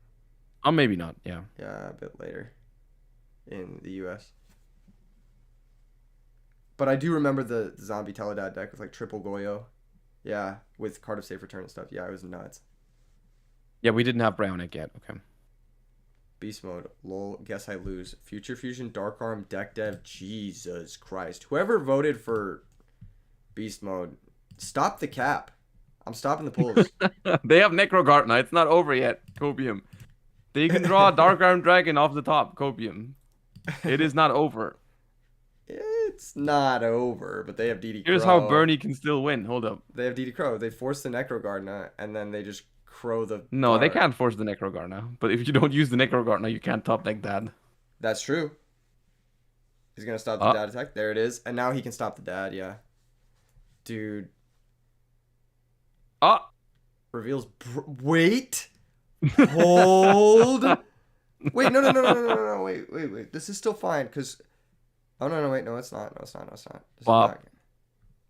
Oh, maybe not. Yeah.
yeah, a bit later in the U.S. But I do remember the zombie Teledad deck with like triple Goyo. Yeah, with card of safe return and stuff. Yeah, it was nuts.
Yeah, we didn't have Bionic yet. Okay.
Beast mode. Lol. Guess I lose. Future Fusion, Dark Arm, Deck Dev. Jesus Christ. Whoever voted for Beast mode, stop the cap. I'm stopping the pulls.
They have Necrogartner. It's not over yet. Copium. They can draw a Dark Arm Dragon off the top. Copium. It is not over.
It's not over, but they have DD Crow.
Here's how Bernie can still win. Hold up.
They have DD Crow. They force the Necrogardener, and then they just crow the.
No, they can't force the Necrogartner. But if you don't use the Necrogartner, you can't top deck that.
That's true. He's gonna stop the dad attack. There it is, and now he can stop the dad. Yeah, dude.
Ah.
Reveals. Wait. Hold. Wait. No. Wait. This is still fine because. Oh no. Wait. No, it's not. No, it's not. This is not.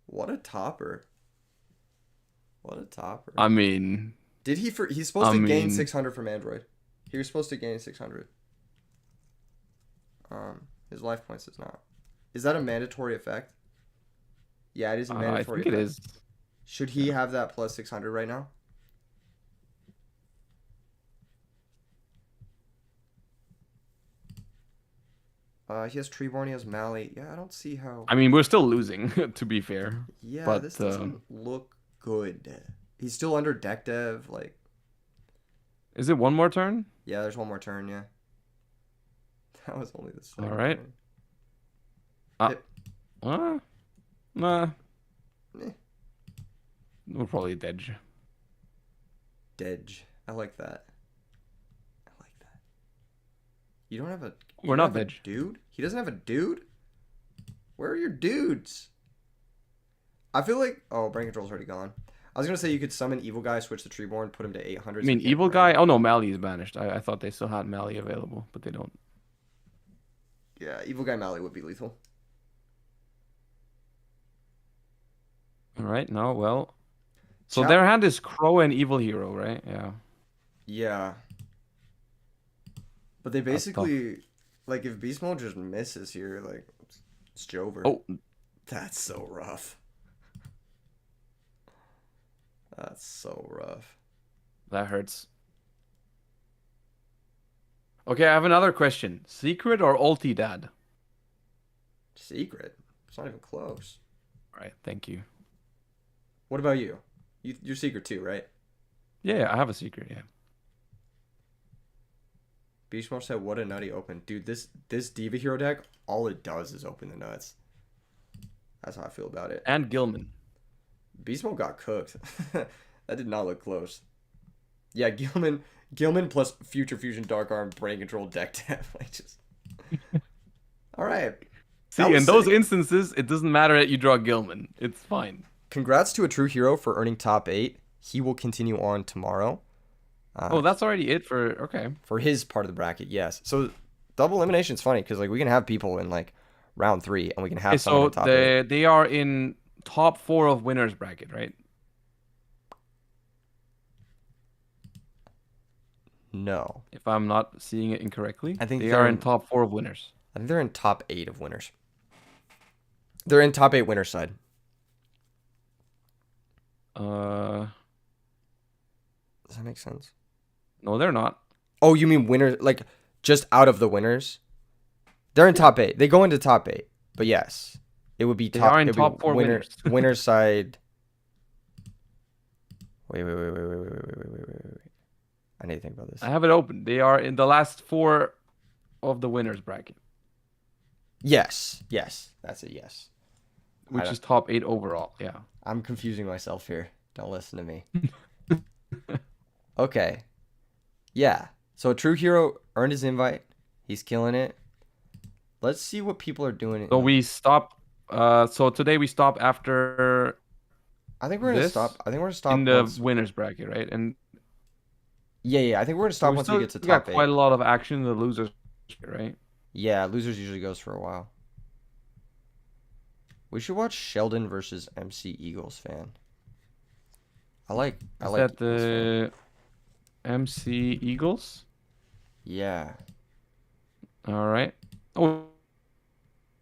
What a topper. What a topper.
I mean.
Did he? He's supposed to gain 600 from Android. He was supposed to gain 600. His life points is not. Is that a mandatory effect? Yeah, it is a mandatory effect.
I think it is.
Should he have that plus 600 right now? He has Treeborn, he has Mally. Yeah, I don't see how.
I mean, we're still losing, to be fair.
Yeah,
but,
this doesn't look good. He's still under deck dev, like.
Is it one more turn?
Yeah, there's one more turn, yeah. That was only the second.
All right. Nah. We're probably Dedge.
Dedge. I like that. You don't have a.
We're not Dedge.
Dude? He doesn't have a dude? Where are your dudes? I feel like. Oh, Brain Control's already gone. I was going to say you could summon Evil Guy, switch the Treeborn, put him to 800.
I mean, Evil Guy? Oh, no, Mally is banished. I thought they still had Mally available, but they don't.
Yeah, Evil Guy Mally would be lethal.
All right, no, well. So their hand is Crow and Evil Hero, right? Yeah.
Yeah. But they basically, like, if Beast Mode just misses here, like, it's Jover.
Oh.
That's so rough. That's so rough.
That hurts. Okay, I have another question. Secret or ulti dad?
Secret? It's not even close.
All right, thank you.
What about you? You're secret too, right?
Yeah, I have a secret, yeah.
Beachmore said, what a nutty open. Dude, this Diva Hero deck, all it does is open the nuts. That's how I feel about it.
And Gilman.
Beast Mode got cooked. That did not look close. Yeah, Gilman plus Future Fusion Dark Arm Brain Control deck dev. Like just. All right.
See, in those instances, it doesn't matter that you draw Gilman. It's fine.
Congrats to a true hero for earning top 8. He will continue on tomorrow.
Oh, that's already it for okay.
For his part of the bracket, yes. So double elimination is funny because like we can have people in like round 3 and we can have someone in top 8.
They are in top 4 of winners bracket, right?
No.
If I'm not seeing it incorrectly,
I think
they are in top 4 of winners.
I think they're in top 8 of winners. They're in top 8 winners side.
Does
that make sense?
No, they're not.
Oh, you mean winners, like just out of the winners? They're in top 8. They go into top 8. But yes, it would be top.
They are in top 4 winners.
Winners side. Wait. I need to think about this.
I have it open. They are in the last 4 of the winners bracket.
Yes. That's a yes.
Which is top 8 overall. Yeah.
I'm confusing myself here. Don't listen to me. Okay. Yeah. So a true hero earned his invite. He's killing it. Let's see what people are doing.
So we stop. So today we stop after.
I think we're gonna stop. I think we're gonna stop
in the winners bracket, right? And
Yeah, yeah. I think we're gonna
So
stop
we
once we
still
get to
got
top
quite
eight.
a lot of action in the losers, right?
Yeah, losers usually goes for a while. We should watch Sheldon versus MC Eagles fan. I
Is
like
that
Eagles fan.
the MC Eagles?
Yeah.
All right. Oh,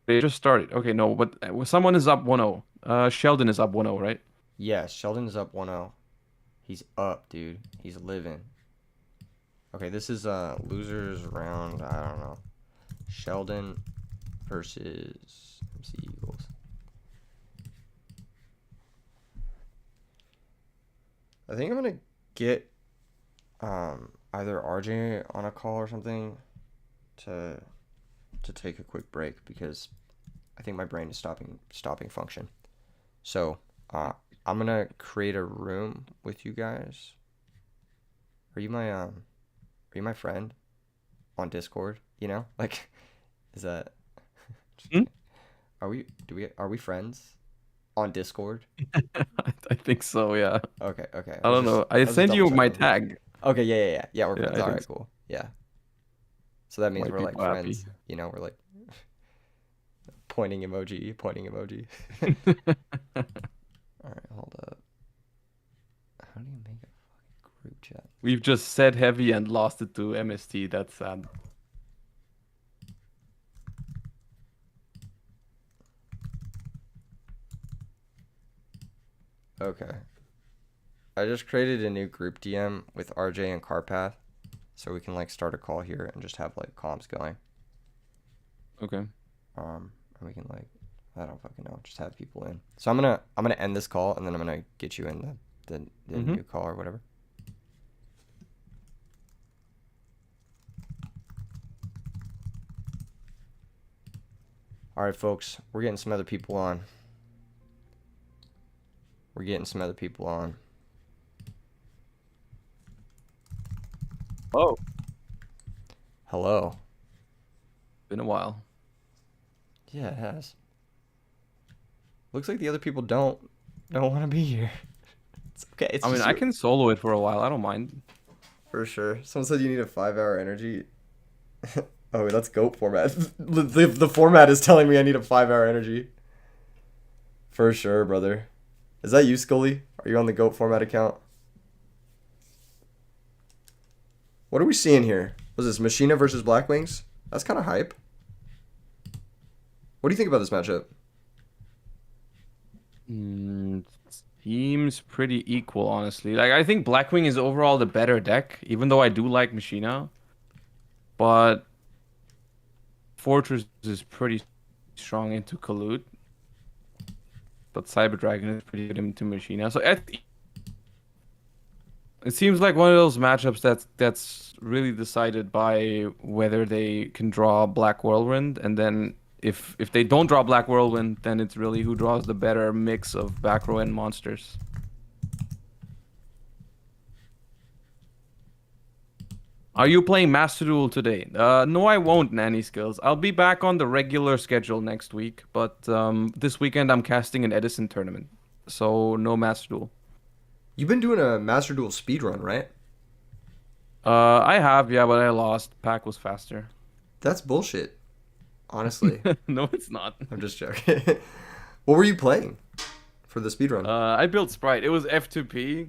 they just started. Okay, no, but someone is up 1-0. Sheldon is up 1-0, right?
Yeah, Sheldon's up 1-0. He's up, dude. He's living. Okay, this is losers round, I don't know. Sheldon versus MC Eagles. I think I'm gonna get either RJ on a call or something to take a quick break because I think my brain is stopping function. So I'm gonna create a room with you guys. Are you my friend on Discord? You know, like, is that? Just
Hmm?
kidding. Are we friends on Discord?
I think so, yeah.
Okay, okay.
I don't know. I
I was just
sent
double
you my
checking.
tag.
Okay, yeah, yeah, yeah. Yeah, we're
Yeah,
friends.
I
All
think
right,
so.
cool. Yeah. So that means
White
we're like
people happy.
friends. You know, we're like pointing emoji, pointing emoji. All right, hold up. How do you make a fucking group chat?
We've just said heavy and lost it to MST. That's sad.
Okay. I just created a new group DM with RJ and Carpath, so we can like start a call here and just have like comms going.
Okay.
And we can like, I don't fucking know, just have people in. So I'm gonna end this call and then I'm gonna get you in the
Mm-hmm.
new call or whatever. All right, folks, we're getting some other people on. We're getting some other people on.
Oh,
Hello.
been a while.
Yeah, it has. Looks like the other people don't want to be here. It's okay. It's
I mean,
just
I
you.
can solo it for a while. I don't mind.
For sure. Someone said you need a 5 hour energy. Oh, wait, that's GOAT format. The format is telling me I need a 5 hour energy. For sure, brother. Is that you, Scully? Are you on the GOAT format account? What are we seeing here? Was this Machina versus Black Wings? That's kind of hype. What do you think about this matchup?
Mm, seems pretty equal, honestly. Like, I think Blackwing is overall the better deck, even though I do like Machina. But Fortress is pretty strong into Kalut. But Cyber Dragon is pretty good into Machina. So it seems like one of those matchups that's really decided by whether they can draw Black Whirlwind, and then if they don't draw Black Whirlwind, then it's really who draws the better mix of back row and monsters. Are you playing Master Duel today? No, I won't, Nanny Skills. I'll be back on the regular schedule next week, but this weekend I'm casting an Edison tournament, so no Master Duel.
You've been doing a Master Duel speedrun, right?
I have, yeah, but I lost. Pack was faster.
That's bullshit. Honestly.
No, it's not.
I'm just joking. What were you playing for the speedrun?
I built Sprite. It was F2P,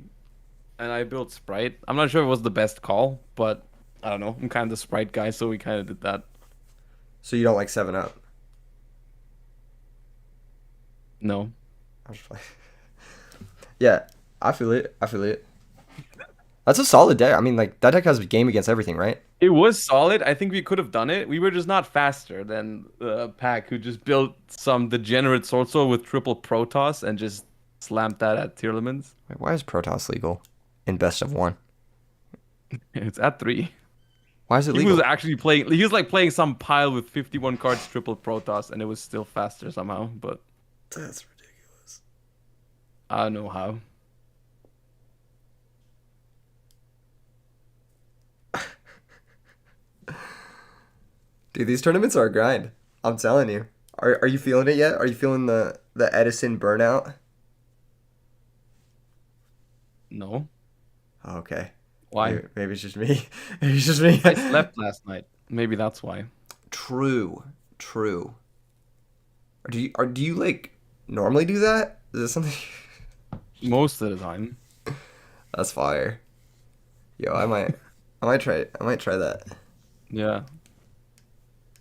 and I built Sprite. I'm not sure it was the best call, but I don't know. I'm kind of the Sprite guy, so we kind of did that.
So you don't like 7 Up?
No.
I'm just playing. Yeah, I feel it. I feel it. That's a solid deck. I mean, like, that deck has game against everything, right?
It was solid. I think we could have done it. We were just not faster than Pack, who just built some degenerate sword sword with triple Protoss and just slammed that at tier limits.
Wait, why is Protoss legal in best of 1?
It's at 3.
Why is it
He was
legal?
actually playing. He was like playing some pile with 51 cards triple Protoss, and it was still faster somehow. But
That's ridiculous.
I don't know how.
Dude, these tournaments are a grind. I'm telling you. Are you feeling it yet? Are you feeling the Edison burnout?
No.
Okay.
Why?
Maybe it's just me. Maybe it's just me.
I slept last night. Maybe that's why.
True. True. Do you like normally do that? Is this something?
Most of the time.
That's fire. Yo, I might try that.
Yeah.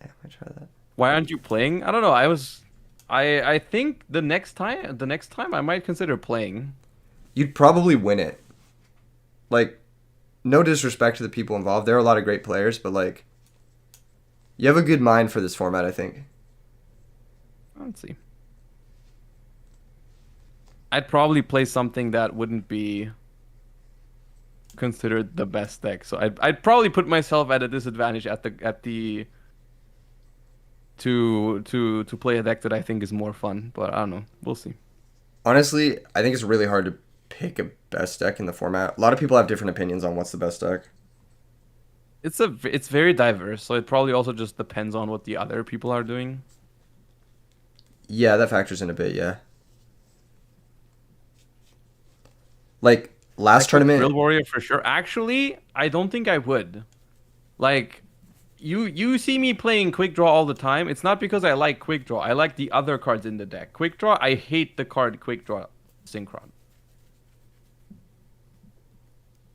Yeah, I might try that.
Why aren't you playing? I don't know. I think the next time I might consider playing.
You'd probably win it. Like, no disrespect to the people involved. There are a lot of great players, but like, you have a good mind for this format, I think.
Let's see. I'd probably play something that wouldn't be considered the best deck. So I'd probably put myself at a disadvantage at the to play a deck that I think is more fun. But I don't know. We'll see.
Honestly, I think it's really hard to pick a best deck in the format. A lot of people have different opinions on what's the best deck.
It's very diverse, so it probably also just depends on what the other people are doing.
Yeah, that factors in a bit, yeah. Like last
Like with
tournament,
Drill Warrior for sure. Actually, I don't think I would. Like you see me playing Quick Draw all the time. It's not because I like Quick Draw. I like the other cards in the deck. Quick Draw, I hate the card Quick Draw Synchron.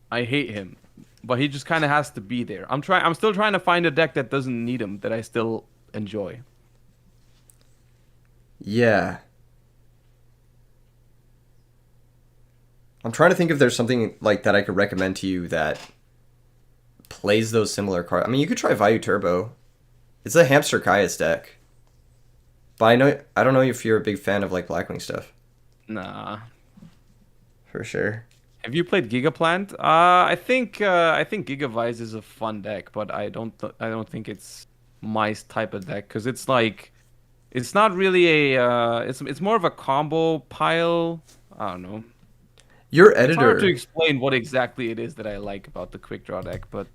I hate him. But he just kind of has to be there. I'm still trying to find a deck that doesn't need him that I still enjoy.
yeah. I'm trying to think if there's something like that I could recommend to you that plays those similar cards. I mean, you could try Vayu Turbo. It's a Hamster Kaius deck. But I don't know if you're a big fan of like Blackwing stuff.
Nah.
For sure.
Have you played Gigaplant? I think Gigavise is a fun deck, but I don't think it's my type of deck because it's not really it's more of a combo pile. I don't know.
Your
It's hard to
editor.
explain what exactly it is that I like about the Quick Draw deck, but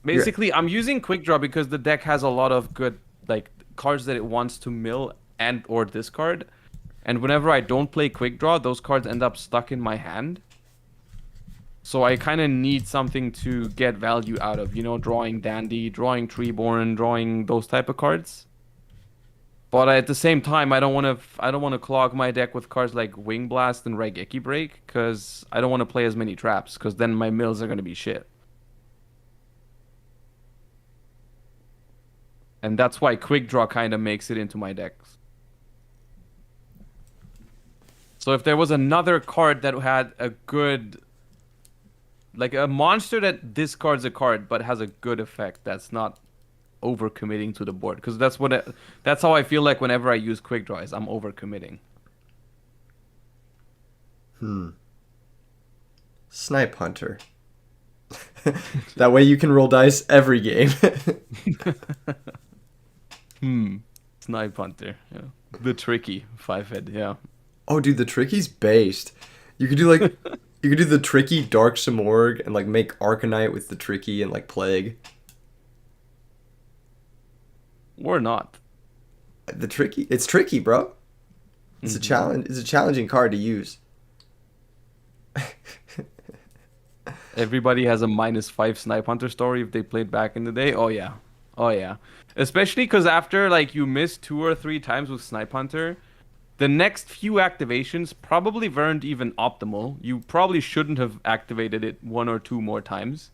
Your
basically I'm using Quick Draw because the deck has a lot of good like cards that it wants to mill and or discard. And whenever I don't play Quick Draw, those cards end up stuck in my hand. So I kind of need something to get value out of, drawing Dandy, drawing Treeborn, drawing those type of cards. But at the same time, I don't want to clog my deck with cards like Wing Blast and Raigeki Break because I don't want to play as many traps because then my mills are going to be shit. And that's why Quick Draw kind of makes it into my decks. So if there was another card that had a good, like a monster that discards a card but has a good effect, that's not overcommitting to the board. Because that's how I feel like whenever I use Quick Draw is I'm overcommitting.
Snipe Hunter. That way you can roll dice every game.
Snipe Hunter, yeah. The tricky 5-head, yeah.
Oh, dude, the Tricky's based. You could do like, you could do the Tricky Dark Simorg and like make Arcanite with the Tricky and like Plague.
Or not.
The Tricky, it's tricky, bro. It's a challenge. It's a challenging card to use.
Everybody has a -5 Snipe Hunter story if they played back in the day. Oh yeah. Oh yeah. Especially because after like you miss 2 or 3 times with Snipe Hunter, the next few activations probably weren't even optimal. You probably shouldn't have activated it 1 or 2 more times.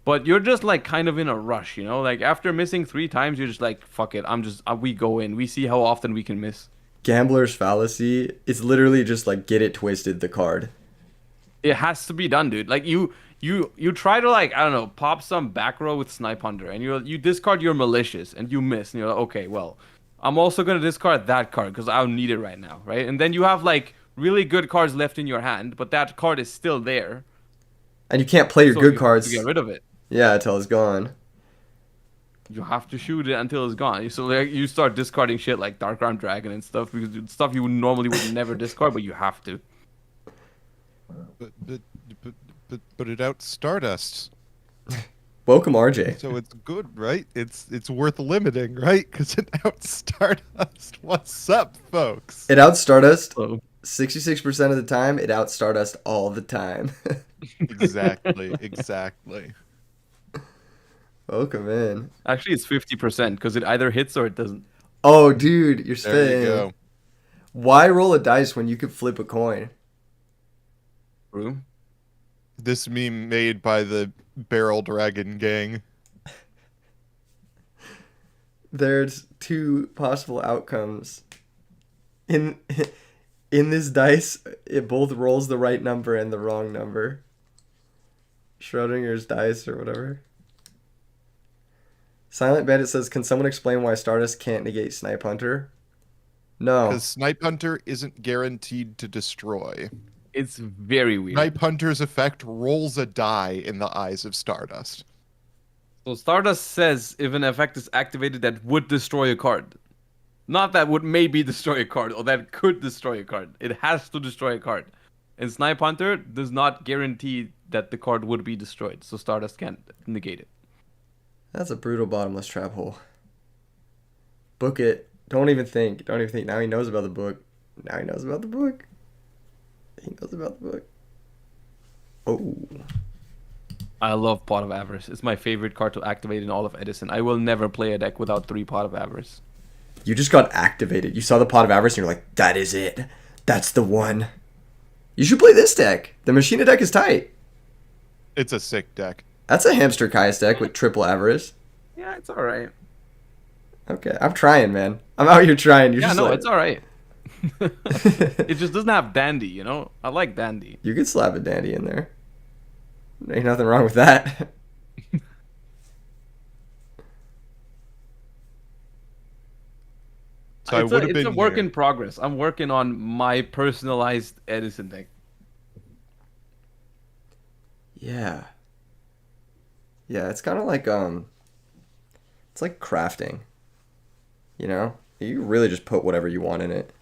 But you're just like kind of in a rush, Like after missing 3 times, you're just like, fuck it. We go in. We see how often we can miss.
Gambler's Fallacy. It's literally just like get it twisted the card.
It has to be done, dude. Like you try to like, I don't know, pop some back row with Snipe Hunter and you discard your Malicious and you miss and you're like, okay, well, I'm also going to discard that card because I don't need it right now, right? And then you have like really good cards left in your hand, but that card is still there.
And you can't play your
So
good
you have
cards.
to get rid of it.
Yeah, until it's gone.
You have to shoot it until it's gone. So like you start discarding shit like Darkground Dragon and stuff because it's stuff you normally would never discard, but you have to.
But it out Stardust,
Welcome, RJ.
so it's good, right? It's worth limiting, right? Because it out Stardust. What's up, folks?
It out Stardust.
So
66% of the time, it out Stardust all the time.
Exactly. Exactly.
Welcome in.
Actually, it's 50% because it either hits or it doesn't.
Oh, dude, you're
There you
spitting.
go.
Why roll a dice when you could flip a coin?
True.
This meme made by the Barrel Dragon gang.
There's two possible outcomes. In in this dice, it both rolls the right number and the wrong number. Schrodinger's dice or whatever. Silent Bandit says, "Can someone explain why Stardust can't negate Snipe Hunter?" No.
Because Snipe Hunter isn't guaranteed to destroy.
It's very weird.
Snipe Hunter's effect rolls a die in the eyes of Stardust.
So Stardust says if an effect is activated that would destroy a card. Not that would maybe destroy a card or that could destroy a card. It has to destroy a card. And Snipe Hunter does not guarantee that the card would be destroyed. So Stardust can't negate it.
That's a brutal bottomless trap hole. Book it. Don't even think. Don't even think. Now he knows about the book. Now he knows about the book. He knows about the book. Oh.
I love Pot of Avarice. It's my favorite card to activate in all of Edison. I will never play a deck without 3 Pot of Avarice.
You just got activated. You saw the Pot of Avarice and you're like, that is it. That's the one. You should play this deck. The Machina deck is tight.
It's a sick deck.
That's a Hamster Caius deck with triple Avarice.
Yeah, it's alright.
Okay, I'm trying, man. I'm out here trying. You're
Yeah,
just
no,
like,
it's alright. It just doesn't have Dandy, you know? I like Dandy.
You could slap a dandy in there. Ain't nothing wrong with that.
So I
It's
would have
a
been
work
here.
in progress. I'm working on my personalized Edison deck.
Yeah. Yeah, it's kind of like it's like crafting. You know? You really just put whatever you want in it.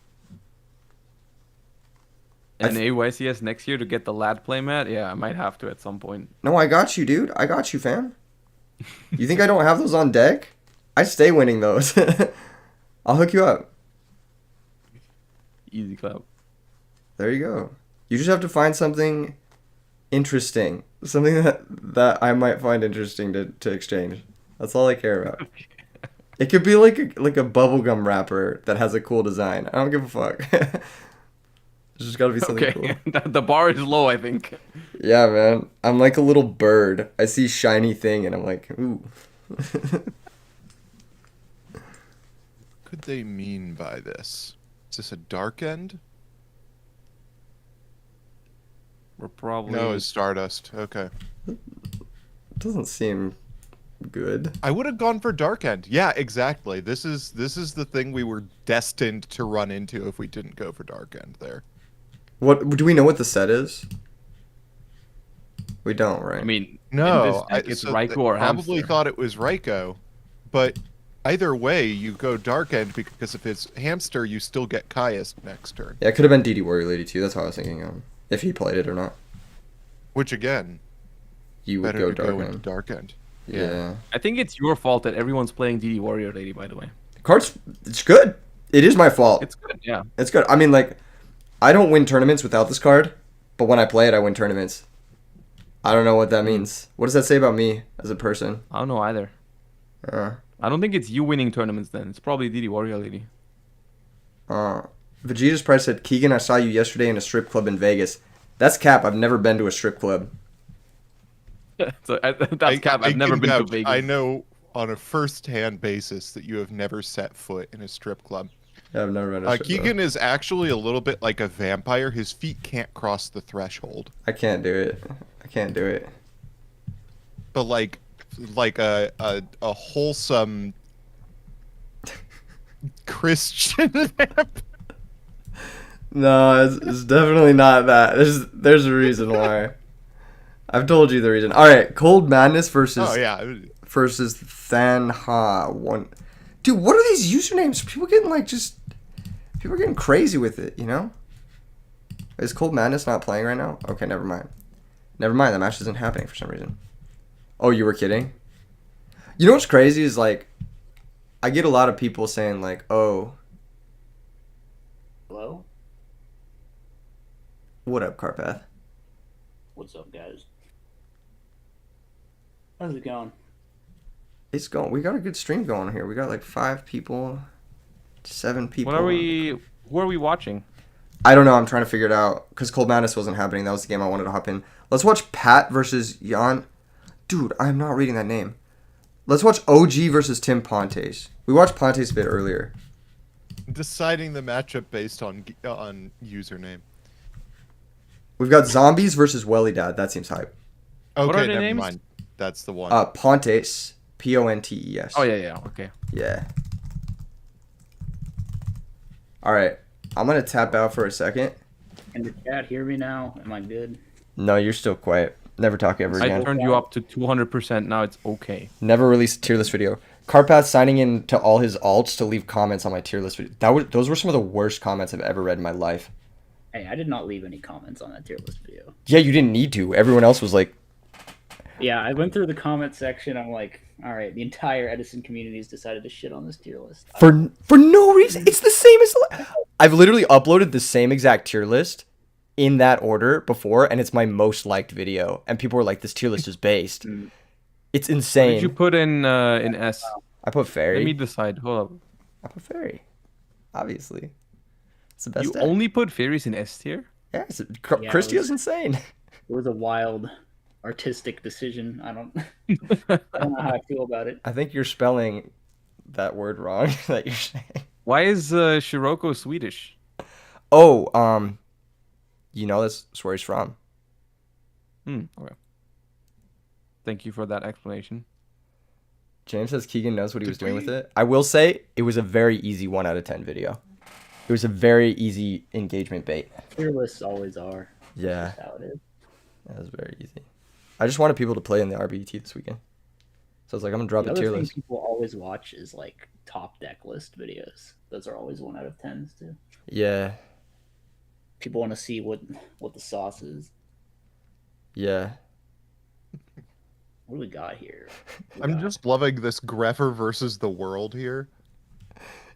And AYCS next year to get the lad playmat? Yeah, I might have to at some point.
No, I got you, dude. I got you, fam. You think I don't have those on deck? I stay winning those. I'll hook you up.
Easy clap.
There you go. You just have to find something interesting. Something that I might find interesting to exchange. That's all I care about. It could be like a bubblegum wrapper that has a cool design. I don't give a fuck. It's just gotta be something cool.
Okay, the bar is low, I think.
Yeah, man. I'm like a little bird. I see shiny thing and I'm like, ooh.
Could they mean by this? Is this a dark end?
We're probably...
No, it's Stardust. Okay.
Doesn't seem good.
I would have gone for dark end. Yeah, exactly. This is the thing we were destined to run into if we didn't go for dark end there.
What do we know what the set is? We don't, right?
I mean,
No,
in this deck, it's
so
Raikou
they
or
probably
Hamster.
thought it was Raikou, but either way, you go dark end because if it's hamster, you still get Caius next turn.
Yeah, it could have been DD Warrior Lady too. That's how I was thinking. If he played it or not,
Which again,
you would
better
go
to
dark
go into
end.
dark end.
Yeah.
I think it's your fault that everyone's playing DD Warrior Lady, by the way.
Cards, it's good. It is my fault.
It's good, yeah.
It's good. I mean, like, I don't win tournaments without this card, but when I play it, I win tournaments. I don't know what that means. What does that say about me as a person?
I don't know either. I don't think it's you winning tournaments then. It's probably DD Warrior Lady.
Vegeta's Price said, Keegan, I saw you yesterday in a strip club in Vegas. That's cap. I've never been to a strip club.
So that's cap. I've never
can
been to
vouch.
Vegas.
I know on a first-hand basis that you have never set foot in a strip club.
Yeah, I've never been to a strip club.
Keegan is actually a little bit like a vampire. His feet can't cross the threshold.
I can't do it. I can't do it.
But like a wholesome Christian vampire.
No, it's definitely not that. There's a reason why. I've told you the reason. All right, Cold Madness versus
Oh yeah.
versus Thanha one. Dude, what are these usernames? People are getting crazy with it. You know? Is Cold Madness not playing right now? Okay, never mind. Never mind. The match isn't happening for some reason. Oh, you were kidding? You know what's crazy is like, I get a lot of people saying like, "Oh,
Hello?
What up, Carpath?
What's up, guys? How's it going?
It's going. We got a good stream going here. We got like 5 people, 7 people.
What are we? Who are we watching?
I don't know. I'm trying to figure it out because Cold Madness wasn't happening. That was the game I wanted to hop in. Let's watch Pat versus Jan. Dude, I'm not reading that name. Let's watch OG versus Tim Pontes. We watched Pontes a bit earlier.
Deciding the matchup based on username.
We've got Zombies versus Welly Dad. That seems hype.
What are
Okay,
their
never
names?
mind. That's the one.
Pontes. Pontes.
Oh yeah. Okay.
Yeah. All right. I'm gonna tap out for a second.
Can the chat hear me now? Am I good?
No, you're still quiet. Never talk ever
I
again.
turned you up to 200%. Now it's okay.
Never release a tier list video. Carpath signing in to all his alts to leave comments on my tier list video. Those were some of the worst comments I've ever read in my life.
Hey, I did not leave any comments on that tier list video.
Yeah, you didn't need to. Everyone else was like,
Yeah, I went through the comment section. I'm like, all right, the entire Edison community has decided to shit on this tier list.
for no reason. It's the same as I've literally uploaded the same exact tier list in that order before, and it's my most liked video. And people were like, "This tier list is based." It's
What
insane.
did you put in S?
I put fairy.
Let me decide. Hold up.
I put fairy. Obviously, it's the best.
You
deck.
only put fairies in S tier?
Yeah,
Yeah, it
Christio's
was-
insane.
It was a wild artistic decision. I don't know how I feel about it.
I think you're spelling that word wrong. That you're saying.
Why is Shiroko Swedish?
Oh, that's where he's from.
Okay. Thank you for that explanation.
James says Keegan knows what he was
Did
doing with
we-
it. I will say it was a very easy 1 out of 10 video. It was a very easy engagement bait.
Tier lists always are.
Yeah,
That's how it is.
that was very easy. I just wanted people to play in the RBET this weekend. So I was like, I'm gonna drop
The
a
other
tier
thing
list.
people always watch is like top deck list videos. Those are always 1 out of 10s too.
Yeah,
People want to see what the sauce is.
yeah.
What do we got here?
I'm just loving this Greffer versus the world here.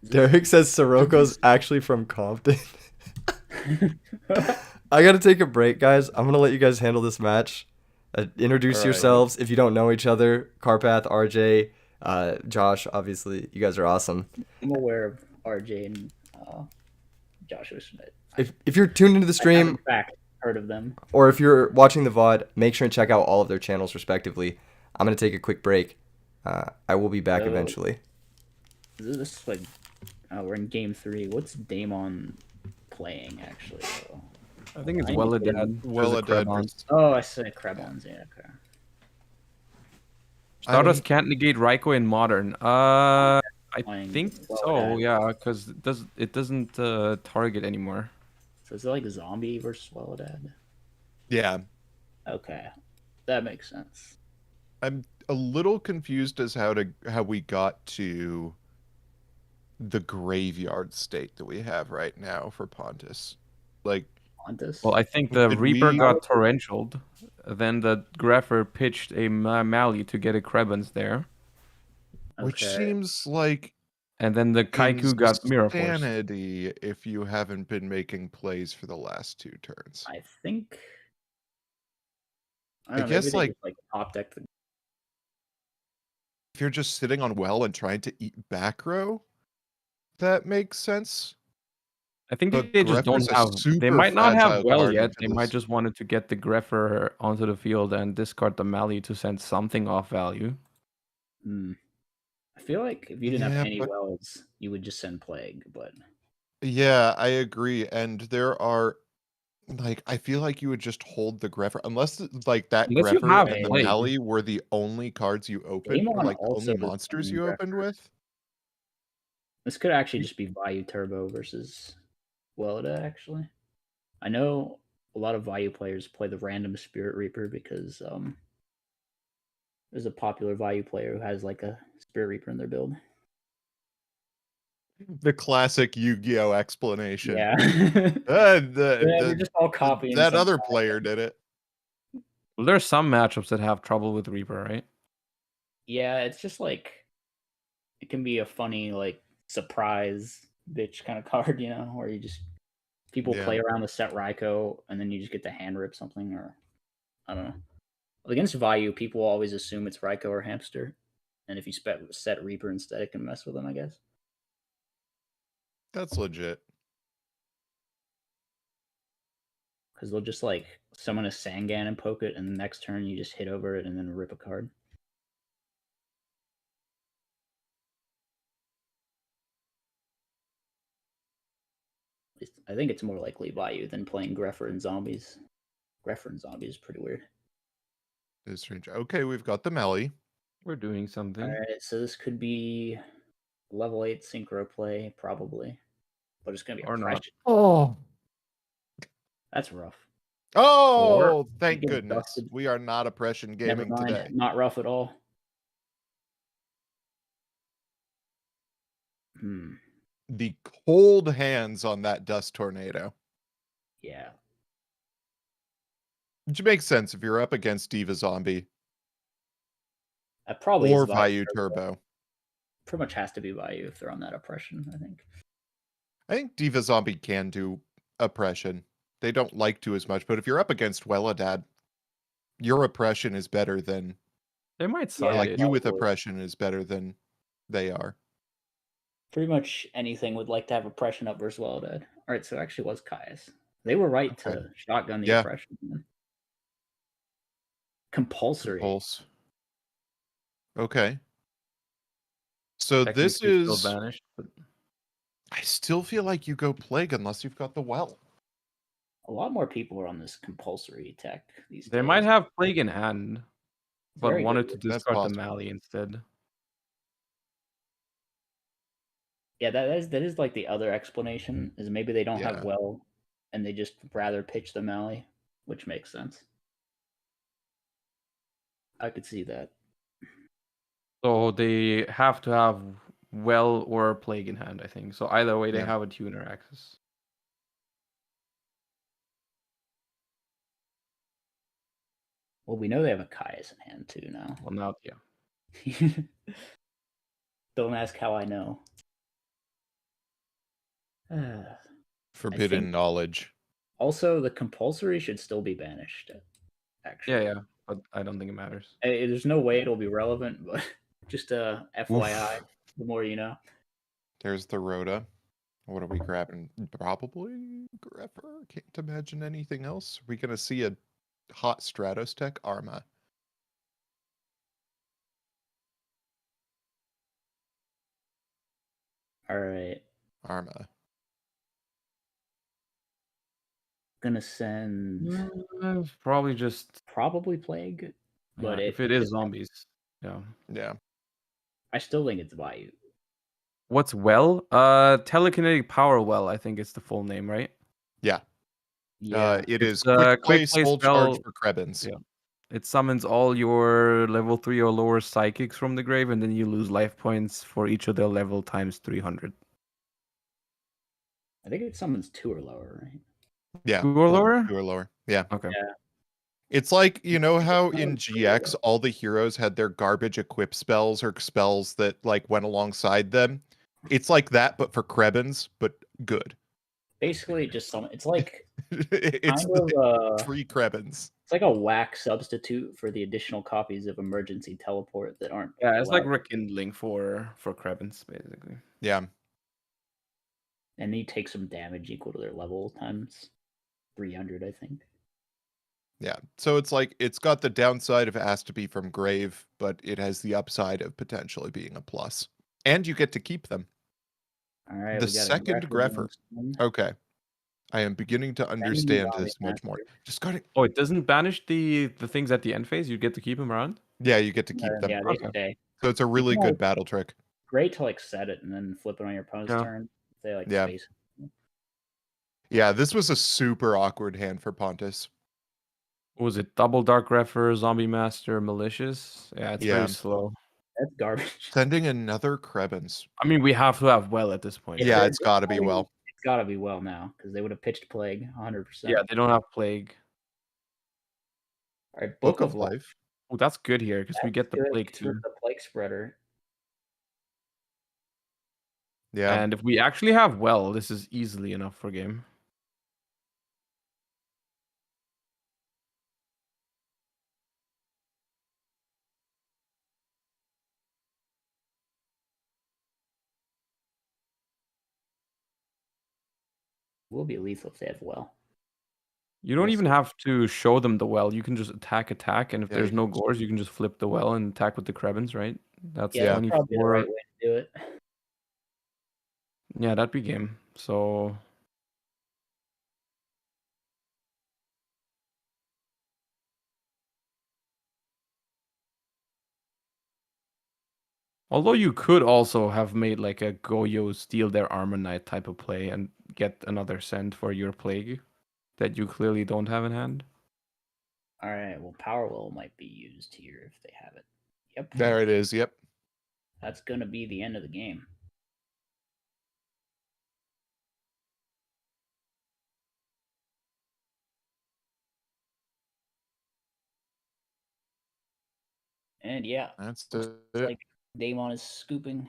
Derek says Soroko's actually from Compton. I gotta take a break, guys. I'm gonna let you guys handle this match. Introduce
All right.
yourselves if you don't know each other. Carpath, RJ, Josh. Obviously, you guys are awesome.
I'm aware of RJ and Joshua Schmidt.
If you're tuned into the
I have,
stream,
in fact, heard of them.
or if you're watching the VOD, make sure and check out all of their channels respectively. I'm going to take a quick break. I will be back
So-
eventually.
This is like, we're in game 3. What's Damon playing actually?
I think it's
I
well
need to-
dead.
Well, dead.
Oh, I said Krebons. Yeah, okay.
Stardust can't negate Raikou in modern. I
Playing
think
well
so.
dead.
Yeah, because it doesn't target anymore.
So is it like zombie versus Welodad?
Yeah,
Okay, that makes sense.
I'm a little confused as how we got to the graveyard state that we have right now for Pontus. Like,
Pontus.
Well, I think the
Did
Reaper
we-
got torrentialed. Then the Greffer pitched a Mally to get a Krebons there.
which
Okay.
seems like
And then the Kaiku got Mirror Force.
insanity if you haven't been making plays for the last 2 turns.
I think. I,
I
don't know,
guess,
maybe they
like-
just, top deck the.
If you're just sitting on well and trying to eat back row, that makes sense.
I think
But
they just
Greffer's
don't
a
have. They
super
might not have
fragile
well
card
yet.
into
They might
this.
just wanted to get the Greffer onto the field and discard the Mally to send something off value.
I feel like if you didn't
Yeah,
have any
but-
wells, you would just send plague. But
Yeah, I agree. And there are like I feel like you would just hold the Greffer unless like that
Unless you
Greffer
have
and the
Plague.
Mally were the only cards you opened, or
Amon
like the
also
only
does
monsters
own
you opened
Greffer.
with.
this could actually just be Vayu Turbo versus Welda. Actually, I know a lot of Vayu players play the random Spirit Reaper because there's a popular Vayu player who has like a Spirit Reaper in their build.
The classic Yu-Gi-Oh explanation.
Yeah.
The-
Yeah,
the-
we're just all copying
that
some
other
guy.
player did it.
Well, there's some matchups that have trouble with Reaper, right?
Yeah, it's just like it can be a funny like surprise bitch kind of card, where you just People
Yeah.
play around the set Raikou, and then you just get to hand rip something, or I don't know. Against Vayu, people always assume it's Raikou or Hamster, and if you set Reaper instead, it can mess with them, I guess.
That's legit.
Because they'll just like summon a Sangan and poke it, and the next turn you just hit over it and then rip a card. I think it's more likely Vayu than playing Greffer and Zombies. Greffer and Zombies is pretty weird.
It's strange. Okay, we've got the Melly.
We're doing something.
Alright, so this could be level 8 synchro play, probably. But it's going to be
Or not.
oppression.
Oh.
That's rough.
Oh, thank
get
goodness.
dusted.
We are not oppression
Never
gaming
mind.
today.
Not rough at all.
The cold hands on that dust tornado.
Yeah.
Which makes sense if you're up against Diva Zombie
That probably
or
is
Vayu Turbo.
Pretty much has to be Vayu if they're on that oppression, I think.
I think Diva Zombie can do oppression. They don't like to as much, but if you're up against Welladad, your oppression is better than
They might side
like
it.
you with
probably.
oppression is better than they are.
Pretty much anything would like to have oppression up versus Welladad. Alright, so it actually was Caius. They were right
Okay.
to shotgun the
Yeah.
oppression. Compulsory.
Pulse. Okay. So this
Technically
is
still banished, but
I still feel like you go plague unless you've got the well.
A lot more people are on this compulsory tech these days.
they might have plague in hand, but
Very
wanted
good.
to
That's
discard the
possible.
Mally instead.
Yeah, that is like the other explanation, is maybe they don't
Yeah.
have well and they just rather pitch the Mally, which makes sense. I could see that.
So they have to have well or plague in hand, I think. So either way, they
Yeah.
have a tuner access.
Well, we know they have a Caius in hand too now.
Well, now, yeah.
Don't ask how I know.
Forbidden knowledge.
Also, the compulsory should still be banished. Actually,
Yeah, but I don't think it matters.
There's no way it'll be relevant, but just FYI, the more you know.
There's the Rhoda. What are we grabbing? Probably Greffer. Can't imagine anything else. Are we gonna see a hot Stratos tech? Arma.
All right,
Arma.
gonna send
Probably just
probably plague, but
if it is zombies. Yeah.
Yeah.
I still think it's Vayu.
What's well? Telekinetic power well, I think it's the full name, right?
Yeah.
Yeah,
It
It's
is
a
quick play,
quick play
full charge
spell.
for Krebins.
Yeah. It summons all your level 3 or lower psychics from the grave, and then you lose life points for each of their level times 300.
I think it summons 2 or lower, right?
Yeah.
2 or lower?
2 or lower. Yeah.
Okay.
Yeah.
It's like, you know how
It's
in
not pretty
GX
low.
all the heroes had their garbage equip spells or spells that like went alongside them? It's like that, but for Krebins, but good.
Basically, just it's like
It's
kind of
free Krebins.
it's like a whack substitute for the additional copies of emergency teleport that aren't.
Yeah, it's like
allowed.
rekindling for Krebins, basically.
Yeah.
And you take some damage equal to their level times 300, I think.
Yeah. So it's like it's got the downside of it has to be from grave, but it has the upside of potentially being a plus. And you get to keep them.
All right,
The
we got a
second Greffer.
being
Okay. I am beginning to understand
zombie
this much more.
master.
Just got it.
Oh, it doesn't banish the things at the end phase? You get to keep them around?
Yeah, you get to keep them.
Yeah, they
Okay.
stay.
So it's a really
can,
good
like,
battle trick.
Great to like set it and then flip it on your opponent's
Yeah.
turn. They like
Yeah.
space.
Yeah, this was a super awkward hand for Pontus.
What was it? Double Dark Greffer, Zombie Master, Malicious? Yeah, it's
Yeah.
very slow.
That's garbage.
Sending another Krebins.
I mean, we have to have well at this point.
Yeah,
they're
it's got to be well.
It's got to be well now because they would have pitched plague 100%.
Yeah, they don't have plague.
All right,
Book of Life.
Oh, that's good here because we get the
Good,
plague
with
too.
the plague spreader.
Yeah.
And if we actually have well, this is easily enough for game.
Will be lethal if they have well.
You don't
We'll
even have to show them the well. You can just attack, and if
Yeah,
there's
you
no
can
gores, you can just flip the well and attack with the Krebens, right? That's
Yeah, that's probably the
24.
right way to do it.
Yeah, that'd be game. So although you could also have made like a Goyo steal their armor knight type of play and get another send for your plague that you clearly don't have in hand.
All right. Well, power will might be used here if they have it. Yep.
There it is. Yep.
That's gonna be the end of the game. And yeah,
That's
looks
it.
like Damon is scooping.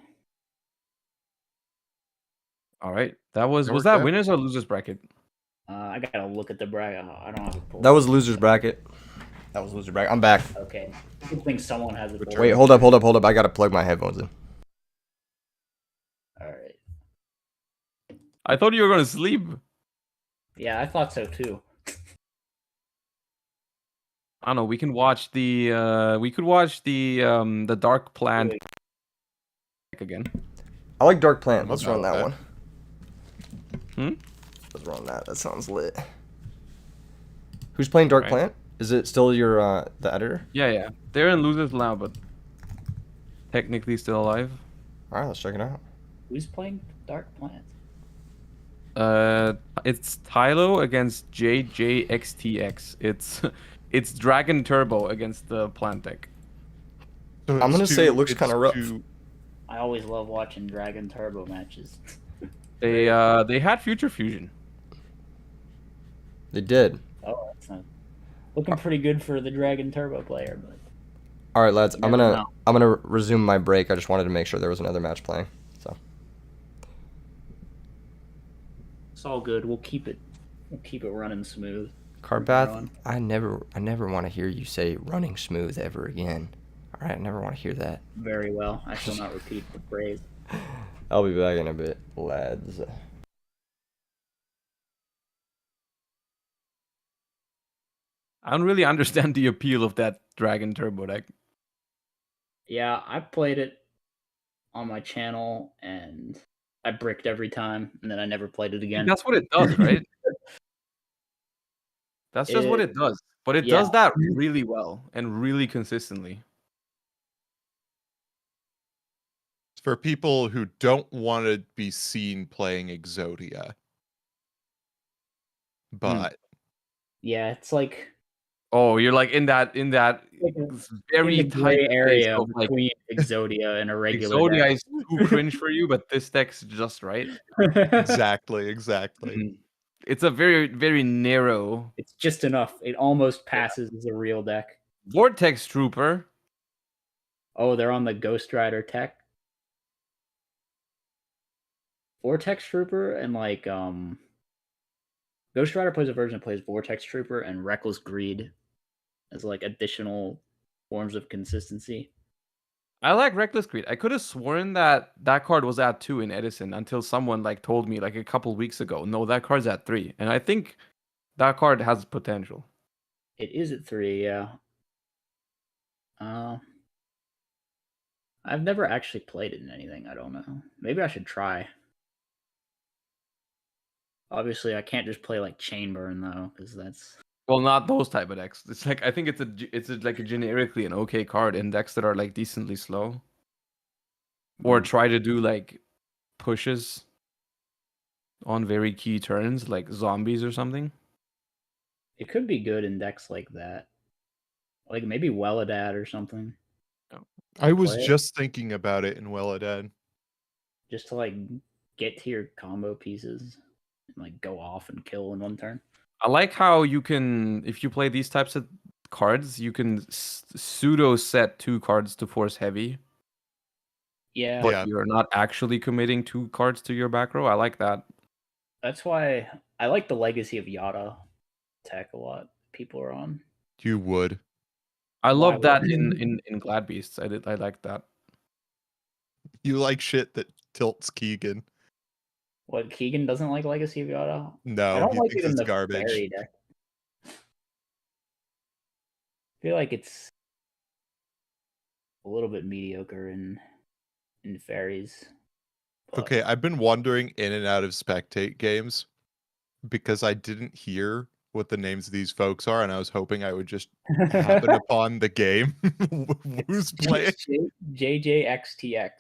All right. That was
That
was
worked
that
out.
winners or losers bracket?
I gotta look at the bracket. I don't have it pulled.
That was loser's bracket. That was loser bracket. I'm back.
Okay. I think someone has it.
Good
pulled.
turn.
Wait, hold up. I gotta plug my headphones in.
All right.
I thought you were gonna sleep.
Yeah, I thought so too.
I don't know. We can watch the we could watch the Dark Plant again.
I like Dark Plant.
I'm
Let's
about
run that
that.
one.
Hmm?
Let's run that. That sounds lit. Who's playing Dark
Right.
Plant? Is it still your the editor?
Yeah. They're in losers now, but technically still alive.
All right, let's check it out.
Who's playing Dark Plant?
It's Tylo against JJXTX. It's Dragon Turbo against the Plant deck.
So
I'm
it's
gonna say it looks
it's
kinda rough.
I always love watching Dragon Turbo matches.
They had Future Fusion.
They did.
Oh, that's not looking pretty good for the Dragon Turbo player, but
All right, lads.
You
I'm
never
gonna
know.
resume my break. I just wanted to make sure there was another match playing. So
it's all good. We'll keep it running smooth.
Carpath,
on.
I never want to hear you say running smooth ever again. All right, I never want to hear that.
Very well. I shall not repeat the phrase.
I'll be back in a bit, lads.
I don't really understand the appeal of that Dragon Turbo deck.
Yeah, I played it on my channel and I bricked every time, and then I never played it again.
That's what it does, right? That's just what it does. But it does that really well and really consistently.
For people who don't want to be seen playing Exodia. But
Yeah, it's like
Oh, you're like in that
like
very
in the
tight
gray
space
area
of, like,
between Exodia and a regular
Exodia
deck.
is too cringe for you, but this deck's just right.
exactly.
Mhm. It's a very, very narrow
It's just enough. It almost passes as a real deck.
Vortex Trooper.
Oh, they're on the Ghost Rider tech. Vortex Trooper and like Ghost Rider plays a version that plays Vortex Trooper and Reckless Greed as like additional forms of consistency.
I like Reckless Greed. I could have sworn that that card was at 2 in Edison until someone like told me like a couple weeks ago. No, that card's at 3, and I think that card has potential.
It is at 3, yeah. I've never actually played it in anything. I don't know. Maybe I should try. Obviously, I can't just play like Chainburn though, because that's
Well, not those type of decks. It's like I think it's like a generically an okay card in decks that are like decently slow, or try to do like pushes on very key turns, like zombies or something.
it could be good in decks like that, like maybe Welladad or something.
I was
Play it.
just thinking about it in Welladad.
Just to like get to your combo pieces and like go off and kill in one turn.
I like how you can, if you play these types of cards, you can pseudo set 2 cards to force heavy,
Yeah,
but
Yeah.
you're not actually committing 2 cards to your back row. I like that.
that's why I like the Legacy of Yada tech a lot. People are on.
You would.
I
Why
love that
would-
in Glad Beasts. I like that.
You like shit that tilts Keegan.
What, Keegan doesn't like Legacy of Yugioh? I
No,
don't
he
like
thinks
it in
it's
the
garbage.
fairy deck. I feel like it's a little bit mediocre in fairies. But
Okay, I've been wandering in and out of spectate games because I didn't hear what the names of these folks are, and I was hoping I would just happen upon the game. Who's playing?
JJXTX.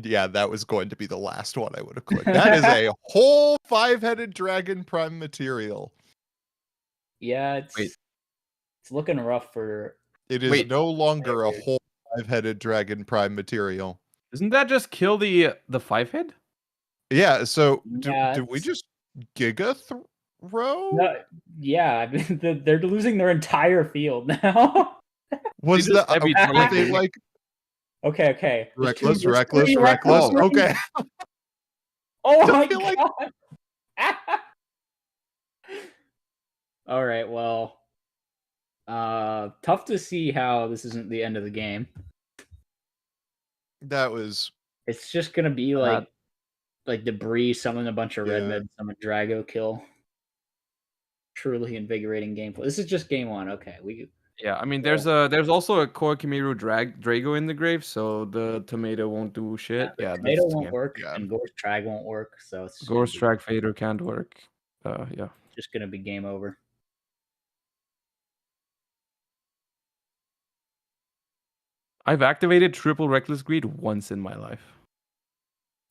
Yeah, that was going to be the last one I would have clicked. That is a whole 5-headed dragon prime material.
Yeah,
Wait.
it's looking rough for.
It is
Wait.
no longer a whole 5-headed dragon prime material.
Doesn't that just kill the 5-head?
Yeah, so
Yeah,
did we just giga throw?
No, yeah, I mean, they're losing their entire field now.
Was
They just heavy
were they
teleporting.
like
Okay. There's
reckless,
there's
reckless,
three
reckless?
rings.
Okay.
Oh
I
my
feel like-
god. All right, well, tough to see how this isn't the end of the game.
That was
It's just gonna be like debris, summon a bunch of red
Yeah.
med, summon Drago kill. Truly invigorating gameplay. This is just game one. Okay,
Yeah, I mean, there's also a core Kimiru Drago in the grave, so the tomato won't do shit.
the
Yeah,
tomato
that's
won't work,
Yeah.
and Gore's Trag won't work. So it's just
Ghost Track Fader can't work. Yeah.
just gonna be game over.
I've activated triple reckless greed once in my life.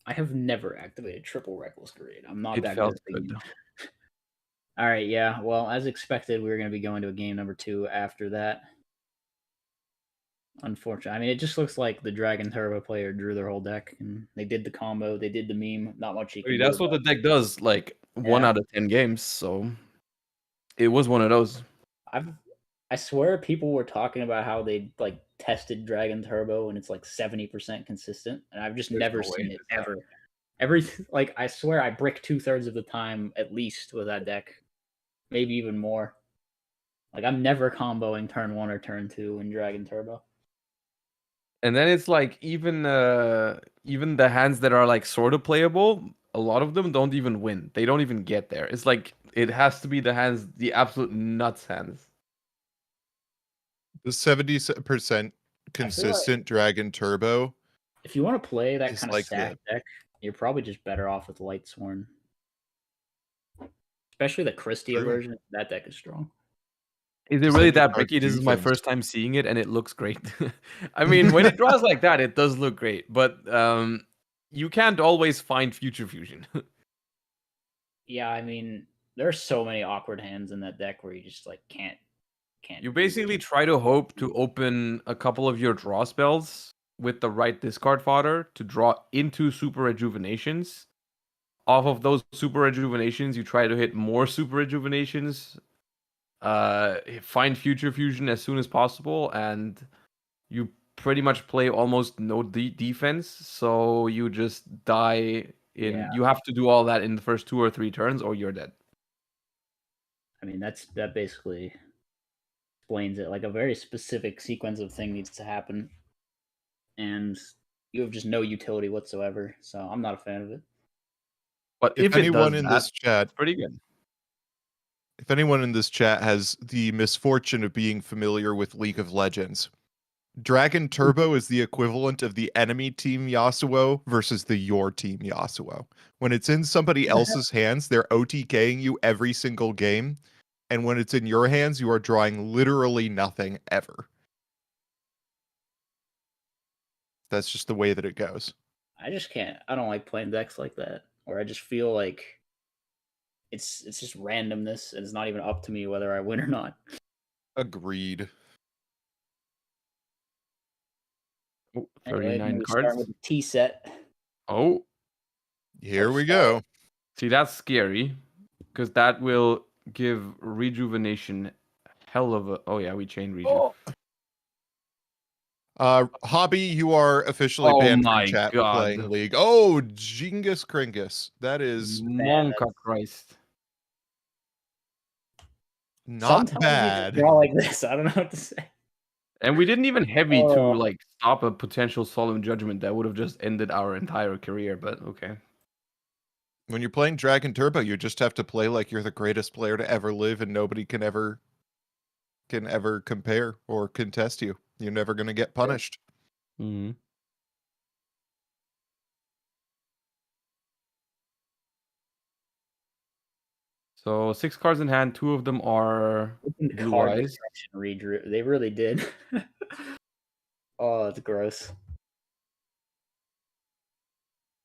I have never activated triple reckless greed. I'm not
It
that
felt
good. At the
good.
game. All right, yeah. Well, as expected, we were going to be going to a game number 2 after that. Unfortunately, I mean, it just looks like the Dragon Turbo player drew their whole deck, and they did the combo, they did the meme. Not much you
I
can
mean,
do.
that's what the deck does. Like 1
Yeah.
out of 10 games, so it was one of those.
I swear people were talking about how they like tested Dragon Turbo and it's like 70% consistent, and I've just
There's
never
no way
seen it
it's that.
ever. Like I swear I brick 2/3 of the time at least with that deck, maybe even more. Like I'm never comboing turn 1 or turn 2 in Dragon Turbo.
And then it's like even the hands that are like sort of playable, a lot of them don't even win. They don't even get there. It's like it has to be the hands, the absolute nuts hands.
the 70% consistent Dragon Turbo.
If you want to play that
It's
kind of
like
stack deck, you're probably just better off with Lightsworn. Especially the Christia
True.
version. That deck is strong.
Is it
Just
really
then you
that
start
bricky? This is my
defense.
first time seeing it, and it looks great. I mean, when it draws like that, it does look great. But you can't always find future fusion.
Yeah, I mean, there are so many awkward hands in that deck where you just like can't.
You
do
basically
it.
try to hope to open a couple of your draw spells with the right discard fodder to draw into super rejuvenations. Off of those super rejuvenations, you try to hit more super rejuvenations, find future fusion as soon as possible, and you pretty much play almost no defense, so you just die in.
Yeah.
You have to do all that in the first 2 or 3 turns, or you're dead.
I mean, that basically explains it. Like a very specific sequence of thing needs to happen, and you have just no utility whatsoever. So I'm not a fan of it.
But
If
if it
anyone
does
in
that,
this chat,
it's pretty good.
if anyone in this chat has the misfortune of being familiar with League of Legends, Dragon Turbo is the equivalent of the enemy team Yasuo versus the your team Yasuo. When it's in somebody else's hands, they're OTKing you every single game. And when it's in your hands, you are drawing literally nothing ever. That's just the way that it goes.
I just can't. I don't like playing decks like that, where I just feel like it's just randomness, and it's not even up to me whether I win or not.
Agreed.
Oh,
Anyway,
39
we start
cards.
with the T set.
Oh,
Here we go.
see, that's scary because that will give rejuvenation hell of a. Oh yeah, we chain reju.
Hobby, you are officially
Oh
banned
my
from chat for
God.
playing League. Oh, Jingus Kringus. That is
Monka Christ.
not
Sometimes you just
bad.
draw like this. I don't know what to say.
And we didn't even heavy to
Oh.
like stop a potential solemn judgment that would have just ended our entire career, but okay.
When you're playing Dragon Turbo, you just have to play like you're the greatest player to ever live, and nobody can ever compare or contest you. You're never gonna get punished.
Mm-hmm. So 6 cards in hand, 2 of them are
Opened
blue
card
eyes.
destruction redrew. They really did. Oh, it's gross.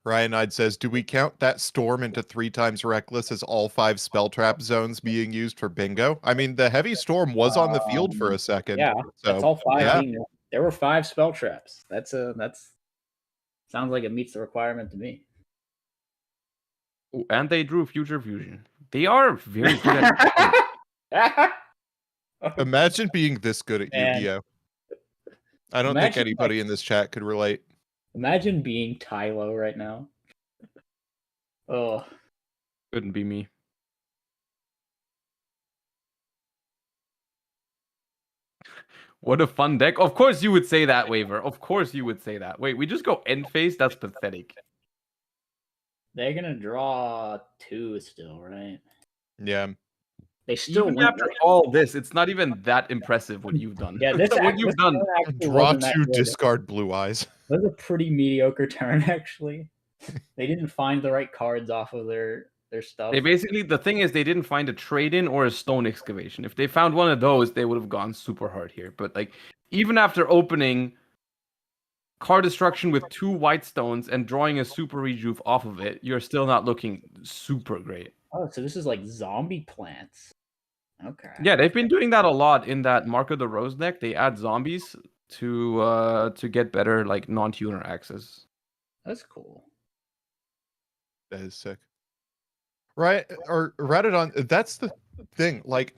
Ryanide says, do we count that storm into 3 times reckless as all 5 spell trap zones being used for bingo? I mean, the heavy storm was on the field for a second.
Yeah,
so,
that's all 5
yeah.
being. There were 5 spell traps. That's sounds like it meets the requirement to me.
Ooh, and they drew Future Fusion. They are very good at
Imagine being this good at
Man.
Yu-Gi-Oh! I don't think anybody in this chat could relate.
Imagine being Tylo right now. Oh.
Couldn't be me. What a fun deck. Of course you would say that, Waver. Of course you would say that. Wait, we just go end phase? That's pathetic.
They're gonna draw 2 still, right?
Yeah.
They still
Even
win.
after all this, it's not even that impressive what you've done.
Yeah, this
what you've done.
Draw 2, discard blue eyes.
That was a pretty mediocre turn, actually. They didn't find the right cards off of their stuff.
They basically, the thing is, they didn't find a trade-in or a stone excavation. If they found one of those, they would have gone super hard here. But like, even after opening card destruction with 2 white stones and drawing a super rejuve off of it, you're still not looking super great.
Oh, so this is like zombie plants. Okay.
Yeah, they've been doing that a lot in that Mark of the Rose deck. They add zombies to get better like non-tuner access.
That's cool.
That is sick. Right, or Radidon, that's the thing. Like,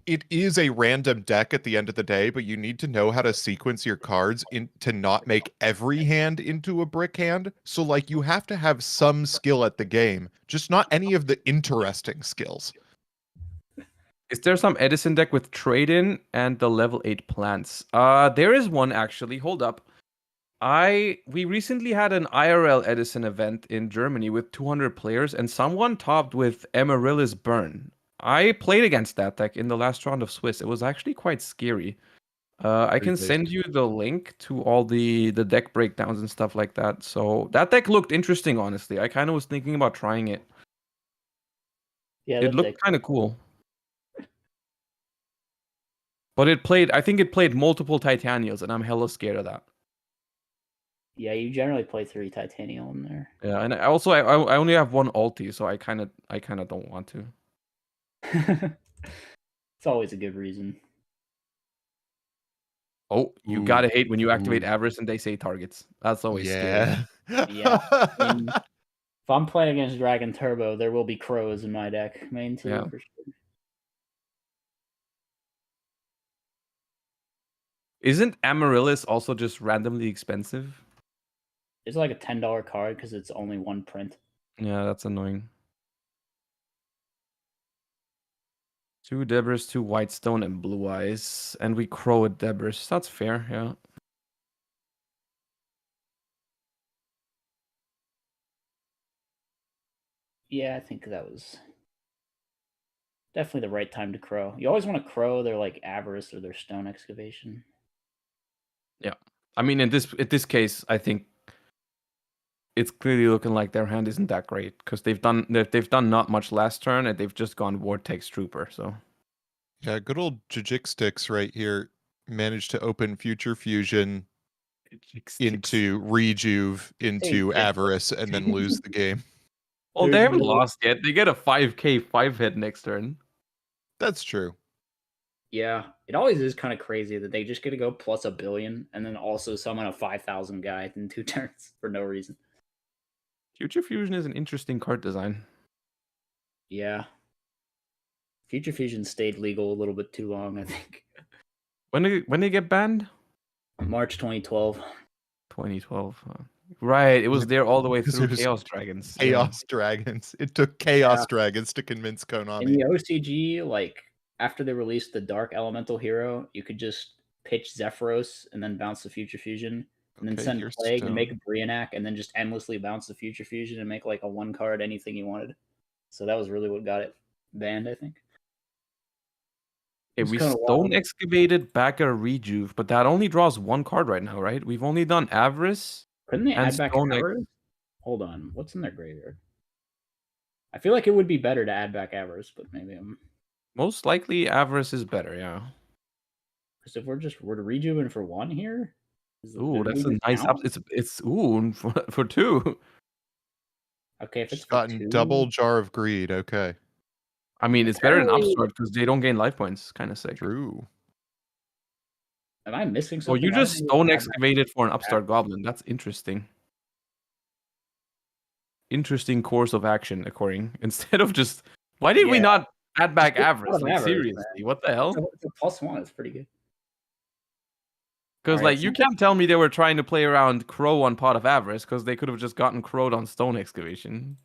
it is a random deck at the end of the day, but you need to know how to sequence your cards to not make every hand into a brick hand. So, like, you have to have some skill at the game, just not any of the interesting skills.
Is there some Edison deck with trade-in and the level 8 plants? There is one actually. Hold up. We recently had an IRL Edison event in Germany with 200 players, and someone topped with Amaryllis Burn. I played against that deck in the last round of Swiss. It was actually quite scary. I can send you the link to all the deck breakdowns and stuff like that. So that deck looked interesting, honestly. I kind of was thinking about trying it.
Yeah,
It looked kind of cool. But I think it played multiple Titanials, and I'm hella scared of that.
Yeah, you generally play 3 Titanium in there.
Yeah, and I only have 1 ulti, so I kind of don't want to.
It's always a good reason.
Oh, you gotta hate when you activate Avarice and they say targets. That's always scary.
Yeah. I mean, if I'm playing against Dragon Turbo, there will be crows in my deck. Main 2
Yeah.
for sure.
Isn't Amaryllis also just randomly expensive?
It's like a $10 card because it's only 1 print.
Yeah, that's annoying. 2 Debris, 2 Whitestone, and Blue Eyes. And we crow at Debris. That's fair, yeah.
Yeah, I think that was definitely the right time to crow. You always want to crow their like Avarice or their Stone Excavation.
Yeah. I mean, in this case, I think it's clearly looking like their hand isn't that great because they've done not much last turn and they've just gone Vortex Trooper. So
yeah, good old Jajik right here managed to open Future Fusion into Rejuve into Avarice and then lose the game.
Well, they haven't lost yet. They get a 5k 5-hit next turn.
That's true.
Yeah, it always is kind of crazy that they just get to go plus $1 billion and then also summon a 5,000 guy in 2 turns for no reason.
Future Fusion is an interesting card design.
Yeah. Future Fusion stayed legal a little bit too long, I think.
When did they get banned?
March 2012.
2012. Right, it was there all the way through Chaos Dragons.
Chaos Dragons. It took Chaos Dragons to convince Konami.
In the OCG, like after they released the Dark Elemental Hero, you could just pitch Zephyros and then bounce the Future Fusion, and then
Okay,
send
here's
Plague and
stone.
make a Brionac, and then just endlessly bounce the Future Fusion and make like a 1-card anything you wanted. So that was really what got it banned, I think.
Okay,
It's
we
kinda
stone
wild.
excavated back a rejuve, but that only draws 1 card right now, right? We've only done Avarice
Couldn't they
and
add back
stone.
Avarice? Hold on, what's in their graveyard? I feel like it would be better to add back Avarice, but maybe I'm
Most likely, Avarice is better. Yeah.
because if we're to rejuven for 1 here,
Ooh,
do
that's
we
a
just
nice up.
count?
It's ooh for 2.
Okay, if it's
Just
for
gotten
2,
double Jar of Greed. Okay,
I mean, it's better than
apparently,
Upstart because they don't gain life points. Kind of sick.
true.
am I missing
Oh,
something?
you
Why
just
didn't they
stone
add back
excavated for an Upstart
Avarice?
Goblin. That's interesting. Interesting course of action occurring. Instead of just, why did we
Yeah,
not add
just
back
get a lot
Avarice?
of
Like
Avarice,
seriously,
man.
what the hell?
It's a +1, it's pretty good.
Because
Alright,
like
so
you can't tell me they were trying to play around Crow on Pot of Avarice because they could have just gotten Crowed on Stone Excavation.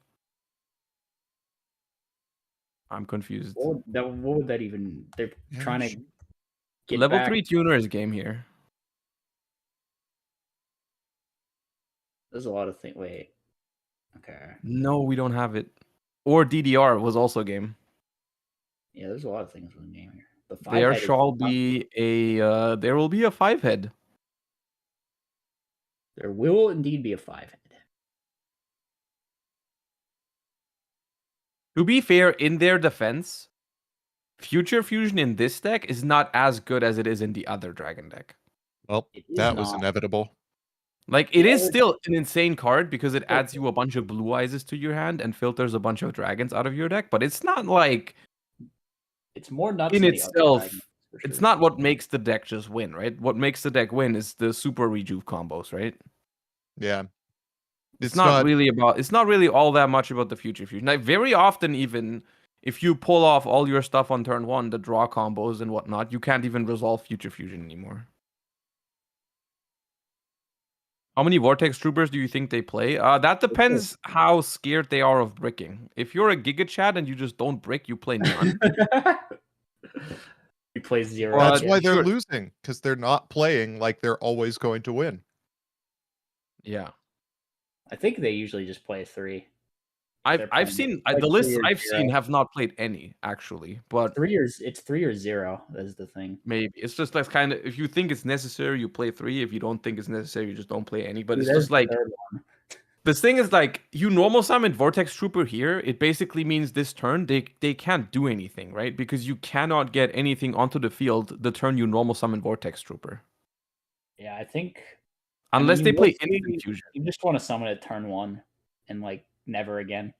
I'm confused.
what would that even they're
Yeah,
trying to get
Level
back
3 tuner is game here.
there's a lot of things. Wait. Okay.
No, we don't have it. Or DDR was also game.
Yeah, there's a lot of things in the game here. The 5
There
head is
shall be a there will be a 5 head.
there will indeed be a 5 head.
To be fair, in their defense, Future Fusion in this deck is not as good as it is in the other Dragon deck.
Well,
It is
that was
not.
inevitable.
Like,
The
it is
other
still an insane card because it
deck
adds you a bunch of blue eyes to your hand and filters a bunch of dragons out of your deck, but it's not like
it's more nuts
in
than the other dragon,
itself,
for
it's
sure.
not what makes the deck just win, right? What makes the deck win is the super rejuve combos, right?
Yeah,
It's
it's
not
not.
really about it's not really all that much about the future fusion. Like very often even if you pull off all your stuff on turn 1, the draw combos and whatnot, you can't even resolve future fusion anymore. How many Vortex Troopers do you think they play? That depends how scared they are of bricking. If you're a Giga Chat and you just don't brick, you play none.
He plays 0.
That's
But
why they're
sure.
losing, because they're not playing like they're always going to win.
Yeah.
I think they usually just play 3.
I've seen
like
the
3
lists
or
I've
0.
seen have not played any actually, but
3 or 0. That's the thing.
maybe it's just like kind of if you think it's necessary, you play 3. If you don't think it's necessary, you just don't play any. But
Dude,
it's
there's
just
the
like
third one.
this thing is like you normal summon Vortex Trooper here. It basically means this turn they can't do anything, right? Because you cannot get anything onto the field the turn you normal summon Vortex Trooper,
Yeah, I think.
unless they play
mostly
Instant Fusion.
you just want to summon it turn 1 and like never again.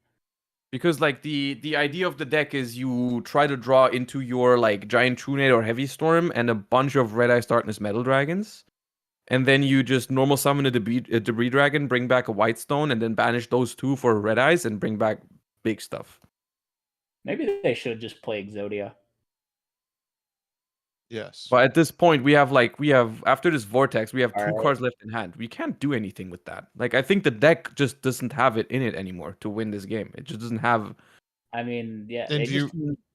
Because like the idea of the deck is you try to draw into your like Giant Trunade or Heavy Storm and a bunch of Red Eyes Darkness Metal Dragons. And then you just normal summon a debris dragon, bring back a white stone, and then banish those 2 for red eyes and bring back big stuff.
Maybe they should just play Exodia.
Yes.
But at this point, we have after this vortex, we have 2
Alright.
cards left in hand. We can't do anything with that. Like I think the deck just doesn't have it in it anymore to win this game. It just doesn't have.
I mean, yeah,
And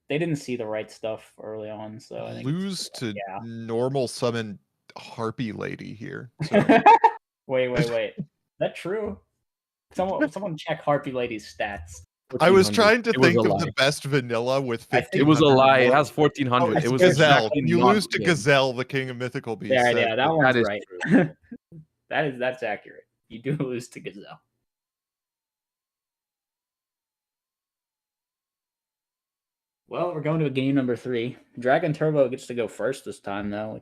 they didn't see the right stuff early on, so I think
lose to
yeah.
normal summon Harpy Lady here. So.
Wait. Is that true? Someone check Harpy Lady's stats.
I was
1400.
trying to
It was
think
a
of
lie.
the best vanilla with
I think
1500.
It was a lie. It
more.
has 1400.
It's
It was
Gazelle.
exactly
You
not
lose to
game.
Gazelle, the king of mythical beasts.
Yeah, that one's
is
right. That's accurate. You do lose to Gazelle. Well, we're going to a game number 3. Dragon Turbo gets to go first this time, though,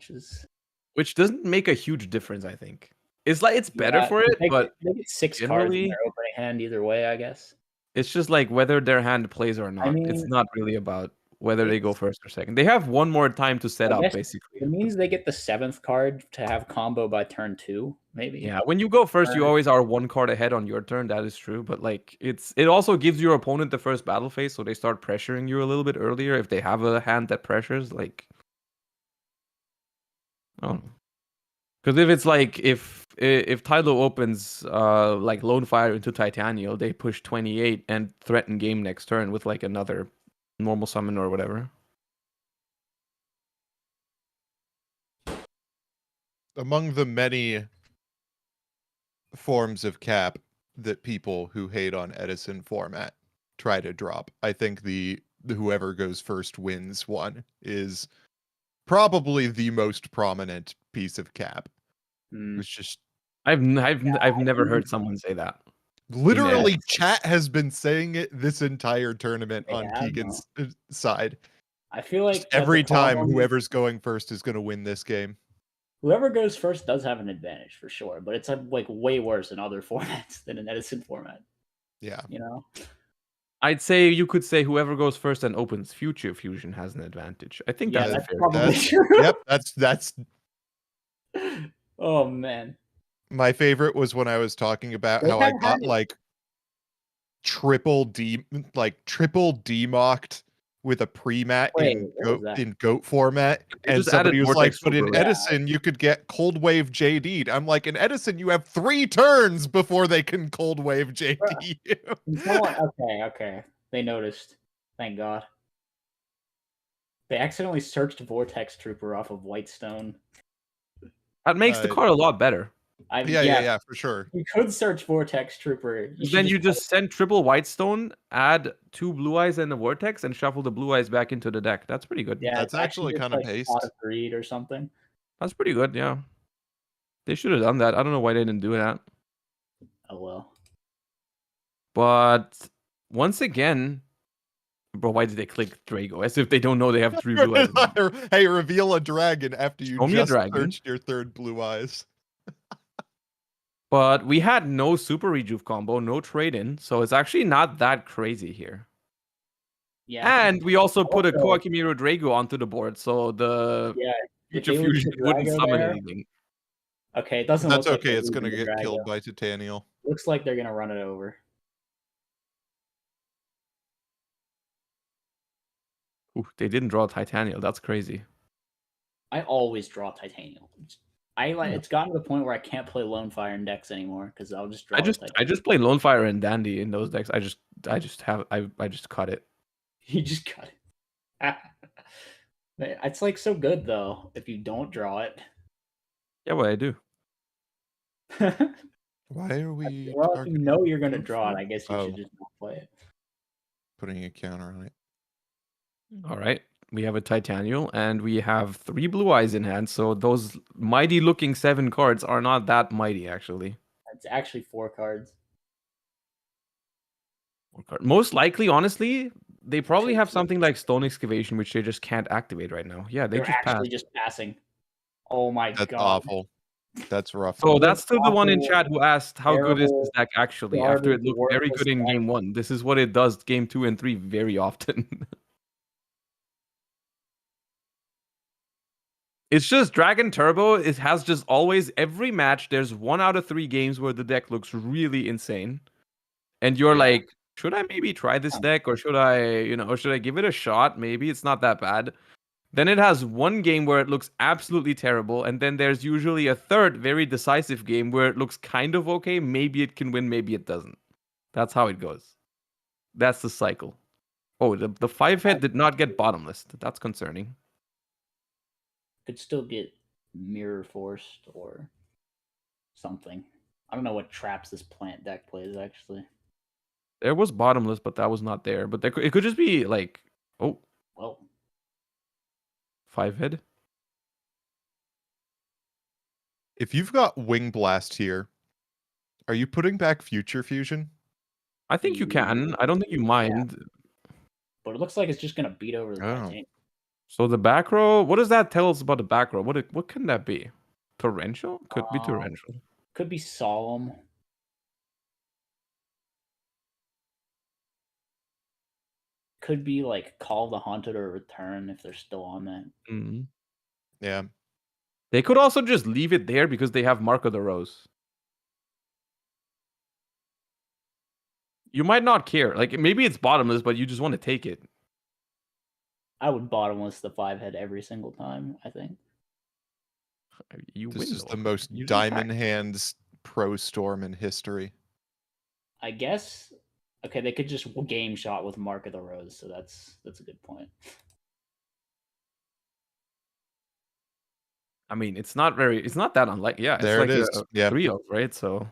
Which doesn't make a huge difference, I think. It's like it's better for it, but
they get 6 cards in
generally,
their opening hand either way, I guess.
it's just like whether their hand plays or not. It's
mean,
not really about whether they go first or second. They have one more time to set
I
up,
guess
basically.
It means they get the 7th card to have combo by turn 2, maybe.
Yeah, when you go first, you always are 1 card ahead on your turn. That is true, but like it also gives your opponent the first battle phase, so they start pressuring you a little bit earlier if they have a hand that pressures. Like, I don't know. Because if it's like if Tylo opens like Lone Fire into Titanial, they push 28 and threaten game next turn with like another normal summon or whatever.
Among the many forms of cap that people who hate on Edison format try to drop, I think the whoever goes first wins one is probably the most prominent piece of cap.
Hmm.
It's just
I've never heard someone say that.
literally
Edison.
chat has been saying it this entire tournament
They
on
have,
Keegan's side.
I feel
Just
like that the
every time
problem,
whoever's going first is going to win this game.
whoever goes first does have an advantage for sure, but it's like way worse in other formats than an Edison format.
Yeah.
You know?
I'd say you could say whoever goes first and opens Future Fusion has an advantage. I think
Yeah,
that's a
that's
fair.
probably true.
Yep, that's
Oh man.
my favorite was when I was talking about
They
how I
have
got
had it.
like triple democked with a pre-mat
Wait, what was that?
in goat format,
They
and
just added
somebody was like,
Vortex
but in
Super.
Edison you could get cold wave JD'd. I'm like, in Edison you have 3 turns before they can cold wave JD you.
Okay. They noticed. Thank God. They accidentally searched Vortex Trooper off of Whitestone.
That makes the card a lot better.
Yeah, for sure.
You could search Vortex Trooper.
Then you just send triple Whitestone, add 2 Blue Eyes and a Vortex, and shuffle the Blue Eyes back into the deck. That's pretty good.
Yeah,
That's
it's actually just
kind of
like
paced.
Pot of Greed or something.
That's pretty good, yeah. They should have done that. I don't know why they didn't do that.
Oh well.
But once again, bro, why did they click Drago? As if they don't know they have 3 Blue Eyes.
Hey, reveal a dragon after you
Show me a
just
dragon.
searched your 3rd Blue Eyes.
But we had no Super Rejuve combo, no trade-in, so it's actually not that crazy here.
Yeah.
And we also put a
Also-
Koakimiro Drago onto the board, so the
Yeah. If
Future
they leave
Fusion
the
wouldn't
Drago
summon
there-
anything.
Okay, it doesn't
That's
look like
okay.
they're
It's going to
leaving the
get
Drago.
killed by Titanial.
Looks like they're gonna run it over.
Ooh, they didn't draw Titanial. That's crazy.
I always draw Titanium. It's gotten to the point where I can't play Lone Fire in decks anymore because I'll just draw.
I just play Lone Fire and Dandy in those decks. I just cut it.
You just cut it. It's like so good though if you don't draw it.
Yeah, what I do.
Why are we
Well, if you know you're gonna
Lone
draw it,
Fire?
I guess you
Oh.
should just not play it.
Putting a counter on it.
All right. We have a Titanial and we have 3 Blue Eyes in hand. So those mighty looking 7 cards are not that mighty, actually.
It's actually 4 cards.
Most likely, honestly, they probably have something like Stone Excavation, which they just can't activate right now. Yeah,
They're
just
actually
passed.
just passing. Oh my
That's
god.
awful. That's rough.
So
What
that's to the one in
awful,
chat who asked how good is this
terrible,
deck actually after it
garbage,
looked very
worthless
good in
deck.
game 1. This is what it does game 2 and 3 very often. It's just Dragon Turbo. It has just always every match. There's 1 out of 3 games where the deck looks really insane, and you're like, should I maybe try this deck, or should I give it a shot? Maybe it's not that bad. Then it has 1 game where it looks absolutely terrible, and then there's usually a third very decisive game where it looks kind of okay. Maybe it can win, maybe it doesn't. That's how it goes. That's the cycle. Oh, the 5-head did not get bottomless. That's concerning.
Could still get mirror forced or something. I don't know what traps this plant deck plays actually.
There was bottomless, but that was not there. But it could just be like, oh,
Well,
5-head.
If you've got Wing Blast here, are you putting back Future Fusion?
I think you can. I don't think you mind.
but it looks like it's just gonna beat over the Titanium.
So the back row, what does that tell us about the back row? What can that be? Torrential? Could be torrential.
Could be Solemn. Could be like Call the Haunted or Return if they're still on that.
Mm-hmm.
Yeah.
They could also just leave it there because they have Mark of the Rose. You might not care. Like maybe it's bottomless, but you just want to take it.
I would bottomless the 5-head every single time, I think.
This is the most diamond hands pro storm in history.
I guess. Okay, they could just game shot with Mark of the Rose, so that's a good point.
I mean, it's not that unlike. Yeah, it's
There it
like
is.
a
Yeah.
3-0, right? So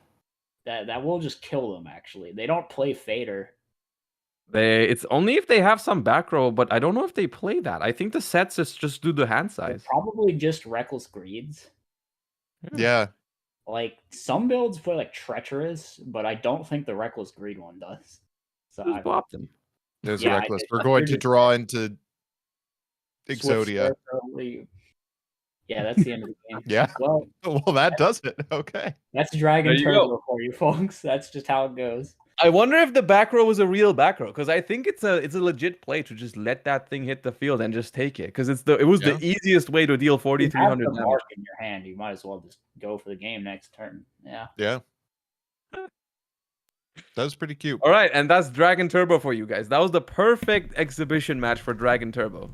That will just kill them. Actually, they don't play Fader.
it's only if they have some back row, but I don't know if they play that. I think the sets is just do the hand
They're
size.
probably just Reckless Greeds.
Yeah.
Like some builds play like Treacherous, but I don't think the Reckless Greed one does. So
Just pop them.
There's
Yeah,
reckless. We're
they're
going to
just
draw into
Swift
Exodia.
Leave. Yeah, that's the end of the game.
Yeah.
Well,
Well, that does it. Okay.
that's Dragon
There you
Turbo
go.
for you folks. That's just how it goes.
I wonder if the back row was a real back row, because I think it's a legit play to just let that thing hit the field and just take it, because it was the easiest way to deal
You have
4,300
the
damage.
mark in your hand. You might as well just go for the game next turn. Yeah.
Yeah. That was pretty cute.
All right, and that's Dragon Turbo for you guys. That was the perfect exhibition match for Dragon Turbo.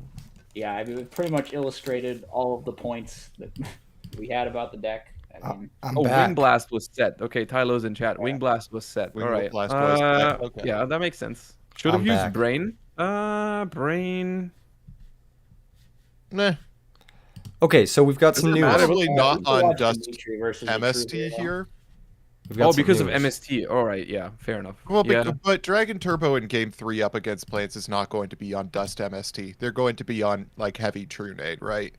Yeah, I mean, it pretty much illustrated all of the points that we had about the deck. I mean,
I'm
Oh,
back.
Wing Blast was set. Okay, Tylo's in chat. Wing Blast was set.
Wing
All right.
Blast was set. Okay.
Yeah, that makes sense. Should have
I'm
used
back.
Brain. Brain.
Nah.
Okay, so we've got some
Doesn't
news.
matter.
Probably
we
not
can
on
watch
Dust
Dimitri versus the True
MST
Hero.
here.
We've got
Oh,
some
because of
news.
MST. All right, yeah, fair enough.
Well,
yeah.
but Dragon Turbo in Game 3 up against Plants is not going to be on Dust MST. They're going to be on, like, Heavy True Nade, right?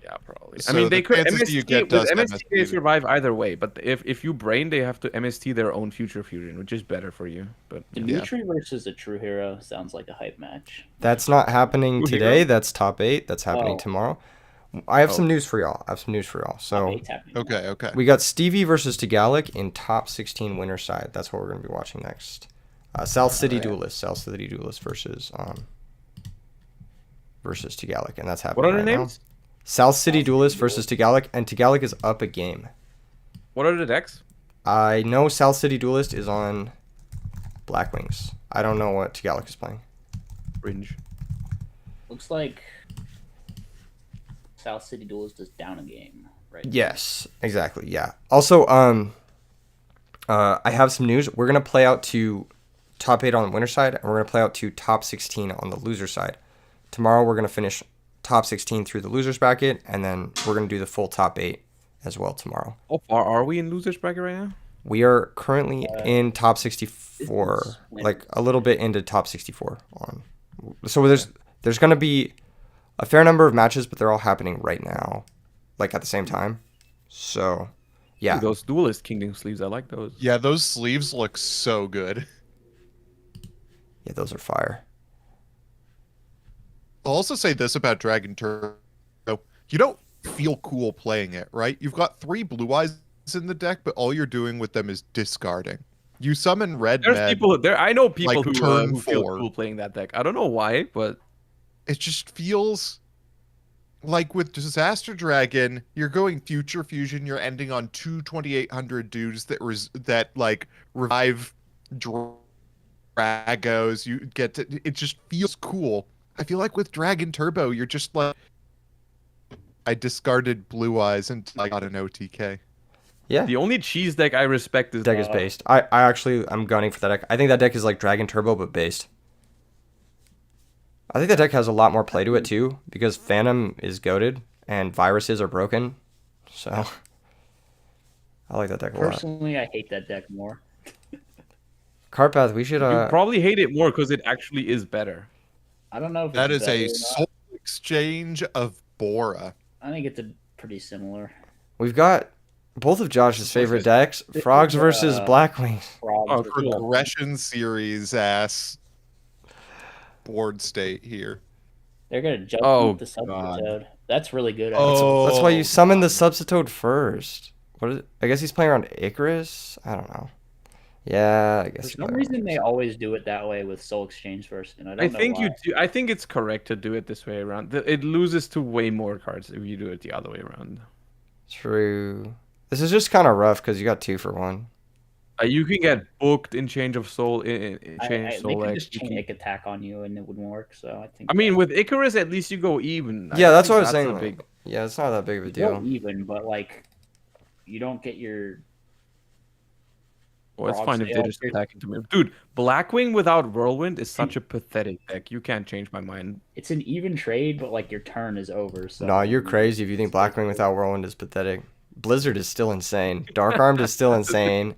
Yeah, probably. I
So
mean,
the
they could
chances you
MST
get
with
Dust
MST they
MST.
survive either way, but if you Brain, they have to MST their own Future Fusion, which is better for you. But yeah.
Dimitri versus the True Hero sounds like a hype match.
That's not happening
True
today.
Hero?
That's top 8. That's happening
Oh.
tomorrow. I have
Oh.
some news for y'all. So
It's happening.
Okay.
we got Stevie versus Tagalic in top 16 winner side. That's what we're going to be watching next. South City Duelist. South City Duelist versus Tagalic, and that's happening
What are the
right
names?
now. South City Duelist versus Tagalic, and Tagalic is up a game.
What are the decks?
I know South City Duelist is on Black Wings. I don't know what Tagalic is playing.
Fringe.
Looks like South City Duelist is down a game, right?
Yes, exactly. Yeah. Also, I have some news. We're gonna play out to top 8 on the winner side, and we're gonna play out to top 16 on the loser side. Tomorrow, we're gonna finish top 16 through the losers bracket, and then we're gonna do the full top 8 as well tomorrow.
How far are we in losers bracket right now?
We are currently in top 64,
this is
like a little bit into top 64 on. So there's gonna be a fair number of matches, but they're all happening right now, like at the same time. So, yeah.
Ooh, those Duelist Kingdom sleeves, I like those.
Yeah, those sleeves look so good.
Yeah, those are fire.
I'll also say this about Dragon Turbo. You don't feel cool playing it, right? You've got 3 Blue Eyes in the deck, but all you're doing with them is discarding. You summon Red
There's
Med.
people there. I know people
like,
who
turn
feel
4.
cool playing that deck. I don't know why, but
It just feels like with Disaster Dragon, you're going Future Fusion. You're ending on 2 2800 dudes that like revive Dragos. You get to, it just feels cool. I feel like with Dragon Turbo, you're just like, I discarded Blue Eyes until I got an OTK.
Yeah.
the only cheese deck I respect is
Deck is based. I'm gunning for that deck. I think that deck is like Dragon Turbo but based. I think that deck has a lot more play to it too, because Phantom is goated and viruses are broken. So I like that deck a lot.
Personally, I hate that deck more.
Carpath, we should
You probably hate it more because it actually is better.
I don't know if
That
it's
is a
better or not.
soul exchange of Bora.
I think it's pretty similar.
we've got both of Josh's favorite decks,
This
Frogs
is,
versus Blackwings.
Frogs
Oh,
versus-
cool.
Progression series ass board state here.
They're gonna jump
Oh,
the
God.
Subtoad. That's really good.
Oh.
That's why you summon the Substitute first. What is it? I guess he's playing around Icarus? I don't know. Yeah, I
For
guess he's
some
playing
reason,
around
they
Icarus.
always do it that way with Soul Exchange first, and I don't
I
know
think
why.
you do. I think it's correct to do it this way around. It loses to way more cards if you do it the other way around.
True. This is just kind of rough because you got 2 for 1.
You can get booked in Change of Soul. In Change
They
Soul
could
X.
just chain Ick attack on you, and it wouldn't work. So I think.
I mean, with Icarus, at least you go even.
Yeah, that's
think
what I was
a
saying. Like,
big-
yeah, it's not that big of a
you go
deal.
even, but like, you don't get your.
Well, it's
Frogs,
fine if
they
they
all
just
appear-
attack into me. Dude, Blackwing without Whirlwind is such a pathetic deck. You can't change my mind.
It's an even trade, but like your turn is over. So
No, you're crazy if you think Blackwing without Whirlwind is pathetic. Blizzard is still insane. Dark Armed is still insane.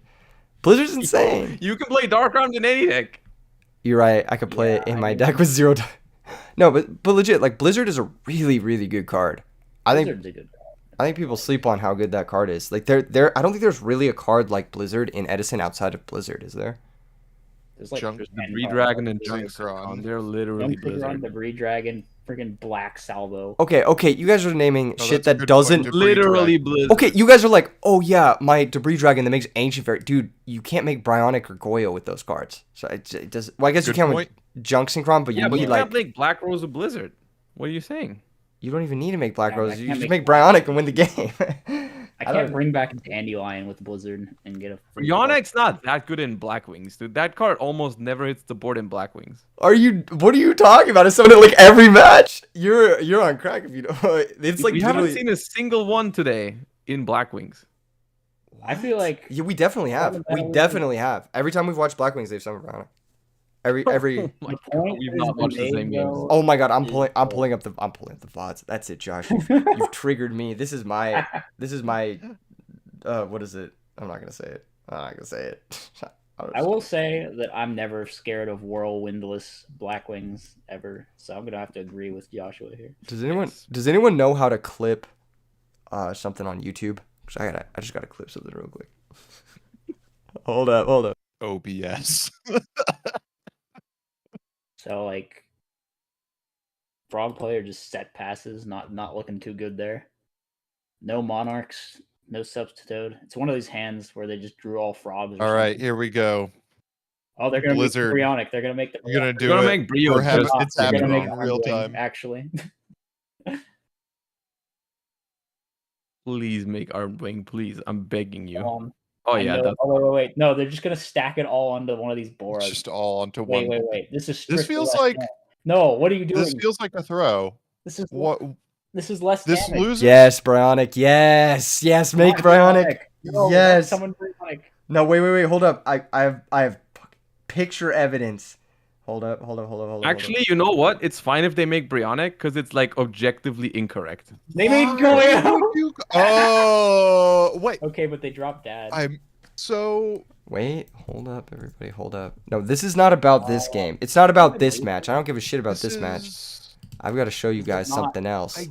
Blizzard's insane.
You can play Dark Armed in any deck.
You're right. I could play it in my deck with 0. No, but legit, like Blizzard is a really, really good card. I think
Blizzard's a good.
I think people sleep on how good that card is. Like there I don't think there's really a card like Blizzard in Edison outside of Blizzard, is there?
There's like
Junk-
The
10
Breed
cards.
Dragon and
Junkron.
Junkron, they're literally
Junkron,
Blizzard.
the Breed Dragon, freaking Black Salvo.
Okay, you guys are naming
Oh,
shit
that's a
that
good
doesn't.
point.
Literally Blizzard.
Okay, you guys are like, oh yeah, my Debris Dragon that makes Ancient Fairy. Dude, you can't make Bryonic or Goyo with those cards. So it does. Well, I guess you
Good
can
point.
with Junk Synchron, but
Yeah,
you
but
need
you
like
can't make Black Rose of Blizzard. What are you saying?
you don't even need to make Black
Yeah,
Rose.
I
You
can't
just
make
make Bryonic and win the game.
I can't bring back Dandelion with Blizzard and get a. free
Bryonics not that good in Blackwings, dude. That card almost never hits the board in Blackwings.
What are you talking about? Is someone in like every match? You're on crack if you don't. It's like
we haven't
literally.
seen a single one today in Blackwings.
I feel like
Yeah, we definitely have. We
Fundamentally-
definitely have. Every time we've watched Blackwings, they've summoned Bryonic. Every.
Oh my
the
God,
point
we've
is
not watched the
made,
same games.
though.
Oh my god, I'm
is-
pulling up the VODs. That's it, Josh. You've triggered me. This is my what is it? I'm not gonna say it. I'm not gonna say it.
I will say that I'm never scared of whirlwindless Blackwings ever, so I'm gonna have to agree with Joshua here.
Does anyone know how to clip something on YouTube? 'Cause I just gotta clip something real quick. Hold up.
OBS.
So like, frog player just set passes, not looking too good there. No monarchs, no substitute. It's one of these hands where they just drew all frogs. or
All right,
something.
here we go.
Oh, they're gonna
Blizzard.
make Bryonic. They're gonna make the.
You're gonna do
We're gonna
it.
make Brio
We're having,
just-
it's
They're gonna
happening
make
in real
Armwing,
time.
Actually,
Please make Armwing, please. I'm begging you. Oh
I
yeah,
know-
that's
wait. No, they're just gonna stack it all onto one of these boards.
It's just all onto one.
Wait. This is.
This
strictly
feels
less
like
damage. No, what are you doing?
this feels like a throw.
This is
What
This is less
this
damage.
loses?
Yes, Bryonic. Yes. Make
Not
Bryonic.
No,
Yes.
Someone Bryonic.
No, wait. Hold up. I have picture evidence. Hold up.
actually, you know what? It's fine if they make Bryonic because it's like objectively incorrect.
They made
Why
Goyo.
would you- Oh wait,
Okay, but they dropped Dad.
I'm so
Wait, hold up, everybody, hold up. No, this is not about this game. It's not about this match. I don't give a shit about this match.
is-
I've got to show you guys
not-
something else.
I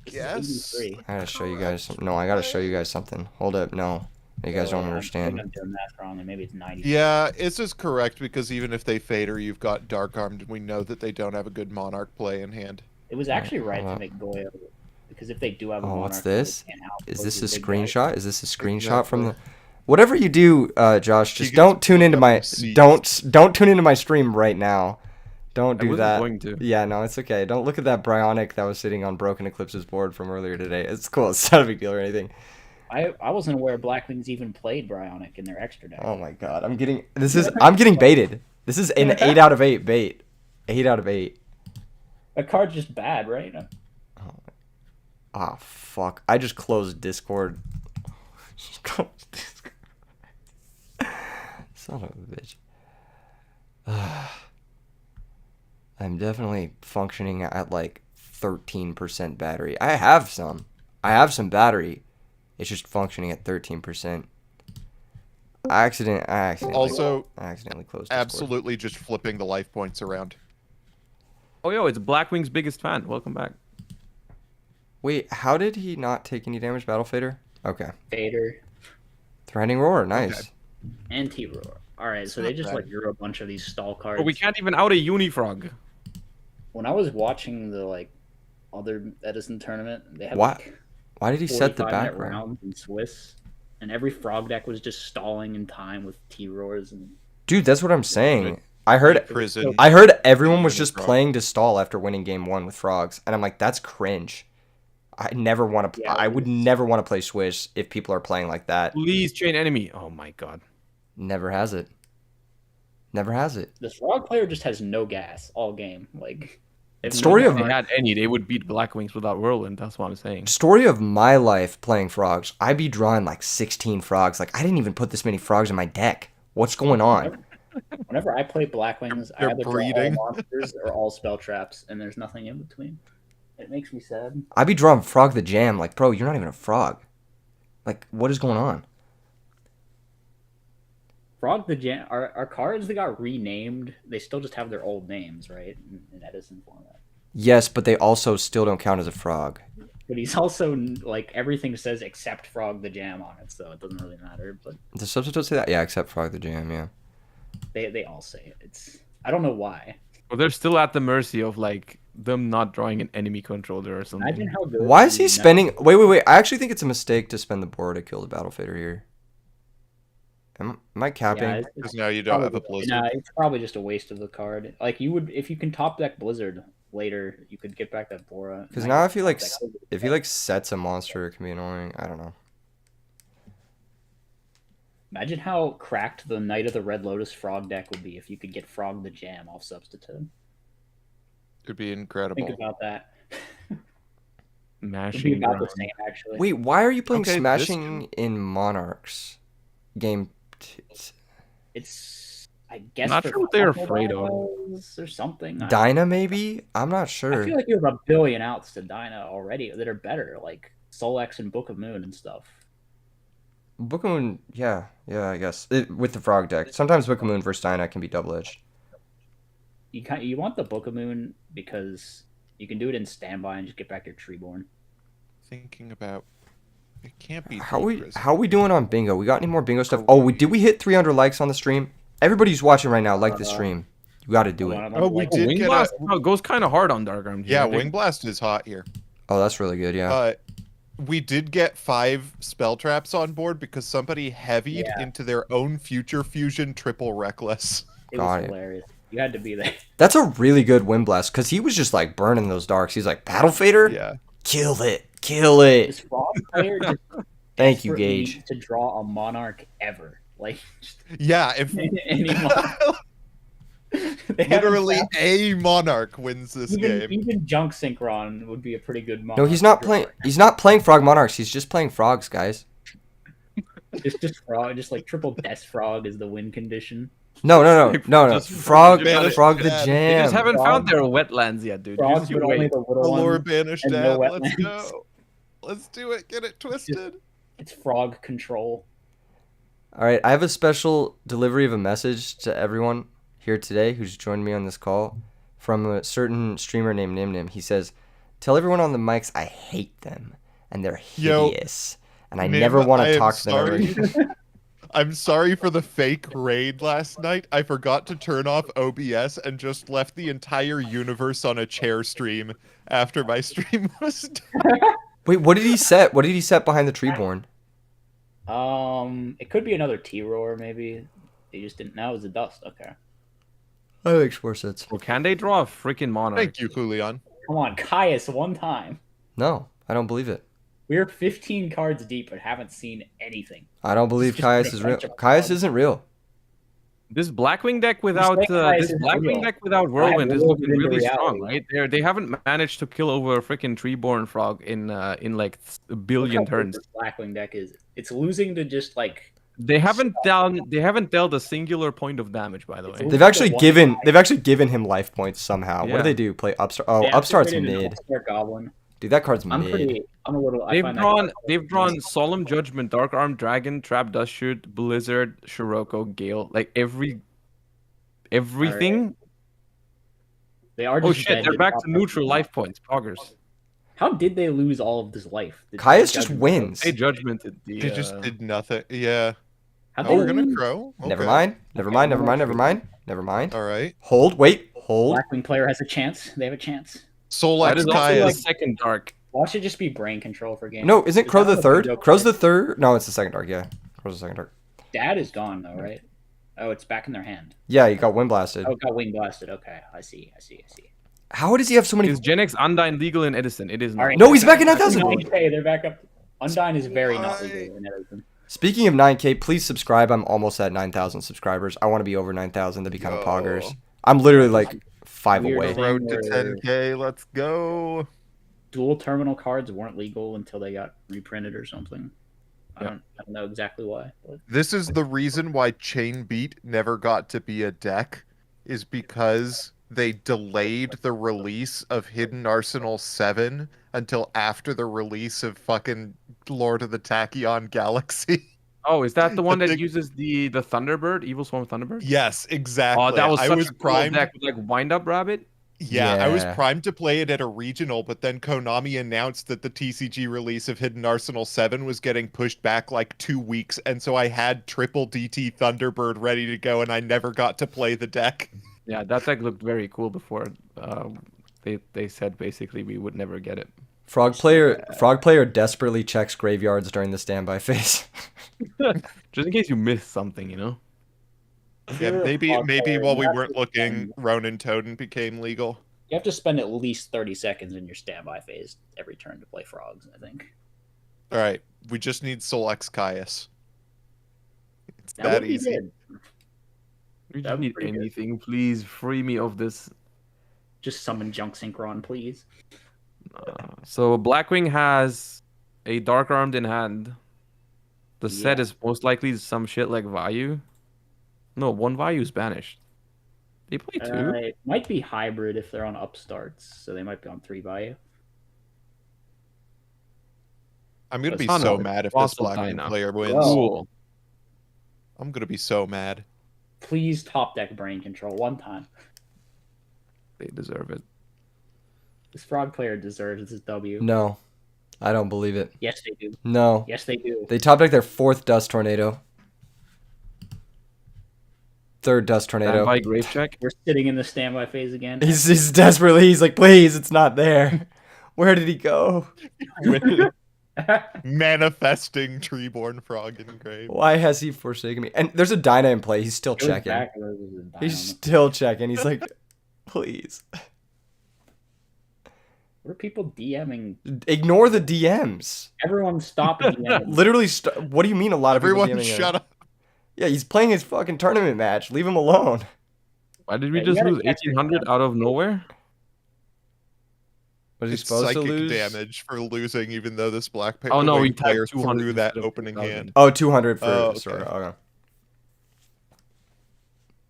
This is
guess.
83.
I gotta show you guys something. No, I gotta show you guys something. Hold up, no. You guys don't
I think
understand.
I'm doing that wrong, and maybe it's 90.
Yeah, this is correct because even if they fader, you've got Dark Armed, and we know that they don't have a good Monarch play in hand.
It was actually right
hold
to
up.
make Goyo, because if they do have a
Oh, what's
Monarch, they
this?
can't out
Is
close
this a
the big guy.
screenshot? Is this a screenshot from the?
Exactly.
Whatever you do, Josh,
He
just
gets
don't tune into
pulled up
my
and seized.
don't tune into my stream right now. Don't
I
do
wasn't
that.
going to.
Yeah, no, it's okay. Don't look at that Bryonic that was sitting on Broken Eclipse's board from earlier today. It's cool. It's not a big deal or anything.
I wasn't aware Blackwings even played Bryonic in their extra deck.
Oh my god, I'm getting baited. This is an 8 out of 8 bait. 8 out of 8.
That card's just bad, right?
Ah, fuck. I just closed Discord. Just closed Discord. Son of a bitch. I'm definitely functioning at like 13% battery. I have some battery. It's just functioning at 13%. I accidentally
Also,
closed Discord.
absolutely just flipping the life points around.
Oh yo, it's Blackwing's biggest fan. Welcome back.
Wait, how did he not take any damage, Battle Fader? Okay.
Fader,
Threatening Roar, nice.
Okay.
and T-Roar. Alright, so
not
they just
bad.
like drew a bunch of these stall cards.
But we can't even out a Unifrog.
When I was watching the like other Edison tournament, they had
What?
like
Why did he set the
45-minute
background?
rounds in Swiss, and every frog deck was just stalling in time with T-Roars and
Dude, that's what I'm saying. I heard
Prison.
everyone was
Even
just
frog.
playing to stall after winning game 1 with frogs, and I'm like, that's cringe. I never want to.
Yeah,
I
it
would
is.
never want to play Swiss if people are playing like that.
Please chain enemy. Oh my god.
Never has it. Never has it.
this frog player just has no gas all game. Like if
Story
no
of
If
gas-
they had any, they would beat Blackwings without Whirlwind. That's what I'm saying.
Story of my life playing frogs. I'd be drawing like 16 frogs. Like I didn't even put this many frogs in my deck. What's going on?
Whenever I play Blackwings, I
They're
either draw
breeding.
all monsters or all spell traps, and there's nothing in between. It makes me sad.
I be drawing Frog the Jam. Like, bro, you're not even a frog. Like, what is going on?
Frog the Jam. Our cards that got renamed, they still just have their old names, right? In Edison format.
Yes, but they also still don't count as a frog.
But he's also like everything says except Frog the Jam on it, so it doesn't really matter. But
Does substitute say that? Yeah, except Frog the Jam, yeah.
they all say it. It's I don't know why.
But they're still at the mercy of like them not drawing an enemy controller or something.
Imagine how good.
Why is he
the
spending... Wait. I actually think it's a mistake to spend the board to kill the Battle Fader here. Am I capping?
Yeah,
Because now you don't have a blizzard.
Nah, it's probably just a waste of the card. Like you would, if you can top deck Blizzard later, you could get back that Bora.
Because now I feel like if he like sets a monster, it can be annoying. I don't know.
Imagine how cracked the Knight of the Red Lotus Frog deck would be if you could get Frog the Jam off substitute.
It'd be incredible.
Think about that. It'd be
Mashing
about the
ground.
same, actually.
Wait, why are you playing
Okay, this
Smashing in Monarchs? Game...
It's, I guess,
Not
for
sure what they're
combo
afraid of.
battles or something.
Dinah, maybe? I'm not
I
sure.
feel like you have a billion outs to Dinah already that are better, like Solex and Book of Moon and stuff.
Book of Moon, yeah, I guess. With the Frog deck. Sometimes Book of Moon versus Dinah can be double-edged.
You want the Book of Moon because you can do it in standby and just get back your Treeborn.
Thinking about it can't be.
How we
dangerous.
how we doing on bingo? We got any more bingo stuff? Oh, did we hit 300 likes on the stream? Everybody who's watching right now, like the stream. You got to do it.
Oh, we did
Wing
get
Blast
a.
goes kind of hard on Dark Arm.
Yeah, Wing Blast is hot here.
Oh, that's really good. Yeah.
We did get 5 spell traps on board because somebody heavied into their own Future Fusion triple Reckless.
It
Got
was
it.
hilarious. You had to be there.
That's a really good Wind Blast because he was just like burning those darks. He's like, Battle Fader?
Yeah.
Kill it. Kill it.
This Frog player just
Thank you,
desperately
Gage.
needs to draw a Monarch ever. Like, just
Yeah, if
any Monarch. They haven't
literally
found-
a Monarch wins this
even,
game.
even Junk Synchron would be a pretty good Monarch.
No, he's not
to
playing.
draw.
He's not playing Frog Monarchs. He's just playing Frogs, guys.
Just Frog, just like triple Death Frog is the win condition.
No.
Just
Frog
banish
the
dad.
They
Jam.
just haven't
Frog-
found their wetlands yet, dude.
Frogs,
Just you
but only
wait.
the little
Allure
ones.
banished
and
dad.
no
Let's
wetlands.
go. Let's do it. Get it twisted.
It's Frog control.
All right, I have a special delivery of a message to everyone here today who's joined me on this call from a certain streamer named Nim. He says, "Tell everyone on the mics I hate them and they're
Yo,
hideous, and I
Nim,
never want
I
to
am
talk to them ever
sorry.
again."
I'm sorry for the fake raid last night. I forgot to turn off OBS and just left the entire universe on a chair stream after my stream was done.
Wait, what did he set? What did he set behind the Treeborn?
It could be another T-Roar, maybe. They just didn't. Now it was a dust. Okay.
That makes more sense.
Well, can they draw a freaking Monarch?
Thank you, Julian.
Come on, Caius, one time.
No, I don't believe it.
We're 15 cards deep but haven't seen anything.
I don't believe
just
Caius
a
is real.
bunch of
Caius
frogs.
isn't real.
This Blackwing deck without
Snake Eyes
this
is
Blackwing
real.
deck without Whirlwind is
Whirlwind
looking
into
really strong,
reality.
right? They haven't managed to kill over a freaking Treeborn Frog in like a billion
Look how good
turns.
this Blackwing deck is. It's losing to just like
They haven't dealt a singular point of damage, by the way.
It's
They've actually given him life points somehow. What do
Yeah.
they do? Play Upstart? Oh,
they
Upstart's
activated an
mid.
Upstart Goblin.
Dude, that card's mid.
I'm a little. I
They've
find that
drawn
card-
they've drawn Solemn Judgment, Dark Arm Dragon, Trap Dust Shoot, Blizzard, Scirocco, Gale, like everything.
They are
Oh
just
shit,
dead
they're back to
top
neutral
deck.
life points. Poggers.
How did they lose all of this life? Did
Caius
they
just
judge-
wins.
They judgmented the.
They just did nothing. Yeah.
How'd
Oh,
they
we're gonna
lose?
crow?
Never
Okay.
mind. Never mind.
All right.
Hold. Wait. Hold.
Blackwing player has a chance. They have a chance.
That
Solex
is also
Caius.
like second dark.
Watch it just be brain control for game.
No, isn't
Is
Crow
that
the
how
third?
bingo
Crow's the
plays?
third? No, it's the second dark. Yeah, Crow's the second dark.
Dad is gone though, right? Oh, it's back in their hand.
Yeah, you got wind blasted.
Oh, it got wing blasted. Okay, I see.
How does he have so many?
Is Gen X Undyne legal in Edison? It is not.
All right.
No, he's back at 9,000.
9K, they're back up. Undyne is very not
Why?
legal in everything.
Speaking of 9K, please subscribe. I'm almost at 9,000 subscribers. I want to be over 9,000 to be kind of
Yo.
poggers. I'm literally like 5
Weird
away.
thing.
Road to 10K. Let's go.
Dual terminal cards weren't legal until they got reprinted or something. I don't know exactly why. But
This is the reason why Chain Beat never got to be a deck, is because they delayed the release of Hidden Arsenal 7 until after the release of fucking Lord of the Tachyon Galaxy.
Oh, is that the one
I
that
think-
uses the Thunderbird, Evil Swarm Thunderbird?
Yes, exactly.
Oh, that was
I
such
was
a cool
primed.
deck with like Wind Up Rabbit.
Yeah, I was
Yeah.
primed to play it at a regional, but then Konami announced that the TCG release of Hidden Arsenal 7 was getting pushed back like 2 weeks, and so I had triple DT Thunderbird ready to go, and I never got to play the deck.
Yeah, that deck looked very cool before they said basically we would never get it.
Frog player desperately checks graveyards during the standby phase.
Just in case you miss something, you know?
if
Yeah,
you're a
maybe
frog
maybe
player,
while
you
we
have
weren't
to
looking,
spend-
Ronin Totem became legal.
You have to spend at least 30 seconds in your standby phase every turn to play frogs, I think.
All right, we just need Soul X Caius. It's
That
that
would be
easy.
good.
We
That
just
would be
need
pretty good.
anything. Please free me of this.
Just summon Junk Synchron, please.
So Blackwing has a Dark Armed in hand. The set
Yeah.
is most likely some shit like Vayu. No, one Vayu is banished. They play two?
It might be hybrid if they're on upstarts, so they might be on 3 value.
I'm gonna
It's
be
not
so
a
mad if this
colossal
Blackwing
Dyna.
player wins.
Whoa.
Cool.
I'm gonna be so mad.
Please top deck brain control one time.
They deserve it.
This frog player deserves his W.
No, I don't believe it.
Yes, they do.
No.
Yes, they do.
They top deck their 4th Dust Tornado. 3rd Dust Tornado.
Standby Grave Check.
We're sitting in the standby phase again.
He's desperately, he's like, please, it's not there. Where did he go?
Manifesting Treeborn Frog in grave.
Why has he forsaken me? And there's a Dyna in play. He's still
It was
checking.
back when it was a Dynamo.
He's still checking. He's like, please.
What are people DMing?
Ignore the DMs.
Everyone stop DMing.
Literally, what do you mean a lot of
Everyone
people DMing him?
shut up.
Yeah, he's playing his fucking tournament match. Leave him alone.
Why did we
Yeah, you
just
gotta
lose
check your
1800 out of nowhere?
Was he
It's
supposed to
psychic
lose?
damage for losing, even though this black
Oh, no, we
player
typed 200
threw that
instead of
opening
2000.
hand.
Oh, 200 for
Oh, okay.
Sora. Okay.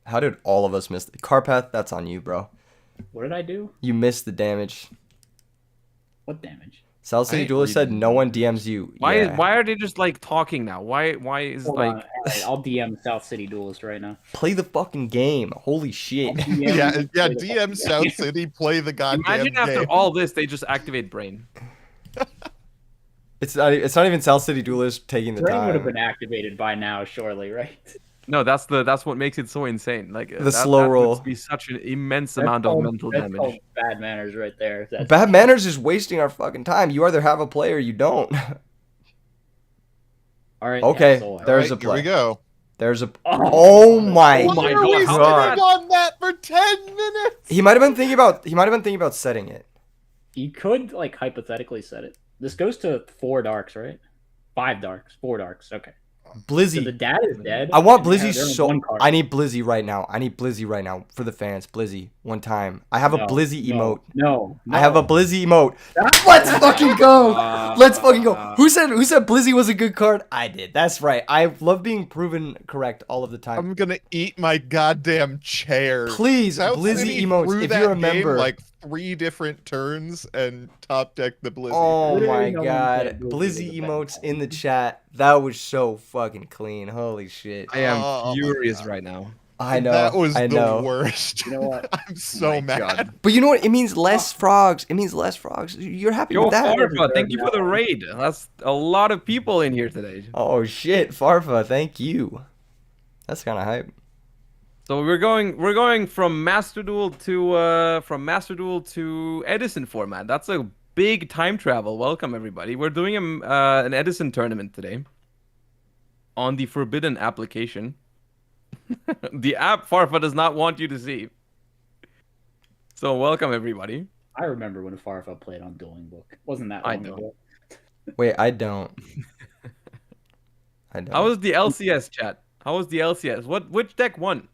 How did all of us miss? Carpath, that's on you, bro.
What did I do?
You missed the damage.
What damage?
South City
ain't
Duelist said
reading
no one
DMs.
DMs you.
Why
Yeah.
why are they just like talking now? Why is
Hold
like
on. All right, I'll DM South City Duelist right now.
Play the fucking game. Holy shit.
I'll DM
Yeah,
play
yeah.
the
DM
fucking
South
game.
City, play the goddamn
imagine after
game.
all this they just activate Brain.
It's not even South City Duelist taking the
Brain would have
time.
been activated by now, surely, right?
No, that's what makes it so insane. Like
The slow roll.
Must be such an immense amount of mental
that's
damage.
called bad manners right there. if That's
Bad manners is wasting our fucking time. You either have a play or you don't.
All right.
Okay,
yeah, so,
there's
Alright,
a
here we
play.
go.
There's a.
Oh,
Oh my
Oh
Why
my
are
God,
we
how
god.
sitting on that for 10 minutes?
He might have been thinking about setting it.
You could like hypothetically set it. This goes to 4 darks, right? 5 darks, 4 darks. Okay. So
Blizzy.
the dad is dead.
I want
and they
Blizzy
have their
so.
one card.
I need Blizzy right now. I need Blizzy right now for the fans. Blizzy, one time. I have a
No,
Blizzy
no,
emote.
No,
I have a
no.
Blizzy emote.
That's-
Let's fucking go. Let's fucking go. Who said Blizzy was a good card? I did. That's right. I love being proven correct all of the time.
I'm gonna eat my goddamn chair.
Please,
South
Blizzy
City
emotes.
threw
If
that
you remember.
game like 3 different turns and top decked the Blizzy.
Oh
Literally
my
no one
god.
played Blizzy
Blizzy
in the
emotes
past.
in the chat. That was so fucking clean. Holy shit.
I am
Oh my
furious
God.
right now.
I know.
That was
I know.
the worst.
You know what?
I'm so
My
mad.
God.
But you know what? It means less frogs. It means less frogs. You're happy
Yo,
with that?
Farfa, thank you for the raid. That's a lot of people in here today.
Oh shit, Farfa, thank you. That's kind of hype.
So we're going from Master Duel to Edison format. That's a big time travel. Welcome everybody. We're doing an Edison tournament today on the Forbidden application. The app Farfa does not want you to see. So welcome everybody.
I remember when Farfa played on Dueling Book. Wasn't that
I
long
don't.
ago?
Wait, I don't. I don't.
How was the LCS chat? How was the LCS? Which deck won?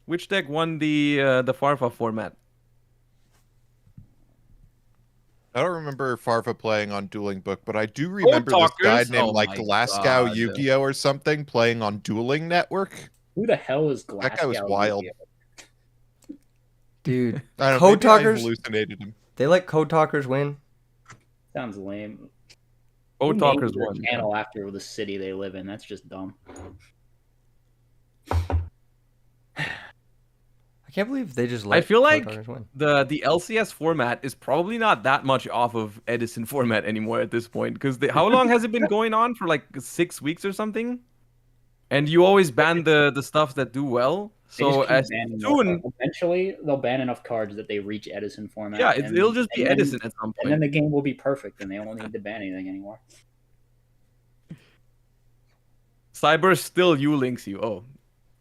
Which deck won the Farfa format?
I don't remember Farva playing on Dueling Book, but I do remember this guy
Talkers?
named
Oh
like
my
Glasgow
God.
Yu-Gi-Oh or something playing on Dueling Network.
Who the hell is
That guy was
Glasgow?
wild.
Yu-Gi-Oh?
Dude,
I don't know,
code
maybe I
talkers.
hallucinated him.
They let code talkers win.
Sounds lame.
Code
Who
Talkers
named their
won. Yeah.
channel after the city they live in? That's just dumb.
I can't believe they just let
I feel
code
like
talkers win.
the LCS format is probably not that much off of Edison format anymore at this point. Because how long has it been going on for like 6 weeks or something? And you always ban the stuff that do well.
They just
So
keep
as
banning more
soon,
cards. Eventually, they'll ban enough cards that they reach Edison format.
yeah,
and,
it'll just be
and then-
Edison at some
And then
point.
the game will be perfect, and they won't need to ban anything anymore.
Cyber still links you. Oh,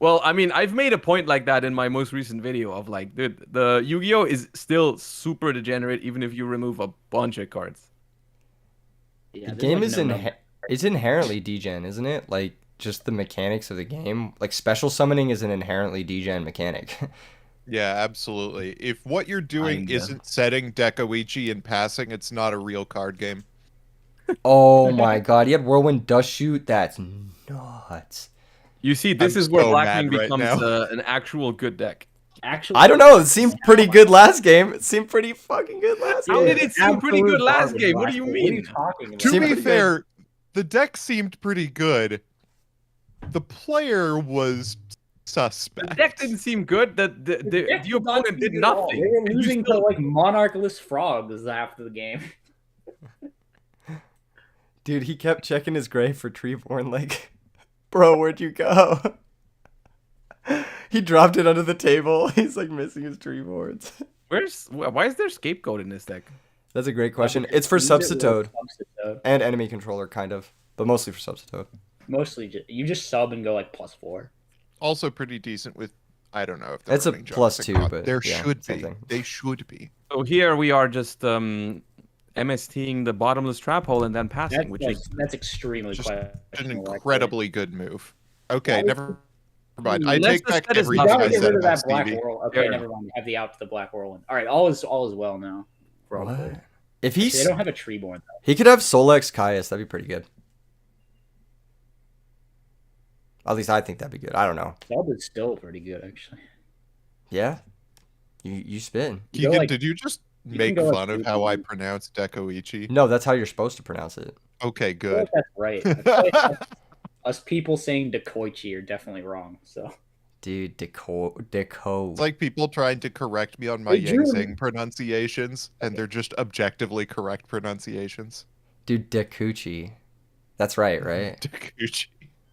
well, I mean, I've made a point like that in my most recent video of like, dude, the Yu-Gi-Oh is still super degenerate even if you remove a bunch of cards.
Yeah,
The
there's,
game
like,
is
no number.
it's inherently degen, isn't it? Like just the mechanics of the game. Like special summoning is an inherently degen mechanic.
Yeah, absolutely. If what you're doing
Kinda.
isn't setting Dekoichi and passing, it's not a real card game.
Oh my god, he had Whirlwind Dust Shoot. That's nuts.
You see, this
I'm
is where
so
Blackwing
mad right
becomes
now.
an actual good deck.
Actually,
I don't know. It seemed pretty good last game. It seemed pretty fucking good last
How
game.
did it seem pretty good
Absolute
last
garbage
game? What do you
What are you
mean?
talking about?
To
Seemed
be
pretty
fair, the deck seemed pretty good. The player was
The
suspect.
deck didn't seem good. The
deck did not
opponent
seem
did
good at all.
nothing.
They were
and you
losing
still-
to like monarchless frogs after the game.
Dude, he kept checking his grave for Treeborn. Like, bro, where'd you go? He dropped it under the table. He's like missing his Treeborns.
Why is there scapegoat in this deck?
That's a great question.
Because
It's for
use it with
Substitute
Substitute.
and enemy controller, kind of, but mostly for Substitute.
Mostly, you just sub and go like +4.
Also pretty decent with, I don't know if they're
It's a
running
plus
Johnson
2,
Cox.
but
there
yeah,
should
same
be.
thing.
They should be.
So here we are just MSTing the bottomless trap hole and then passing, which is
That's extremely
Just an
questionable.
incredibly good move. Okay,
Why
never mind. I
Let's
take
just
back
set his
everything
You gotta
I
get
said
rid of
about
that black
Stevie.
whirl. Okay,
Yeah.
never mind. You have the out to the black whirlwind. All right, all is well now. Probably.
What? If
They
he's
don't have a Treeborn though.
he could have Solex Caius, that'd be pretty good. At least I think that'd be good. I don't know.
Sub is still pretty good actually.
Yeah, you spin.
You go,
Keegan,
like-
did you just
you can
make
go, like,
fun of how I
Treeborn.
pronounce Dekoichi?
No, that's how you're supposed to pronounce it.
Okay,
I feel
good.
like that's right. I feel like us people saying Dekoichi are definitely wrong. So
Dude, Deco.
It's like people trying to correct me on my
Hey, Drew.
Yang pronunciations, and they're just objectively correct pronunciations.
Dude, Dekuchi. That's right, right?
Dekoichi.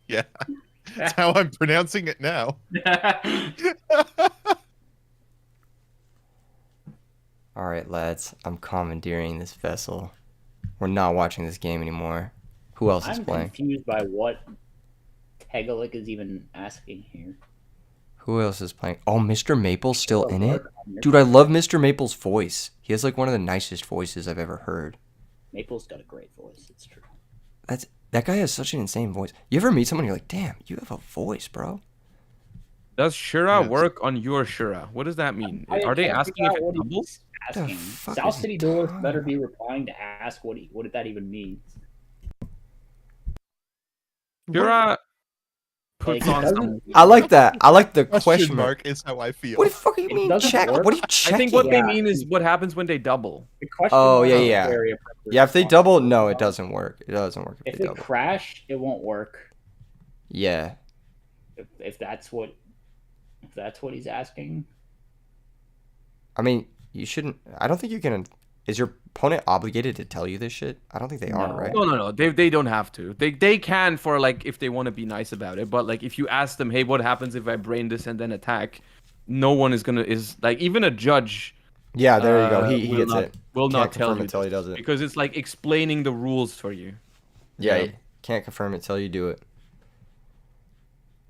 Yeah. That's how I'm pronouncing it now.
All right, lads. I'm commandeering this vessel. We're not watching this game anymore. Who else is
I'm
playing?
confused by what Tegalik is even asking here.
Who else is playing? Oh, Mr. Maple's still in it? Dude, I love Mr. Maple's voice. He has like one of the nicest voices I've ever heard.
Maple's got a great voice. It's true.
That guy has such an insane voice. You ever meet someone you're like, damn, you have a voice, bro.
Does Shura
Yes.
work on your Shura? What does that mean?
I
Are they
can't
asking
figure
if
out
it
what
doubles?
he's
The
asking.
fuck
South
is he
City Doors
talking
better
about?
be replying to ask what did that even mean?
Shura puts
Like,
on
it
some.
doesn't-
I like that. I like the
Question mark is how I feel.
What the fuck do you
It
mean
doesn't
check?
work.
What are you
I
checking?
think what they
Yeah.
mean is what happens when they double.
The question
Oh,
mark
yeah,
is
yeah.
very appropriate
Yeah, if they
response.
double, no, it doesn't work. It doesn't work if
If
they
they
double.
crash, it won't work.
Yeah.
If that's what he's asking.
I mean, you shouldn't. I don't think you can. Is your opponent obligated to tell you this shit? I don't think they are,
No.
right?
No. They don't have to. They can for like if they want to be nice about it. But like if you ask them, hey, what happens if I brain this and then attack? No one is like even a judge.
Yeah, there you go. He
will
gets
not,
it.
Will
Can't
not tell
confirm
you
it till he
this,
does it.
because it's like explaining the rules for you.
Yeah,
Yeah.
you can't confirm it till you do it.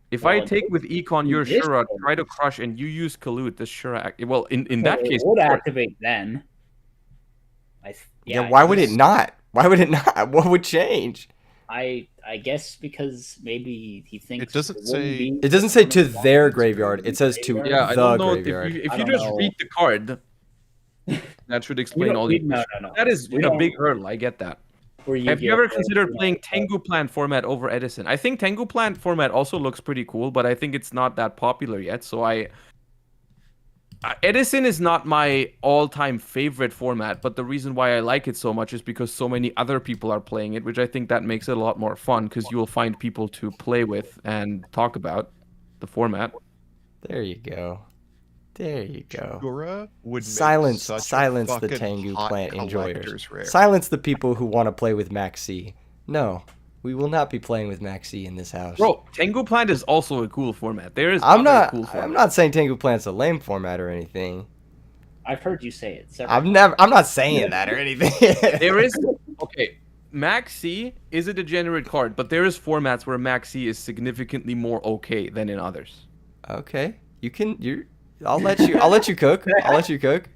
If
Well,
I
in
take with Econ your
this
Shura,
one-
try to crush, and you use Kalut, this Shura. Well, in that
Well,
case,
it would
it works.
activate then.
Yeah, why would it not? Why would it not? What would change?
I guess because maybe he thinks
It doesn't
wouldn't
say-
be-
It doesn't say to their graveyard. It says to
Yeah, I
the
don't know
graveyard.
if
I
you
don't
just
know.
read the card. That should explain all the.
No.
That is
We
a
don't-
big hurdle. I get that.
For
Have you
Yu-Gi-Oh
ever
players,
considered
we don't-
playing Tengu Plant format over Edison? I think Tengu Plant format also looks pretty cool, but I think it's not that popular yet. So Edison is not my all-time favorite format, but the reason why I like it so much is because so many other people are playing it, which I think that makes it a lot more fun because you will find people to play with and talk about the format.
There you go. There you go.
Gura would make
Silence
such a
the
fucking
Tengu
hot
Plant enjoyers.
collector's rare.
Silence the people who want to play with Max C. No, we will not be playing with Max C in this house.
Bro, Tengu Plant is also a cool format. There is
I'm
other
not.
cool formats.
I'm not saying Tengu Plant's a lame format or anything.
I've heard you say it. Several
I'm not saying that or anything.
There is okay. Max C is a degenerate card, but there is formats where Max C is significantly more okay than in others.
Okay, you can. I'll let you. I'll let you cook. I'll let you cook.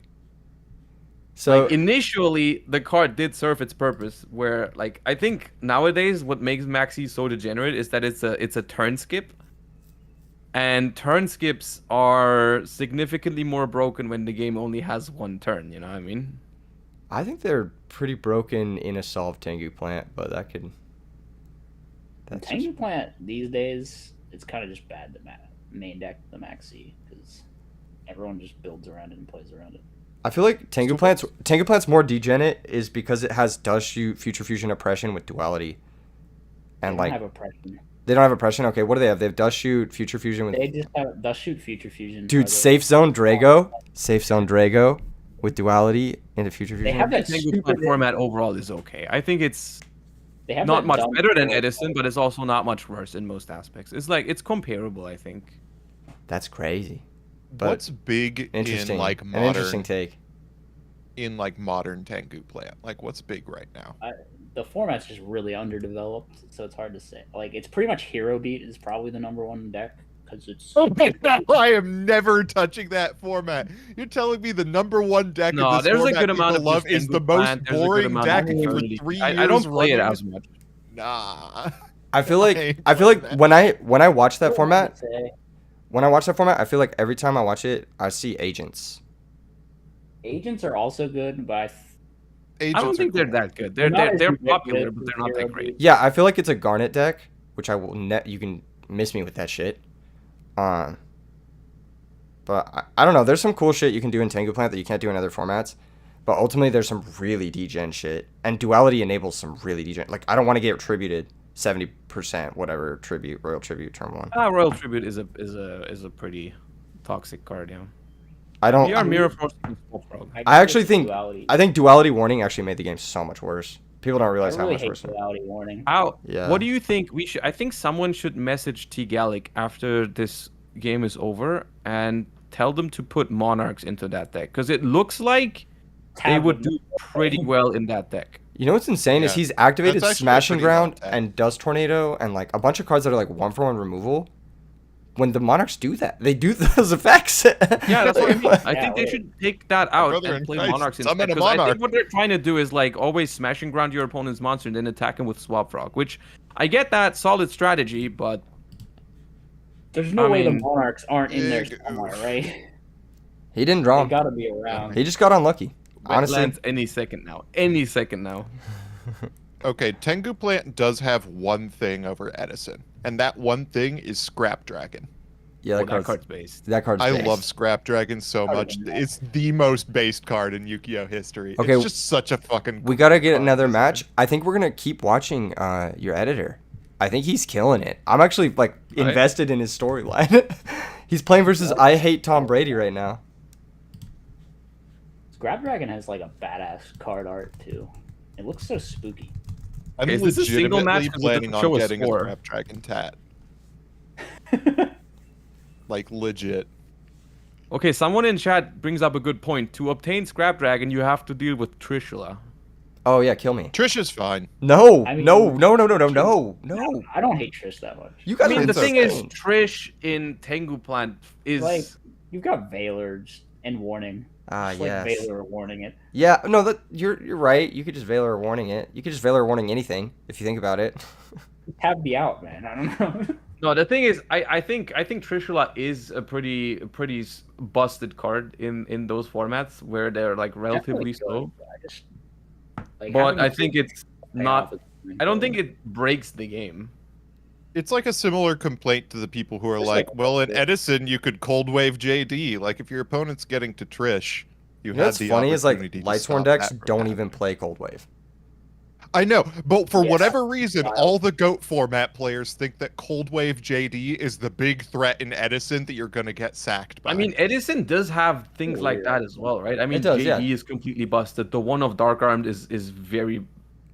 So
Like, initially, the card did serve its purpose. Where, like, I think nowadays, what makes Max C so degenerate is that it's a turn skip, and turn skips are significantly more broken when the game only has one turn. You know what I mean?
I think they're pretty broken in a solved Tengu Plant, but that could. That's
Tengu
just,
Plant these days, it's kind of just bad to main deck the Maxi because everyone just builds around it and plays around it.
I feel like Tengu Plant's more degenerate is because it has does shoot Future Fusion Oppression with Duality, and
They
like
don't have oppression.
they don't have Oppression. Okay, what do they have? They have Dust Shoot Future Fusion with
They just have Dust Shoot Future Fusion.
dude Safe Zone Drago with Duality into Future
They
Fusion.
have that
Tengu
stupid.
Plant format overall is okay. I think it's
They have
not
that
much
dumb
better than
card.
Edison, but it's also not much worse in most aspects. It's like it's comparable, I think.
That's crazy. But
What's big
interesting.
in like
An interesting
modern
take.
modern Tengu Plant? Like what's big right now?
The format's just really underdeveloped, so it's hard to say. Like it's pretty much Hero Beat is probably the #1 deck because it's.
Oh my god, I am never touching that format. You're telling me the #1 deck
No,
in this
there's a
format
good amount
people
of
love
just
is the
Tengu
most
Plant, there's a good
boring
amount
deck
of
for
community.
3 years
I don't play it
running.
as much.
Nah.
I feel
I
like when I watch that format,
Say,
I feel like every time I watch it, I see agents.
Agents are also good, but
I don't think they're that good. They're
not as
they're
ubiquitous
popular, but
as
they're not
Hero
that great.
Beat.
Yeah, I feel like it's a Garnet deck, which I will you can miss me with that shit. But I don't know. There's some cool shit you can do in Tengu Plant that you can't do in other formats. But ultimately, there's some really degen shit, and Duality enables some really degen. Like I don't want to get tributed 70% whatever royal tribute turn 1.
Royal Tribute is a pretty toxic card, yeah.
I don't.
We are Mirror Force and Skullfrog.
I actually think
Duality.
I think Duality Warning actually made the game so much worse. People don't
I
realize
really
how much
hate
worse.
Duality Warning.
How?
Yeah.
What do you think we should? I think someone should message T Gallic after this game is over and tell them to put Monarchs into that deck because it looks like they
Have
would
them.
do pretty well in that deck.
You know what's insane is
Yeah.
he's activated
That's actually a
Smashing
pretty long
Ground
tag.
and Dust Tornado and like a bunch of cards that are like 1-for-1 removal. When the Monarchs do that, they do those effects.
Yeah, that's what I mean. I
Yeah,
think they
wait.
should take that out
brother
and
in
play
Christ,
Monarchs instead.
summon a
Because I
Monarch.
think what they're trying to do is like always smashing ground your opponent's monster and then attack him with Swap Frog, which I get that solid strategy, but
There's no
I
way the
mean,
Monarchs aren't in there
big
somewhere,
oof.
right?
He didn't draw
They
him.
gotta be around.
He just got unlucky. Honestly,
Wetlands any second now. Any second now.
Okay, Tengu Plant does have one thing over Edison, and that one thing is Scrap Dragon.
yeah,
Well,
that
that
card's
card's based.
I
based.
love Scrap Dragon so
Card
much.
of the
It's the most based card in Yu-Gi-Oh history.
Okay,
It's just such a fucking
We gotta
cool
get
card,
another
isn't
match.
it?
I think we're gonna keep watching your editor. I think he's killing it. I'm actually like
Right.
invested in his storyline. He's playing versus I Hate Tom Brady right now.
Scrap Dragon has like a badass card art too. It looks so spooky.
I'm
Okay, is this a single match?
legitimately
'Cause it
planning
doesn't show
on
a
getting a
score.
Scrap Dragon tat. Like legit.
Okay, someone in chat brings up a good point. To obtain Scrap Dragon, you have to deal with Trishula.
Oh yeah, kill me.
Trisha's fine.
No,
I mean-
no. No.
I don't hate Trish that much.
You
I
guys
mean,
are
the thing is,
insane.
Trish in Tengu Plant is
Like you've got Valor and Warning.
Ah,
Just like
yes.
Valor warning it.
Yeah, no, that you're right. You could just Valor warning it. You could just Valor warning anything if you think about it.
Tab me out, man. I don't know.
No, the thing is, I think Trishula is a pretty busted card in those formats where they're like relatively
Definitely
slow.
good, but I just like
But
having
I
a
think it's
payoff
not.
is
I don't think
important.
it breaks the game.
It's like a similar complaint to the people who are
Just
like,
like
well, in
Edison.
Edison, you could cold wave JD. Like, if your opponent's getting to Trish, you
You know
had
what's
the
funny is like
opportunity to
Lightsworn
stop
decks
that from
don't even
happening.
play Cold Wave.
I know, but for
Yeah,
whatever reason,
wild.
all the GOAT format players think that Cold Wave JD is the big threat in Edison that you're going to get sacked by.
I mean, Edison does have things like
Weird.
that as well, right? I mean,
does,
JD
yeah.
is completely busted. The one of Dark Armed is very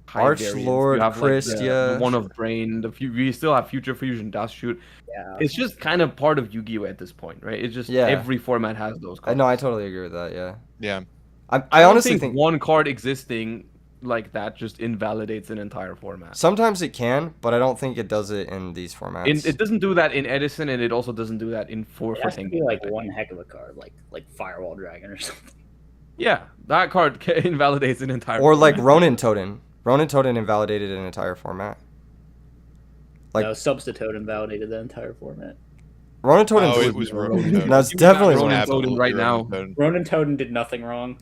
high
Arch
variance.
Lord,
You have like the
Christia.
one of Brain. We still have Future Fusion, Dust Shoot.
Yeah.
It's just kind of part of Yu-Gi-Oh at this point, right? It's just
Yeah.
every format has those
I
cards.
know, I totally agree with that. Yeah,
Yeah.
I
don't
honestly think
one card existing like that just invalidates an entire format.
sometimes it can, but I don't think it does it in these formats.
It doesn't do that in Edison, and it also doesn't do that in
It has to be
4
like one heck of a card, like Firewall Dragon or something.
Yeah, that card invalidates an entire.
Or like
format.
Ronin Totem. Ronin Totem invalidated an entire format. Like-
No, Substitute invalidated the entire format.
Ronin Totem.
Oh, it was Ronin Totem.
No, it's
You got
definitely
Ronin
Ronin
Totem
Totem.
right now.
Totem.
Ronin Totem did nothing wrong.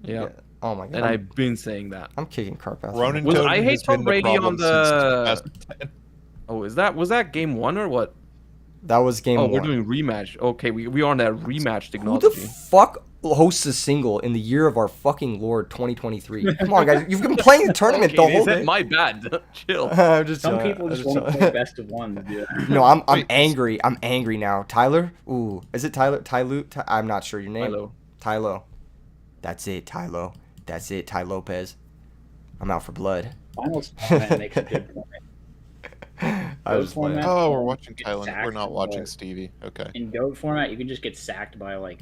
Yeah,
Oh my god.
and I've been saying that.
I'm kicking Carpath.
Ronin
Was-
Totem
I hate
has been
Tom
the
Brady on
problem
the-
since 2010.
Oh, was that game 1 or what?
That was game
Oh,
one.
we're doing rematch. Okay, we are on that rematch
Who
technology.
the fuck hosts a single in the year of our fucking Lord 2023? Come on, guys. You've been playing the tournament the
Okay,
whole
is it
day.
my bad? Chill.
I'm just
Some
chilling,
people
I'm
just want to
chilling.
play best of one. Yeah.
No, I'm
Wait,
angry. I'm angry now. Tyler? Ooh, is it Tyler? I'm not sure your name.
Hello.
Tylo. That's it, Tylo. That's it, Ty Lopez. I'm out for blood.
Finals format makes a good point.
I was just playing.
format-
Oh, we're watching
Get
Thailand. We're
sacked
not
by-
watching Stevie. Okay.
In GOAT format, you can just get sacked by like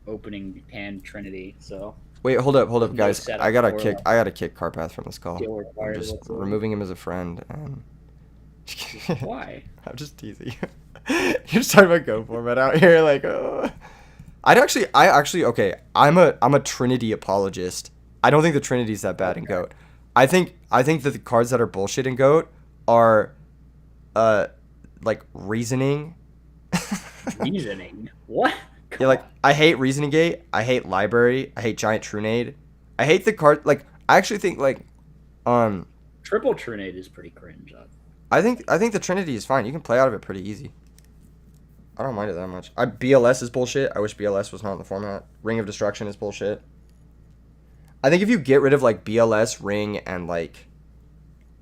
opening hand Trinity. So
Wait, hold up,
No
guys.
setup
I gotta
for
kick.
that.
I gotta kick Carpath from this call.
skill
I'm
required.
just
whatsoever.
removing him as a friend, and
Why?
I'm just teasing you. You're just talking about Go format out here, like. I actually, okay. I'm a Trinity apologist. I don't think the Trinity's that bad in Goat. I think that the cards that are bullshit in Goat are, like Reasoning.
Reasoning. What?
Yeah, like I hate Reasoning Gate. I hate Library. I hate Giant Trunade. I hate the card. Like I actually think like,
Triple Trinade is pretty cringe.
I think the Trinity is fine. You can play out of it pretty easy. I don't mind it that much. BLS is bullshit. I wish BLS was not in the format. Ring of Destruction is bullshit. I think if you get rid of like BLS, Ring, and like,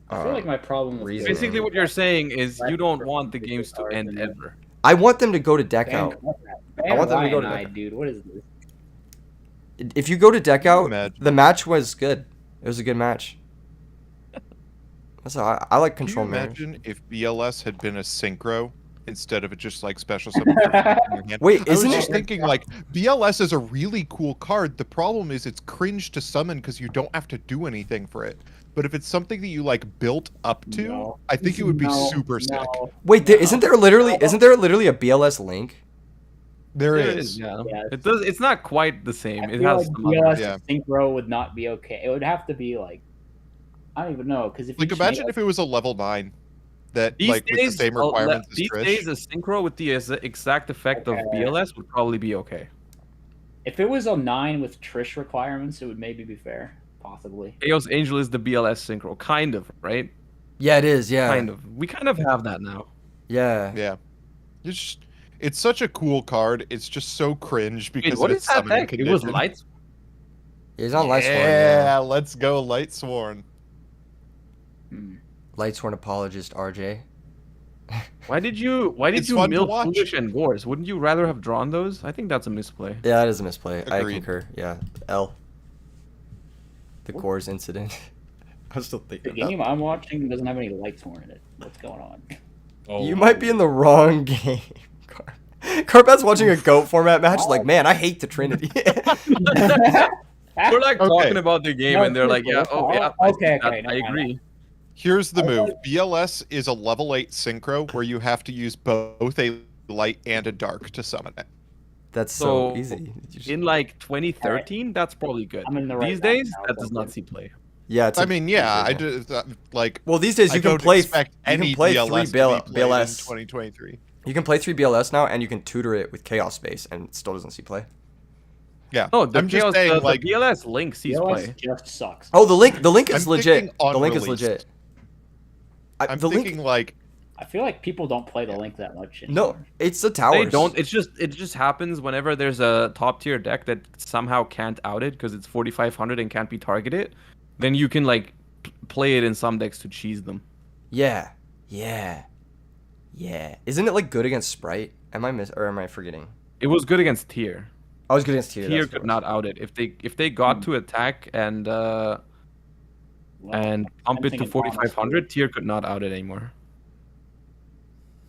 I feel like my problem with
Reasoning.
Basically, what you're saying is you don't want the games to end ever.
I want them to go to deck
Ban,
out.
ban
I want them to go to
Ryan,
deck.
dude. What is this?
If you go to deck
Can you
out,
imagine?
the match was good. It was a good match. That's all. I like
Can you
control mirrors.
imagine if BLS had been a synchro instead of it just like special summon from your hand?
Wait,
I was
isn't
just
it?
thinking like BLS is a really cool card. The problem is it's cringe to summon because you don't have to do anything for it. But if it's something that you like built up to,
No.
I think it would be
No,
super sick.
no.
Wait, isn't there literally a BLS link?
There
There
is.
yeah.
Yeah.
It does. It's not quite the same.
I
It
feel
has
like
some other.
BLS
Yeah.
synchro would not be okay. It would have to be like, I don't even know, because if you
Like
just
imagine
make,
if it was a level 9 that
These
like with the
days,
same requirements as
these
Trish.
days, a synchro with the exact effect of
Okay.
BLS would probably be okay.
if it was a 9 with Trish requirements, it would maybe be fair, possibly.
Chaos Angel is the BLS synchro, kind of, right?
Yeah, it is. Yeah.
Kind of. We kind of have that now.
Yeah.
Yeah. It's such a cool card. It's just so cringe because
Wait, what
of
is
its
that
summoning
deck? It was
condition.
lights.
He's on Lightsworn.
Yeah,
Yeah.
let's go Lightsworn.
Hmm.
Lightsworn apologist RJ.
Why did you
It's fun to
mill
watch.
Foolish and Wars? Wouldn't you rather have drawn those? I think that's a misplay.
Yeah, that is a misplay. I
Agreed.
concur. Yeah. L. The Cores incident. I was still
The
thinking about
game I'm watching doesn't have any lights more in it. What's going on?
You might be in the wrong game. Carpat's watching a GOAT format match. Like, man, I hate the Trinity.
We're like
Okay.
talking about the game,
No,
and they're like, "Yeah,
seriously,
oh yeah,
okay,
I,
okay, no,
I
no,
agree."
Here's the move. BLS is a level 8 synchro where you have to use both a light and a dark to summon it.
That's so
So,
easy. You just-
In like 2013, that's probably good.
I'm in the right
These
map
days,
now,
that does
but-
not see play.
Yeah,
I mean, yeah, I
do.
do like.
Well, these days
I
you can
don't
play.
expect
You
any
can play
BLS
three
to be played in
BLS.
2023.
You can play 3 BLS now, and you can tutor it with Chaos Space, and it still doesn't see play.
Yeah,
No, the
I'm just
Chaos,
saying,
the
like,
BLS link sees
BLS
play.
just sucks.
Oh, the link is
I'm
legit.
thinking
The link is
unreleased.
legit.
I'm
The
thinking
link.
like
I feel like people don't play the link that much anymore.
No, it's the towers.
They don't. It just happens whenever there's a top tier deck that somehow can't out it because it's 4,500 and can't be targeted. Then you can like play it in some decks to cheese them.
Yeah. Isn't it like good against Sprite? Am I forgetting?
It was good against tier.
I was good against Tier.
Tier
that's what
could
it was.
not out it. If they got to attack and
Well,
pump
I'm
it to
thinking
4,500, tier could not out it anymore.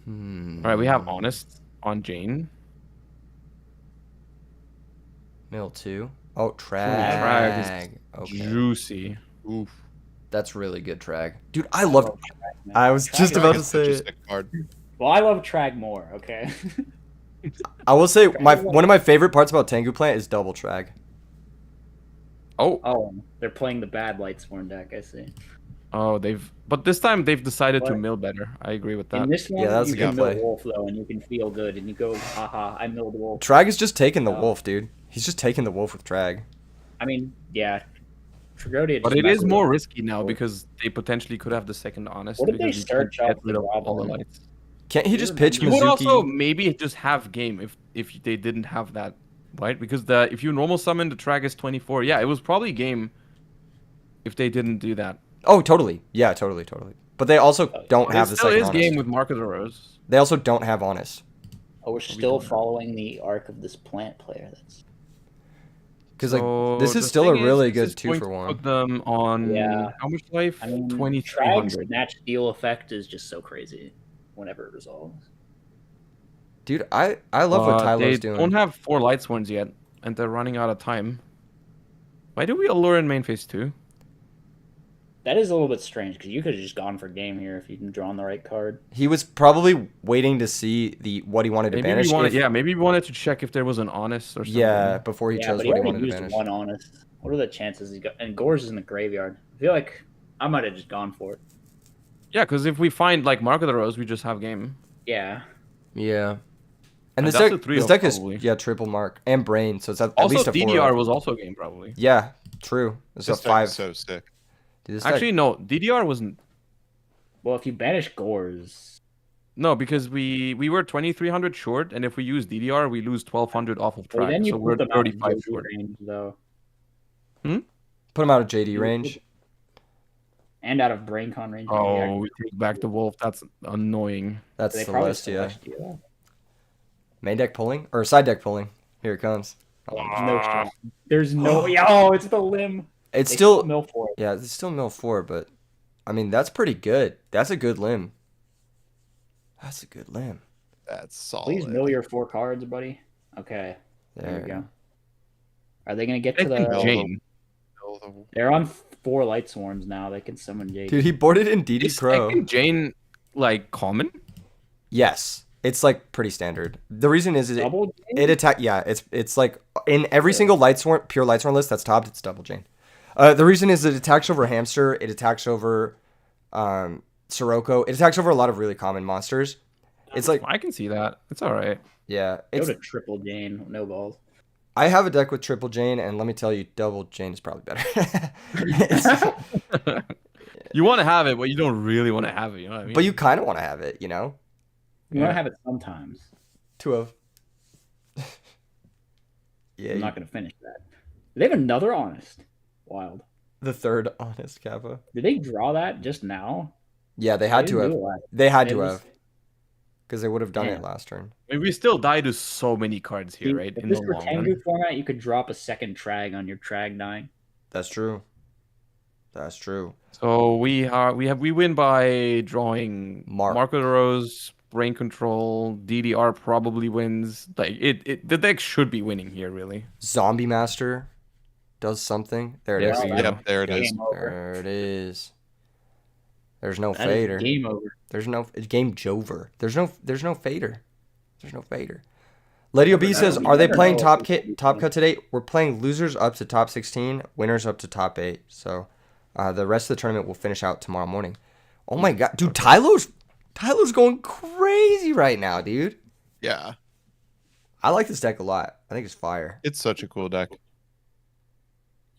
All right, we have honest on Jane.
Mill 2. Oh,
Trag
Trag. Okay.
Juicy.
oof.
That's really good Trag. Dude, I love.
love Trag, man.
I was
Trag
just
is
about
Dragon's
to
such
say
a
it.
sick card.
Well, I love Trag more. Okay.
I will say one of my favorite parts about Tengu Plant is double Trag.
Oh,
Oh, they're playing the bad Lightsworn deck. I see.
but this time they've decided to
What?
mill better. I agree with
In
that.
this one,
Yeah, that's
you
a
can
good
mill
play.
Wolf though, and you can feel good, and you go, haha, I milled Wolf.
Trag is just taking the
Oh.
wolf, dude. He's just taking the wolf with Trag.
I mean, yeah, Tragodia.
But
just
it is
messes
more
up.
risky now because they potentially could have the second honest.
What if they
because you can't
search up
get rid
the
of all the
Goblin?
lights.
Can't he just pitch
You would also
Mizuki?
maybe just have game if they didn't have that, right? Because if you normal summon the Tragus 24, yeah, it was probably game if they didn't do that.
Oh, totally. Yeah, totally. But they also don't
But
have
it
the
still
second
is
honest.
game with Mark of the Rose.
They also don't have honest.
Oh, we're still following the arc of this plant player. That's
Because
So
this is
the
still a
thing
really
this
good
is
2
going
for
to
1.
Put them on
Yeah.
how much life?
I mean,
2,300.
Trag's match deal effect is just so crazy whenever it resolves.
Dude, I love what Tylo's
They
doing.
don't have 4 Lightsworns yet, and they're running out of time. Why do we allure in main phase 2?
That is a little bit strange because you could have just gone for game here if you'd drawn the right card.
He was probably waiting to see what he wanted to
Maybe
banish.
we wanted,
if-
maybe we wanted to check if there was an honest or something.
Yeah, before he
Yeah,
chose
but
what he
already
wanted to
used
banish.
one honest. What are the chances he got? And Gore's is in the graveyard. I feel like I might have just gone for it.
Yeah, because if we find like Mark of the Rose, we just have game.
Yeah.
Yeah. And
And
this
that's
deck,
a 3-0
this deck is
probably.
triple mark and brain, so it's at
Also,
least a 4.
DDR was also game probably.
Yeah, true. It's
This
a
deck
5.
is so sick.
Dude, this deck-
Actually, no, DDR wasn't.
Well, if you banish Gore's,
No, because we were 2,300 short, and if we use DDR, we lose 1,200 off of
well,
track.
then you
So
put
we're
them out in
35
JD
short.
range though,
put him out of JD range.
and out of BrainCon range.
Oh, we take back the wolf. That's annoying.
That's
they probably
Celestia.
Celestia.
Main deck pulling or side deck pulling. Here it comes.
There's no chance. There's no. Yeah, oh, it's the limb.
It's
They
still
mill for it.
yeah, it's still mill 4, but I mean that's pretty good. That's a good limb. That's a good limb.
That's solid.
Please mill your 4 cards, buddy. Okay, there we go. Are they gonna get
I
to
think
the?
Jane.
They're on 4 light swarms now. They can summon Jade.
Dude, he boarded in DD
Is
Pro.
second Jane like common?
Yes, it's like pretty standard. The reason is
Double Jade?
it attack. Yeah, it's like in every single pure Lightsworn list that's topped, it's double Jane. The reason is it attacks over Hamster. It attacks over Sirocco. It attacks over a lot of really common monsters. It's like
I can see that. It's all right.
yeah,
Go
it's.
to triple Jane. No balls.
I have a deck with triple Jane, and let me tell you, double Jane is probably better. It's-
You want to have it, but you don't really want to have it. You know what I mean?
but you kind of want to have it, you know.
You want to have it sometimes.
2 of. Yeah,
I'm not gonna finish that. Do they have another honest? Wild.
the third honest Kappa.
Did they draw that just now?
Yeah, they had
They
to
didn't
have.
do it last-
They had
it
to
was-
have, because they would have done it
Damn.
last turn.
I mean, we still die to so many cards here, right?
If
In
this
the
were
long
Tengu
run.
format, you could drop a second Trag on your Trag dying.
That's true. That's true.
So we win by drawing
Mark.
Mark of the Rose, Brain Control, DDR probably wins. Like the deck should be winning here, really.
Zombie Master does something. There it
Yeah,
is.
we
Yep,
go.
there it is.
Game over.
There it is. There's no
That is
fader.
game over.
There's no game Jover. There's no fader. There's no fader. Letio B
Never
says,
know.
"Are
You
they
never
playing
know if it's
top cut today? We're playing losers up to top 16, winners up to top 8. So The rest of the tournament will finish out tomorrow morning. Oh my god, dude, Tylo's going crazy right now, dude.
Yeah,
I like this deck a lot. I think it's fire.
it's such a cool deck.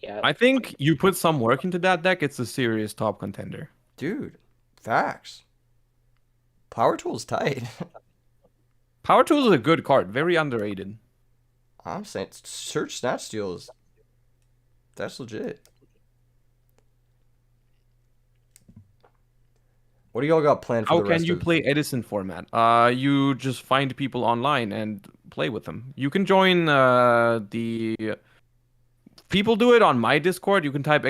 Yeah.
I think you put some work into that deck, it's a serious top contender.
Dude, facts. Power Tool's tight.
Power Tools is a good card, very underrated.
I'm saying Search Snatch Steal that's legit. What do y'all got planned for
How
the rest
can you
of
play Edison format? You just find people online and play with them. You can join the people do it on my Discord. You can type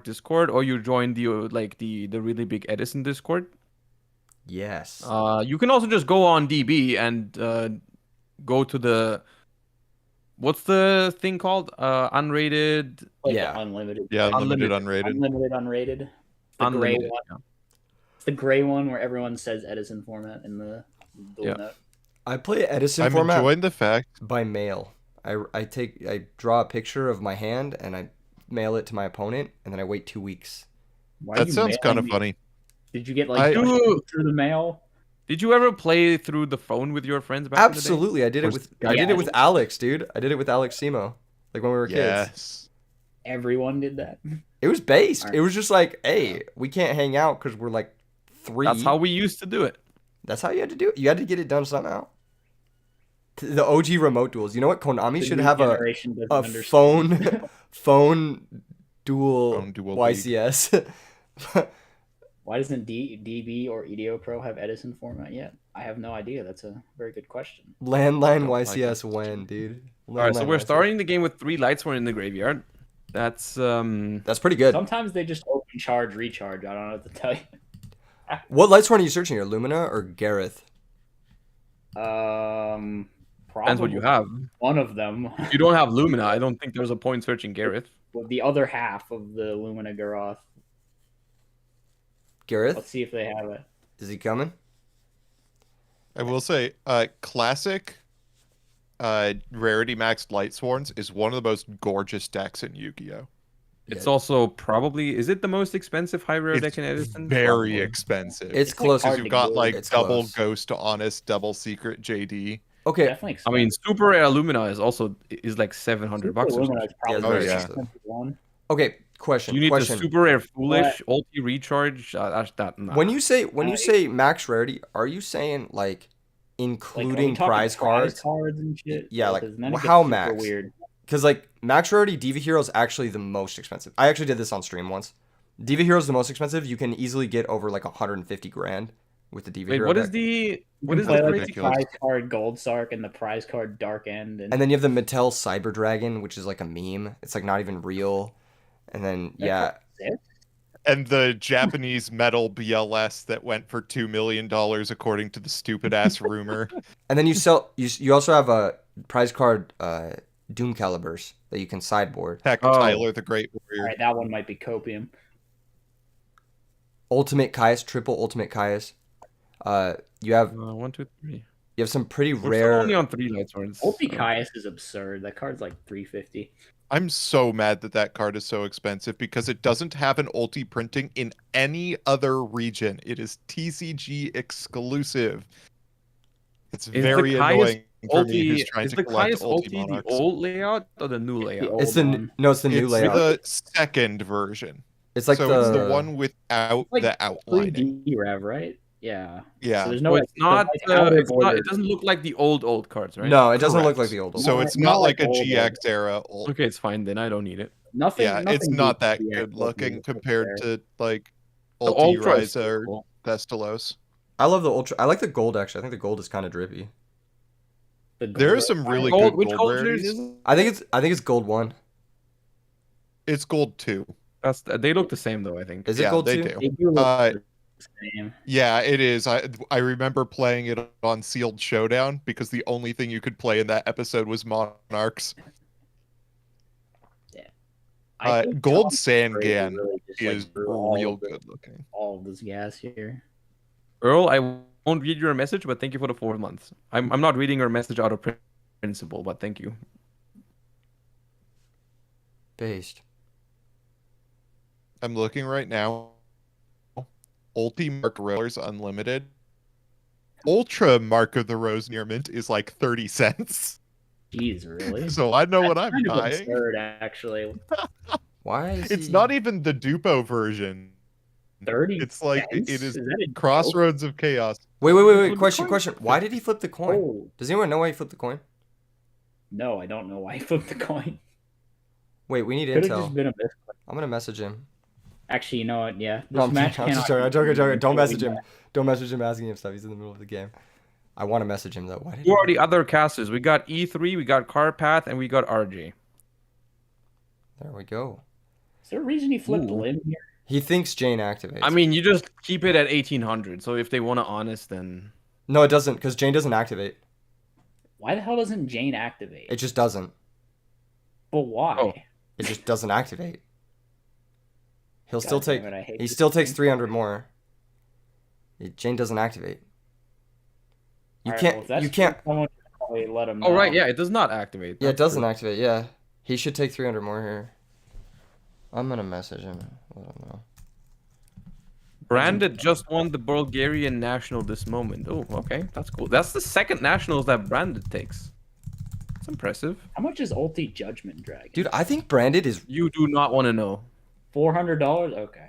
!Discord, or you join the really big Edison Discord.
Yes.
You can also just go on DB and go to the what's the thing called? Unrated.
Like
Yeah.
the unlimited.
Yeah,
Unlimited.
unrated.
Unlimited, unrated. The gray
Unlimited.
one.
Yeah.
It's the gray one where everyone says Edison format in the
Yeah.
note.
I play Edison
I'm
format
enjoying the fact.
by mail. I draw a picture of my hand and I mail it to my opponent and then I wait 2 weeks.
Why are
That
you
sounds kind
mailing
of
me?
funny.
Did you get
I-
like
Dude.
through the mail?
Did you ever play through the phone with your friends back
Absolutely. I did it
Or
with
Skype.
Alex, dude. I did it with Alex Simo. Like when we were kids.
Yes.
Everyone did that.
It was based.
Alright.
It was just like, hey, we can't hang out because we're like 3.
in the day? That's how we used to do it.
That's how you had to do it. You had to get it done somehow. The OG remote duels. You know what? Konami
The
should
new
have
generation doesn't
a
understand.
phone duel
Phone duel
YCS.
Why doesn't DB or EDO Pro have Edison format yet? I have no idea. That's a very good question.
Landline
Don't like
YCS
it.
when, dude?
All right, so
Landline
we're
YCS.
starting the game with 3 Lightsworn in the graveyard. That's
That's pretty good.
Sometimes they just open charge, recharge. I don't know what to tell you.
What Lightsworn are you searching here? Lumina or Gareth?
Probably
depends what you have.
one of them.
If you don't have Lumina, I don't think there's a point searching Gareth.
With the other half of the Lumina Garoth.
Gareth?
Let's see if they have it.
Is he coming?
I will say, classic rarity maxed Lightsworns is one of the most gorgeous decks in Yu-Gi-Oh!
It's
Yeah.
also probably, is it the most expensive high rare deck in Edison?
very
Probably.
expensive.
It's
like
close.
hard
Because
to
you've got
get.
like
It's
double
close.
Ghost to Honest, double Secret JD.
Okay.
Definitely.
I mean, super rare Lumina is also like $700 or
Lumina
something.
is probably
Yeah,
the
it's
most
very
expensive one.
Okay. Question.
You need
question.
the super rare Foolish, ulti recharge. That's that. Nah.
When you say max rarity, are you saying like
Like, are we
including
talking
prize cards?
and shit?
Yeah, like,
'cause then it gets
how
super
max?
Weird.
Because like max rarity Diva Hero is actually the most expensive. I actually did this on stream once. Diva Hero is the most expensive. You can easily get over like 150 grand with the Diva
Wait,
Hero
what
deck.
is the
You
what
can
is
play
the
like
crazy
the
ridiculous.
prize card Gold Sark and the prize card Dark End,
And then you have the Mattel Cyber Dragon, which is like a meme. It's like not even real. And then yeah,
And the Japanese metal BLS that went for $2 million according to the stupid ass rumor.
and then you also have a prize card Doom Calibers that you can sideboard.
Heck,
Oh.
Tyler the Great
all
Warrior.
right, that one might be copium.
Ultimate Caius, triple Ultimate Caius. You have
1, 2, 3.
you have some pretty
We're still
rare.
only on 3 Lightsworns.
Ulti Caius is absurd. That card's like 350.
I'm so mad that that card is so expensive because it doesn't have an ulti printing in any other region. It is TCG exclusive. It's
Is the
very
Caius
annoying for me
Ulti,
who's trying
is
to
the
collect
Caius
ulti
ulti the
monarchs.
old layout or the new layout?
old
It's the
one.
no, it's the new
It's
layout.
the second version.
It's like
so
the
it's the one without
Like
the outlining.
3D Rev, right? Yeah.
Yeah.
So there's
No,
no.
it's not.
the outer border.
It doesn't look like the old cards, right?
No, it doesn't look
Correct.
like the old.
So
No,
it's
not
not like
like
a
old
GX era ult.
Okay, it's fine then. I don't need it.
Nothing.
Yeah,
nothing
it's not
beats
that
the
good
actual
looking
Ulti
compared
there.
to like
The
Ulti
Ultra is
Ryza or
cool.
Thestalos.
I love the ultra. I like the gold actually. I think the gold is kind of drippy.
The
There are
gold-
some really
Gold,
good
which
gold
gold
rarities.
is it?
I think it's gold 1.
It's gold 2.
They look the same though. I think.
Is it
Yeah,
gold
they
2?
do.
They do look
Uh,
the same.
Yeah, it is. I remember playing it on Sealed Showdown because the only thing you could play in that episode was Monarchs.
I think
Gold
Tom Brady
Sangan
really just, like,
is
drew all
real
of the-
good looking.
All of this gas here.
Earl, I won't read your message, but thank you for the 4 months. I'm not reading your message out of principle, but thank you.
Based.
I'm looking right now. Ulti Mark Rose Unlimited. Ultra Mark of the Rose near mint is like 30 cents.
Jeez, really?
So I know what
That's
I'm
kind of
buying.
absurd, actually.
Why is
It's
he?
not even the Dupo version.
30
It's like
cents?
it is
Is that a joke?
Crossroads of Chaos.
Wait.
Flip the
Question.
coin.
Why did he flip the coin?
Oh,
Does anyone know why he flipped the coin?
no, I don't know why he flipped the coin.
Wait, we need
Could have
intel.
just been a misclick.
I'm gonna message him.
Actually, you know what? Yeah, this
No, I'm
match
kidding. I'm just
cannot.
joking. I'm joking.
be
Don't message
until
him. Don't message him asking him stuff. He's in the middle of the game. I want to message him though. Why did
Who
he?
are the other casters? We got E3, we got Carpath, and we got RG.
There we go.
Is there a reason he flipped
Ooh.
Lim here?
He thinks Jane activates.
I mean, you just keep it at 1800. So if they want to honest, then
no, it doesn't, because Jane doesn't activate.
Why the hell doesn't Jane activate?
It just doesn't.
But why?
Oh.
It just doesn't activate. He'll still
God
take.
damn it, I hate
He
this
still takes
game.
300 more. Jane doesn't activate. You
Alright,
can't.
well, if that's
You can't.
true, someone should probably let him know.
oh right, yeah, it does not activate.
Yeah, it
That's
doesn't
true.
activate. Yeah, he should take 300 more here. I'm gonna message him. Let him know.
Branded just won the Bulgarian national this moment. Oh, okay, that's cool. That's the second nationals that Branded takes. It's impressive.
How much is Ulti Judgment Dragon?
Dude, I think Branded is.
You do not want to know.
$400? Okay.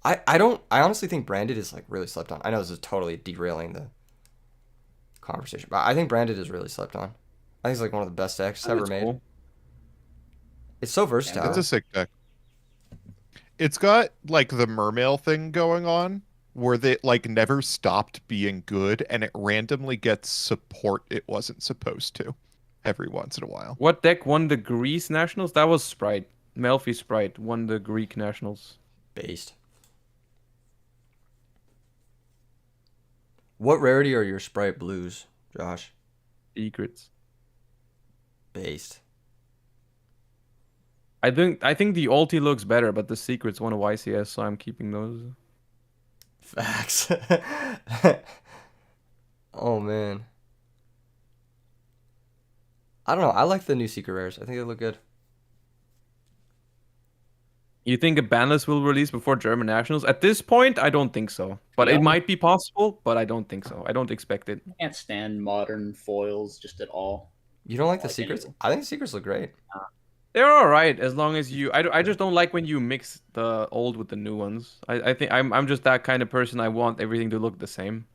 I don't. I honestly think Branded is like really slept on. I know this is totally derailing the conversation, but I think Branded is really slept on. I think it's like one of the best decks ever
That's
made.
cool.
It's so versatile.
It's a sick deck. It's got like the mermail thing going on where they like never stopped being good and it randomly gets support it wasn't supposed to every once in a while.
What deck won the Greece nationals? That was Sprite. Melfi Sprite won the Greek nationals.
Based. What rarity are your Sprite blues, Josh?
Secrets.
Based.
I think the ulti looks better, but the secrets won a YCS, so I'm keeping those.
Facts. Oh man. I don't know. I like the new secret rares. I think they look good.
You think a ban list will release before German nationals? At this point, I don't think so. But
Yeah.
it might be possible, but I don't think so. I don't expect it.
I can't stand modern foils just at all.
You don't like the
Like
secrets?
any-
I think the secrets look great.
They're all right as long as you. I just don't like when you mix the old with the new ones. I think I'm just that kind of person. I want everything to look the same.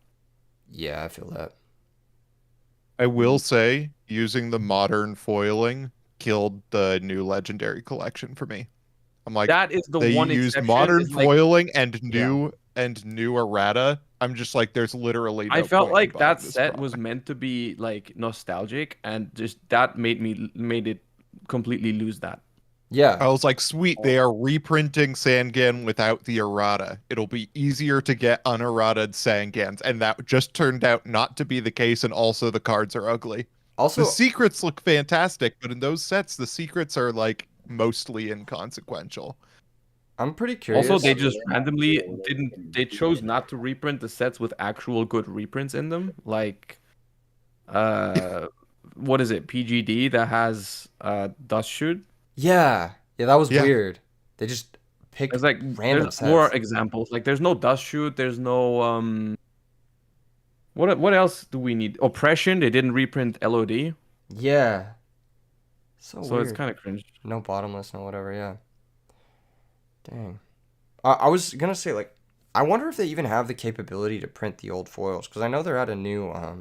Yeah, I feel that.
I will say using the modern foiling killed the new legendary collection for me. I'm like
That is the
they
one
used
exception.
modern
is, like,
foiling and new errata. I'm just like there's literally no
I felt
point in
like
buying
that
this
set was
product.
meant to be like nostalgic, and just that made it completely lose that.
Yeah.
I was like, sweet, they are reprinting Sangan without the errata. It'll be easier to get unerrataed Sangans, and that just turned out not to be the case, and also the cards are ugly.
Also,
The secrets look fantastic, but in those sets, the secrets are like mostly inconsequential.
I'm pretty curious.
Also, they
Yeah,
just
yeah,
randomly
yeah, they
didn't.
can
They
do
chose
it.
not to reprint the sets with actual good reprints in them. Like, what is it? PGD that has Dust Shoot.
Yeah. Yeah, that was
Yeah.
weird. They just picked
There's like
random
there's
sets.
more examples. Like, there's no Dust Shoot. There's no What else do we need? Oppression. They didn't reprint LOD,
Yeah. So
so
weird.
it's kind of cringe.
No bottomless, no whatever, yeah. Dang. I was gonna say, like, I wonder if they even have the capability to print the old foils, because I know they're at a new,
I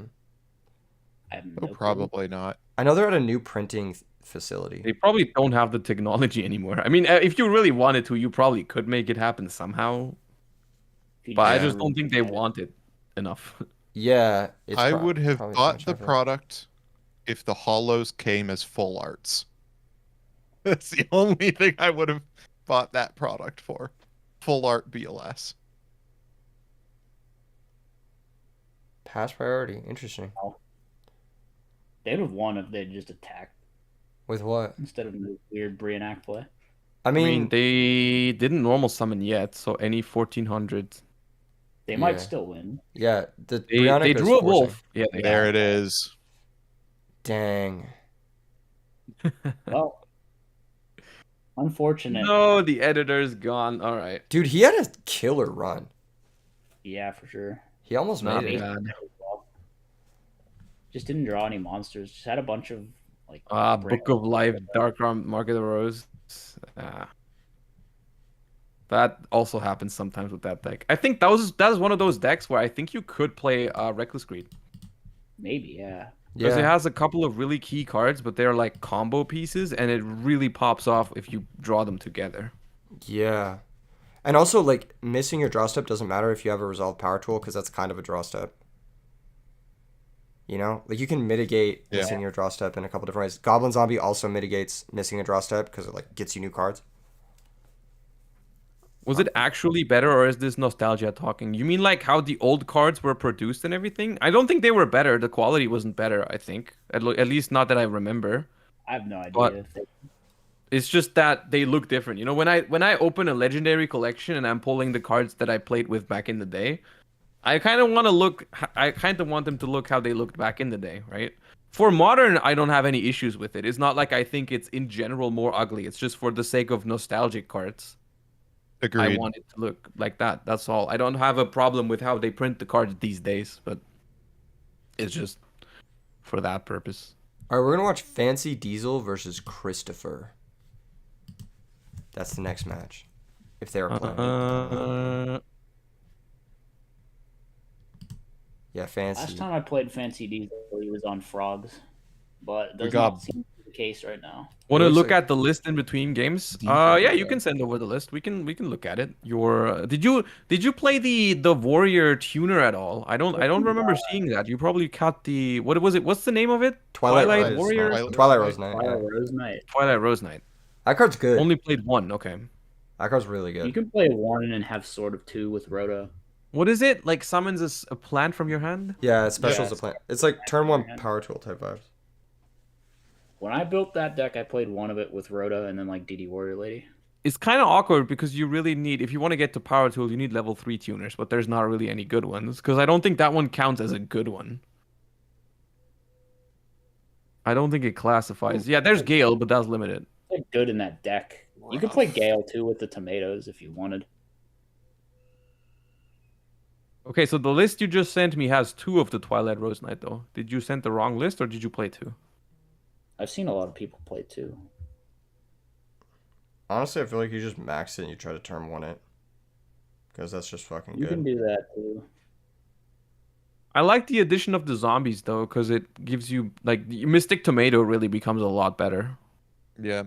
have no
Oh,
clue.
probably not.
I know they're at a new printing facility.
They probably don't have the technology anymore. I mean, if you really wanted to, you probably could make it happen somehow.
If you
But I
Yeah.
just don't think they want it enough.
Yeah, it's
I would have
probably too
bought
much
the
effort.
product if the hollows came as full arts. That's the only thing I would have bought that product for. Full art BLS.
Pass priority. Interesting.
They would have won if they just attacked
With what?
instead of the weird Brianac play.
I
I mean,
mean,
they didn't normal summon yet, so any 1400.
They
Yeah.
might still win.
yeah, the
They
Brionic is
drew a
forcing.
wolf. Yeah, they
There it is.
Dang.
Well, Unfortunate.
No, the editor's gone. All right.
Dude, he had a killer run.
Yeah, for sure.
He almost
Not
made it.
bad.
Just didn't draw any monsters. Just had a bunch of like.
Book of Life, Dark Mark of the Rose. That also happens sometimes with that deck. I think that was one of those decks where I think you could play Reckless Greed.
Maybe, yeah.
Because it
Yeah.
has a couple of really key cards, but they're like combo pieces, and it really pops off if you draw them together.
Yeah. And also, like, missing your draw step doesn't matter if you have a resolved power tool, because that's kind of a draw step. You know? Like, you can mitigate
Yeah.
missing your draw step in a couple different ways. Goblin Zombie also mitigates missing a draw step, because it, like, gets you new cards.
Was it actually better, or is this nostalgia talking? You mean like how the old cards were produced and everything? I don't think they were better. The quality wasn't better, I think. At least not that I remember.
I have no idea.
But-
If they...
It's just that they look different. You know, when I open a legendary collection and I'm pulling the cards that I played with back in the day, I kind of want them to look how they looked back in the day, right? For modern, I don't have any issues with it. It's not like I think it's in general more ugly. It's just for the sake of nostalgic cards.
Agreed.
I want it to look like that. That's all. I don't have a problem with how they print the cards these days, but it's just for that purpose.
All right, we're going to watch Fancy Diesel versus Christopher. That's the next match. If they are playing. Yeah, Fancy.
Last time I played Fancy Diesel, he was on Frogs, but it does
got-
not seem to be the case right now.
Want to
looks
look
like-
at the list in between games?
Defense,
Yeah, you can send over the list. We can look at it. Did you play the Warrior tuner at all? I don't remember seeing that. You probably caught the what was it? What's the name of it?
Twilight
Warrior.
Twilight Rose Knight.
Twilight
Yeah.
Rose Knight.
Twilight Rose Knight.
That card's good.
Only played one. Okay.
That card's really good.
You can play 1 and have Sword of 2 with Rhoda.
What is it? Like summons a plant from your hand?
Yeah, it's special as
Yeah.
a plant. It's like turn one
Yeah.
power tool type vibes.
When I built that deck, I played 1 of it with Rhoda and then like DD Warrior Lady.
It's kind of awkward because you really need, if you want to get to Power Tool, you need level 3 tuners, but there's not really any good ones because I don't think that one counts as a good one. I don't think it classifies. Yeah, there's Gale, but that's limited.
Play good in that deck. You can play Gale too with the tomatoes if you wanted.
Okay, so the list you just sent me has 2 of the Twilight Rose Knight, though. Did you send the wrong list, or did you play 2?
I've seen a lot of people play 2.
Honestly, I feel like you just max it and you try to turn one it. Because that's just fucking
You can
good.
do that too.
I like the addition of the zombies, though, because it gives you, like, Mystic Tomato really becomes a lot better.
Yeah.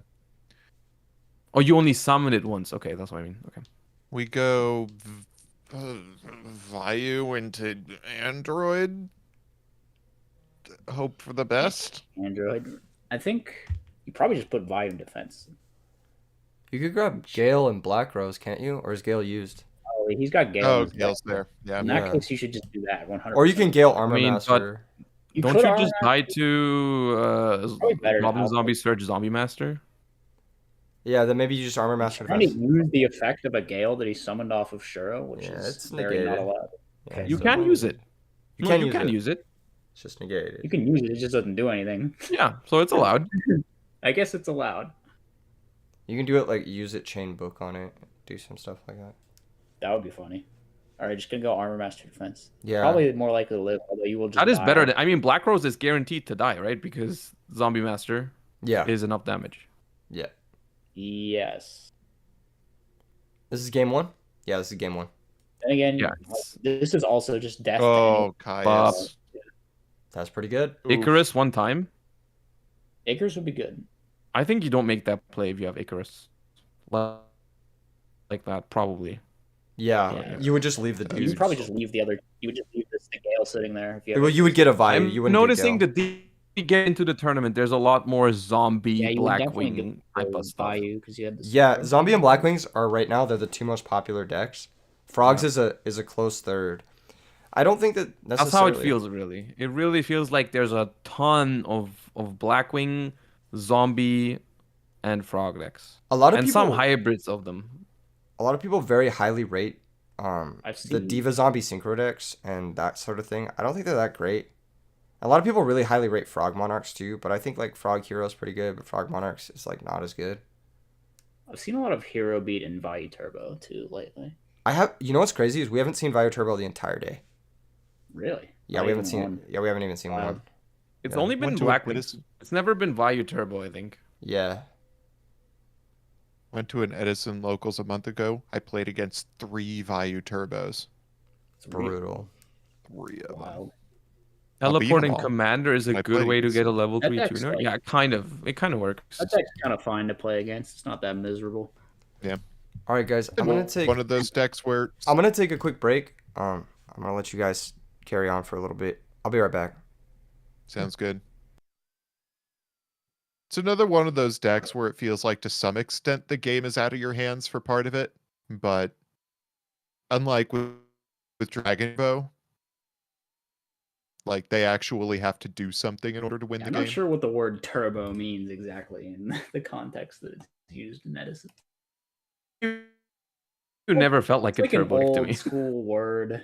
Oh, you only summon it once. Okay, that's what I mean. Okay.
We go Vayu into Android. Hope for the best.
Android. I think you probably just put Volume Defense.
You could grab Gale and Black Rose, can't you? Or is Gale used?
Oh, he's got Gale.
Oh,
in his
Gale's
deck.
there. Yeah.
In that
Yeah.
case, you should just do that 100%.
Or you can Gale Armor
mean,
Master.
You
Don't
could
you
armor
just die to
Probably better to
Goblin
have
Zombie Surge Zombie Master?
Yeah, then maybe you just Armor Master
trying to
Defense.
use the effect of a Gale that he summoned off of Shuro, which
Yeah,
is
it's
very not
negated.
allowed.
Yeah,
You
so-
can use it.
You
No,
can
you
use
can
it.
use it.
It's just negated.
You can use it, it just doesn't do anything.
Yeah, so it's allowed.
I guess it's allowed.
You can do it like use it, chain book on it, do some stuff like that.
That would be funny. Alright, just gonna go Armor Master Defense.
Yeah.
Probably more likely to live, although you will just
That is
die.
better than, I mean, Black Rose is guaranteed to die, right? Because Zombie Master
Yeah.
is enough damage.
Yeah.
Yes.
This is game one? Yeah, this is game one.
Then again,
Yeah,
like,
it's-
this is also just death. to
Oh,
Bob.
Caius.
That's pretty good.
Oof.
Icarus one time.
any- Acres would be good.
I think you don't make that play if you have Icarus. Like that, probably.
Yeah,
Yeah.
you would just leave the
You
dudes.
would probably just leave the other. You would just leave the Gale sitting there. If you
Well, you would get a Vayu.
I'm
You wouldn't get
noticing
Gale.
that we get into the tournament, there's a lot more zombie
yeah, you would definitely
Blackwing type of stuff.
Bayou because you had the
Yeah, Zombie and Blackwings are right now they're the two most popular decks. Frogs is a close third. I don't think that
That's how
necessarily.
it feels, really. It really feels like there's a ton of Blackwing, zombie, and frog decks,
A lot of
and
people,
some hybrids of them.
a lot of people very highly rate
I've
the
seen-
Diva Zombie synchro decks and that sort of thing. I don't think they're that great. A lot of people really highly rate Frog Monarchs too, but I think like Frog Hero is pretty good, but Frog Monarchs is like not as good.
I've seen a lot of Hero Beat and Value Turbo too lately.
You know what's crazy is we haven't seen Value Turbo the entire day.
Really?
Yeah,
Not
we haven't
even
seen
one.
it. Yeah, we haven't even seen
Wild.
one.
It's
Yeah.
only been
Went to an
Blackwing.
Edison.
It's never been Value Turbo, I think.
Yeah.
Went to an Edison locals a month ago. I played against 3 Vayu Turbos.
It's brutal.
3 of them.
Wild.
I beat 'em
Teleporting
all.
Commander is a
My
good way to
buddies.
get a level
That
3
deck's
tuner.
like-
Yeah, kind of. It kind of works.
That deck's kind of fine to play against. It's not that miserable.
All right, guys. I'm gonna take
one of those decks where
a quick break. I'm gonna let you guys carry on for a little bit. I'll be right back.
sounds good. It's another one of those decks where it feels like to some extent the game is out of your hands for part of it, but unlike with Dragon Bow, like they actually have to do something in order to win
Yeah,
the
I'm
game.
not sure what the word turbo means exactly in the context that it's used in Edison.
You never felt like
It's
a
like an
turbo deck to
old
me.
school word.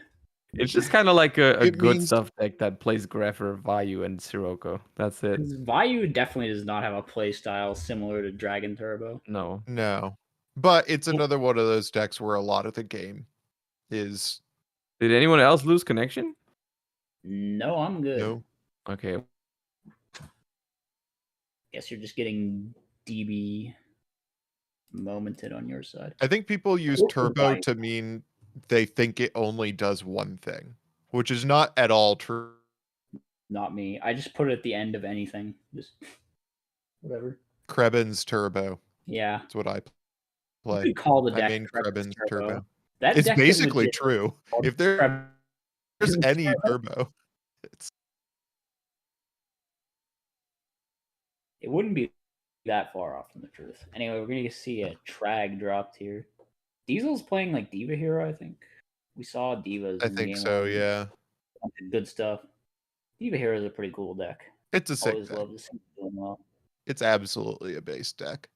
It's just kind of like a
It
good
means-
stuff deck that plays Greffer, Vayu, and Sirocco. That's it.
Vayu definitely does not have a play style similar to Dragon Turbo.
No.
No. But it's another one of those decks where a lot of the game is
Did anyone else lose connection?
No, I'm good.
no.
Okay.
Guess you're just getting DB momented on your side.
I think people use
What was
turbo
Vayu?
to mean they think it only does one thing, which is not at all true.
Not me. I just put it at the end of anything. Just whatever.
Krebin's turbo.
Yeah.
That's what I
You
play.
could call the
I
deck
mean
Krebin's
Krebin's turbo.
That
It's
deck is
basically
legit
true.
called
If there's
Krebin's
any
Turbo.
turbo, it's
It wouldn't be that far off from the truth. Anyway, we're gonna see a Trag dropped here. Diesel's playing like Diva Hero, I think. We saw Divas.
I
in
think
game
so,
one.
yeah.
Bunch of good stuff. Diva Hero is a pretty cool deck.
It's a sick
Always
deck.
love to see it doing well.
It's absolutely a base deck.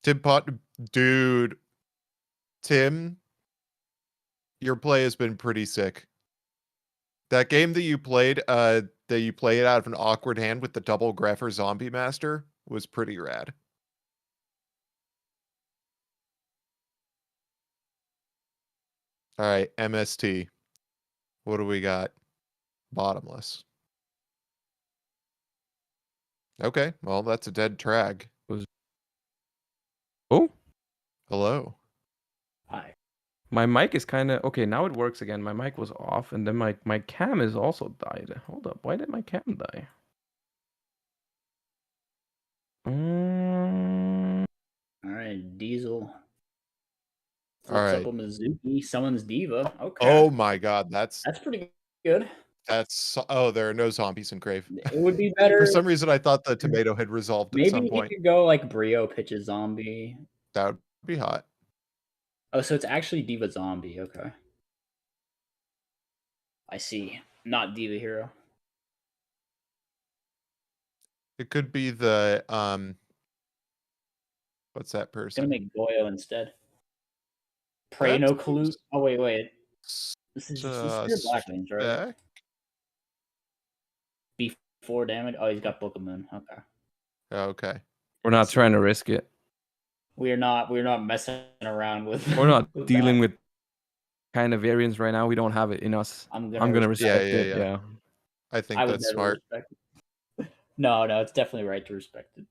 Tim Pot, dude. Tim, your play has been pretty sick. That game that you played out of an awkward hand with the double Greffer Zombie Master was pretty rad. All right, MST. What do we got? Bottomless. Okay, well, that's a dead Trag.
Oh,
Hello.
Hi.
my mic is kind of okay. Now it works again. My mic was off, and then my cam is also died. Hold up, why did my cam die?
All right, Diesel.
All
Flips
right.
up a Mizuki, summons Diva. Okay.
Oh my god, that's
pretty good.
oh, there are no zombies in Grave.
It would be better.
For some reason, I thought the tomato had resolved at
Maybe
some
he
point.
could go like Brio pitch a zombie.
That would be hot.
Oh, so it's actually Diva Zombie. Okay. I see. Not Diva Hero.
It could be the what's that
It's gonna
person?
make Goyo instead. Pray no Collude. Oh wait. This is Spirit Blackwings, right? B4 damage. Oh, he's got Book of Moon. Okay.
Okay.
We're not trying to risk it.
We're not messing around with.
We're not
with
dealing
that.
with kind of variance right now. We don't have it in us.
I'm
I'm gonna
respect
respect it. Yeah.
I think
I would
that's
never
smart.
respect it. No, it's definitely right to respect it.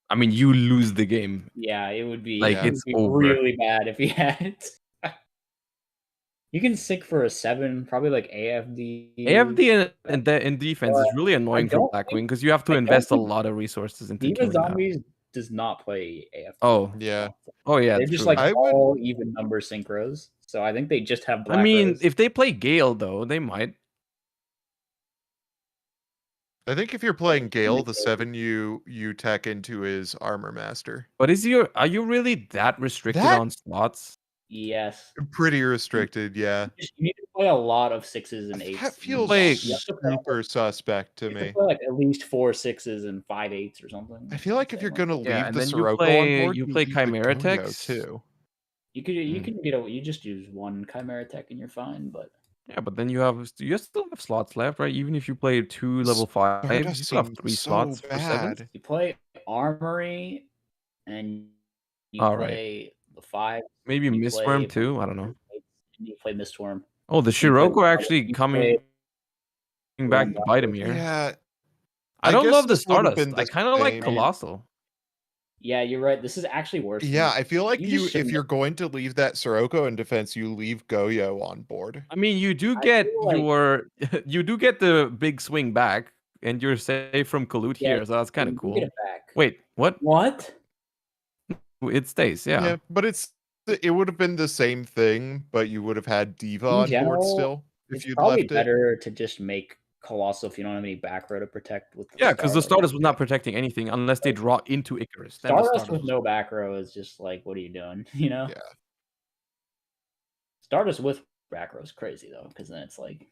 I mean, you lose the game.
Yeah, it would be
Like,
it would
it's
be
over.
really bad if he had it. You can sync for a 7, probably like AFD.
AFD in defense is really annoying for
don't
Blackwing
think-
because you have to
I don't
invest a
think
lot of resources into
Diva
killing that.
Zombies does not play AFD.
Oh,
Yeah.
oh yeah.
They're just
true.
like
I would-
all even number synchros. So I think they just have Black
I mean,
Rose.
if they play Gale though, they might.
I think if you're playing Gale, the 7 you tech into is Armor Master.
But are you really that restricted
That-
on slots?
Yes.
Pretty restricted, yeah.
You need to play a lot of 6s and 8s.
That feels
Like-
You have to play,
super suspect to
you have to
me.
play like at least 4 6s and 5 8s or something.
I feel like if you're gonna leave
Yeah, and
the
then you
Sirocco
play-
on board,
you play
need the
Chimera
Goyo
techs.
too.
you can get you just use one Chimera Tech and you're fine, but
Yeah, but then you still have slots left, right? Even if you play 2 level 5,
Sparta
you still have
seems
3
so
slots for 7.
bad.
you play Armory, and you
All right.
play the 5.
Maybe
you
Mistworm
play
too. I don't know.
and you play Mistworm.
Oh, the
And you play
Shiroko
the
actually
you
coming
play
back to bite him
Linebacker.
here.
Yeah,
I
I
don't
guess
love the
this would have
Stardust.
been
I
the
kind of like
same.
Colossal.
Yeah, you're right. This is actually worse.
Yeah,
than,
I feel like
just
if
shouldn't
you're
have-
going to leave that Sirocco in defense, you leave Goyo on board.
I mean, you do
I
get
feel like-
your you do get the big swing back, and you're safe from Kalut
Yeah,
here, so that's kind
you
of
do get
cool.
it back.
Wait, what?
What?
It stays, yeah.
But it would have been the same thing, but you would have had Diva
In
on board
general,
still if
It's
you'd
probably
left it.
better to just make Colossal if you don't have any back row to protect with the
Yeah, because the
Stardust.
Stardust was not protecting anything unless they draw into Icarus. Then the
Stardust
Stardust
with
was
no back row is just like, what are you doing? You know?
Yeah.
Stardust with back row is crazy though, because then it's like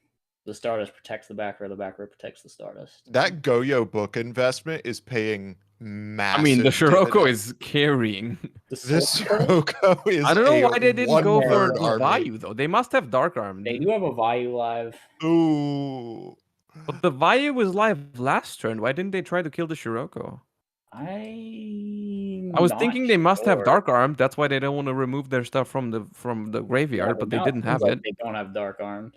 the Stardust protects the back row protects the Stardust.
That Goyo book investment is paying massive.
I mean, the Shiroko
dividends.
is carrying.
This
Sirocco,
Sirocco is.
I don't know
a
why they didn't go for
one-word
the
army.
Vayu though. They must have Dark Armed.
they do have a Vayu live.
Ooh.
But the Vayu was live last turn. Why didn't they try to kill the Shiroko?
I
I was thinking they must have
dark.
Dark Armed. That's why they don't want to remove their stuff from the graveyard, but they didn't have it.
They don't have Dark Armed.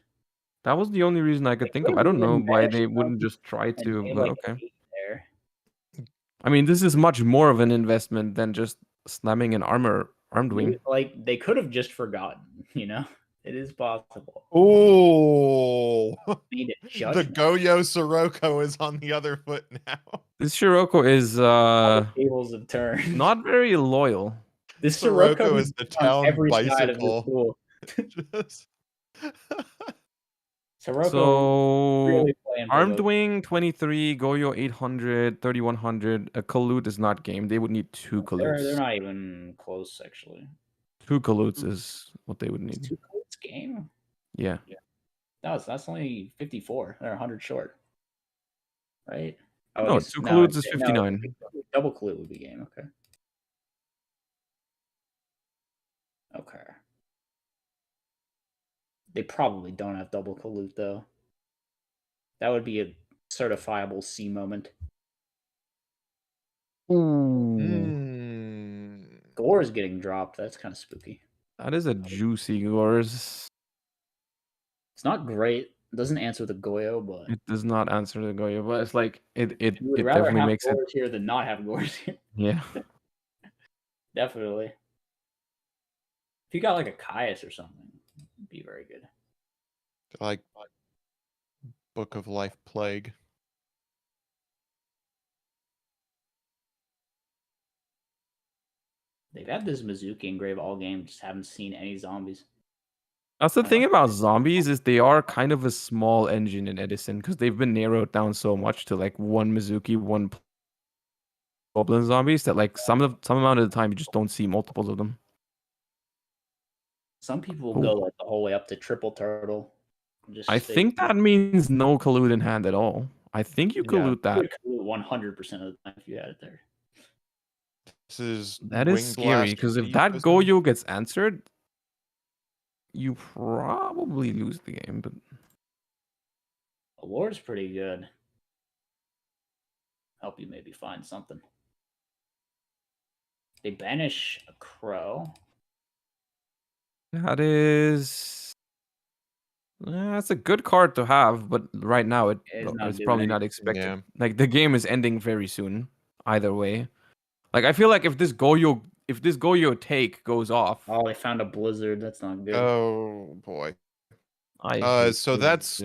That was the only reason I could think of. I don't know why they wouldn't just try to,
They
but
like
okay.
8 there.
I mean, this is much more of an investment than just slamming an armed wing.
Like they could have just forgotten, you know? It is possible.
Ooh.
Need a
The
judgment.
Goyo Sirocco is on the other foot now.
This Shiroko is
Tables have turned.
not very loyal.
This
Sirocco
Sirocco
is the
on
town
every side of this
bicycle.
pool.
Just-
Sirocco
So
really playing for
Armed
those.
Wing 23, Goyo 800, 3100. A Kalut is not game. They would need 2
They're
Kaluts.
not even close, actually.
2 Kaluts is what they would
It's
need.
2 Kaluts game.
Yeah.
That's only 54. They're 100 short, right? Oh, I
No,
guess-
2
no,
Kaluts is
no,
59.
double Kalut would be game. Okay. Okay. They probably don't have double Kalut though. That would be a certifiable C moment. Gore is getting dropped. That's kind of spooky.
That is a juicy Gores.
It's not great. It doesn't answer the Goyo, but
It does not answer the Goyo, but it's like it
you would rather
definitely
have
makes it.
Gores here than not have Gores here.
Yeah.
Definitely. If you got like a Caius or something, it'd be very good.
like Book of Life Plague.
They've had this Mizuki engrave all game, just haven't seen any zombies.
That's the thing about zombies is they are kind of a small engine in Edison because they've been narrowed down so much to like one Mizuki, one goblin zombies that like some amount of the time you just don't see multiples of them.
Some people will go like the whole way up to triple turtle.
I think that means no collude in hand at all. I think you collude that.
100% of the time if you had it there.
That is scary because if that Goyo gets answered, you probably lose the game. But
Lord's pretty good. Help you maybe find something. They banish a crow.
That is. That's a good card to have, but right now it's probably not expected.
Yeah.
Like the game is ending very soon. Either way, like I feel like if this Goyo take goes off.
Oh, they found a blizzard. That's not good.
Oh boy. So that's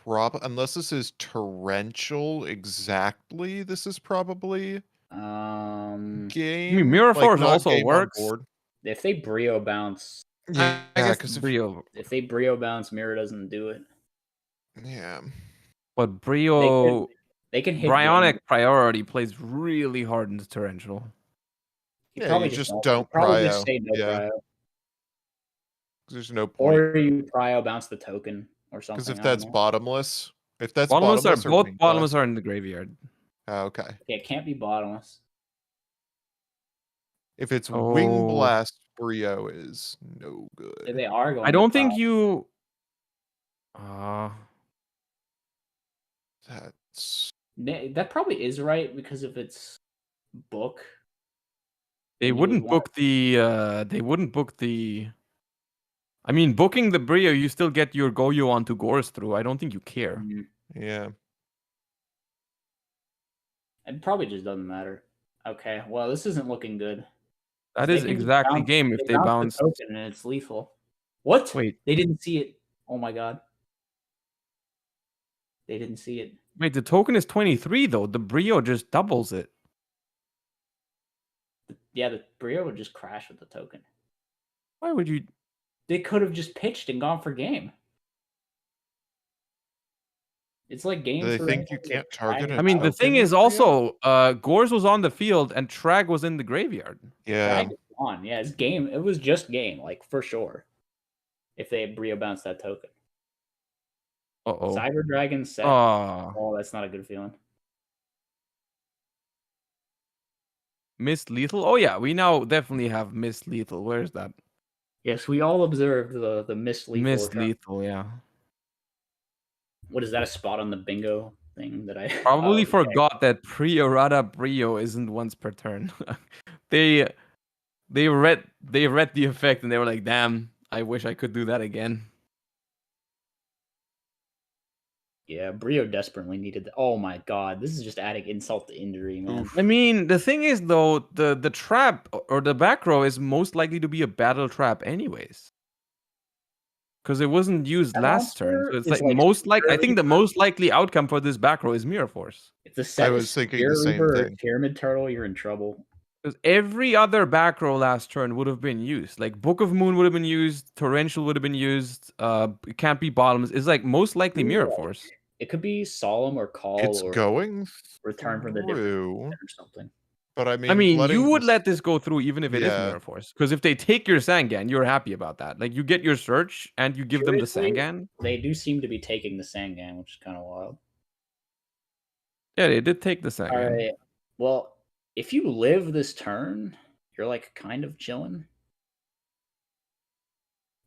unless this is torrential exactly, this is probably game.
Mirror Force
not
also
game on
works.
board.
If they Brio bounce,
Yeah,
I guess
because
Brio.
if they Brio bounce, Mirror doesn't do it.
Yeah.
But Brio,
they can hit
Bryonic priority plays really hard in the torrential.
Yeah, you just don't
probably
prio.
just say no prio.
There's no point.
Or you prio bounce the token or something.
Because if that's bottomless, both
bottomless are in the graveyard.
Oh, okay.
Okay, it can't be bottomless.
If it's Wing Blast, Brio is no good.
If they are going.
I don't think you.
That's
That probably is right because if it's book,
They
then you would
wouldn't
want.
book the. They wouldn't book the. I mean, booking the Brio, you still get your Goyo onto Gores through. I don't think you care.
Yeah.
It probably just doesn't matter. Okay, well, this isn't looking good.
That
They
is
can just
exactly
bounce,
game if
they
they
bounce
bounce.
the token and it's lethal. What?
Wait,
They didn't see it. Oh my god. They didn't see it.
wait. The token is 23 though. The Brio just doubles it.
Yeah, the Brio would just crash with the token.
Why would you?
They could have just pitched and gone for game. It's like game
Do they
through.
think you can't target
I mean, the thing
token,
is
Brio?
also, Gores was on the field and Trag was in the graveyard.
Yeah.
Trag is on. Yeah, it's game. It was just game, like for sure. If they had Brio bounced that token.
Uh-oh.
Cyber Dragon set.
Oh,
Oh, that's not a good feeling.
Miss Lethal. Oh yeah, we now definitely have Miss Lethal. Where's that?
Yes, we all observed the Miss Lethal.
Miss Lethal, yeah.
What is that? A spot on the bingo thing that I
Probably
okay.
forgot that Priorata Brio isn't once per turn. they read the effect and they were like, damn, I wish I could do that again.
Yeah, Brio desperately needed that. Oh my god, this is just adding insult to injury, man.
I mean, the thing is though, the trap or the back row is most likely to be a battle trap anyways. Because it wasn't used
That
last turn. So
monster
it's
is
like most like I
Spirit
think the
Reaper.
most likely outcome for this back row is Mirror Force.
If the set
I
is
was thinking the
Spirit
same
Reaper or
thing.
Pyramid Turtle, you're in trouble.
Because every other back row last turn would have been used. Like Book of Moon would have been used, Torrential would have been used, it can't be bottoms. It's like most likely Mirror
Like,
Force.
it could be Solemn or Call
It's
or
going
Return from the Different
through,
or something.
but I
I
mean,
mean,
letting
you would
this-
let this go through even if it is
Yeah.
Mirror Force. Because if they take your Sangan, you're happy about that. Like you get your search and you give them the
Curiously,
Sangan.
They do seem to be taking the Sangan, which is kind of wild.
Yeah, they did take the Sangan.
All right. Well, if you live this turn, you're like kind of chilling.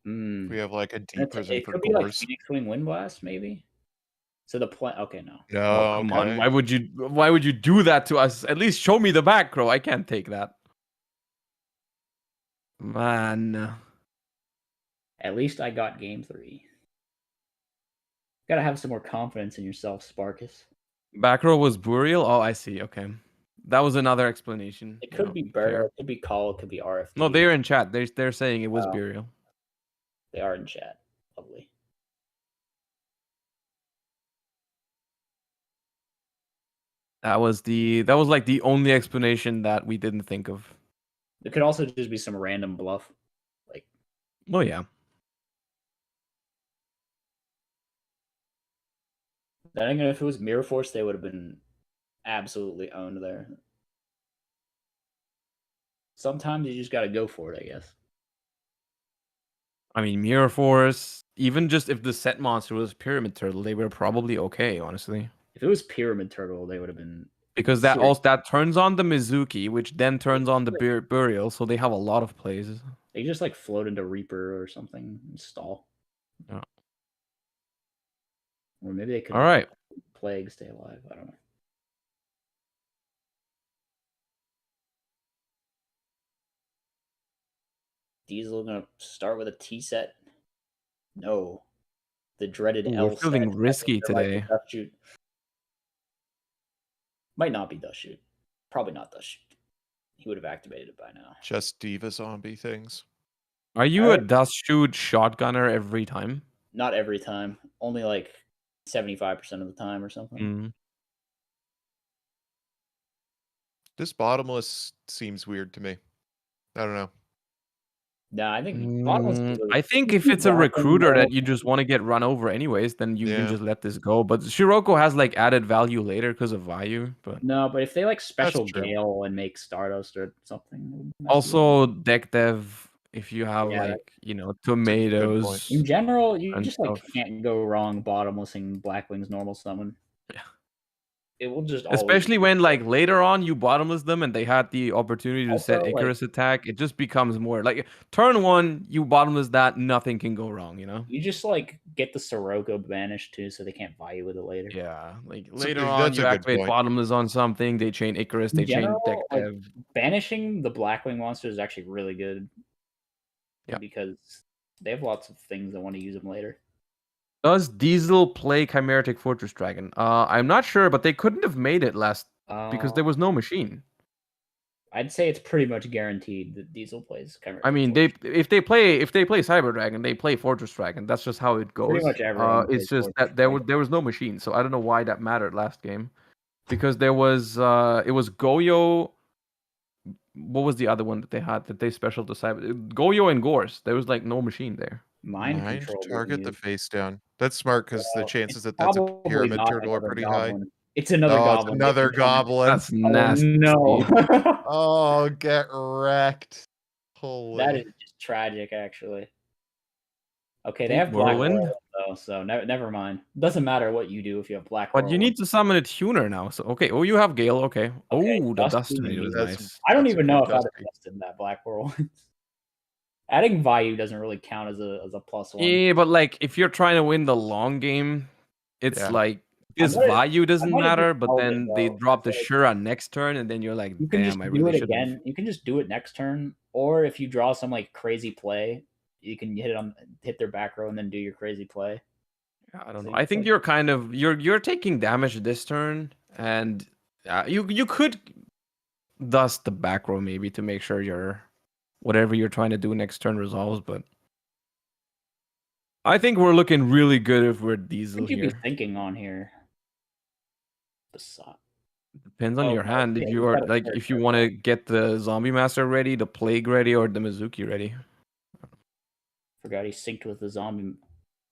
we have like a deep prison
It
for
could be like
Gores.
Phoenix Wing Wind Blast, maybe. So the point. Okay, no.
No,
Come
okay.
on, why would you do that to us? At least show me the back row. I can't take that. Man.
At least I got game 3. Gotta have some more confidence in yourself, Sparkus.
Back row was Burial? Oh, I see. Okay. That was another explanation.
It could
No,
be
fair.
Burial, it could be Call, it could be RFD.
No, they're in chat. They're saying it was
Oh.
Burial.
They are in chat. Lovely.
That was like the only explanation that we didn't think of.
It could also just be some random bluff. Like,
Oh yeah.
I think if it was Mirror Force, they would have been absolutely owned there. Sometimes you just gotta go for it, I guess.
I mean, Mirror Force, even just if the set monster was Pyramid Turtle, they were probably okay, honestly.
If it was Pyramid Turtle, they would have been
Because that
serious.
also that turns on the Mizuki, which then turns on the Burial, so they have a lot of plays.
They just like float into Reaper or something and stall.
Yeah.
Or maybe they could
All right.
Plague stay alive. I don't know. Diesel gonna start with a T set. No. The dreaded
Ooh,
L
we're feeling
set.
risky
There might be
today.
Dust Shoot. Might not be Dust Shoot. Probably not Dust Shoot. He would have activated it by now.
Just diva zombie things.
Are you a
Alright.
dust shoot shotgunner every time?
Not every time. Only like 75% of the time or something.
Mm.
This bottomless seems weird to me. I don't know.
Nah, I think bottomless is
I think if it's a recruiter that you just want to get run over anyways, then you can
Yeah.
just let this go. But Shiroko has like added value later because of Vayu. But
No, but if they like special
true.
Gale and make Stardust or something. it would mess with
also deck dev, if you have
Yeah,
like, you know,
point.
tomatoes.
in general, you
and
just like
stuff.
can't go wrong bottomlessing Blackwing's normal summon.
Yeah.
it will just always
Especially when like later on you bottomless them and they had the opportunity to set
Also, like-
Icarus attack, it just becomes more like turn 1, you bottomless that, nothing can go wrong, you know?
you just like get the Sirocco banished too, so they can't value with it later.
Yeah, like
So
later on
that's
you
a good
activate
point.
bottomless on something, they chain Icarus, they
In
chain
general,
Deck
like,
Dev.
banishing the Blackwing monster is actually really good.
Yeah.
Because they have lots of things that want to use them later.
Does Diesel play Chimeritic Fortress Dragon? I'm not sure, but they couldn't have made it last because there was no machine.
I'd say it's pretty much guaranteed that Diesel plays Chimeric.
I mean, if they play Cyber Dragon, they play Fortress Dragon. That's just how it goes.
Pretty much everyone
It's
plays
just
Fortress
that there was no machine, so I don't know why that mattered last game, because there was it was Goyo. What was the other one that they had that they special to Cyber? Goyo and Gorse. There was like no machine there.
Mind control.
target the
used.
face down. That's smart because the
Well,
chances
it's
that that's a
probably
pyramid
not
turtle are
another
pretty high.
goblin. It's another
Oh, it's
goblin.
another goblin.
That's nasty.
Oh, no.
Oh, get wrecked. Holy.
That is just tragic, actually. Okay, they have Black
Whirlwind?
Whirlwind, though, so never mind. Doesn't matter what you do if you have Black
But you
Whirlwind.
need to summon a tuner now. So okay. Oh, you have Gale. Okay.
Okay,
Oh, the
Dust
Dust
Tornado
Tornado is
That's-
nice.
I don't
That's a
even know
good
if I'd have
Dusty.
tested that Black Whirlwind. Adding Vayu doesn't really count as a +1.
Yeah, but like if you're trying to win the long game, it's
Yeah.
like this
might have-
value doesn't
might have
matter,
just
but
held it,
then they
though.
drop the
I feel
Shura next turn, and then you're like,
You can just
damn, I
do
really
it
should have.
again. You can just do it next turn, or if you draw some like crazy play, you can hit their back row and then do your crazy play.
I don't
So
know.
you
I think
could-
you're kind of you're taking damage this turn, and you could dust the back row maybe to make sure your whatever you're trying to do next turn resolves, but I think we're looking really good if we're
What
Diesel
would you be
here.
thinking on here?
Depends on
Oh,
your
no,
hand.
yeah,
If
you
you are
gotta
like
search
if you
for
want to get the Zombie Master ready, the Plague ready, or the Mizuki ready.
Forgot he synced with the zombie.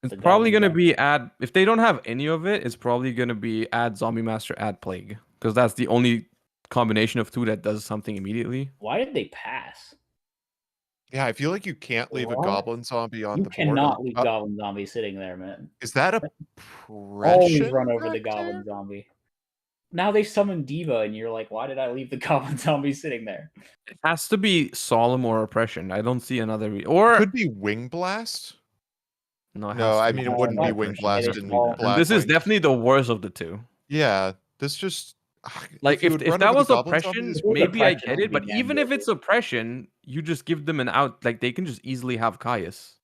It's
the
probably
goblin
gonna
guy.
be add if they don't have any of it, it's probably gonna be add Zombie Master, add Plague, because that's the only combination of two that does something immediately.
Why did they pass?
Yeah, I feel like you can't leave a
What?
goblin zombie on
You
the board.
cannot leave goblin zombie sitting there, man.
Is that a
Always
Pression
run over the
back
goblin
there?
zombie. Now they summon Diva, and you're like, why did I leave the goblin zombie sitting there?
It has to be Solemn or Oppression. I don't see another or
Could be Wing Blast.
no. It
No,
has to
I
be
mean, it
No,
wouldn't be
that's
Wing
Oppression.
Blast
It is
and
all-
Black
This is
Wings.
definitely the worst of the two.
Yeah, this just
Like
you
if
would
if
run
that
over the
was
goblin
Oppression,
zombies-
If it was
maybe I
Oppression,
get
I'd
it.
be
But
damn
even if
good.
it's Oppression, you just give them an out. Like they can just easily have Caius.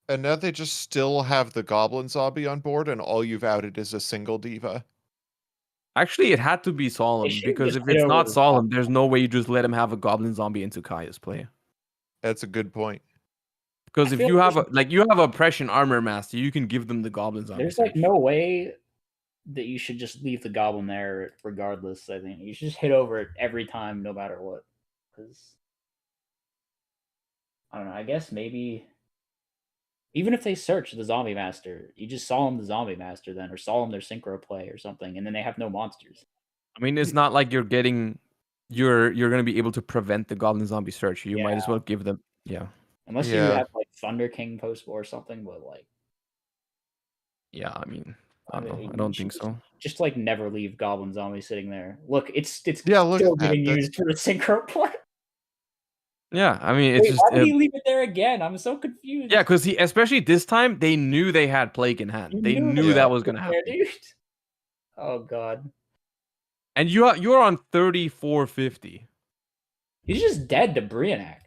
And now they just still have the goblin zombie on board, and all you've outed is a single diva.
Actually, it had to be Solemn
should
because
just
if
hit
it's
over
not
the
Solemn, there's no way you just let him have a Goblin Zombie into Caius play.
That's a good point.
Because
I
if
feel
you
like
have
there's-
like you have Oppression Armor Master, you can give them the Goblin Zombie.
There's like
search.
no way that you should just leave the goblin there regardless. I think you should just hit over it every time, no matter what. Because I don't know. I guess maybe even if they search the zombie master, you just Solemn the zombie master then, or Solemn their synchro play or something, and then they have no monsters.
I mean, it's not like you're gonna be able to prevent the Goblin Zombie search. You might as well give them. Yeah,
Unless you
Yeah.
have like Thunder King post or something, but like
yeah. I mean, I don't know. I
you
don't
should
think so.
just like never leave Goblin Zombie sitting there. Look, it's
Yeah, look
still
at that.
getting
That's-
used for the synchro play.
Yeah, I mean, it's
Wait,
just
why did he leave it there again? I'm so confused.
yeah, because he especially this time they knew they had Plague in hand.
You
They knew
Yeah.
that was gonna happen.
There, dude. Oh god,
And you're on 3450.
he's just dead to Brianak.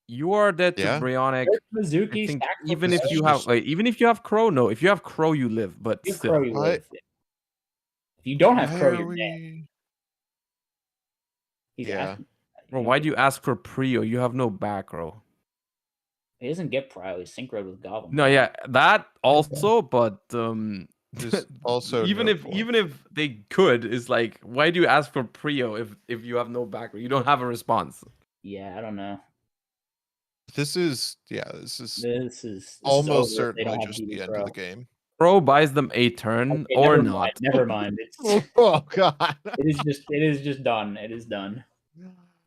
You are dead to
Yeah.
Brionic.
There's
I
Mizuki,
think
stack
even
with
if you
Possession.
have even if you have Crow, no. If you have Crow, you live. But
If
still,
Crow, you
What?
live. If you don't have
Why
Crow,
are
you're dead.
we?
He's
Yeah.
asking-
bro, why do you ask for Prio? You have no back row.
He doesn't get Prio. He's synchroed with Goblin.
No, yeah, that also, but
There's also
even
no
if
point.
even if they could, it's like, why do you ask for Prio if you have no back row? You don't have a response.
Yeah, I don't know.
This is
This is
almost
over if they
certainly
don't have
just the
DD
end
Pro.
of the game.
Crow buys them a turn
Okay,
or
never
not.
Mind, never mind. It's
Oh god.
it is just done. It is done.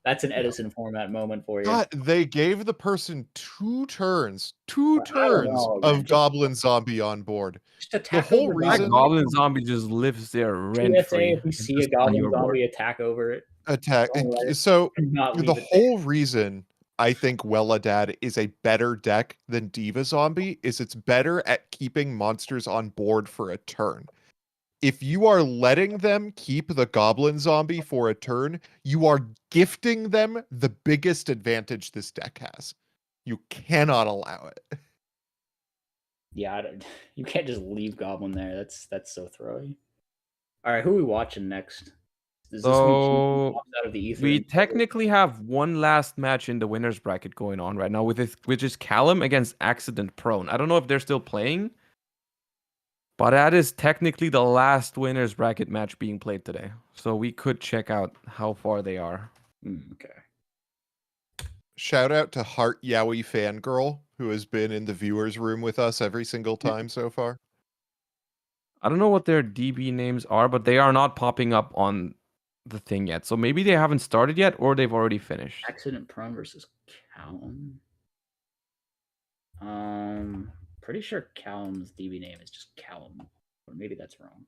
That's an Edison format moment for you.
God, they gave the person 2 turns
I don't know, man.
of Goblin Zombie on board.
Just attack
whole
over
reason-
That
goblin.
goblin zombie just lives there rent
PSA,
free.
if you see a goblin zombie, attack over it.
Attack.
Don't let it-
So
do not
the
leave it
whole reason I think Welladad is a better deck than Diva Zombie is it's better at keeping monsters on board for a turn. If you are letting them keep the Goblin Zombie for a turn, you are gifting them the biggest advantage this deck has. You cannot allow it.
Yeah, you can't just leave goblin there. That's so throwy. All right, who are we watching next? Is this when
So
pops out of the ether?
we
and-
technically have one last match in the winners bracket going on right now which is Callum against Accident Prone. I don't know if they're still playing, but that is technically the last winners bracket match being played today. So we could check out how far they are.
Okay.
Shout out to Heart Yowie Fangirl, who has been in the viewers room with us every single time so far.
I don't know what their DB names are, but they are not popping up on the thing yet. So maybe they haven't started yet or they've already finished.
Accident Prone versus Callum. Pretty sure Callum's DB name is just Callum, or maybe that's wrong.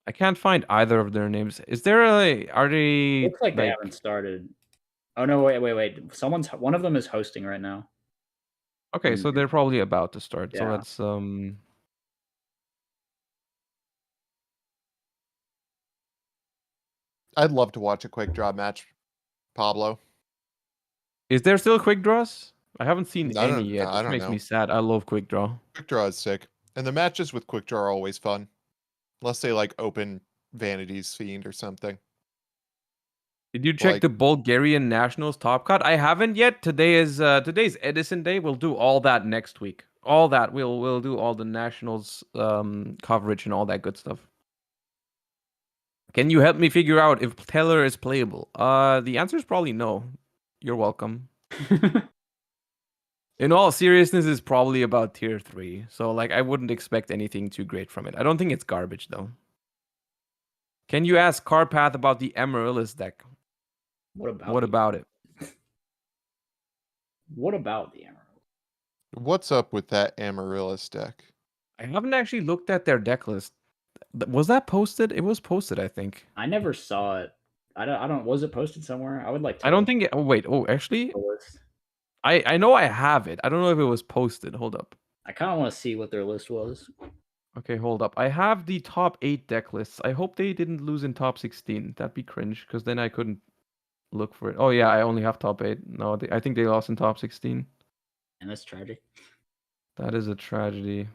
I can't find either of their names. Is there are they
Looks like they haven't started. Oh no! Wait! One of them is hosting right now.
Okay, so they're probably about to start. So
Yeah.
let's
I'd love to watch a quick draw match, Pablo.
Is there still quick draws? I haven't seen
I
any
don't-
yet,
I
which
don't
makes
know.
me sad. I love quick draw.
Quick draw is sick. And the matches with quick draw are always fun. Unless they like open Vanity's Fiend or something.
Did you check
Like-
the Bulgarian Nationals top cut? I haven't yet. Today's Edison Day. We'll do all that next week. All that we'll do all the Nationals coverage and all that good stuff. Can you help me figure out if Teller is playable? The answer is probably no. You're welcome. In all seriousness, it's probably about tier 3. So like I wouldn't expect anything too great from it. I don't think it's garbage though. Can you ask Carpath about the Amaryllis deck?
What about
What about it?
What about the Emerald?
What's up with that Amaryllis deck?
I haven't actually looked at their deck list. Was that posted? It was posted, I think.
I never saw it. I don't. Was it posted somewhere? I would like to.
I don't think it. Oh wait. Oh, actually,
the list.
I know I have it. I don't know if it was posted. Hold up.
I kind of want to see what their list was.
Okay, hold up. I have the top 8 deck lists. I hope they didn't lose in top 16. That'd be cringe, because then I couldn't look for it. Oh yeah, I only have top 8. No, I think they lost in top 16.
And that's tragic.
That is a tragedy.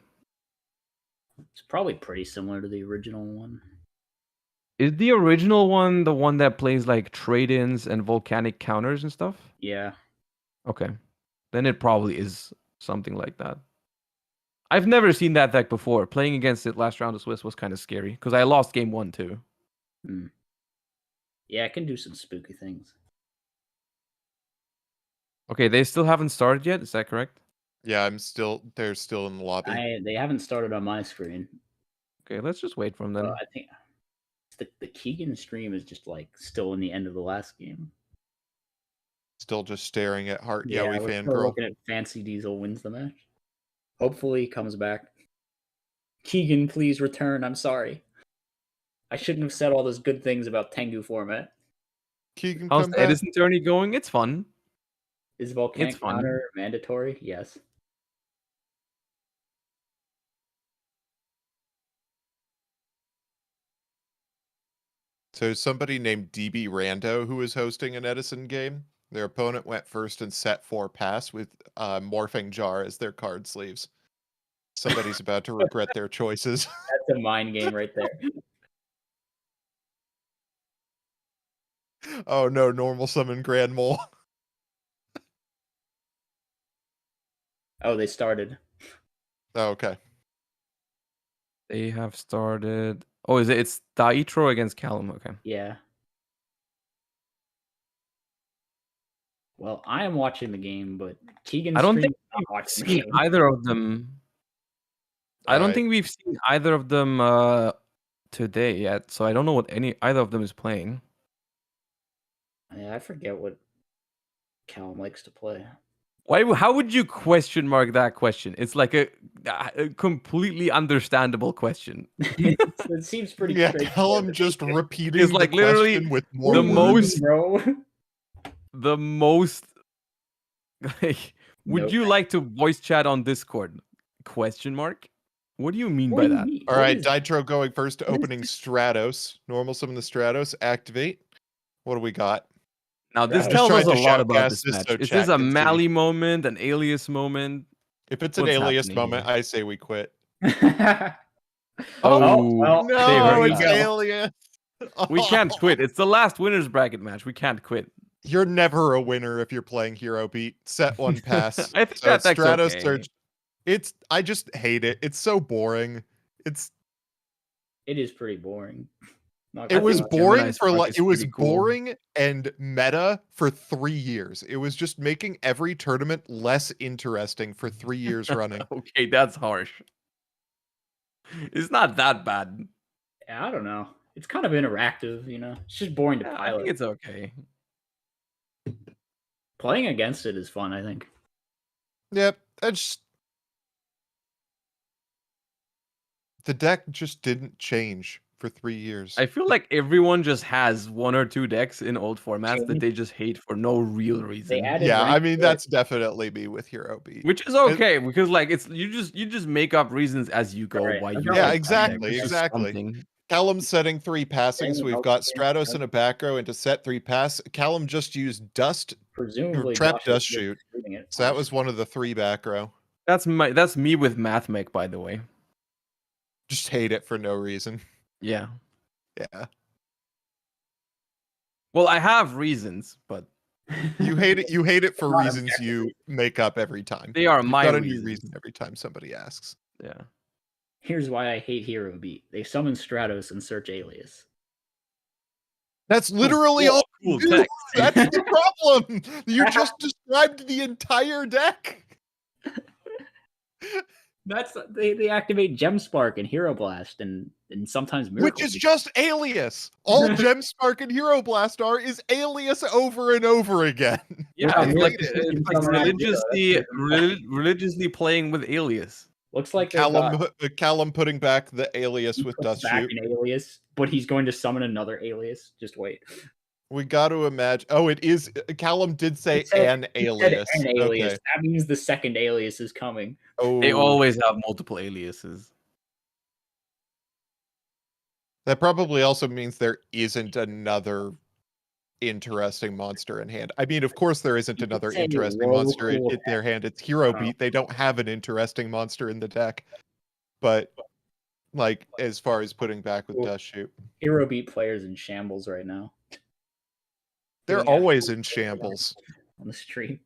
It's probably pretty similar to the original one.
Is the original one the one that plays like trade-ins and volcanic counters and stuff?
Yeah.
Okay. Then it probably is something like that. I've never seen that deck before. Playing against it last round of Swiss was kind of scary because I lost game 1 too.
Yeah, it can do some spooky things.
Okay, they still haven't started yet. Is that correct?
Yeah, they're still in the lobby.
They haven't started on my screen.
Okay, let's just wait for them then.
I think the Keegan stream is just like still in the end of the last game.
Still just staring at Heart
Yeah,
Yowie
we're still
Fangirl.
looking at Fancy Diesel wins the match. Hopefully he comes back. Keegan, please return. I'm sorry. I shouldn't have said all those good things about Tengu format.
Keegan,
How's
come
the
back.
Edison tourney going? It's fun.
Is volcanic
It's fun.
counter mandatory? Yes.
So somebody named DB Rando who was hosting an Edison game. Their opponent went first and set 4 pass with Morphing Jar as their card sleeves. Somebody's about to regret their choices.
That's a mind game right there.
Oh no, normal summon Grand Mole.
Oh, they started.
Oh, okay.
They have started. Oh, is it? It's Daitro against Callum. Okay.
Yeah. Well, I am watching the game, but Keegan's
I don't
stream
think
is not
we've
watching the
seen
game.
either of them. I don't
Alright.
think we've seen either of them today yet. So I don't know what either of them is playing.
Yeah, I forget what Callum likes to play.
Why? How would you question mark that question? It's like a completely understandable question.
It seems pretty
Yeah,
straightforward.
Callum just repeating
It's
the
like literally
question with
What
more
the
do you
words.
mean,
most-
bro.
the most like, would
Nope.
you like to voice chat on Discord? Question mark. What do you mean
What
by
do you
that?
mean?
All
What
right,
is-
Ditro going first to
what is
opening
this?
Stratos. Normal summon the Stratos. Activate. What do we got?
Now this
Just
tells us
trying
a
to
lot about
shoutcast
this
this
match.
so
Is
chat
this a
can see.
Mally moment, an Alias moment?
If it's an
What's
alias
happening
moment,
here?
I say we quit.
Oh,
well,
they
Oh,
heard
it's
that.
alias.
We can't quit. It's the last winners bracket match. We can't quit.
You're never a winner if you're playing Hero Beat. Set one pass.
I think
So it's
that's
Stratos
okay.
Search. I just hate it. It's so boring. It
is pretty boring. Not
it
gonna
was
lie.
boring
Gemini
for
Spark
like
is
it was
pretty cool.
boring and meta for 3 years. It was just making every tournament less interesting for 3 years running.
Okay, that's harsh. It's not that bad.
Yeah, I don't know. It's kind of interactive, you know. It's just boring to
Yeah, I
pilot.
think it's okay.
Playing against it is fun, I think.
Yep, that's the deck just didn't change for 3 years.
I feel like everyone just has one or two decks in old formats that
Change.
they just hate for no real
They
reason.
added
Yeah, I
rank
mean
to it.
that's definitely me with Hero Beat.
Which is okay because like it's you just make up reasons as you go
Right.
why
I've
you
got,
Yeah,
like that
exactly,
deck. It's just
exactly.
something.
Callum's setting 3 passings.
Same
We've
with
got
Health Gain.
Stratos and a back row into set 3 pass. Callum just used Dust,
Presumably,
Trap
Josh is
Dust
just
Shoot.
shooting it.
So that was one of the 3 back row.
That's me with MathMech, by the way.
Just hate it for no reason.
Yeah.
Yeah.
Well, I have reasons, but
You hate it. You hate it for
Not
reasons you
objectively.
make up every time.
they are
You've
my
got a new
reasons.
reason every time somebody asks.
Yeah.
Here's why I hate Hero Beat. They summon Stratos and search Alias.
That's literally all
cool
you do.
text.
That's the problem. You just described the entire deck.
That's they activate Gem Spark and Hero Blast and sometimes Miracle.
Which is just Alias. All Gem Spark and Hero Blast are is Alias over and over again.
Yeah,
Yeah,
it's
Miracle
like,
Beat
it's
can
like
summon out Zero. That's
religiously playing with Alias.
Looks like they've got
Callum putting back the Alias
he
with
puts
Dust
back
Shoot.
an Alias, but he's going to summon another Alias. Just wait.
We got to imagine. Oh, it is. Callum did say
He said-
an
he said
alias.
an alias.
Okay.
That means the second alias is coming.
Oh,
They always have multiple aliases.
that probably also means there isn't another interesting monster in hand. I mean, of course, there isn't
You could
another
say
interesting monster in
local
their hand. It's Hero
Oh.
Beat. They don't have an interesting monster in the deck. But, like, as far as putting back with
Cool.
Dust Shoot,
Hero Beat players in shambles right now
they're
Doing
always
absolute
in shambles.
on the stream.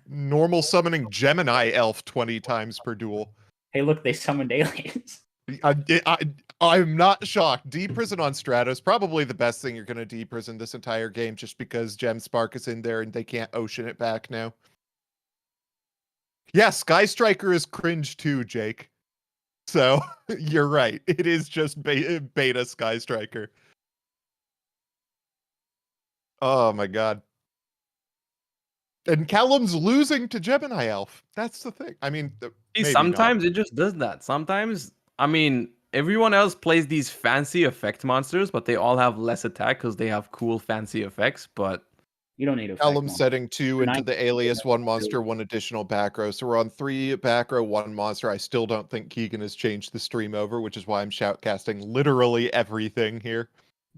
Normal summoning Gemini Elf 20 times per duel.
Hey, look, they summoned aliens.
I'm not shocked. Deprison on Stratos, probably the best thing you're going to deprison this entire game just because Gem Spark is in there and they can't ocean it back now. Yeah, Sky Striker is cringe too, Jake. So, you're right. It is just beta Sky Striker. Oh my god. And Callum's losing to Gemini Elf. That's the thing. I mean,
See,
maybe
sometimes
not.
it just does that. Sometimes, I mean, everyone else plays these fancy effect monsters, but they all have less attack because they have cool fancy effects. But
You don't need a
Callum setting 2 into the alias, 1 monster,
really.
1 additional back row. So we're on 3 back row, 1 monster. I still don't think Keegan has changed the stream over, which is why I'm shoutcasting literally everything here.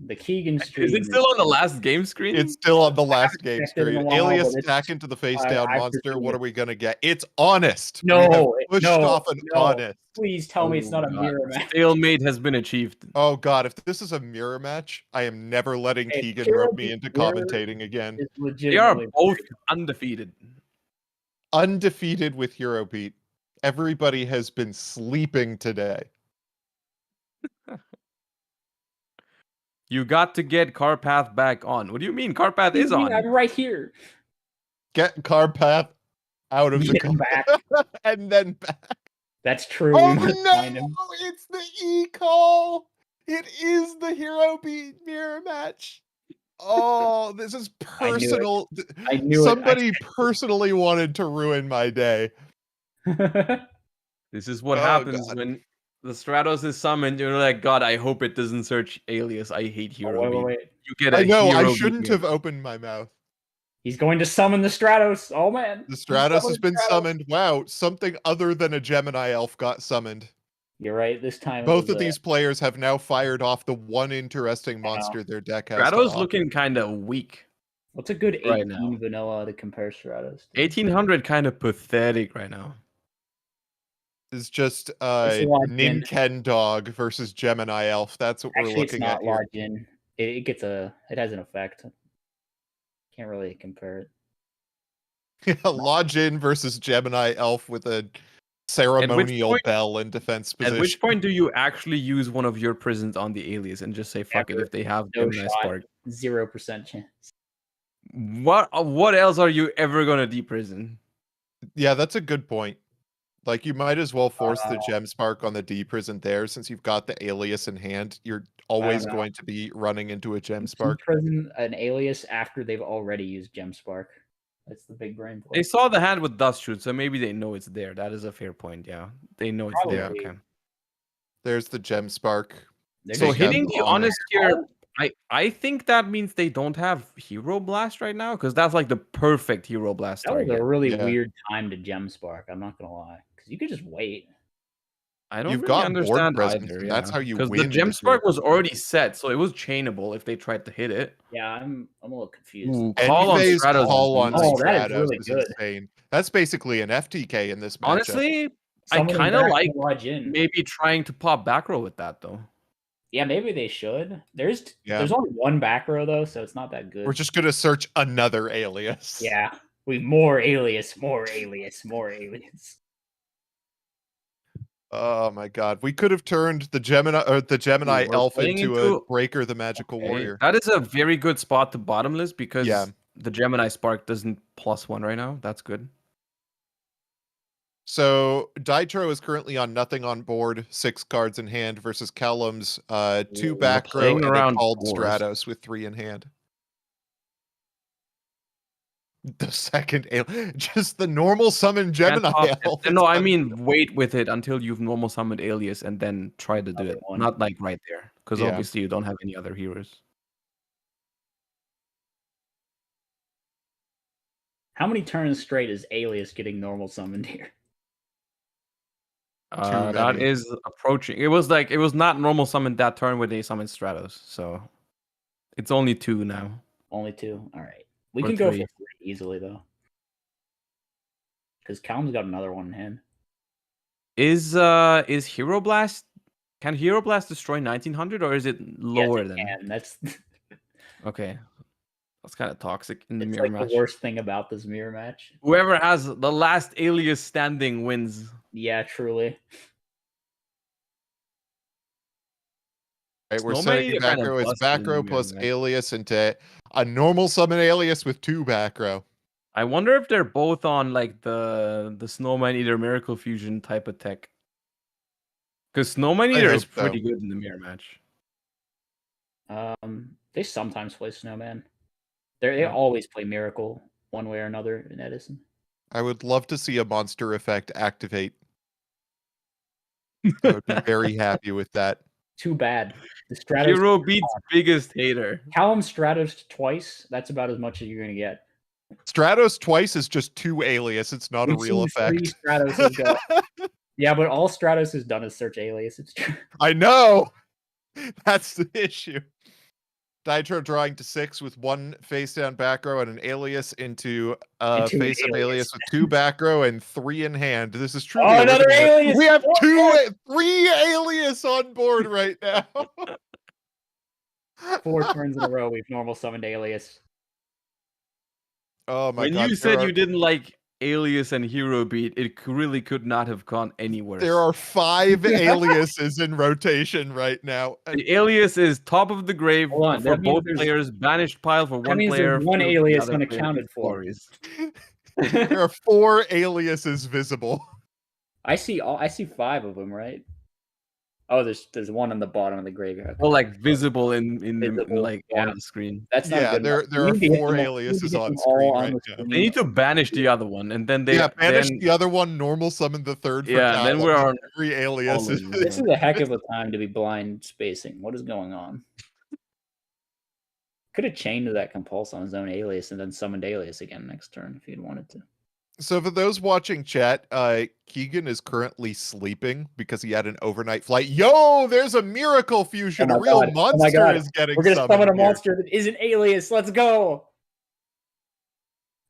The Keegan stream.
is it still on the last game screen?
It's still on the last game
checked it in a
screen.
while,
Alias
but it's-
stack into the face
I
down monster.
presume
What are
it's-
we gonna get? It's honest. We
No,
have pushed
no,
off an
no.
honest.
Please tell me it's not a
God.
mirror match.
Stalemate has been achieved.
Oh god, if this is a mirror match, I am never letting
Hey,
Keegan
Hero
rope me
Beat
into
mirror
commentating again.
It's
They are
legitimately
both undefeated.
Undefeated with Hero Beat. Everybody has been sleeping today.
You got to get Carpath back on. What do you mean? Carpath is on.
I'm right here.
Get Carpath out of the
Get him back.
and then back.
That's true.
Oh
We must find
no!
him.
It's the e-call! It is the Hero Beat mirror match. Oh, this is
I knew it.
personal.
I knew
Somebody personally wanted to ruin my day.
it.
This is what
Oh,
happens
God.
when the Stratos is summoned. You're like, God, I hope it doesn't search alias. I hate hero
wait,
beat.
wait.
You get
I
a
know, I
hero
shouldn't
beat.
have opened my mouth.
He's going to summon the Stratos. Oh man.
The
He's
Stratos has
summoning
been
Stratos.
summoned. Wow, something other than a Gemini elf got summoned.
You're right. This time
Both
it was
of these players have now fired off the one interesting
know.
monster their deck has to
Stratos
offer.
looking kind of weak
what's a good 18
right now.
vanilla to compare Stratos to?
1800 kind of pathetic right now.
Is just
It's Lodgin.
Ninken Dog versus Gemini Elf. That's what we're
Actually, it's
looking at
not
here.
Lodgin. It has an effect. Can't really compare it.
Lodgin versus Gemini Elf with a ceremonial bell in defense position.
At which point do you actually use one of your prisons on the alias and just say fuck it if they have
No
Gemini
shot.
Spark?
0% chance.
What else are you ever gonna deprison?
Yeah, that's a good point. Like, you might as well force the Gem Spark on the D prison there, since you've got the alias in hand. You're always going to be running into a Gem Spark.
Prison an alias after they've already used Gem Spark. That's the big brain play.
They saw the hand with Dust Shoot, so maybe they know it's there. That is a fair point, yeah. They know it's there,
Probably.
okay.
There's the Gem Spark.
So hitting the honest here,
Oh.
I think that means they don't have Hero Blast right now, because that's like the perfect Hero Blast
That was
target.
a really weird time to Gem Spark, I'm not gonna lie. Because you could just wait.
I don't
You've
really
got board
understand
presence,
either,
and that's how you
because
win.
the Gem
is
Spark
your-
was already set, so it was chainable if they tried to hit it.
Yeah, I'm a little confused.
Ooh, call on
Envy's
Stratos.
call on
Oh, that is
Stratos
really
is
good.
insane. That's basically an FTK in this matchup.
Honestly, I
Summoning
kind of
back
like
to Lodgin.
maybe trying to pop back row with that, though.
Yeah, maybe they should. There's only one back row though, so it's not that good.
We're just gonna search another alias.
Yeah, more alias, more alias, more alias.
Oh my god, we could have turned the Gemini
We're
elf
playing
into a Breaker the Magical Warrior.
That is a very good spot to bottomless because
Yeah.
the Gemini Spark doesn't +1 right now. That's good.
So Ditro is currently on nothing on board, 6 cards in hand, versus Callum's 2 back row
playing
and a
around
called
fours.
Stratos with 3 in hand. The second just the normal summon Gemini elf.
No, I mean wait with it until you've normal summoned alias and then try to do it.
one.
Not like right there, because
Yeah.
obviously you don't have any other heroes.
How many turns straight is alias getting normal summoned here?
That
many.
is approaching. It was not normal summoned that turn when they summoned Stratos, so it's only 2 now.
Only 2. All right, we
Or
can go
3.
for 3 easily though, because Calum's got another one in hand.
Is Hero Blast? Can Hero Blast destroy 1900 or is it lower
Yes, it
than?
can. That's
Okay, that's kind of toxic in the
it's
mirror
like
match.
the worst thing about this mirror match.
Whoever has the last alias standing wins.
Yeah, truly.
Right, we're
Snowman
setting
either
back
kinda
row. It's
busted
back
in the
row
mirror
plus
match.
alias into a normal summon alias with 2 back row.
I wonder if they're both on like the Snowman Eater Miracle Fusion type of tech. Because Snowman Eater is
hope so.
pretty good in the mirror match.
They sometimes play Snowman. They always play Miracle one way or another in Edison.
I would love to see a monster effect activate. I would be very happy with that.
Too bad. The Stratos
Hero beats biggest hater.
Callum Stratos twice. That's about as much as you're gonna get.
Stratos twice is just 2 alias. It's not a
We've
real
seen 3
effect.
Stratoses go. Yeah, but all Stratos has done is search alias. It's true.
I know. That's the issue. Ditro drawing to 6 with 1 face down back row and an alias into face up alias with 2 back row and 3 in hand. This is true.
Oh, another alias!
We have 3 alias on board right now.
4 turns in a row, we've normal summoned alias.
Oh my
When
god.
you said you didn't like alias and hero beat, it really could not have gone any worse.
There are 5 aliases in rotation right now.
The alias is top of the grave
Hold on,
for
that means
both
there's-
players, banished pile for
That
one
means
player.
there's one
field for the
alias
other player,
unaccounted for.
glories.
There are 4 aliases visible.
I see 5 of them, right? Oh, there's one on the bottom of the graveyard.
Well, like visible in
Visible,
like
yeah.
on the screen.
That's not
Yeah,
good enough.
there
You
are
need to hit
4
them all- you need to
aliases
hit
on
them all
screen
on
right
the
now.
screen.
They need to banish the other one, and then
Yeah, banish
then
the other one, normal summon the third for
yeah, then
Callum,
we're on
every alias.
all
Is,
in,
This is a heck of a time to be blind spacing. What is going on? Could have chained to that compulse on his own alias and then summoned alias again next turn if he'd wanted to.
So for those watching chat, Keegan is currently sleeping because he had an overnight flight. Yo, there's a miracle fusion.
Oh
A
my
real
God. Oh my
monster
God.
is getting
We're gonna
summoned
summon a
here.
monster that isn't alias. Let's go.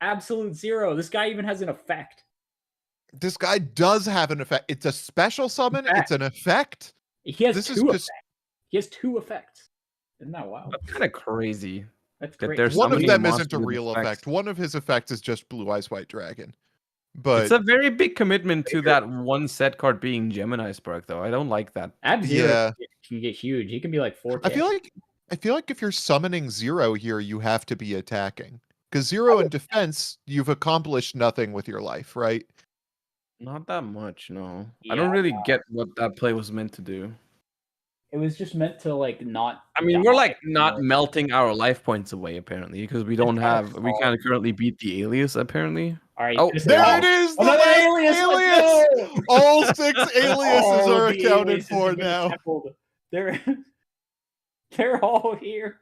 Absolute zero. This guy even has an effect.
This guy does have an effect. It's a special summon. It's an effect.
He has
This is
two
just-
effects. He has 2 effects. Isn't that wild?
That's kind of crazy.
That's
that
great.
there's
One of
summoning
them
monster
isn't a
with
real
effects.
effect. One of his effects is just Blue Eyes White Dragon. But
It's a very big commitment to that one set card being Gemini Spark, though. I don't like that.
Ab-Zero
Yeah.
can get huge. He can be like 4K.
I feel like if you're summoning Zero here, you have to be attacking. Because Zero in defense, you've accomplished nothing with your life, right?
Not that much, no. I
Yeah,
don't really get what that play was meant to do.
It was just meant to like not.
I mean,
die.
we're like not melting our life points away apparently because we don't have we
solid.
can't currently beat the alias apparently.
All right.
Oh,
There it is! The
Another
last
alias.
alias!
Let's go!
All 6 aliases
All
are
the
accounted
aliases
for
have been
now.
assembled. They're all here.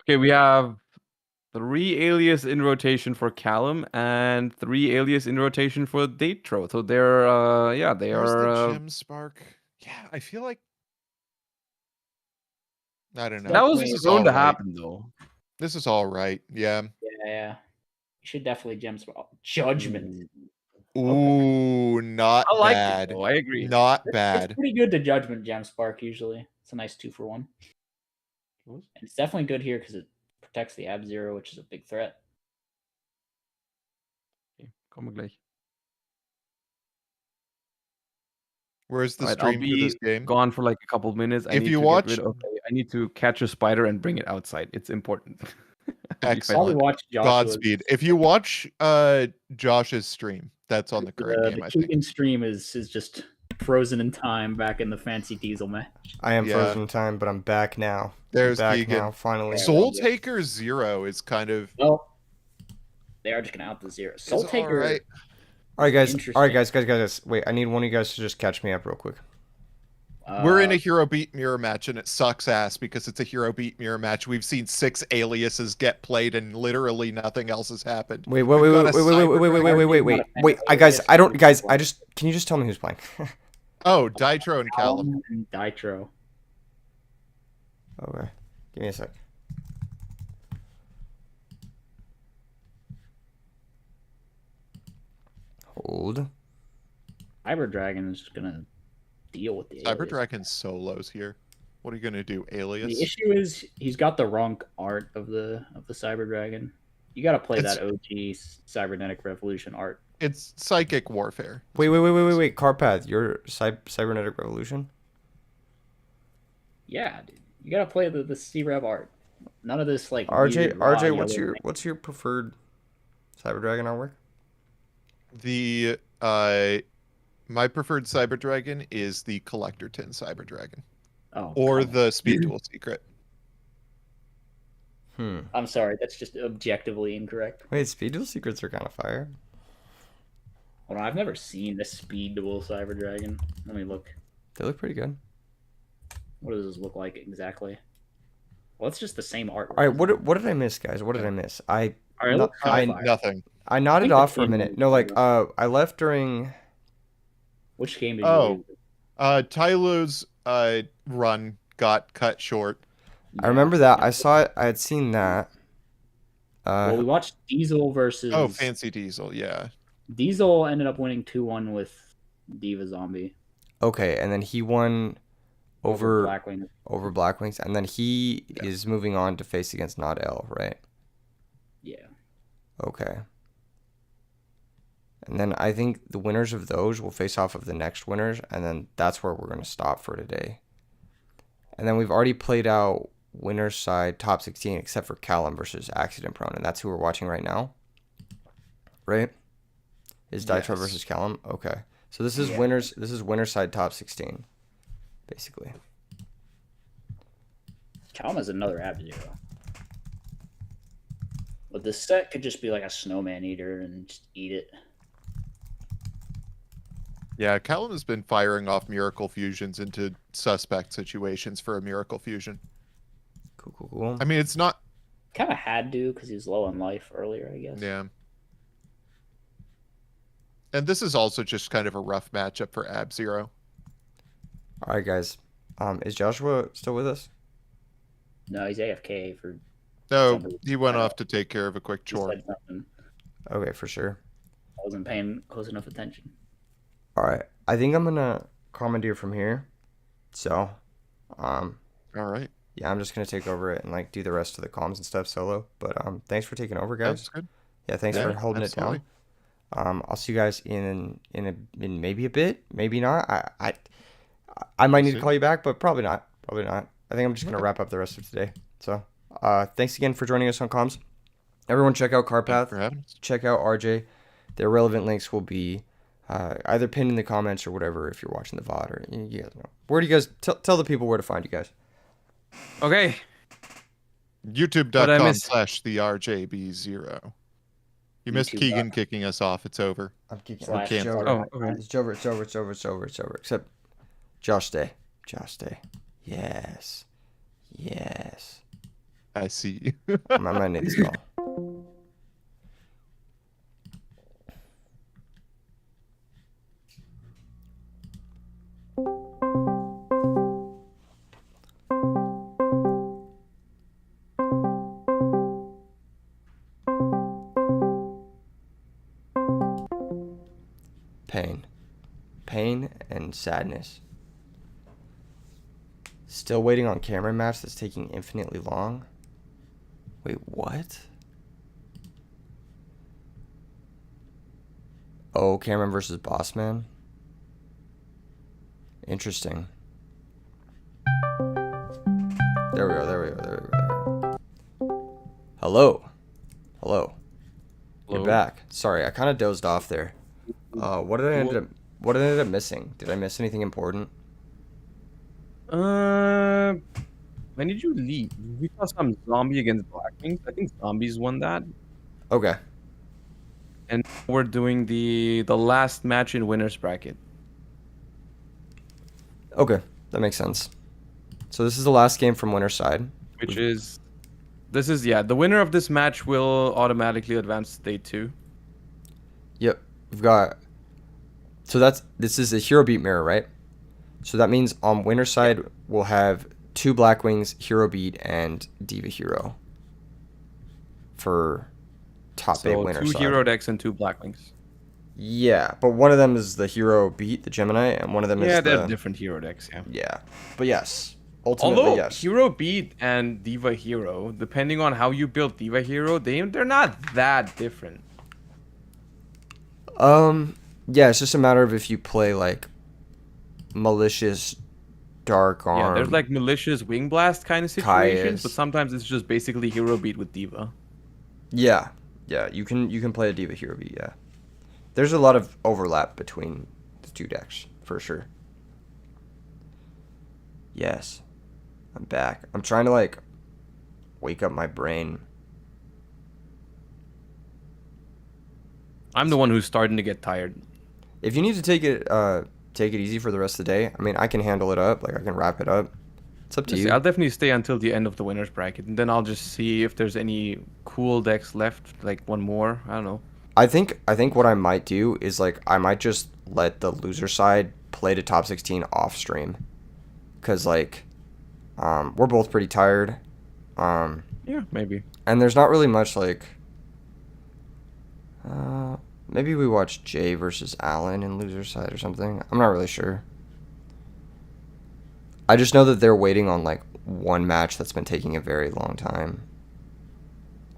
Okay, we have 3 alias in rotation for Callum and 3 alias in rotation for Datro. So they're they
Where's
are
the Gem Spark? Yeah, I feel like I don't know.
that was
This is
going to
all right.
happen though.
This is all right. Yeah.
Yeah. You should definitely gem spot. Judgment.
Ooh, not
I like
bad.
it though. I agree.
Not
It's
bad.
pretty good to Judgment Gem Spark usually. It's a nice 2-for-1. And it's definitely good here because it protects the Ab-Zero, which is a big threat.
Okay, komme gleich.
Where's the
Alright, I'll
stream for this
be
game?
gone for like a couple of minutes.
If you watch-
I need to catch a spider and bring it outside. It's important.
Excellent.
Probably watch Joshua's.
Godspeed. If you watch Josh's stream, that's on the current game,
The
I think.
Keegan stream is just frozen in time back in the fancy diesel match.
I am
Yeah.
frozen in time, but I'm back now.
There's
back
Keegan.
now, finally.
Soul Taker 0 is kind of
Well, they are just gonna out the zero. Soul
it's
Taker.
alright.
All right, guys.
Interesting.
All right, guys. Wait, I need one of you guys to just catch me up real quick.
We're in a hero beat mirror match and it sucks ass because it's a hero beat mirror match. We've seen 6 aliases get played and literally nothing else has happened.
Wait,
We've got a
wait, guys. I don't, guys. Can you just tell me who's playing?
Oh, Ditro and Callum.
and Ditro.
Okay, give me a sec. Hold.
Cyber Dragon is just gonna deal with the
Cyber
alias.
Dragon solos here. What are you gonna do, alias?
The issue is he's got the wrong art of the Cyber Dragon. You got to play
It's-
that OG Cybernetic Revolution art.
It's psychic warfare.
Wait. Carpath, your cybernetic revolution.
Yeah, dude. You got to play the C-Rev art. None of this like
RJ,
weird, raw
what's
yellow
your
thing.
what's your preferred cyber dragon artwork?
The my preferred Cyber Dragon is the Collector Tin Cyber Dragon.
Oh,
Or
come on.
the Speed Duel Secret.
I'm sorry, that's just objectively incorrect.
Wait, speed duel secrets are kind of fire.
Hold on, I've never seen the Speed Duel Cyber Dragon. Let me look.
They look pretty good.
What does this look like exactly? Well, it's just the same art.
All right, what did I miss, guys? What did I miss?
All right,
no-
look
I-
fire.
Nothing.
I nodded
think the
off for a
team
minute.
was-
No, like I left during.
Which game did you
Oh.
lose?
Tylo's run got cut short.
I remember that. I saw it. I had seen that.
Well, we watched Diesel versus.
Oh, Fancy Diesel, yeah.
Diesel ended up winning 2-1 with Diva Zombie
Okay, and then he won over
Blackwing.
Blackwings, and then he is moving on to face against Nodell, right?
Yeah.
Okay. And then I think the winners of those will face off of the next winners, and then that's where we're gonna stop for today. And then we've already played out winners side top 16, except for Callum versus Accident Prone, and that's who we're watching right now. Right? Is Ditro
Yes.
versus Callum? Okay. So this is winners. This is winner side top 16. basically.
Kalma's another Ab-Zero. But this set could just be like a snowman eater and just eat it.
Yeah, Callum has been firing off miracle fusions into suspect situations for a miracle fusion.
Cool.
I mean, it's not.
Kind of had to because he was low on life earlier, I guess.
Yeah. And this is also just kind of a rough matchup for Ab-Zero.
All right, guys. Is Joshua still with us?
No, he's AFK for.
No,
Somebody-
he went off to take care of a quick
He
chore.
said something.
Okay, for sure.
I wasn't paying close enough attention.
All right. I think I'm gonna commandeer from here. So,
All right.
yeah, I'm just gonna take over it and like do the rest of the comms and stuff solo. But thanks for taking over, guys.
That's good.
Yeah, thanks
Yeah,
for holding
absolutely.
it down. I'll see you guys in maybe a bit, maybe not. I might need to
See.
call you back, but probably not. Probably not. I think I'm just gonna wrap up the rest of today. So, thanks again for joining us on comms. Everyone, check out
Thanks
Carpath.
for having us.
Check out RJ. Their relevant links will be either pinned in the comments or whatever if you're watching the VOD or you guys know. Where do you guys tell the people where to find you guys?
Okay. What'd I
YouTube.com
miss?
/the RJB0. You missed
YouTube.
Keegan kicking us off. It's over.
I'm keeping
Slash
it's over.
Oh, okay.
It's over. It's over. It's over. It's over. It's over. Except Josh Day. Josh Day. Yes. Yes.
I see.
I might need this call. Pain and sadness. Still waiting on Cameron match that's taking infinitely long. Wait, what? Oh, Cameron versus Bossman. Interesting. There we go. Hello. You're
Hello.
back. Sorry, I kind of dozed off there. What did I end up missing? Did I miss anything important?
When did you leave? We saw some zombie against Black Wings. I think zombies won that.
Okay.
And we're doing the last match in winners bracket.
Okay, that makes sense. So this is the last game from winner's side.
Which is the winner of this match will automatically advance to day 2.
Yep, we've got. So this is a hero beat mirror, right? So that means on winner's side we'll have 2 Black Wings, hero beat, and Diva hero. For top 8
So
winner
2
side.
hero decks and 2 Black Wings.
Yeah, but one of them is the hero beat, the Gemini, and one of them
Yeah,
is
they're
the.
different hero decks, yeah.
Yeah, but yes, ultimately
Although
yes.
Hero Beat and Diva Hero, depending on how you build Diva Hero, they're not that different.
Yeah, it's just a matter of if you play like malicious dark arm.
Yeah, there's like malicious Wing Blast kind of situations,
Caius.
but sometimes it's just basically Hero Beat with Diva.
Yeah, you can play a Diva hero beat. Yeah, there's a lot of overlap between the 2 decks for sure. Yes, I'm back. I'm trying to like wake up my brain.
I'm the one who's starting to get tired.
If you need to take it easy for the rest of the day, I mean, I can handle it up. Like I can wrap it up. It's up to you.
I'll definitely stay until the end of the winners bracket, and then I'll just see if there's any cool decks left, like one more. I don't know.
I think what I might do is like I might just let the loser side play to top 16 off stream, cause like, we're both pretty tired,
Yeah, maybe.
and there's not really much like. Maybe we watch Jay versus Allen in loser side or something. I'm not really sure. I just know that they're waiting on like one match that's been taking a very long time.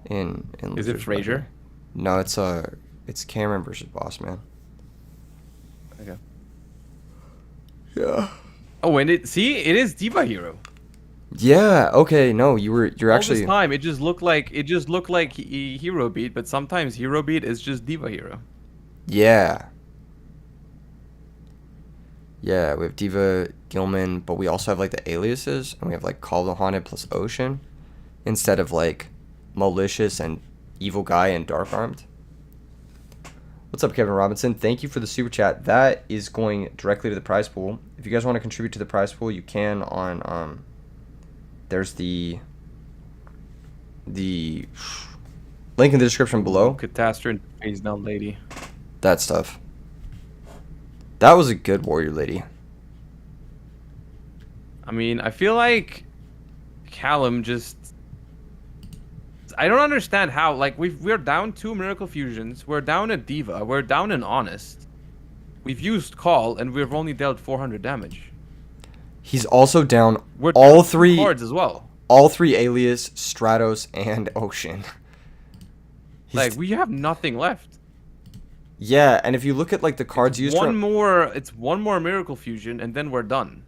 In
Is it
losers
Frazier?
bracket. No, it's Cameron versus Bossman.
Okay.
Yeah.
Oh, and it is Diva Hero.
Yeah. Okay. No, you're
All
actually.
this time, it just looked like Hero Beat, but sometimes Hero Beat is just Diva Hero.
Yeah. Yeah, we have Diva, Gilman, but we also have like the aliases, and we have like Call the Haunted plus Ocean, instead of like Malicious and Evil Guy and Dark Armed. What's up, Kevin Robinson? Thank you for the super chat. That is going directly to the prize pool. If you guys want to contribute to the prize pool, you can on there's the link in the description below.
Catastrophe and Phase Down Lady.
That stuff. That was a good warrior lady.
I mean, I feel like Callum just... I don't understand how. Like, we're down 2 Miracle Fusions. We're down a Diva. We're down an Honest. We've used Call, and we've only dealt 400 damage.
He's also down
We're
all
down 2
three
cards as well.
all 3 Alias, Stratos, and Ocean.
Like, we have nothing left.
Yeah, and if you look at like the cards used
It's one more Miracle Fusion, and then we're done.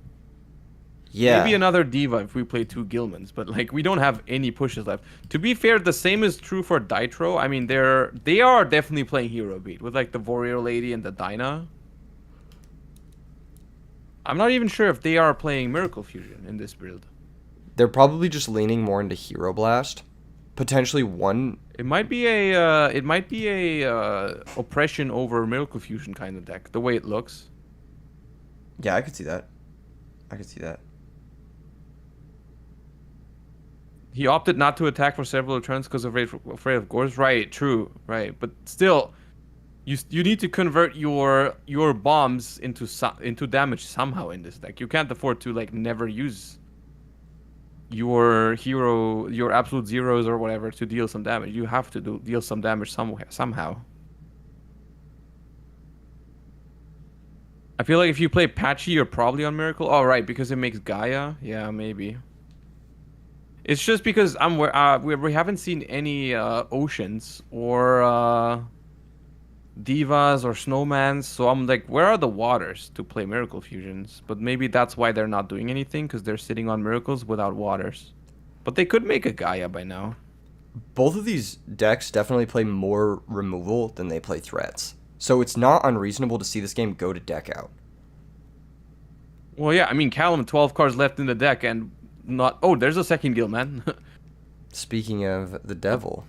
yeah.
Maybe another Diva if we play 2 Gilmans, but like we don't have any pushes left. To be fair, the same is true for Ditro. I mean, they are definitely playing Hero Beat with like the Warrior Lady and the Dyna. I'm not even sure if they are playing Miracle Fusion in this build.
They're probably just leaning more into Hero Blast. Potentially one.
It might be a oppression over Miracle Fusion kind of deck, the way it looks.
Yeah, I could see that. I could see that.
He opted not to attack for several turns because of afraid of Gores. Right, true, right. But still, you need to convert your bombs into damage somehow in this deck. You can't afford to like never use your absolute zeros or whatever to deal some damage. You have to deal some damage somehow. I feel like if you play Patchy, you're probably on Miracle. Oh, right, because it makes Gaia. Yeah, maybe. It's just because we haven't seen any oceans or divas or snowmans, so I'm like, where are the waters to play Miracle Fusions? But maybe that's why they're not doing anything, because they're sitting on Miracles without waters. But they could make a Gaia by now.
Both of these decks definitely play more removal than they play threats. So it's not unreasonable to see this game go to deck out.
Well, yeah, I mean, Callum, 12 cards left in the deck, and not... Oh, there's a second guild, man.
Speaking of the devil.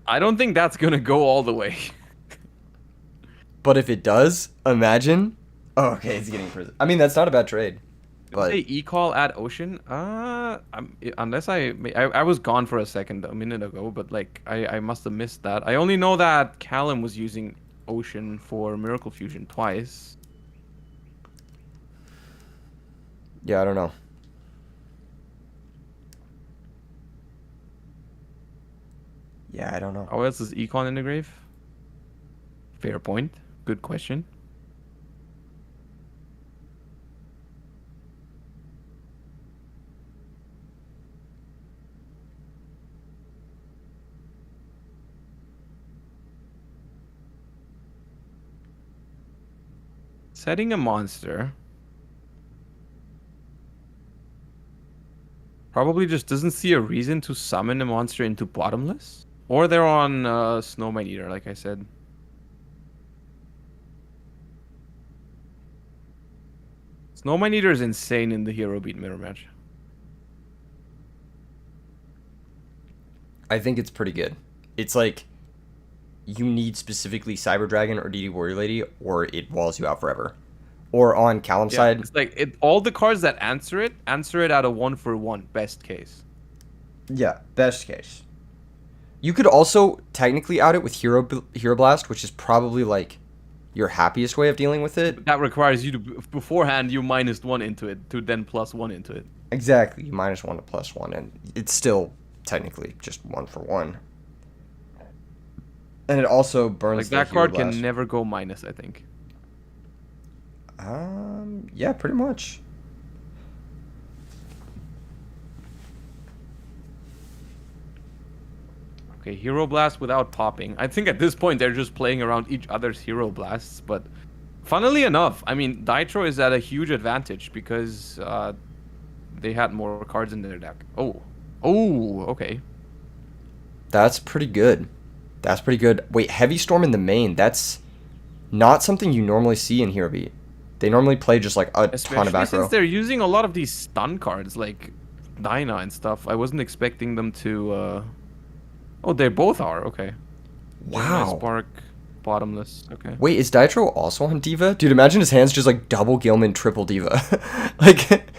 I don't think that's gonna go all the way.
But if it does, imagine. Oh, okay, it's getting prison. I mean, that's not a bad trade. But
Did they e-call at Ocean? Unless I was gone for a second, a minute ago, but like I must have missed that. I only know that Callum was using Ocean for Miracle Fusion twice.
yeah, I don't know. Yeah, I don't know.
How else is Econ in the grave? Fair point. Good question. Setting a monster probably just doesn't see a reason to summon a monster into bottomless. Or they're on Snowman Eater, like I said. Snowman Eater is insane in the Hero Beat mirror match.
I think it's pretty good. It's like you need specifically Cyber Dragon or DD Warrior Lady, or it walls you out forever. Or on Callum's side,
It's like all the cards that answer it at a 1-for-1 best case.
yeah, best case. You could also technically out it with Hero Blast, which is probably like your happiest way of dealing with it.
That requires you to beforehand you -1 into it to then +1 into it.
Exactly, you -1 to +1, and it's still technically just 1-for-1. And it also burns
Like
the
that
Hero
card
Blast.
can never go minus, I think.
Yeah, pretty much.
Okay, Hero Blast without popping. I think at this point they're just playing around each other's Hero Blasts, but funnily enough, I mean, Ditro is at a huge advantage because they had more cards in their deck. Oh, okay.
That's pretty good. Wait, Heavy Storm in the main. That's not something you normally see in Hero Beat. They normally play just like a ton
Especially
of back
since
row.
they're using a lot of these stun cards, like Dyna and stuff. I wasn't expecting them to. Oh, they both are. Okay. Gemini
Wow.
Spark, bottomless. Okay.
Wait, is Dietro also on Diva? Dude, imagine his hands just like double Gilman, triple Diva. Like,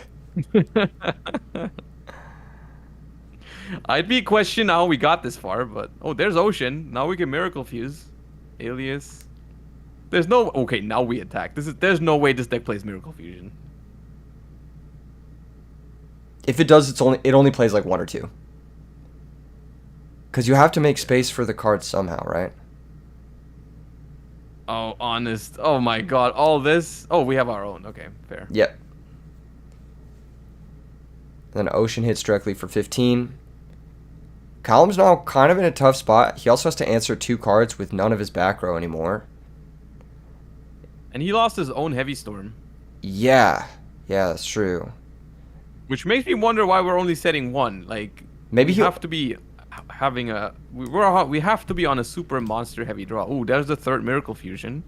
I'd be questioning how we got this far, but oh, there's Ocean. Now we can Miracle Fuse, Alias. There's no okay. Now we attack. There's no way this deck plays Miracle Fusion.
if it does, it only plays like 1 or 2. Because you have to make space for the cards somehow, right?
Oh, honest. Oh my God. All this. Oh, we have our own. Okay, fair.
Yep. Then Ocean hits directly for 15. Column's now kind of in a tough spot. He also has to answer 2 cards with none of his back row anymore.
And he lost his own Heavy Storm,
Yeah. Yeah, that's true.
which makes me wonder why we're only setting 1. Like,
Maybe
we
he'll...
have to be having a we have to be on a super monster heavy draw. Oh, there's the 3rd Miracle Fusion,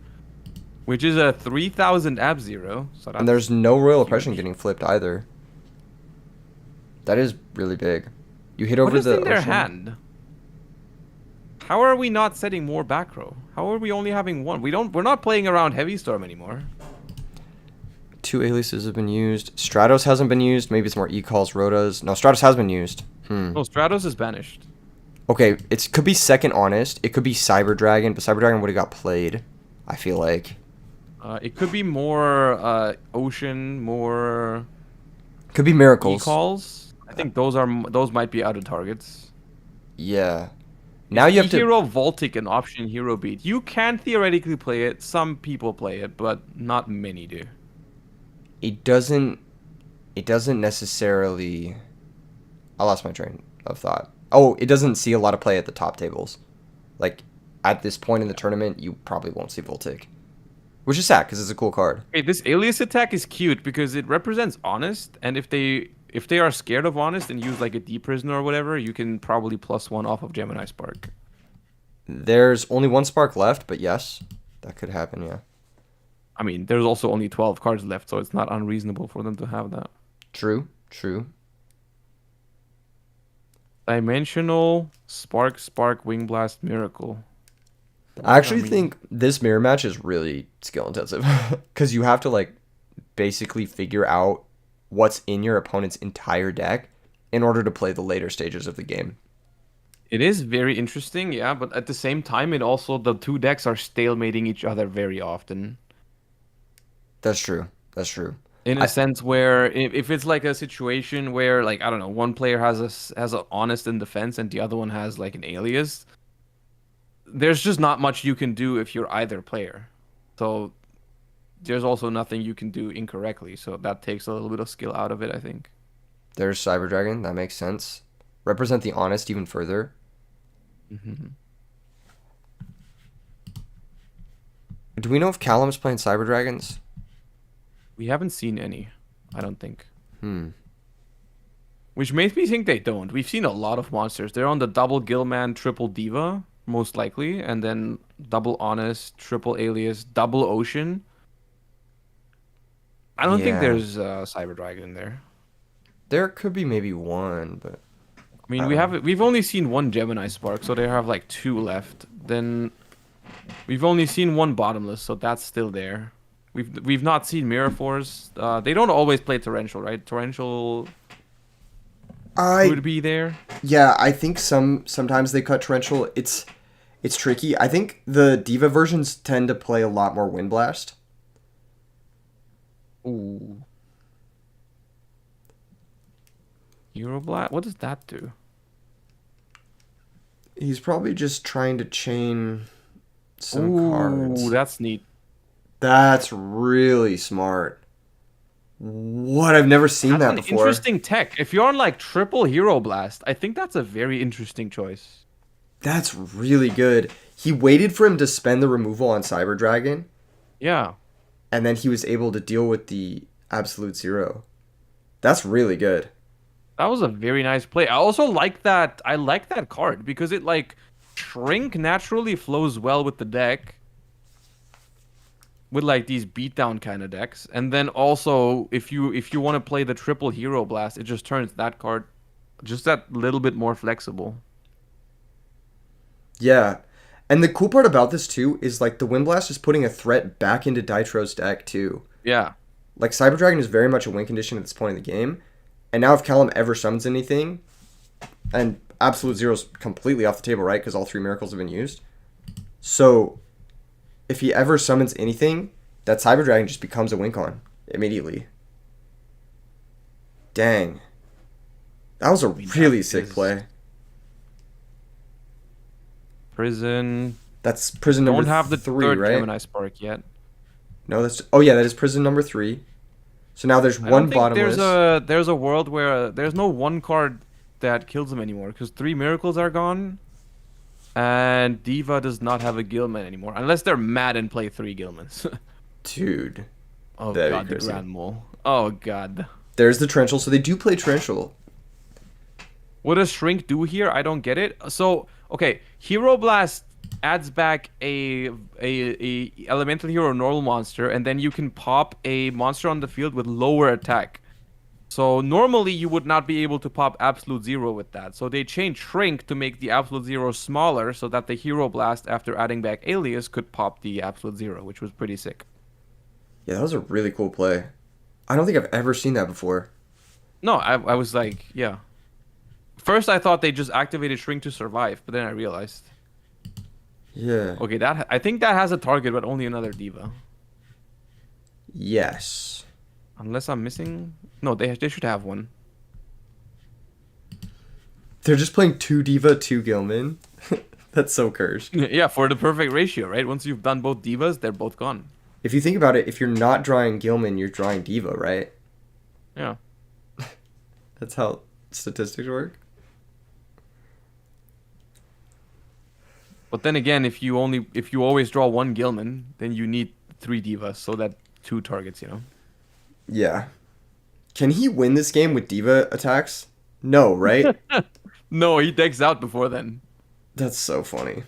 which is a 3000 Ab Zero. So that's
And there's no Royal
huge.
Oppression getting flipped either. That is really big. You hit over
What is
the
in their
Ocean.
hand? How are we not setting more back row? How are we only having 1? We're not playing around Heavy Storm anymore.
2 aliases have been used. Stratos hasn't been used. Maybe it's more E-calls, Rotas. No, Stratos has been used.
No, Stratos is banished.
Okay, it could be second Honest. It could be Cyber Dragon, but Cyber Dragon would have got played, I feel like.
It could be more Ocean, more
Could be Miracles.
E-calls. I think those might be out of targets.
Yeah. Now you have to...
Hero Voltic and Option Hero Beat. You can theoretically play it. Some people play it, but not many do.
It doesn't necessarily... I lost my train of thought. Oh, it doesn't see a lot of play at the top tables. Like, at this point in the tournament, you probably won't see Voltic. Which is sad, because it's a cool card.
Okay, this Alias attack is cute because it represents Honest, and if they are scared of Honest and use like a Deep Prisoner or whatever, you can probably +1 off of Gemini Spark.
There's only 1 spark left, but yes, that could happen, yeah.
I mean, there's also only 12 cards left, so it's not unreasonable for them to have that.
True, true.
Dimensional Spark, Wing Blast, Miracle.
I actually think this mirror match is really skill intensive. Because you have to, like, basically figure out what's in your opponent's entire deck in order to play the later stages of the game.
It is very interesting, yeah, but at the same time, the 2 decks are stalemating each other very often.
That's true. That's true.
In a sense where if it's like a situation where, like, I don't know, one player has an Honest in defense and the other one has like an Alias, there's just not much you can do if you're either player. So there's also nothing you can do incorrectly. So that takes a little bit of skill out of it, I think.
There's Cyber Dragon. That makes sense. Represent the Honest even further.
Mm-hmm.
Do we know if Callum's playing Cyber Dragons?
We haven't seen any, I don't think.
Hmm.
Which makes me think they don't. We've seen a lot of monsters. They're on the double Gillman, triple Diva, most likely, and then double Honest, triple Alias, double Ocean. I don't think
Yeah.
there's Cyber Dragon in there.
There could be maybe 1, but...
I mean, we've only seen 1 Gemini Spark, so they have like 2 left. Then we've only seen 1 Bottomless, so that's still there. We've not seen Mirror Force. They don't always play Torrential, right? Torrential would be there.
Yeah, I think sometimes they cut Torrential. It's tricky. I think the Diva versions tend to play a lot more Wind Blast.
Ooh. Euroblast? What does that do?
He's probably just trying to chain some cards.
Ooh, that's neat.
That's really smart. What? I've never seen
That's
that
an
before.
interesting tech. If you're on like triple Hero Blast, I think that's a very interesting choice.
That's really good. He waited for him to spend the removal on Cyber Dragon,
Yeah.
and then he was able to deal with the Absolute Zero. That's really good.
That was a very nice play. I also like that. I like that card because it like Shrink naturally flows well with the deck. with like these beatdown kind of decks. And then also if you want to play the triple hero blast, it just turns that card just that little bit more flexible.
Yeah. And the cool part about this too is like the Windblast is putting a threat back into Dytro's deck too.
Yeah.
Like Cyber Dragon is very much a win condition at this point in the game. And now if Callum ever summons anything, and Absolute Zero's completely off the table, right? Because all 3 miracles have been used. So if he ever summons anything, that Cyber Dragon just becomes a win con immediately. Dang. That was a really sick play.
Prison.
That's prison number
Don't have the
3,
third
right?
Gemini Spark yet.
No, that's... Oh, yeah, that is prison number 3. So now there's
I
one
don't think
bottomless.
there's a world where there's no one card that kills him anymore because 3 miracles are gone, and Diva does not have a Gilman anymore unless they're mad and play 3 Gilmans.
Dude.
Oh
That'd be
god, the
crazy.
Grand Mole. Oh god.
There's the Trenchel. So they do play Trenchel.
What does Shrink do here? I don't get it. So, okay, Hero Blast adds back a elemental hero normal monster, and then you can pop a monster on the field with lower attack. So normally you would not be able to pop Absolute Zero with that. So they changed Shrink to make the Absolute Zero smaller so that the Hero Blast, after adding back Alias, could pop the Absolute Zero, which was pretty sick.
Yeah, that was a really cool play. I don't think I've ever seen that before.
No, I was like, yeah. First I thought they just activated Shrink to survive, but then I realized.
Yeah.
Okay, I think that has a target, but only another Diva.
Yes.
Unless I'm missing... No, they should have one.
They're just playing 2 Diva, 2 Gilman. That's so cursed.
Yeah, for the perfect ratio, right? Once you've done both Divas, they're both gone.
If you think about it, if you're not drawing Gilman, you're drawing Diva, right?
Yeah.
That's how statistics work.
But then again, if you always draw 1 Gilman, then you need 3 Divas, so that 2 targets, you know?
Yeah. Can he win this game with Diva attacks? No, right?
No, he decks out before then.
That's so funny.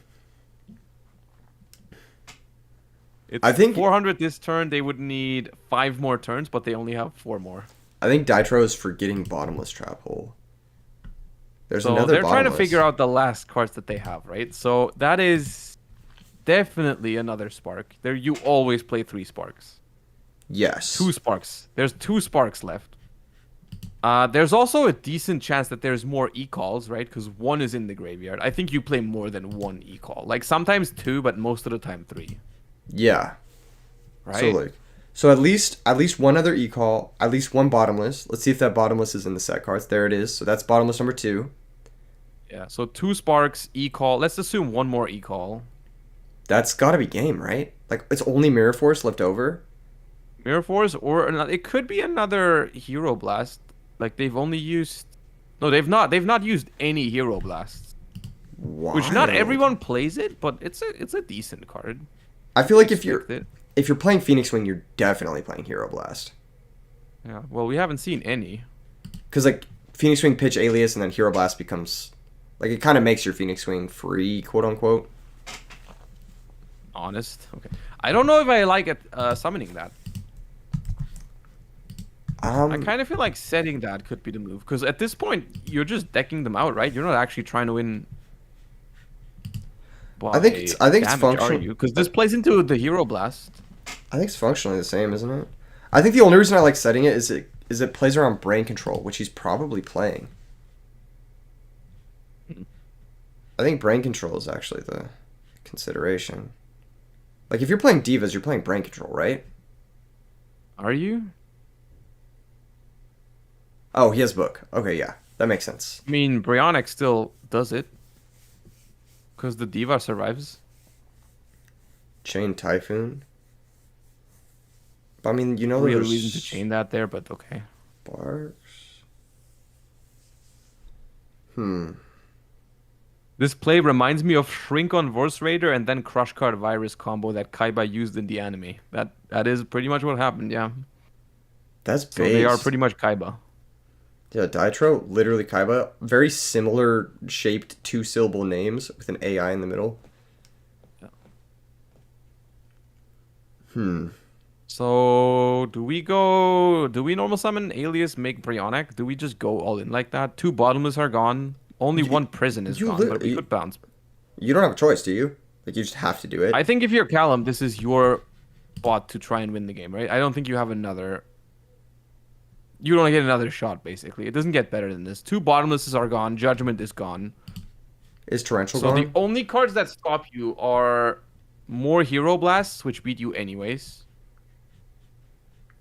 It's
I think
400 this turn. They would need 5 more turns, but they only have 4 more.
Dytro is forgetting Bottomless Trap Hole. There's
So
another
they're trying to
Bottomless.
figure out the last cards that they have, right? So that is definitely another Spark. There, you always play 3 Sparks.
Yes.
2 Sparks. There's 2 Sparks left. There's also a decent chance that there's more E-calls, right? Because 1 is in the graveyard. I think you play more than 1 E-call. Like sometimes 2, but most of the time 3.
Yeah.
Right?
So at least one other E-call, at least 1 Bottomless. Let's see if that Bottomless is in the set cards. There it is. So that's Bottomless number 2.
Yeah, so 2 Sparks, E-call. Let's assume 1 more E-call.
That's got to be game, right? Like, it's only Mirror Force left over.
Mirror Force, or another, it could be another Hero Blast. Like they've only used... No, they've not used any Hero Blasts. Which not
Wild.
everyone plays it, but it's a decent card.
I feel like if
Respect
you're
it.
playing Phoenix Wing, you're definitely playing Hero Blast.
Yeah, well, we haven't seen any.
Because, like, Phoenix Wing pitch Alias and then Hero Blast becomes... Like, it kind of makes your Phoenix Wing free, quote-unquote.
Honest. Okay. I don't know if I like it summoning that. I kind of feel like setting that could be the move. Because at this point, you're just decking them out, right? You're not actually trying to win...
I think it's functional.
Because this plays into the Hero Blast.
I think it's functionally the same, isn't it? I think the only reason I like setting it is it plays around Brain Control, which he's probably playing. I think Brain Control is actually the consideration. Like, if you're playing Divas, you're playing Brain Control, right?
Are you?
Oh, he has Book. Okay, yeah. That makes sense.
I mean, Brionex still does it. Because the Diva survives.
Chain Typhoon. But, I mean, you know
Real
there's...
reason to chain that there, but okay.
Barks.
This play reminds me of Shrink on Vorse Raider and then Crush Card Virus combo that Kaiba used in the anime. That is pretty much what happened, yeah.
That's
So they are
based.
pretty much Kaiba.
Yeah, Dytro, literally Kaiba. Very similar shaped 2-syllable names with an AI in the middle. Hmm.
So do we go? Do we normal summon Alias, make Brionac? Do we just go all in like that? 2 bottomless are gone. Only
You,
1 prison is
you
gone, but we
literally
could bounce.
you don't have a choice, do you? Like you just have to do
I
it.
think if you're Callum, this is your spot to try and win the game, right? I don't think you have another. You don't get another shot, basically. It doesn't get better than this. 2 bottomlesses are gone. Judgment is gone.
Is Torrential
So the
gone?
only cards that stop you are more Hero Blasts, which beat you anyways.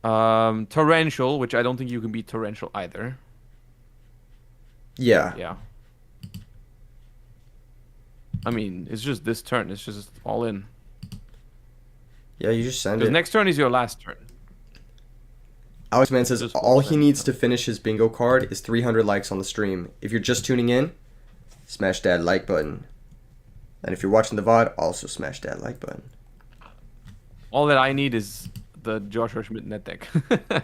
Torrential, which I don't think you can beat Torrential either.
Yeah.
Yeah. I mean, it's just this turn. It's just all in.
Yeah, you just send
Because
it.
next turn is your last turn.
Alex Man says
Just
all
full
he
send.
needs to finish his bingo card is 300 likes on the stream. If you're just tuning in, smash that like button. And if you're watching the VOD, also smash that like button.
All that I need is the Joshua Schmidt net deck.
I'm
But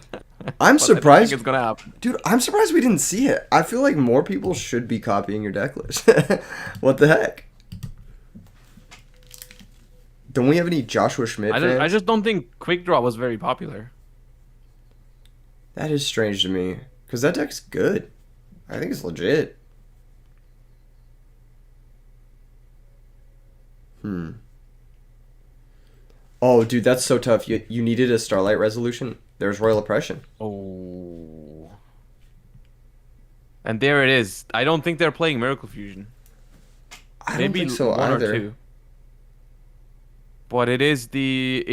I don't
surprised.
think it's gonna happen.
Dude, I'm surprised we didn't see it. I feel like more people should be copying your deck list. What the heck? Don't we have any Joshua Schmidt fans?
I just don't think Quick Draw was very popular.
That is strange to me. Because that deck's good. I think it's legit. Oh, dude, that's so tough. You needed a Starlight Resolution. There's Royal Oppression.
Oh. And there it is. I don't think they're playing Miracle Fusion.
I don't
Maybe
think so
1 or
either.
2. But it is the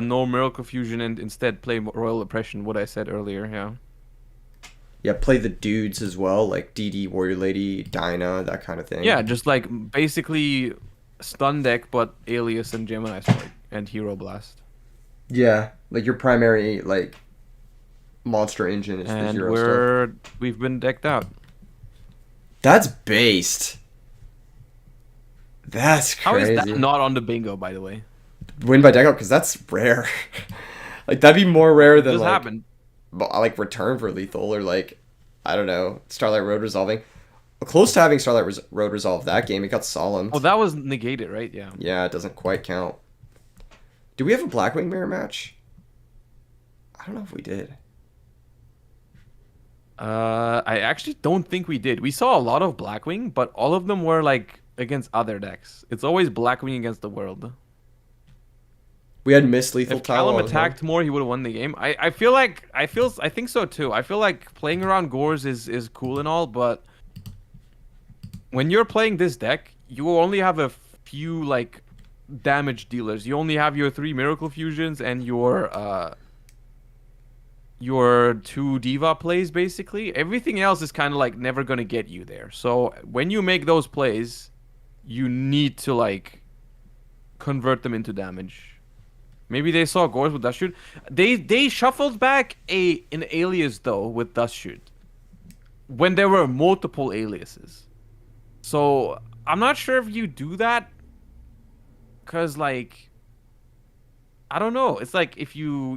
no Miracle Fusion and instead play Royal Oppression, what I said earlier, yeah.
Yeah, play the dudes as well, like DD, Warrior Lady, Dinah, that kind of thing.
Yeah, just like basically stun deck, but Alias and Gemini Strike and Hero Blast.
Yeah, like your primary like monster engine is the
And
hero stuff.
we've been decked out.
That's based. That's
How is
crazy.
that not on the bingo, by the way?
Win by deck out because that's rare. Like that'd be more rare
It
than
just
like
happened.
like return for lethal or like I don't know Starlight Road resolving. Close to having Starlight Road resolve that game. It got solemn.
Oh, that was negated, right? Yeah.
Yeah, it doesn't quite count. Do we have a Blackwing mirror match? I don't know if we did.
I actually don't think we did. We saw a lot of Blackwing, but all of them were like against other decks. It's always Blackwing against the world.
We had Miss Lethal
If
Tile.
Callum attacked more, he would have won the game. I think so too. I feel like playing around Gores is cool and all, but when you're playing this deck, you only have a few like damage dealers. You only have your 3 Miracle Fusions and your 2 Diva plays, basically. Everything else is kind of like never gonna get you there. So when you make those plays, you need to like convert them into damage. Maybe they saw Gores with Dust Shoot. They shuffled back an alias though with Dust Shoot when there were multiple aliases. So I'm not sure if you do that, cause like I don't know. It's like if you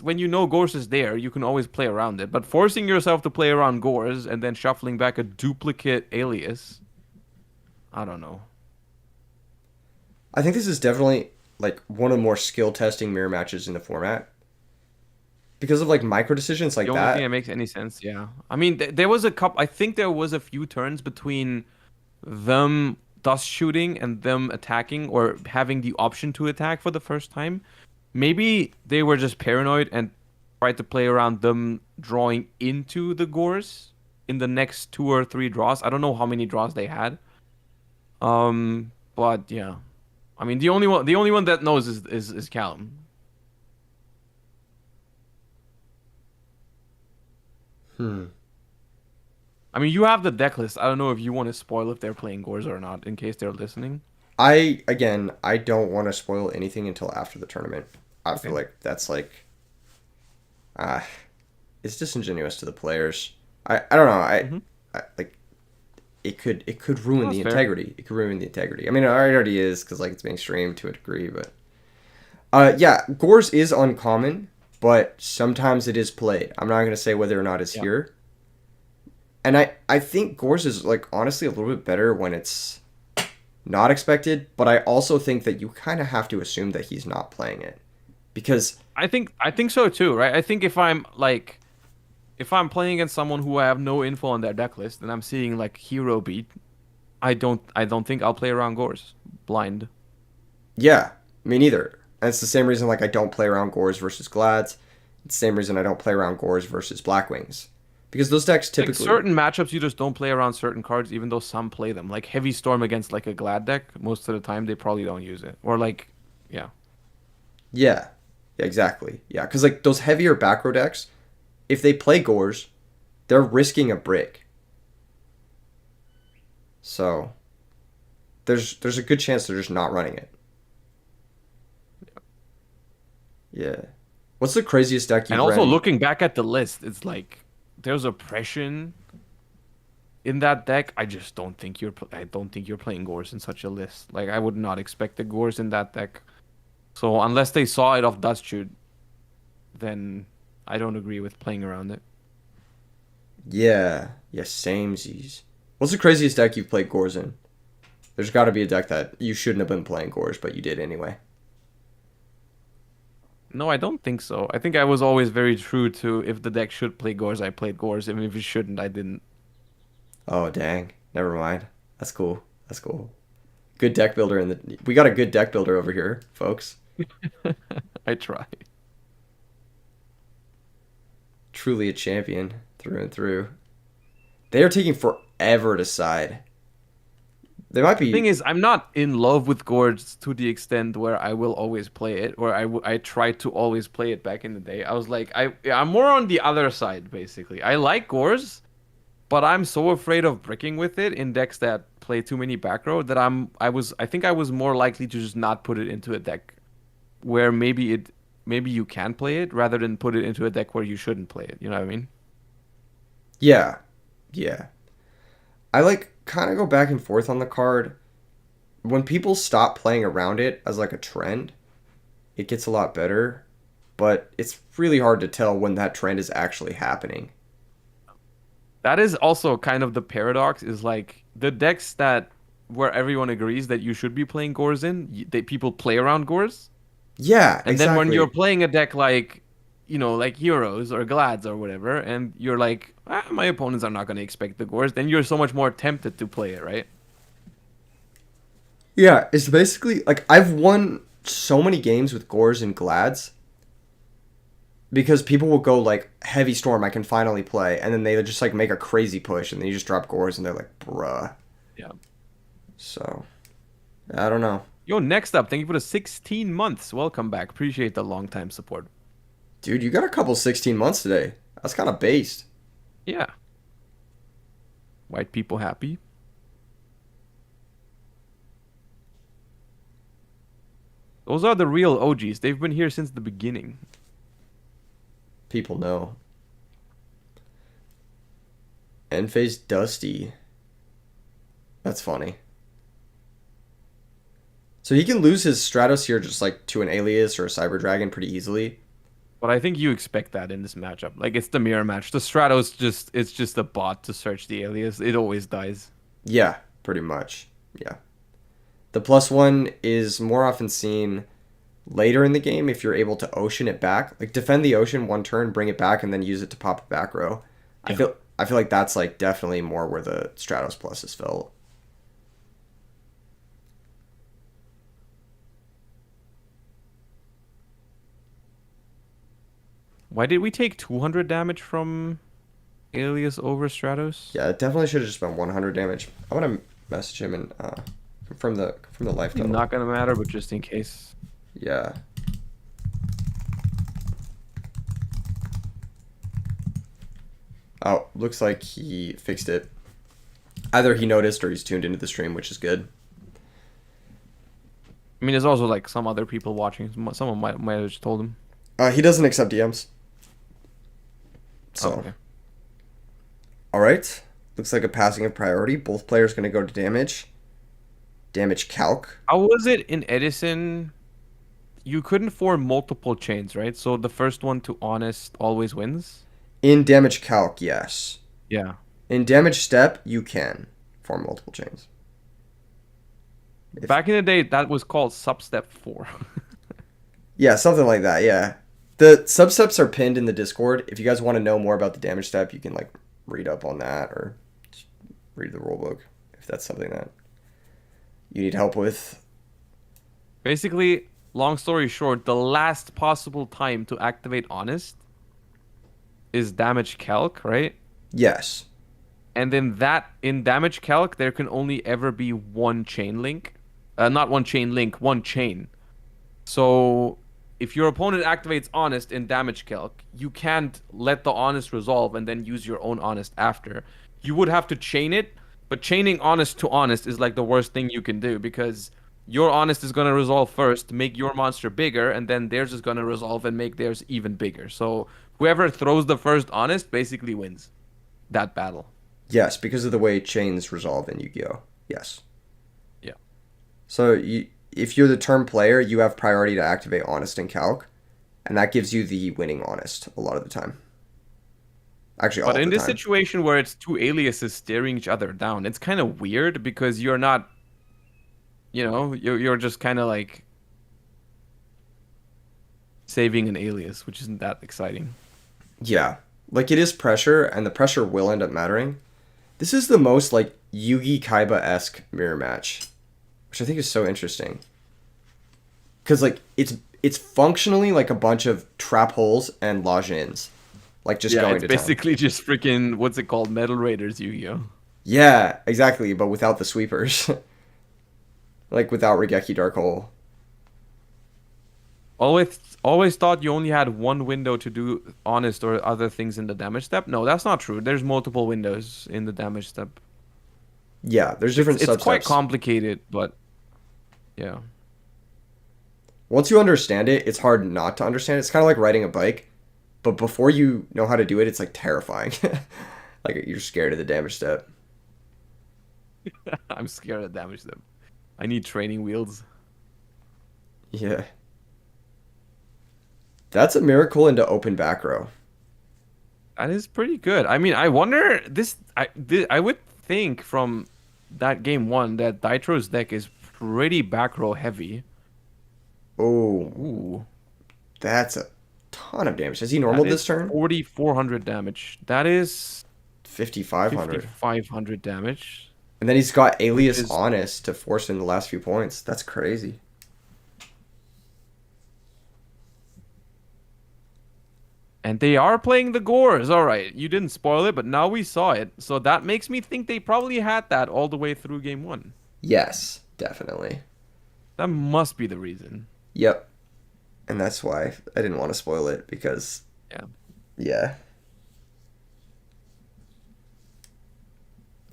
when you know Gores is there, you can always play around it. But forcing yourself to play around Gores and then shuffling back a duplicate alias, I don't know.
I think this is definitely like one of the more skill testing mirror matches in the format because of like micro decisions like
The only
that.
thing that makes any sense, yeah. I mean, there was a couple. I think there was a few turns between them dust shooting and them attacking or having the option to attack for the first time. Maybe they were just paranoid and tried to play around them drawing into the Gores in the next 2 or 3 draws. I don't know how many draws they had. But yeah. I mean, the only one that knows is Callum. I mean, you have the deck list. I don't know if you want to spoil if they're playing Gores or not, in case they're listening.
I don't want to spoil anything until after the tournament. I feel like that's like it's disingenuous to the players. I don't know. I like it could ruin the
fair.
integrity. It could ruin the integrity. I mean, it already is because like it's being streamed to a degree, but yeah, Gores is uncommon, but sometimes it is played. I'm not gonna say whether or not it's here. And I think Gores is like honestly a little bit better when it's not expected, but I also think that you kind of have to assume that he's not playing it because
I think so too, right? I think if I'm playing against someone who I have no info on their deck list and I'm seeing like hero beat, I don't think I'll play around Gores blind.
yeah, me neither. And it's the same reason like I don't play around Gores versus Glads. It's the same reason I don't play around Gores versus Blackwings. Because those decks
Like
typically
certain matchups, you just don't play around certain cards, even though some play them. Like Heavy Storm against like a Glad deck, most of the time they probably don't use it. Or like, yeah,
yeah. Yeah, exactly. Yeah, cuz like those heavier back row decks, if they play Gores, they're risking a brick. So, there's a good chance they're just not running it. Yeah. What's the craziest deck
and
you've
also
ran?
looking back at the list, it's like there's oppression in that deck. I don't think you're playing Gores in such a list. Like I would not expect the Gores in that deck. So unless they saw it off Dust Shoot, then I don't agree with playing around it.
Yeah. Yeah, samesies. What's the craziest deck you've played Gores in? There's got to be a deck that you shouldn't have been playing Gores, but you did anyway.
No, I don't think so. I think I was always very true to if the deck should play Gores, I played Gores. Even if it shouldn't, I didn't.
Oh, dang. Never mind. That's cool. That's cool. Good deck builder in the we got a good deck builder over here, folks.
I try.
Truly a champion through and through. They are taking forever to side. They might
Thing
be
is, I'm not in love with Gores to the extent where I will always play it, or I tried to always play it back in the day. I was like, I'm more on the other side, basically. I like Gores, but I'm so afraid of bricking with it in decks that play too many back row that I think I was more likely to just not put it into a deck where maybe you can play it rather than put it into a deck where you shouldn't play it. You know what I mean?
yeah. Yeah. I like kind of go back and forth on the card. When people stop playing around it as like a trend, it gets a lot better, but it's really hard to tell when that trend is actually happening.
That is also kind of the paradox is like the decks that where everyone agrees that you should be playing Gores in, they people play around Gores.
Yeah,
And then when
exactly.
you're playing a deck like, like Heroes or Glads or whatever, and you're like, my opponents are not going to expect the Gores, then you're so much more tempted to play it, right?
Yeah, it's basically like I've won so many games with Gores and Glads because people will go like Heavy Storm, I can finally play, and then they just like make a crazy push, and then you just drop Gores, and they're like, bruh.
Yeah.
So I don't know,
Yo, next up, thank you for the 16 months. Welcome back. Appreciate the long time support.
dude. You got a couple 16 months today. That's kind of based.
Yeah. White people happy. Those are the real OGs. They've been here since the beginning.
People know. End phase Dusty. That's funny. So he can lose his Stratos here just like to an Alias or a Cyber Dragon pretty easily.
But I think you expect that in this matchup. Like it's the mirror match. The Stratos it's just a bot to search the alias. It always dies.
Yeah, pretty much. Yeah. The +1 is more often seen later in the game if you're able to ocean it back. Like defend the ocean one turn, bring it back, and then use it to pop a back row.
Yeah.
I feel like that's like definitely more where the Stratos Plus is felt.
Why did we take 200 damage from alias over Stratos?
Yeah, it definitely should have just been 100 damage. I'm gonna message him and confirm the life total.
Not gonna matter, but just in case.
Yeah. Oh, looks like he fixed it. Either he noticed or he's tuned into the stream, which is good.
I mean, there's also like some other people watching. Someone might have just told him.
He doesn't accept DMs. So,
Okay.
all right. Looks like a passing of priority. Both players going to go to damage. Damage calc.
How was it in Edison? You couldn't form multiple chains, right? So the first one to honest always wins.
In damage calc, yes.
Yeah.
In damage step, you can form multiple chains.
Back in the day, that was called substep 4.
Yeah, something like that. Yeah, the substeps are pinned in the Discord. If you guys want to know more about the damage step, you can like read up on that or just read the rulebook if that's something that you need help with.
Basically, long story short, the last possible time to activate Honest is damage calc, right?
Yes.
And then that in damage calc, there can only ever be one chain link. Not one chain link, one chain. So if your opponent activates Honest in damage calc, you can't let the Honest resolve and then use your own Honest after. You would have to chain it, but chaining Honest to Honest is like the worst thing you can do because your Honest is going to resolve first, make your monster bigger, and then theirs is going to resolve and make theirs even bigger. So whoever throws the first Honest basically wins that battle.
Yes, because of the way chains resolve in Yu-Gi-Oh. Yes.
Yeah.
So if you're the turn player, you have priority to activate Honest and Calc, and that gives you the winning Honest a lot of the time. Actually, all
But
of
in
the
this
time.
situation where it's two aliases staring each other down, it's kind of weird because you're not, you're just kind of like saving an alias, which isn't that exciting.
Yeah. Like, it is pressure, and the pressure will end up mattering. This is the most, like, Yugi Kaiba-esque mirror match, which I think is so interesting. Because, like, it's functionally like a bunch of trap holes and lodge-ins. Like, just
Yeah,
going
it's
to town.
basically just freaking, what's it called? Metal Raiders Yu-Gi-Oh!
Yeah, exactly, but without the sweepers. Like, without Regeki Dark Hole.
Always thought you only had one window to do Honest or other things in the damage step. No, that's not true. There's multiple windows in the damage step.
Yeah, there's different
It's quite
substeps.
complicated, but yeah.
Once you understand it, it's hard not to understand it. It's kind of like riding a bike, but before you know how to do it, it's like terrifying. Like you're scared of the damage step.
I'm scared of damage step. I need training wheels.
Yeah. That's a miracle into open back row.
That is pretty good. I mean, I wonder I would think from that game one that Daitro's deck is pretty back row heavy.
Oh,
Ooh.
that's a ton of damage. Has he
That
normal
is
this turn?
4,400 damage. That is
5,500.
5,500 damage.
And then he's got Alias
is-
Honest to force in the last few points. That's crazy.
And they are playing the Gores. All right, you didn't spoil it, but now we saw it. So that makes me think they probably had that all the way through game one.
Yes, definitely.
That must be the reason.
Yep. And that's why I didn't want to spoil it because
Yeah.
yeah.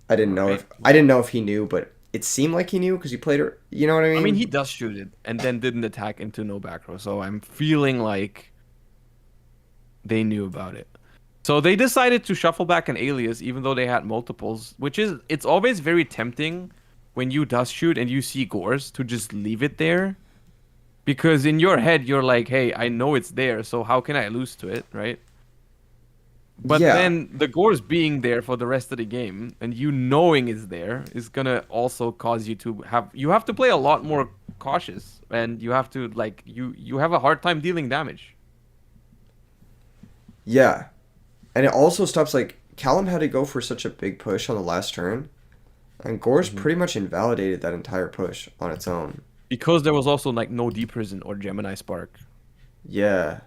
I didn't know
Alright.
if he knew, but it seemed like he knew because he played her. You know what I mean?
I mean, he does shoot it and then didn't attack into no back row. So I'm feeling like they knew about it. So they decided to shuffle back an alias even though they had multiples, it's always very tempting when you dust shoot and you see Gores to just leave it there. Because in your head, you're like, hey, I know it's there, so how can I lose to it, right? But
Yeah.
then the Gores being there for the rest of the game and you knowing it's there is gonna also cause you to have to play a lot more cautious and you have to like you have a hard time dealing damage.
Yeah. And it also stops like Callum had to go for such a big push on the last turn. And Gore's pretty much invalidated that entire push on its own.
Because there was also like no Deep Prison or Gemini Spark.
Yeah.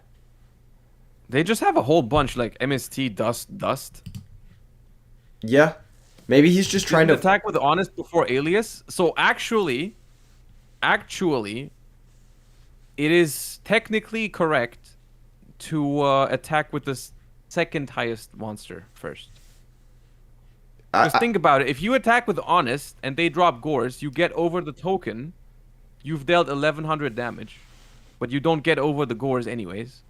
They just have a whole bunch like MST Dust.
Yeah. Maybe he's just trying to
attack with Honest before Alias. So actually, it is technically correct to attack with the second highest monster first. Just think about it. If you attack with Honest and they drop Gores, you get over the token. You've dealt 1,100 damage, but you don't get over the Gores anyways.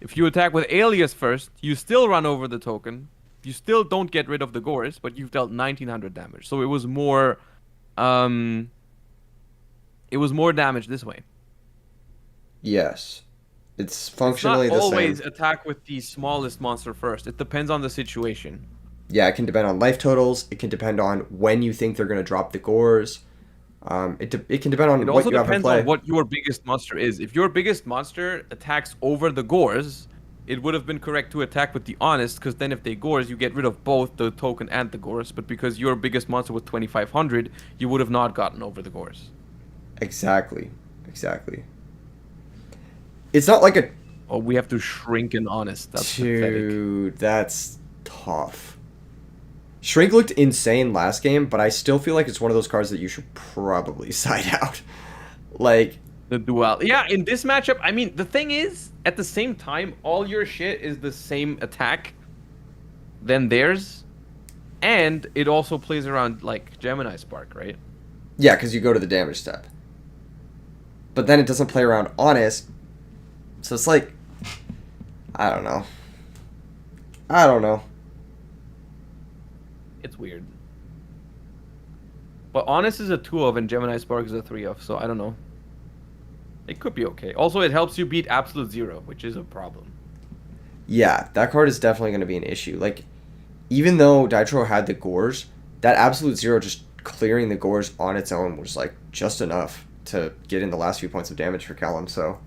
If you attack with Alias first, you still run over the token. You still don't get rid of the Gores, but you've dealt 1,900 damage. So it was more damage this way.
Yes. It's
It's
functionally
not
the
always
same.
attack with the smallest monster first. It depends on the situation.
Yeah, it can depend on life totals. It can depend on when you think they're going to drop the Gores. It can depend on
It
what
also
you have in
depends
play.
on what your biggest monster is. If your biggest monster attacks over the gores, it would have been correct to attack with the honest, because then if they gores, you get rid of both the token and the gores. But because your biggest monster was 2500, you would have not gotten over the gores.
Exactly. It's not like a
Oh, we have to shrink an honest. That's pathetic.
dude. That's tough. Shrink looked insane last game, but I still feel like it's one of those cards that you should probably side out. Like,
The duel. Yeah, in this matchup, I mean, the thing is, at the same time, all your shit is the same attack than theirs. And it also plays around, like, Gemini Spark, right?
yeah, because you go to the damage step. But then it doesn't play around honest. So it's like, I don't know.
It's weird. But Honest is a 2 of and Gemini Spark is a 3 of, so I don't know. It could be okay. Also, it helps you beat Absolute Zero, which is a problem.
Yeah, that card is definitely going to be an issue. Like, even though Ditro had the gores, that Absolute Zero just clearing the gores on its own was, like, just enough to get in the last few points of damage for Callum, so...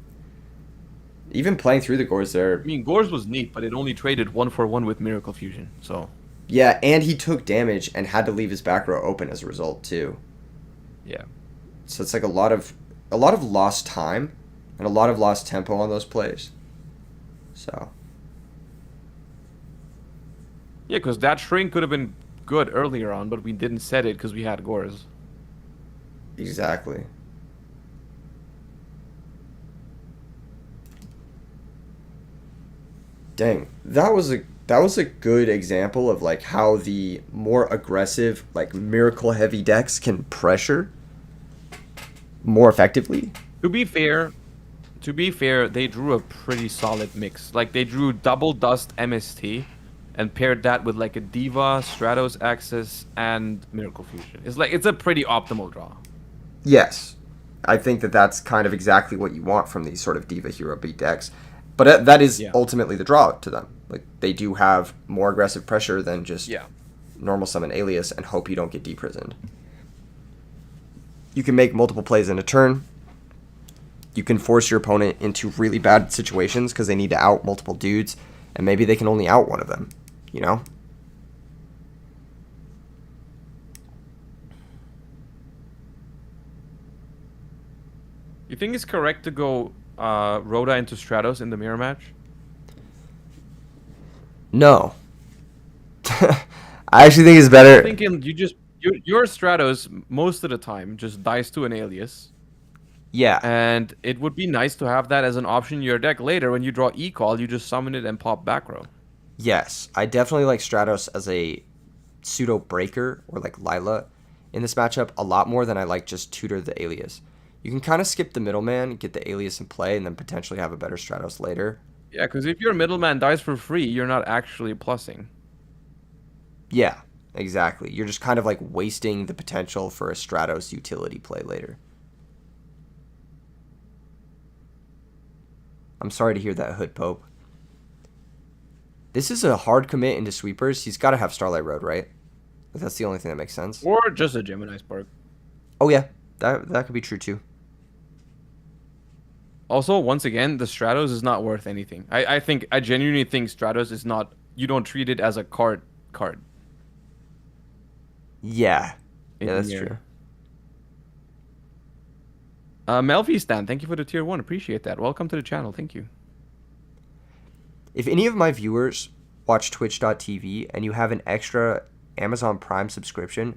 Even playing through the gores there...
I mean, Gores was neat, but it only traded 1-for-1 with Miracle Fusion, so...
Yeah, and he took damage and had to leave his back row open as a result, too.
Yeah.
So it's like a lot of lost time and a lot of lost tempo on those plays. So...
Yeah, because that shrink could have been good earlier on, but we didn't set it because we had Gores.
Exactly. Dang, that was a good example of like how the more aggressive, like miracle heavy decks can pressure more effectively.
To be fair, they drew a pretty solid mix. Like they drew double dust MST and paired that with like a Diva, Stratos Axis, and Miracle Fusion. It's a pretty optimal draw.
Yes, I think that's kind of exactly what you want from these sort of Diva Hero beat decks. But that is ultimately the draw to them. Like, they do have more aggressive pressure than just normal summon Alias and hope you don't get deprisoned. You can make multiple plays in a turn. You can force your opponent into really bad situations because they need to out multiple dudes, and maybe they can only out one of them, you know?
You think it's correct to go Rhoda into Stratos in the mirror match?
No. I actually think it's better.
I'm thinking your Stratos most of the time just dies to an Alias.
Yeah.
And it would be nice to have that as an option in your deck later. When you draw E-Call, you just summon it and pop back row.
Yes. I definitely like Stratos as a pseudo breaker or like Lila in this matchup a lot more than I like just tutor the Alias. You can kind of skip the middleman, get the Alias in play, and then potentially have a better Stratos later.
Yeah, because if your middleman dies for free, you're not actually plussing.
Yeah, exactly. You're just kind of like wasting the potential for a Stratos utility play later. I'm sorry to hear that, Hood Pope. This is a hard commit into sweepers. He's got to have Starlight Road, right? That's the only thing that makes sense.
Or just a Gemini Spark.
Oh, yeah. That could be true, too.
Also, once again, the Stratos is not worth anything. I genuinely think Stratos is not... You don't treat it as a card.
Yeah. Yeah, that's true.
Melvistan, thank you for the tier 1. Appreciate that. Welcome to the channel. Thank you.
If any of my viewers watch twitch.tv and you have an extra Amazon Prime subscription...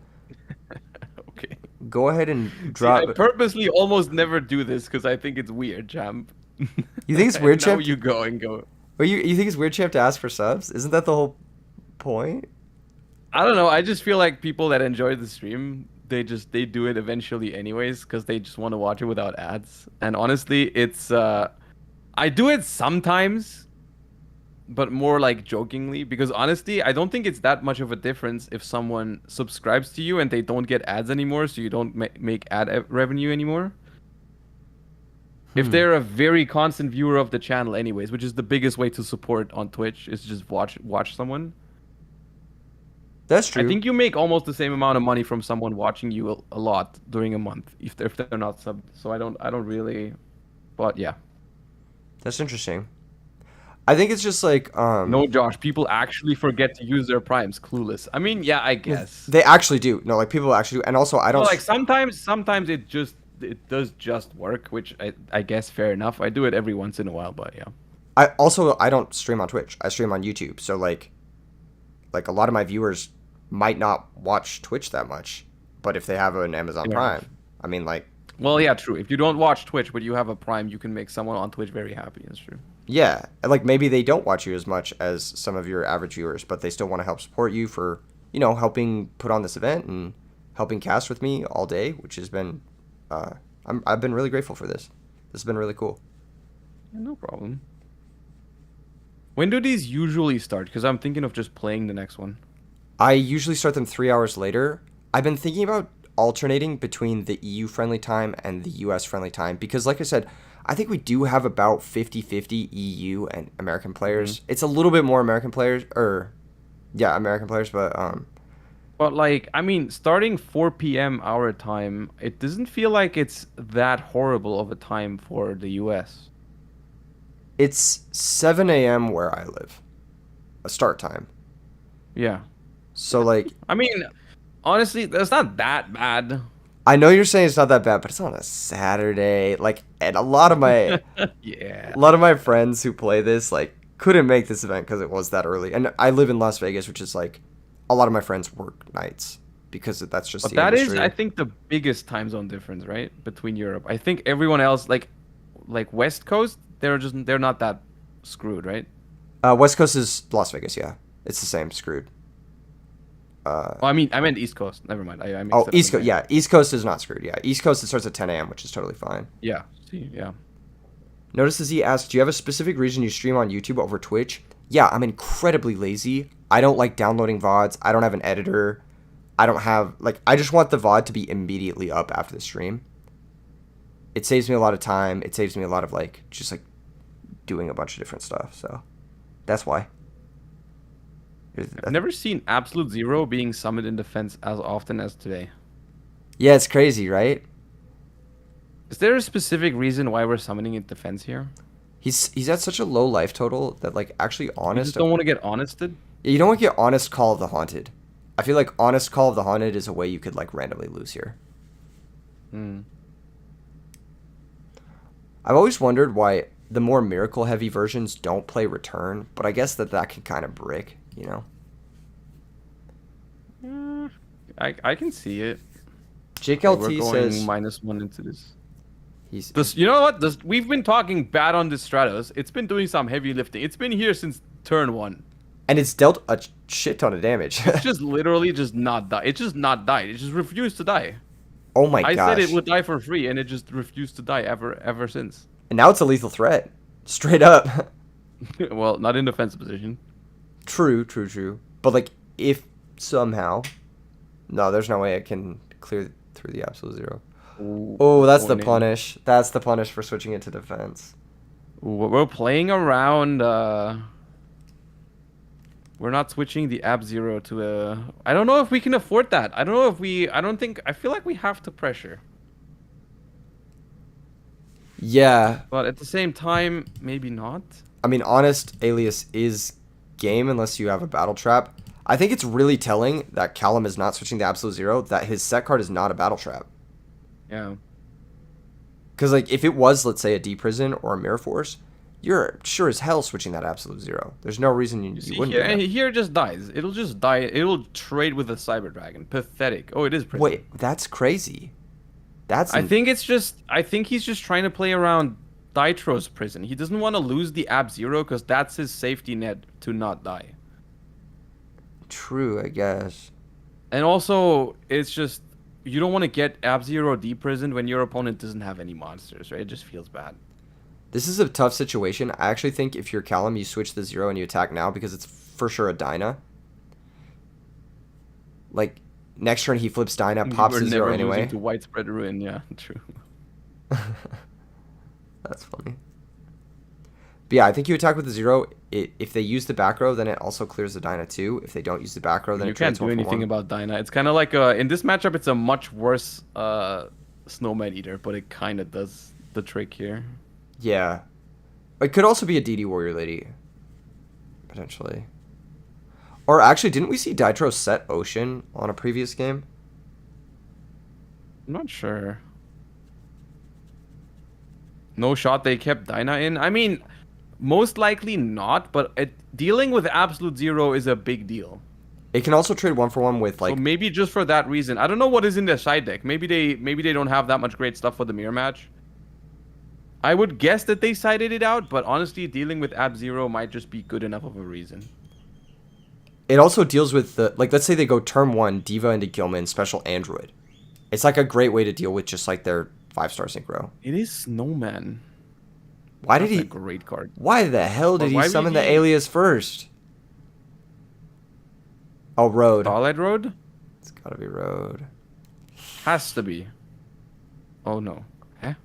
Okay.
Go ahead and drop...
See, I purposely almost never do this because I think it's weird, champ.
You think it's weird, champ?
Now you go and go.
Well, you think it's weird, champ, to ask for subs? Isn't that the whole point?
I don't know. I just feel like people that enjoy the stream, they do it eventually anyways because they just want to watch it without ads. And honestly, it's... I do it sometimes, but more like jokingly, because honestly, I don't think it's that much of a difference if someone subscribes to you and they don't get ads anymore, so you don't make ad revenue anymore. If they're a very constant viewer of the channel anyways, which is the biggest way to support on Twitch, is just watch someone.
That's true.
I think you make almost the same amount of money from someone watching you a lot during a month if they're not subbed. So I don't really, but yeah.
That's interesting. I think it's just like
No, Josh, people actually forget to use their primes. Clueless. I mean, yeah, I guess.
they actually do. No, like people actually do. And also I
No,
don't
like sometimes it does just work, which I guess fair enough. I do it every once in a while, but yeah.
I don't stream on Twitch. I stream on YouTube. So like a lot of my viewers might not watch Twitch that much, but if they have an Amazon
Yeah.
Prime, I mean like
Well, yeah, true. If you don't watch Twitch, but you have a Prime, you can make someone on Twitch very happy. That's true.
yeah, like maybe they don't watch you as much as some of your average viewers, but they still want to help support you for, helping put on this event and helping cast with me all day, which has been, I've been really grateful for this. This has been really cool.
Yeah, no problem. When do these usually start? Because I'm thinking of just playing the next one.
I usually start them 3 hours later. I've been thinking about alternating between the EU friendly time and the US friendly time because, like I said, I think we do have about 50-50 EU and American players. It's a little bit more American players, American players, but
But like, I mean, starting 4 p.m. our time, it doesn't feel like it's that horrible of a time for the US.
it's 7 a.m. where I live, a start time.
Yeah.
So like,
I mean, honestly, that's not that bad.
I know you're saying it's not that bad, but it's on a Saturday. Like, and a lot of my
Yeah.
friends who play this like couldn't make this event because it was that early. And I live in Las Vegas, which is like a lot of my friends work nights because that's just
But
the
that is,
industry.
I think, the biggest time zone difference, right? Between Europe. I think everyone else, like West Coast, they're not that screwed, right?
West Coast is Las Vegas, yeah. It's the same, screwed.
Well, I meant East Coast. Never mind. I mixed
Oh,
it up
East
in
Coast,
my
yeah. East Coast is not screwed, yeah. East Coast, it starts at 10 a.m., which is totally fine.
Yeah. See, yeah.
Notice as he asked, do you have a specific reason you stream on YouTube over Twitch? Yeah, I'm incredibly lazy. I don't like downloading VODs. I don't have an editor. I don't have, like, I just want the VOD to be immediately up after the stream. It saves me a lot of time. It saves me a lot of, like, just, like, doing a bunch of different stuff. So, that's why.
I've never seen Absolute Zero being summoned in defense as often as today.
Yeah, it's crazy, right?
Is there a specific reason why we're summoning in defense here?
He's at such a low life total that, like, actually
You
honest.
just don't want to get honested?
You don't want to get honest Call of the Haunted. I feel like honest Call of the Haunted is a way you could, like, randomly lose here.
Hmm.
I've always wondered why the more miracle heavy versions don't play return, but I guess that can kind of brick, you know.
I can see it.
Jake
We're
LT
going
says
-1 into this.
he's
You know what? We've been talking bad on this Stratos. It's been doing some heavy lifting. It's been here since turn 1.
and it's dealt a shit ton of damage.
It's just literally just not die. It's just not died. It just refused to die.
Oh my
I
gosh.
said it would die for free, and it just refused to die ever since.
And now it's a lethal threat. Straight up.
Well, not in defensive position.
True. But like if somehow no, there's no way it can clear through the absolute zero.
Ooh,
Oh, that's the
going in.
punish. That's the punish for switching into defense.
Ooh, we're playing around. We're not switching the Ab Zero to a. I don't know if we can afford that. I don't know if we. I don't think. I feel like we have to pressure.
Yeah.
But at the same time, maybe not.
I mean, honest alias is game unless you have a battle trap. I think it's really telling that Callum is not switching to absolute zero, that his set card is not a battle trap.
Yeah.
Because, like, if it was, let's say, a D prison or a mirror force, you're sure as hell switching that absolute zero. There's no reason you
See,
wouldn't
here,
do that.
here it just dies. It'll just die. It'll trade with a Cyber Dragon. Pathetic. Oh, it is prison.
Wait, that's crazy. That's
I think it's just. I think he's just trying to play around Ditro's prison. He doesn't want to lose the Ab Zero because that's his safety net to not die.
true, I guess.
And also, it's just you don't want to get Ab Zero deprisoned when your opponent doesn't have any monsters, right? It just feels bad.
This is a tough situation. I actually think if you're Callum, you switch the zero and you attack now because it's for sure a Dyna. Like, next turn he flips Dyna, pops
We're
the zero
never
anyway.
losing to Widespread Ruin. Yeah, true.
That's funny. But yeah, I think you attack with the 0. If they use the back row, then it also clears the Dyna too. If they don't use the back row, then
You
it
can't
trades
do
1 for
anything
1.
about Dyna. It's kind of like in this matchup, it's a much worse Snowman Eater, but it kind of does the trick here.
Yeah. It could also be a DD Warrior Lady. Potentially. Or actually, didn't we see Dytro set Ocean on a previous game?
I'm not sure. No shot they kept Dyna in. I mean, most likely not, but dealing with absolute 0 is a big deal.
It can also trade 1 for 1 with like.
So maybe just for that reason. I don't know what is in their side deck. Maybe they don't have that much great stuff for the mirror match. I would guess that they sided it out, but honestly, dealing with Ab 0 might just be good enough of a reason.
It also deals with the like. Let's say they go turn 1 Diva into Gilman special Android. It's like a great way to deal with just like their 5-star synchro.
It is Snowman.
Why did
That's
he?
a great card.
Why the hell did
But
he
why
summon
would
the
he-
alias first? Oh, Road.
Starlight Road?
It's gotta be Road.
Has to be. Oh no. Huh?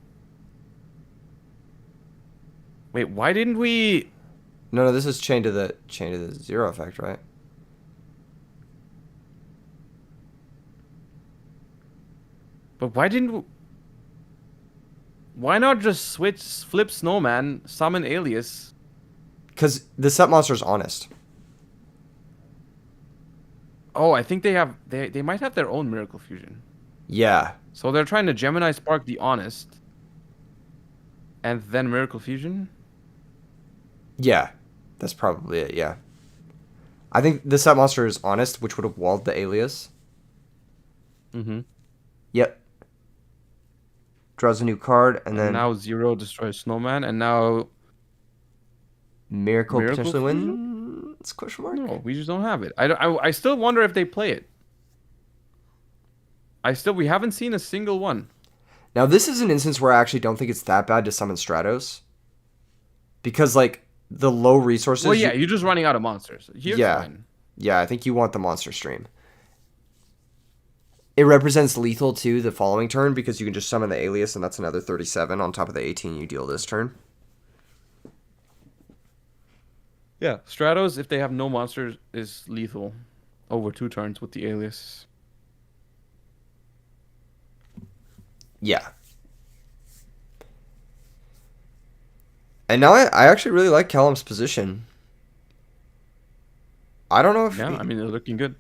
Wait, why didn't we...
No, this is chain to the 0 effect, right?
But why didn't we... Why not just flip Snowman, summon Alias?
Because the set monster is honest.
Oh, I think they might have their own Miracle Fusion.
Yeah.
So they're trying to Gemini Spark the Honest. And then Miracle Fusion?
Yeah. That's probably it, yeah. I think the set monster is honest, which would have walled the alias.
Mm-hmm.
Yep. Draws a new card, and then
now 0 destroys Snowman, and now...
Miracle
Miracle
potentially
Fusion?
wins? Question mark?
No, we just don't have it. I still wonder if they play it. We haven't seen a single one.
Now, this is an instance where I actually don't think it's that bad to summon Stratos. Because, like, the low resources...
Well, yeah, you're just running out of monsters. Here's
Yeah.
fine.
Yeah, I think you want the monster stream. It represents lethal, too, the following turn, because you can just summon the alias, and that's another 37 on top of the 18 you deal this turn.
Yeah, Stratos, if they have no monsters, is lethal over 2 turns with the alias.
Yeah. And now I actually really like Callum's position. I don't know if
Yeah, I mean, they're looking good.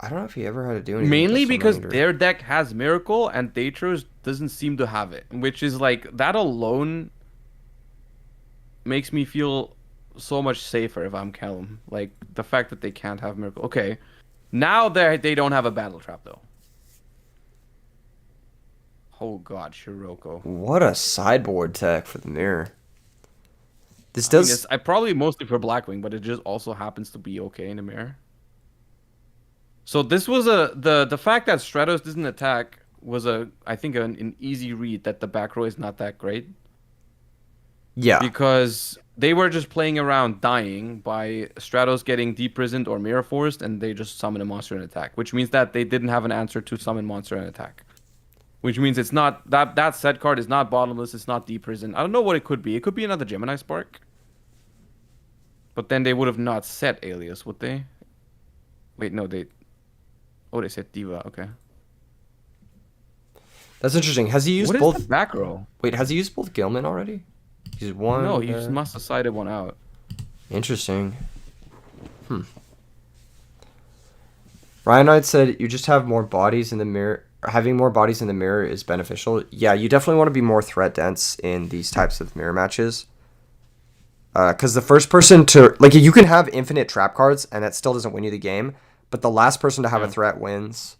I don't know if he ever had to do anything.
Mainly
with
because
Salamander.
their deck has Miracle and Datros doesn't seem to have it, which is like, that alone makes me feel so much safer if I'm Callum. Like, the fact that they can't have Miracle. Okay, now they don't have a Battle Trap, though. Oh god, Shiroko.
What a sideboard tech for the mirror. This
I mean,
does
I probably mostly for Blackwing, but it just also happens to be okay in the mirror. So this was the fact that Stratos doesn't attack was I think an easy read that the back row is not that great.
yeah.
Because they were just playing around dying by Stratos getting deprisoned or mirror forced, and they just summon a monster and attack, which means that they didn't have an answer to summon monster and attack. Which means it's not that set card is not bottomless, it's not deprisoned. I don't know what it could be. It could be another Gemini Spark. But then they would have not set Alias, would they? Wait, no, they set Diva, okay.
That's interesting. Has he used
What is
both
the back row?
Wait, has he used both Gilman already? He's one.
No, he just must have sided one out.
Interesting. Ryan Knight said you just have more bodies in the mirror. Having more bodies in the mirror is beneficial. Yeah, you definitely want to be more threat dense in these types of mirror matches. Because the first person to... Like, you can have infinite trap cards, and that still doesn't win you the game. But the last person to have a threat wins.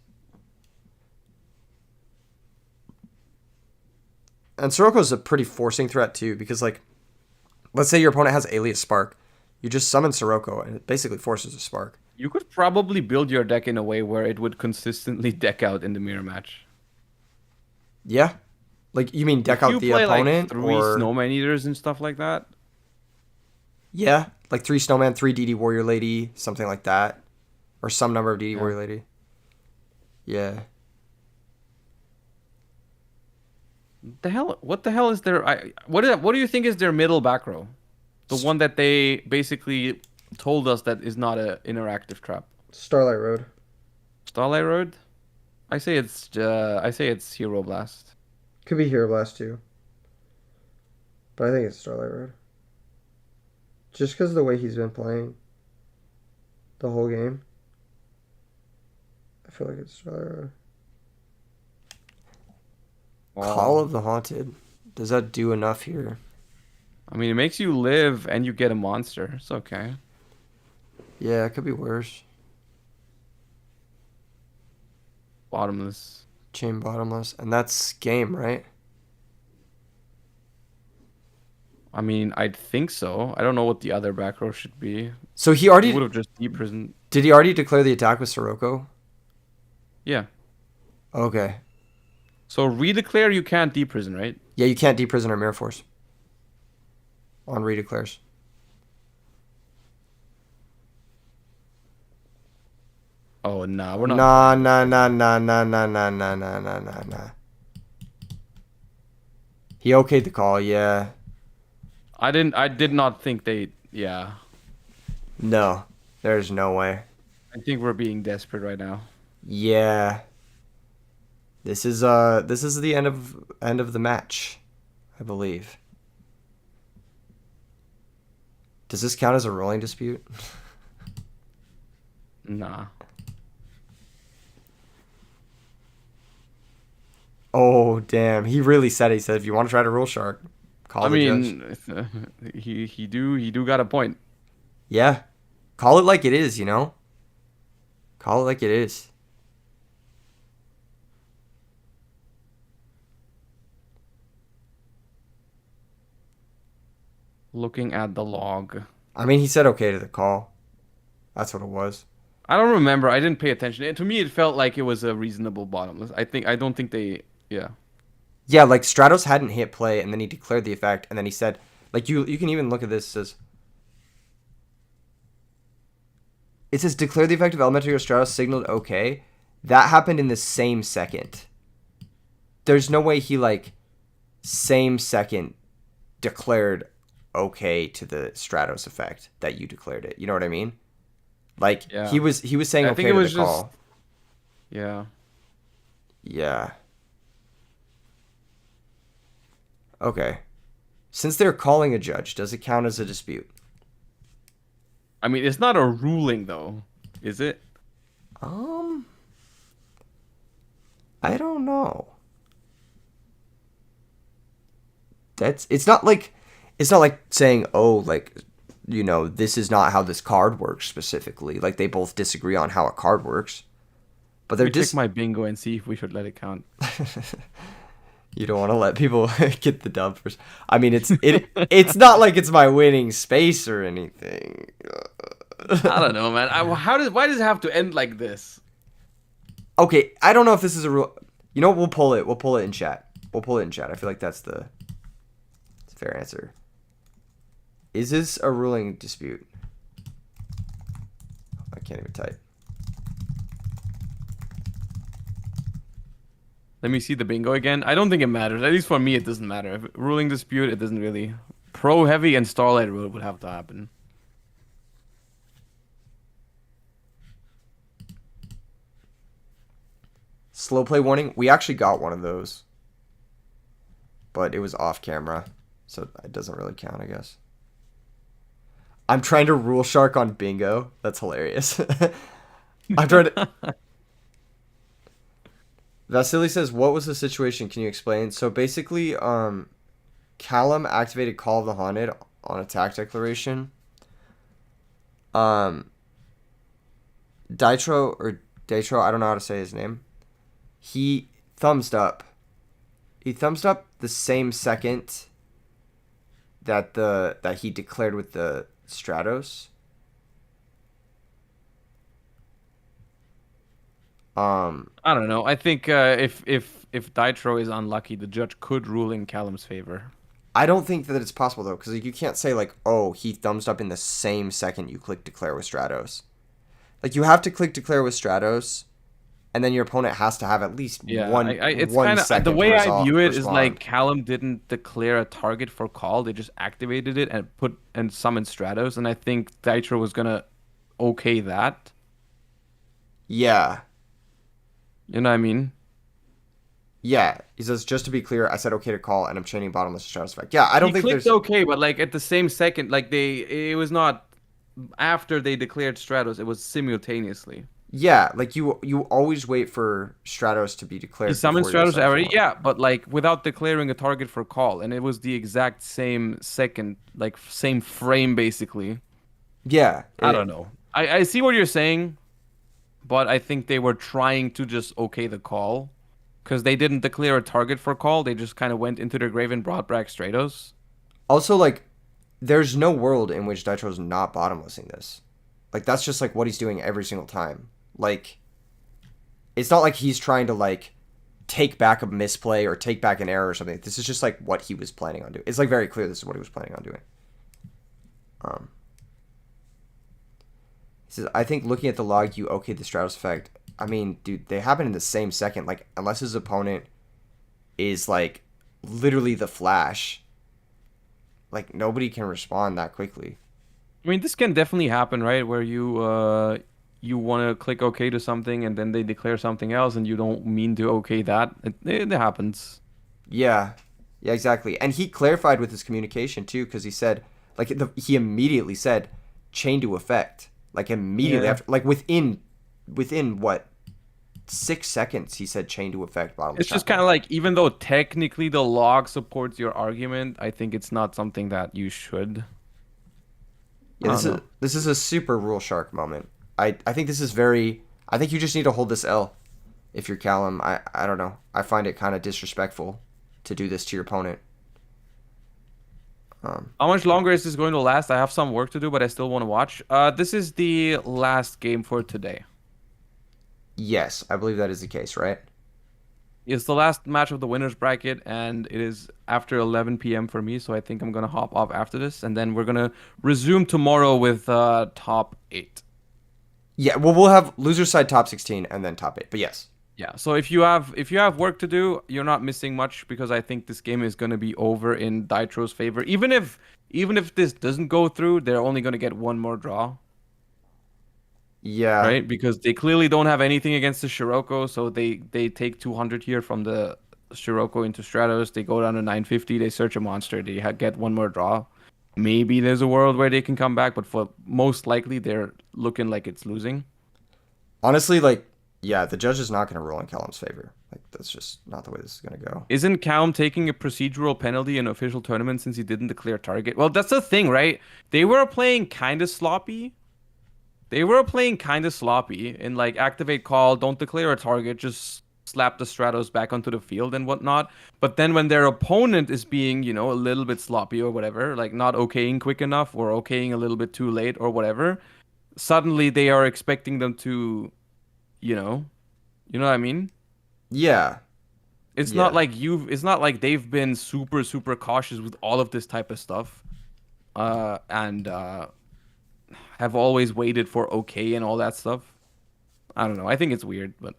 And Soroko's a pretty forcing threat, too. Because, like, let's say your opponent has Alias Spark. You just summon Sirocco, and it basically forces a Spark.
You could probably build your deck in a way where it would consistently deck out in the mirror match.
Yeah? Like, you mean deck
If
out
you
the
play
opponent?
like 3
or...
Snowman Eaters and stuff like that.
Yeah, like 3 Snowman, 3 DD Warrior Lady, something like that. Or some number of DD Warrior Lady. Yeah.
What the hell is their... What do you think is their middle back row? The one that they basically told us that is not a interactive trap.
Starlight Road.
Starlight Road? I say it's Hero Blast.
Could be Hero Blast too. But I think it's Starlight Road. Just because of the way he's been playing the whole game. I feel like it's Starlight Road. Call of the Haunted. Does that do enough here?
I mean, it makes you live and you get a monster. It's okay.
Yeah, it could be worse.
Bottomless.
Chain Bottomless. And that's game, right?
I mean, I'd think so. I don't know what the other back row should be.
So he
He
already...
would have just deprisoned.
Did he already declare the attack with Sirocco?
Yeah.
Okay.
So redeclare you can't deprison, right?
Yeah, you can't deprison our Mirror Force. On redeclares.
Oh, nah, we're not.
Nah. He okayed the call, yeah.
I did not think they. Yeah.
No, there's no way.
I think we're being desperate right now.
Yeah. This is the end of the match, I believe. Does this count as a ruling dispute?
Nah.
Oh, damn. He really said it. He said, if you want to try to rule shark, call the judge.
he do got a point.
Yeah. Call it like it is, you know? Call it like it is.
Looking at the log.
I mean, he said okay to the call. That's what it was.
I don't remember. I didn't pay attention. To me, it felt like it was a reasonable bottomless. I don't think they. Yeah.
Yeah, like Stratos hadn't hit play, and then he declared the effect, and then he said, like you can even look at this. It says declare the effect of elementary or Stratos signaled okay. That happened in the same second. There's no way he like same second declared okay to the Stratos effect that you declared it. You know what I mean? Like
Yeah.
he was saying
I
okay
think it
to
was
the call.
Yeah.
Yeah. Okay. Since they're calling a judge, does it count as a dispute?
I mean, it's not a ruling though, is it?
I don't know. It's not like saying, oh, like, you know, this is not how this card works specifically. Like they both disagree on how a card works. But they're
Let me check my bingo and see if we should let it count.
You don't want to let people get the dub first. I mean, it's not like it's my winning space or anything.
I don't know, man. Why does it have to end like this?
Okay, I don't know if this is a rule. You know what? We'll pull it. We'll pull it in chat. I feel like that's the fair answer. Is this a ruling dispute? I can't even type.
Let me see the bingo again. I don't think it matters. At least for me, it doesn't matter. If ruling dispute, it doesn't really. Pro heavy and Starlight Road would have to happen.
Slow play warning. We actually got one of those, but it was off camera, so it doesn't really count, I guess. I'm trying to rule shark on bingo. That's hilarious. I'm trying to. Vasily says, "What was the situation? Can you explain?" So basically, Callum activated Call of the Haunted on attack declaration. Ditro, I don't know how to say his name. He thumbs up. He thumbs up the same second that he declared with the Stratos.
I don't know. I think if Ditro is unlucky, the judge could rule in Callum's favor.
I don't think that it's possible though, because you can't say like, oh, he thumbs up in the same second you click declare with Stratos. Like you have to click declare with Stratos, and then your opponent has to have at least
Yeah, it's
one
kind of the
second
way
to
I view it is
respond.
like Callum didn't declare a target for call. They just activated it and summoned Stratos, and I think Dytro was gonna okay that.
Yeah.
You know what I mean?
Yeah, he says, just to be clear, I said okay to call, and I'm chaining bottomless Stratos effect. Yeah, I don't
He
think
clicked
there's...
okay, but like at the same second, like it was not after they declared Stratos, it was simultaneously.
Yeah, like you always wait for Stratos to be declared
He summoned
before you
Stratos
decide
already,
for it.
yeah, but like without declaring a target for call, and it was the exact same second, like same frame basically.
Yeah.
I don't know. I see what you're saying, but I think they were trying to just okay the call. Because they didn't declare a target for call, they just kind of went into their grave and brought back Stratos.
Also, like, there's no world in which Dytro's not bottomlessing this. Like, that's just, like, what he's doing every single time. Like, it's not like he's trying to, like, take back a misplay or take back an error or something. This is just, like, what he was planning on doing. It's, like, very clear this is what he was planning on doing. He says, I think looking at the log, you okayed the Stratos effect. I mean, dude, they happen in the same second. Like, unless his opponent is, like, literally the Flash, like, nobody can respond that quickly.
I mean, this can definitely happen, right? Where you want to click OK to something and then they declare something else and you don't mean to OK that. It happens.
Yeah. Yeah, exactly. And he clarified with his communication, too, because he said, like, he immediately said, chain to effect. Like, immediately
Yeah.
after, like, within what, 6 seconds, he said chain to effect bottomless
It's just
shotgun.
kind of like, even though technically the log supports your argument, I think it's not something that you should.
Yeah,
I don't know.
this is a super rule shark moment. I think this is very... I think you just need to hold this L if you're Callum. I don't know. I find it kind of disrespectful to do this to your opponent.
How much longer is this going to last? I have some work to do, but I still want to watch. This is the last game for today.
Yes, I believe that is the case, right?
It's the last match of the winners bracket, and it is after 11 p.m. for me, so I think I'm gonna hop off after this, and then we're gonna resume tomorrow with top 8.
Yeah, well, we'll have loser side top 16 and then top 8, but yes.
Yeah, so if you have work to do, you're not missing much because I think this game is gonna be over in Dytro's favor. Even if this doesn't go through, they're only gonna get one more draw.
Yeah.
Right? Because they clearly don't have anything against the Scirocco, so they take 200 here from the Scirocco into Stratos. They go down to 950. They search a monster. They get one more draw. Maybe there's a world where they can come back, but for most likely they're looking like it's losing.
Honestly, like, yeah, the judge is not going to rule in Callum's favor. Like, that's just not the way this is going to go.
Isn't Callum taking a procedural penalty in official tournament since he didn't declare target? Well, that's the thing, right? They were playing kind of sloppy. In like activate call, don't declare a target, just slap the Stratos back onto the field and whatnot. But then when their opponent is being, a little bit sloppy or whatever, like not okaying quick enough or okaying a little bit too late or whatever, suddenly they are expecting them to, you know what I mean?
Yeah.
It's
Yeah.
it's not like they've been super, super cautious with all of this type of stuff. And have always waited for okay and all that stuff. I don't know. I think it's weird, but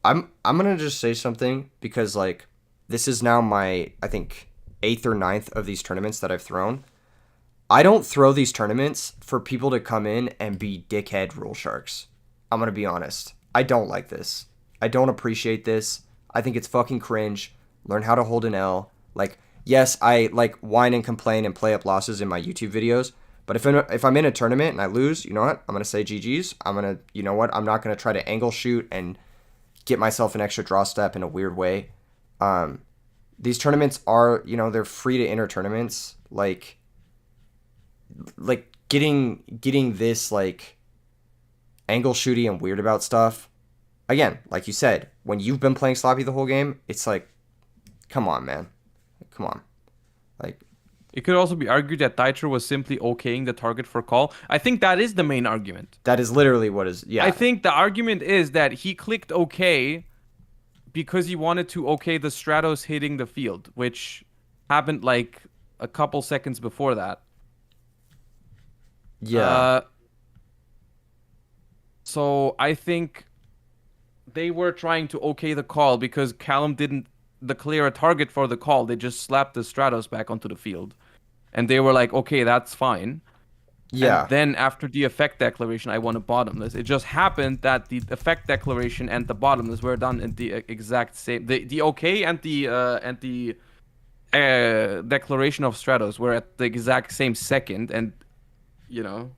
I'm going to just say something because, like, this is now my, I think, 8th or 9th of these tournaments that I've thrown. I don't throw these tournaments for people to come in and be dickhead rule sharks. I'm going to be honest. I don't like this. I don't appreciate this. I think it's fucking cringe. Learn how to hold an L. Like, yes, I, like, whine and complain and play up losses in my YouTube videos. But if I'm in a tournament and I lose, you know what? I'm going to say GG's. I'm going to, you know what? I'm not going to try to angle shoot and get myself an extra draw step in a weird way. These tournaments are, they're free to enter tournaments. Like getting this, like, angle shooty and weird about stuff. Again, like you said, when you've been playing sloppy the whole game, it's like, come on, man. Come on. Like,
it could also be argued that Dytro was simply okaying the target for call. I think that is the main argument.
that is literally what is, yeah.
I think the argument is that he clicked okay because he wanted to okay the Stratos hitting the field, which happened like a couple seconds before that.
Yeah.
So I think they were trying to okay the call because Callum didn't declare a target for the call. They just slapped the Stratos back onto the field. And they were like, okay, that's fine. And
Yeah.
then after the effect declaration, I won a bottomless. It just happened that the effect declaration and the bottomless were done in the exact same. The okay and the declaration of Stratos were at the exact same second, and you know,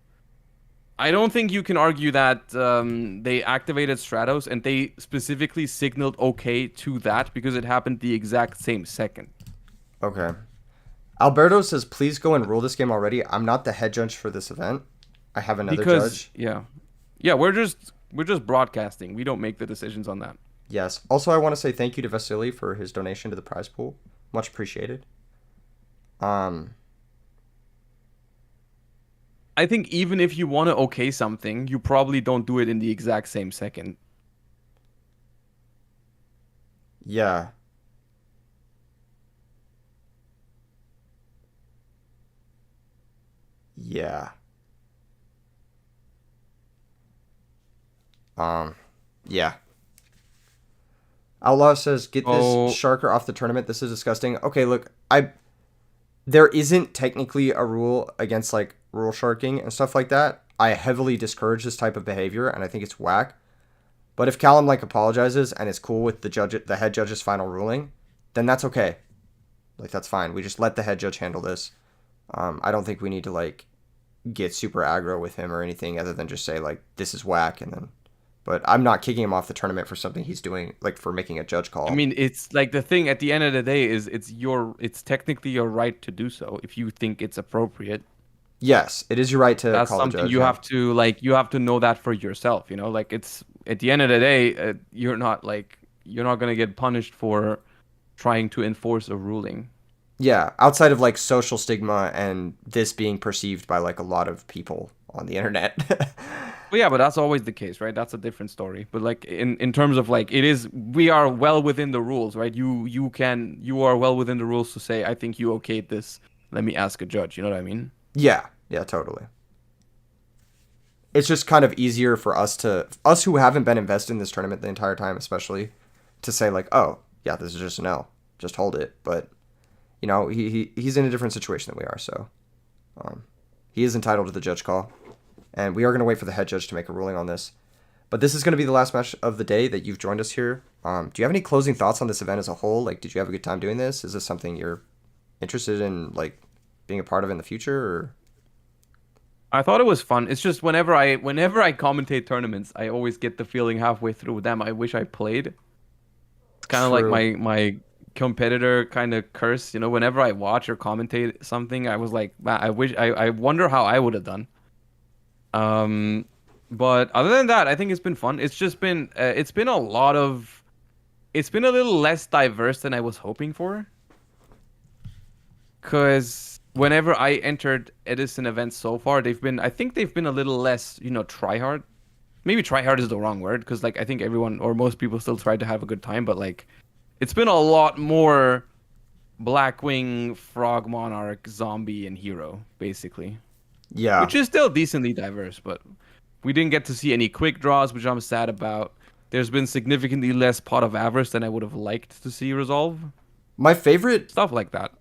I don't think you can argue that they activated Stratos and they specifically signaled okay to that because it happened the exact same second.
Okay. Alberto says, please go and rule this game already. I'm not the head judge for this event. I have another
Because
judge.
yeah, we're just broadcasting. We don't make the decisions on that.
Yes. Also, I want to say thank you to Vasily for his donation to the prize pool. Much appreciated.
I think even if you want to okay something, you probably don't do it in the exact same second.
Yeah. Yeah. Yeah. Outlaw says, get this
Oh,
Sharker off the tournament. This is disgusting. Okay, look, there isn't technically a rule against like rule sharking and stuff like that. I heavily discourage this type of behavior, and I think it's whack. But if Callum like apologizes and is cool with the head judge's final ruling, then that's okay. Like that's fine. We just let the head judge handle this. I don't think we need to like get super aggro with him or anything other than just say like this is whack and then. But I'm not kicking him off the tournament for something he's doing, like for making a judge call.
I mean, it's like the thing at the end of the day is it's technically your right to do so if you think it's appropriate.
Yes, it is your right to
That's
call the
something
judge.
you
Yeah.
have to like you have to know that for yourself, you know? Like it's at the end of the day, you're not going to get punished for trying to enforce a ruling.
Yeah, outside of like social stigma and this being perceived by like a lot of people on the internet.
Well, yeah, but that's always the case, right? That's a different story. But like in terms of like we are well within the rules, right? You are well within the rules to say I think you okayed this. Let me ask a judge. You know what I mean?
Yeah, totally. It's just kind of easier for us who haven't been invested in this tournament the entire time, especially, to say like, oh, yeah, this is just an L, just hold it. But you know, he's in a different situation than we are, so he is entitled to the judge call, and we are going to wait for the head judge to make a ruling on this. But this is going to be the last match of the day that you've joined us here. Do you have any closing thoughts on this event as a whole? Like, did you have a good time doing this? Is this something you're interested in, like, being a part of in the future? Or?
I thought it was fun. It's just whenever I commentate tournaments, I always get the feeling halfway through, damn, I wish I played. It's kind of like
True.
my competitor kind of curse, you know, whenever I watch or commentate something, I was like, man, I wonder how I would have done. But other than that, I think it's been fun. It's just been it's been a little less diverse than I was hoping for. Cause whenever I entered Edison events so far, I think they've been a little less, you know, try hard. Maybe try hard is the wrong word, because like I think everyone or most people still try to have a good time, but like it's been a lot more Blackwing, Frog Monarch, Zombie, and Hero, basically.
Yeah.
Which is still decently diverse, but we didn't get to see any quick draws, which I'm sad about. There's been significantly less Pot of Avarice than I would have liked to see resolve.
My favorite
Stuff like that.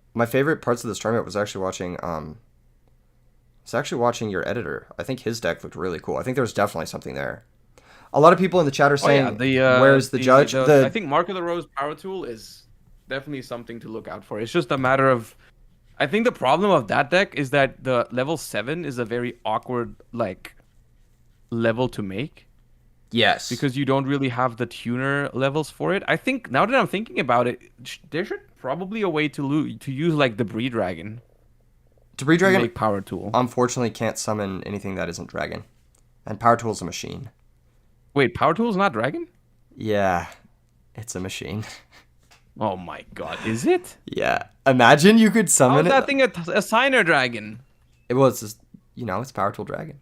parts of this tournament was actually watching your editor. I think his deck looked really cool. I think there was definitely something there. A lot of people in the chat are saying, "Where's the judge?"
I think Mark of the Rose Power Tool is definitely something to look out for. It's just a matter of, I think the problem of that deck is that the level 7 is a very awkward like level to make
Yes,
because you don't really have the tuner levels for it. I think now that I'm thinking about it, there should probably a way to use like Debris Dragon
Debris
to
Dragon
make Power Tool.
unfortunately can't summon anything that isn't dragon, and Power Tool's a machine.
Wait, Power Tool is not Dragon?
Yeah, it's a machine.
Oh my god, is it?
Yeah, imagine you could
How
summon
is
it.
that thing a Signer Dragon?
It was just, it's Power Tool Dragon.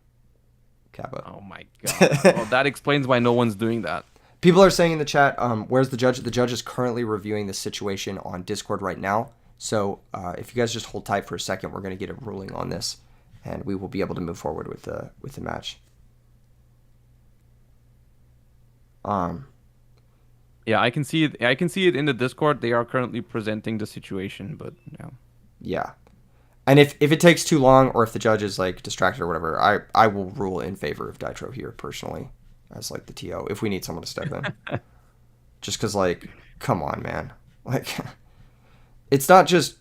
Kappa.
Oh my god. Well, that explains why no one's doing that.
People are saying in the chat, where's the judge? The judge is currently reviewing the situation on Discord right now. So if you guys just hold tight for a second, we're going to get a ruling on this, and we will be able to move forward with the match.
Yeah, I can see it. I can see it in the Discord. They are currently presenting the situation, but yeah.
Yeah. And if it takes too long, or if the judge is like distracted or whatever, I will rule in favor of Ditro here personally, as like the TO, if we need someone to step in. Just because, like, come on, man. Like, it's not just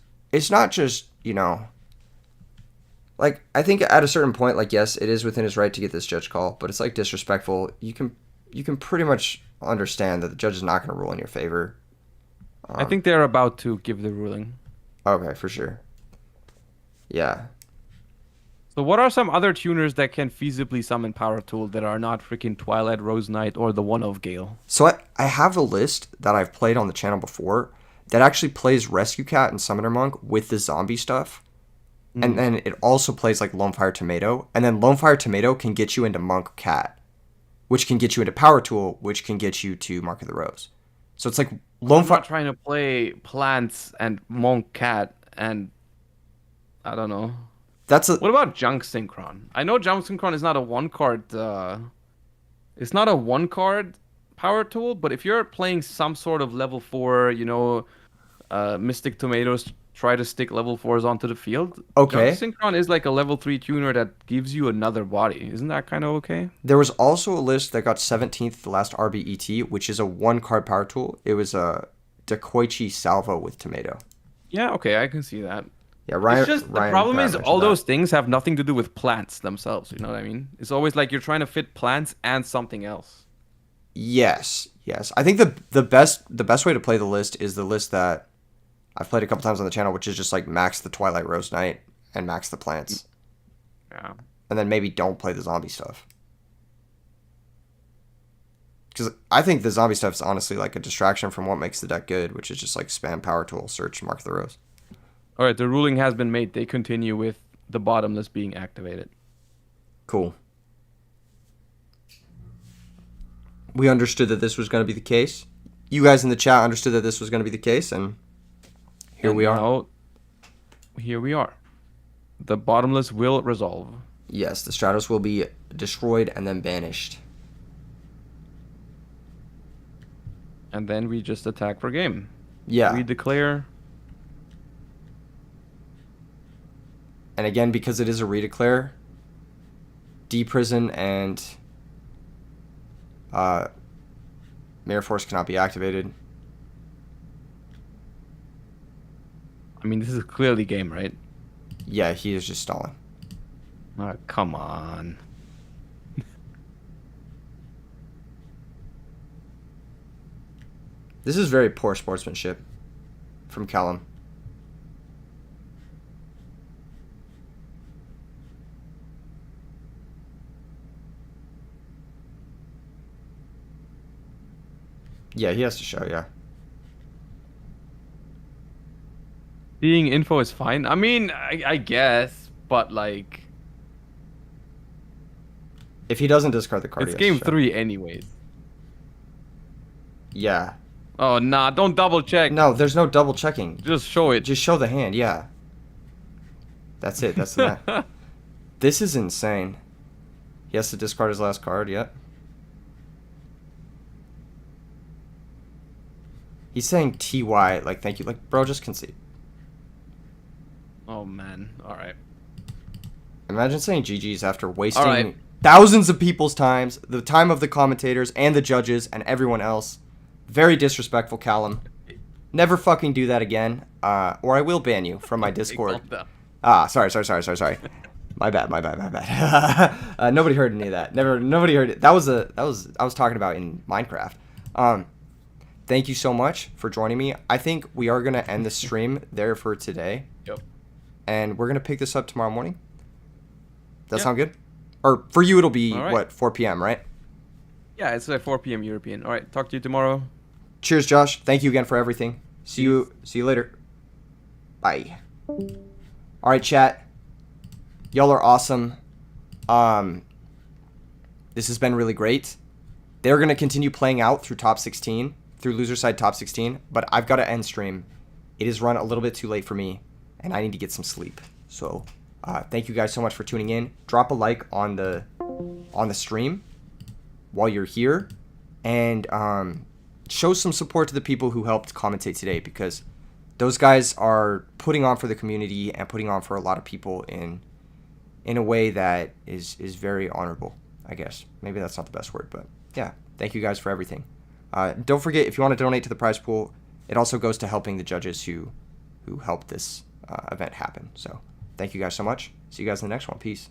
like, I think at a certain point, like, yes, it is within his right to get this judge call, but it's like disrespectful. You can pretty much understand that the judge is not going to rule in your favor.
I think they're about to give the ruling.
Okay, for sure. Yeah.
So what are some other tuners that can feasibly summon Power Tool that are not freaking Twilight Rose Knight or the One of Gale?
So I have a list that I've played on the channel before that actually plays Rescue Cat and Summoner Monk with the zombie stuff. And then it also plays like Lone Fire Tomato. And then Lone Fire Tomato can get you into Monk Cat, which can get you into Power Tool, which can get you to Mark of the Rose. So it's like Lone
I'm
Fire.
not trying to play Plants and Monk Cat and I don't know. What about Junk Synchron? I know Junk Synchron is not a one card. It's not a one card power tool, but if you're playing some sort of level 4, Mystic Tomatoes try to stick level 4s onto the field.
Okay.
Junk Synchron is like a level 3 tuner that gives you another body. Isn't that kind of okay?
There was also a list that got 17th the last RBET, which is a one card power tool. It was a Dekoichi Salvo with Tomato.
Yeah, okay, I can see that.
Yeah, Ryan.
It's just the
Ryan
problem
Grant
is
mentioned
all
that.
those things have nothing to do with plants themselves. You know what I mean? It's always like you're trying to fit plants and something else.
Yes. I think the best way to play the list is the list that I've played a couple times on the channel, which is just like max the Twilight Rose Knight and max the plants.
Yeah.
And then maybe don't play the zombie stuff. Because I think the zombie stuff is honestly like a distraction from what makes the deck good, which is just like spam Power Tool, search, Mark the Rose.
All right, the ruling has been made. They continue with the bottomless being activated.
Cool. We understood that this was going to be the case. You guys in the chat understood that this was going to be the case, and here we are.
Now, here we are. The bottomless will resolve.
Yes, the Stratos will be destroyed and then banished.
And then we just attack for game.
Yeah.
We declare.
And again, because it is a redeclare, Deprison and Mirror Force cannot be activated.
I mean, this is clearly game, right?
Yeah, he is just stalling.
Come on.
This is very poor sportsmanship from Callum. Yeah, he has to show, yeah.
Seeing info is fine. I mean, I guess, but like...
If he doesn't discard the card,
It's
he has
game
to show.
3 anyways.
Yeah.
Oh, nah, don't double check.
No, there's no double checking.
Just show it.
Just show the hand, yeah. That's it, that's the net. This is insane. He has to discard his last card, yep. He's saying TY, like, thank you. Like, bro, just concede.
Oh, man. Alright.
Imagine saying GG's after wasting
Alright.
thousands of people's times, the time of the commentators and the judges and everyone else. Very disrespectful, Callum. Never fucking do that again, or I will ban you from my Discord. Sorry. My bad. Nobody heard any of that. Nobody heard it. I was talking about in Minecraft. Thank you so much for joining me. I think we are gonna end the stream there for today.
Yep.
And we're gonna pick this up tomorrow morning. That
Yeah.
sound good? Or for you, it'll be
All right.
what, 4 p.m., right?
Yeah, it's like 4 p.m. European. Alright, talk to you tomorrow.
Cheers, Josh. Thank you again for everything. See you later. Bye. All right, chat. Y'all are awesome. This has been really great. They're gonna continue playing out through top 16, through loser side top 16. But I've got to end stream. It is run a little bit too late for me, and I need to get some sleep. So, thank you guys so much for tuning in. Drop a like on the stream while you're here, and show some support to the people who helped commentate today, because those guys are putting on for the community and putting on for a lot of people in a way that is very honorable, I guess. Maybe that's not the best word, but yeah, thank you guys for everything. Don't forget, if you want to donate to the prize pool, it also goes to helping the judges who helped this event happen. So thank you guys so much. See you guys in the next one. Peace.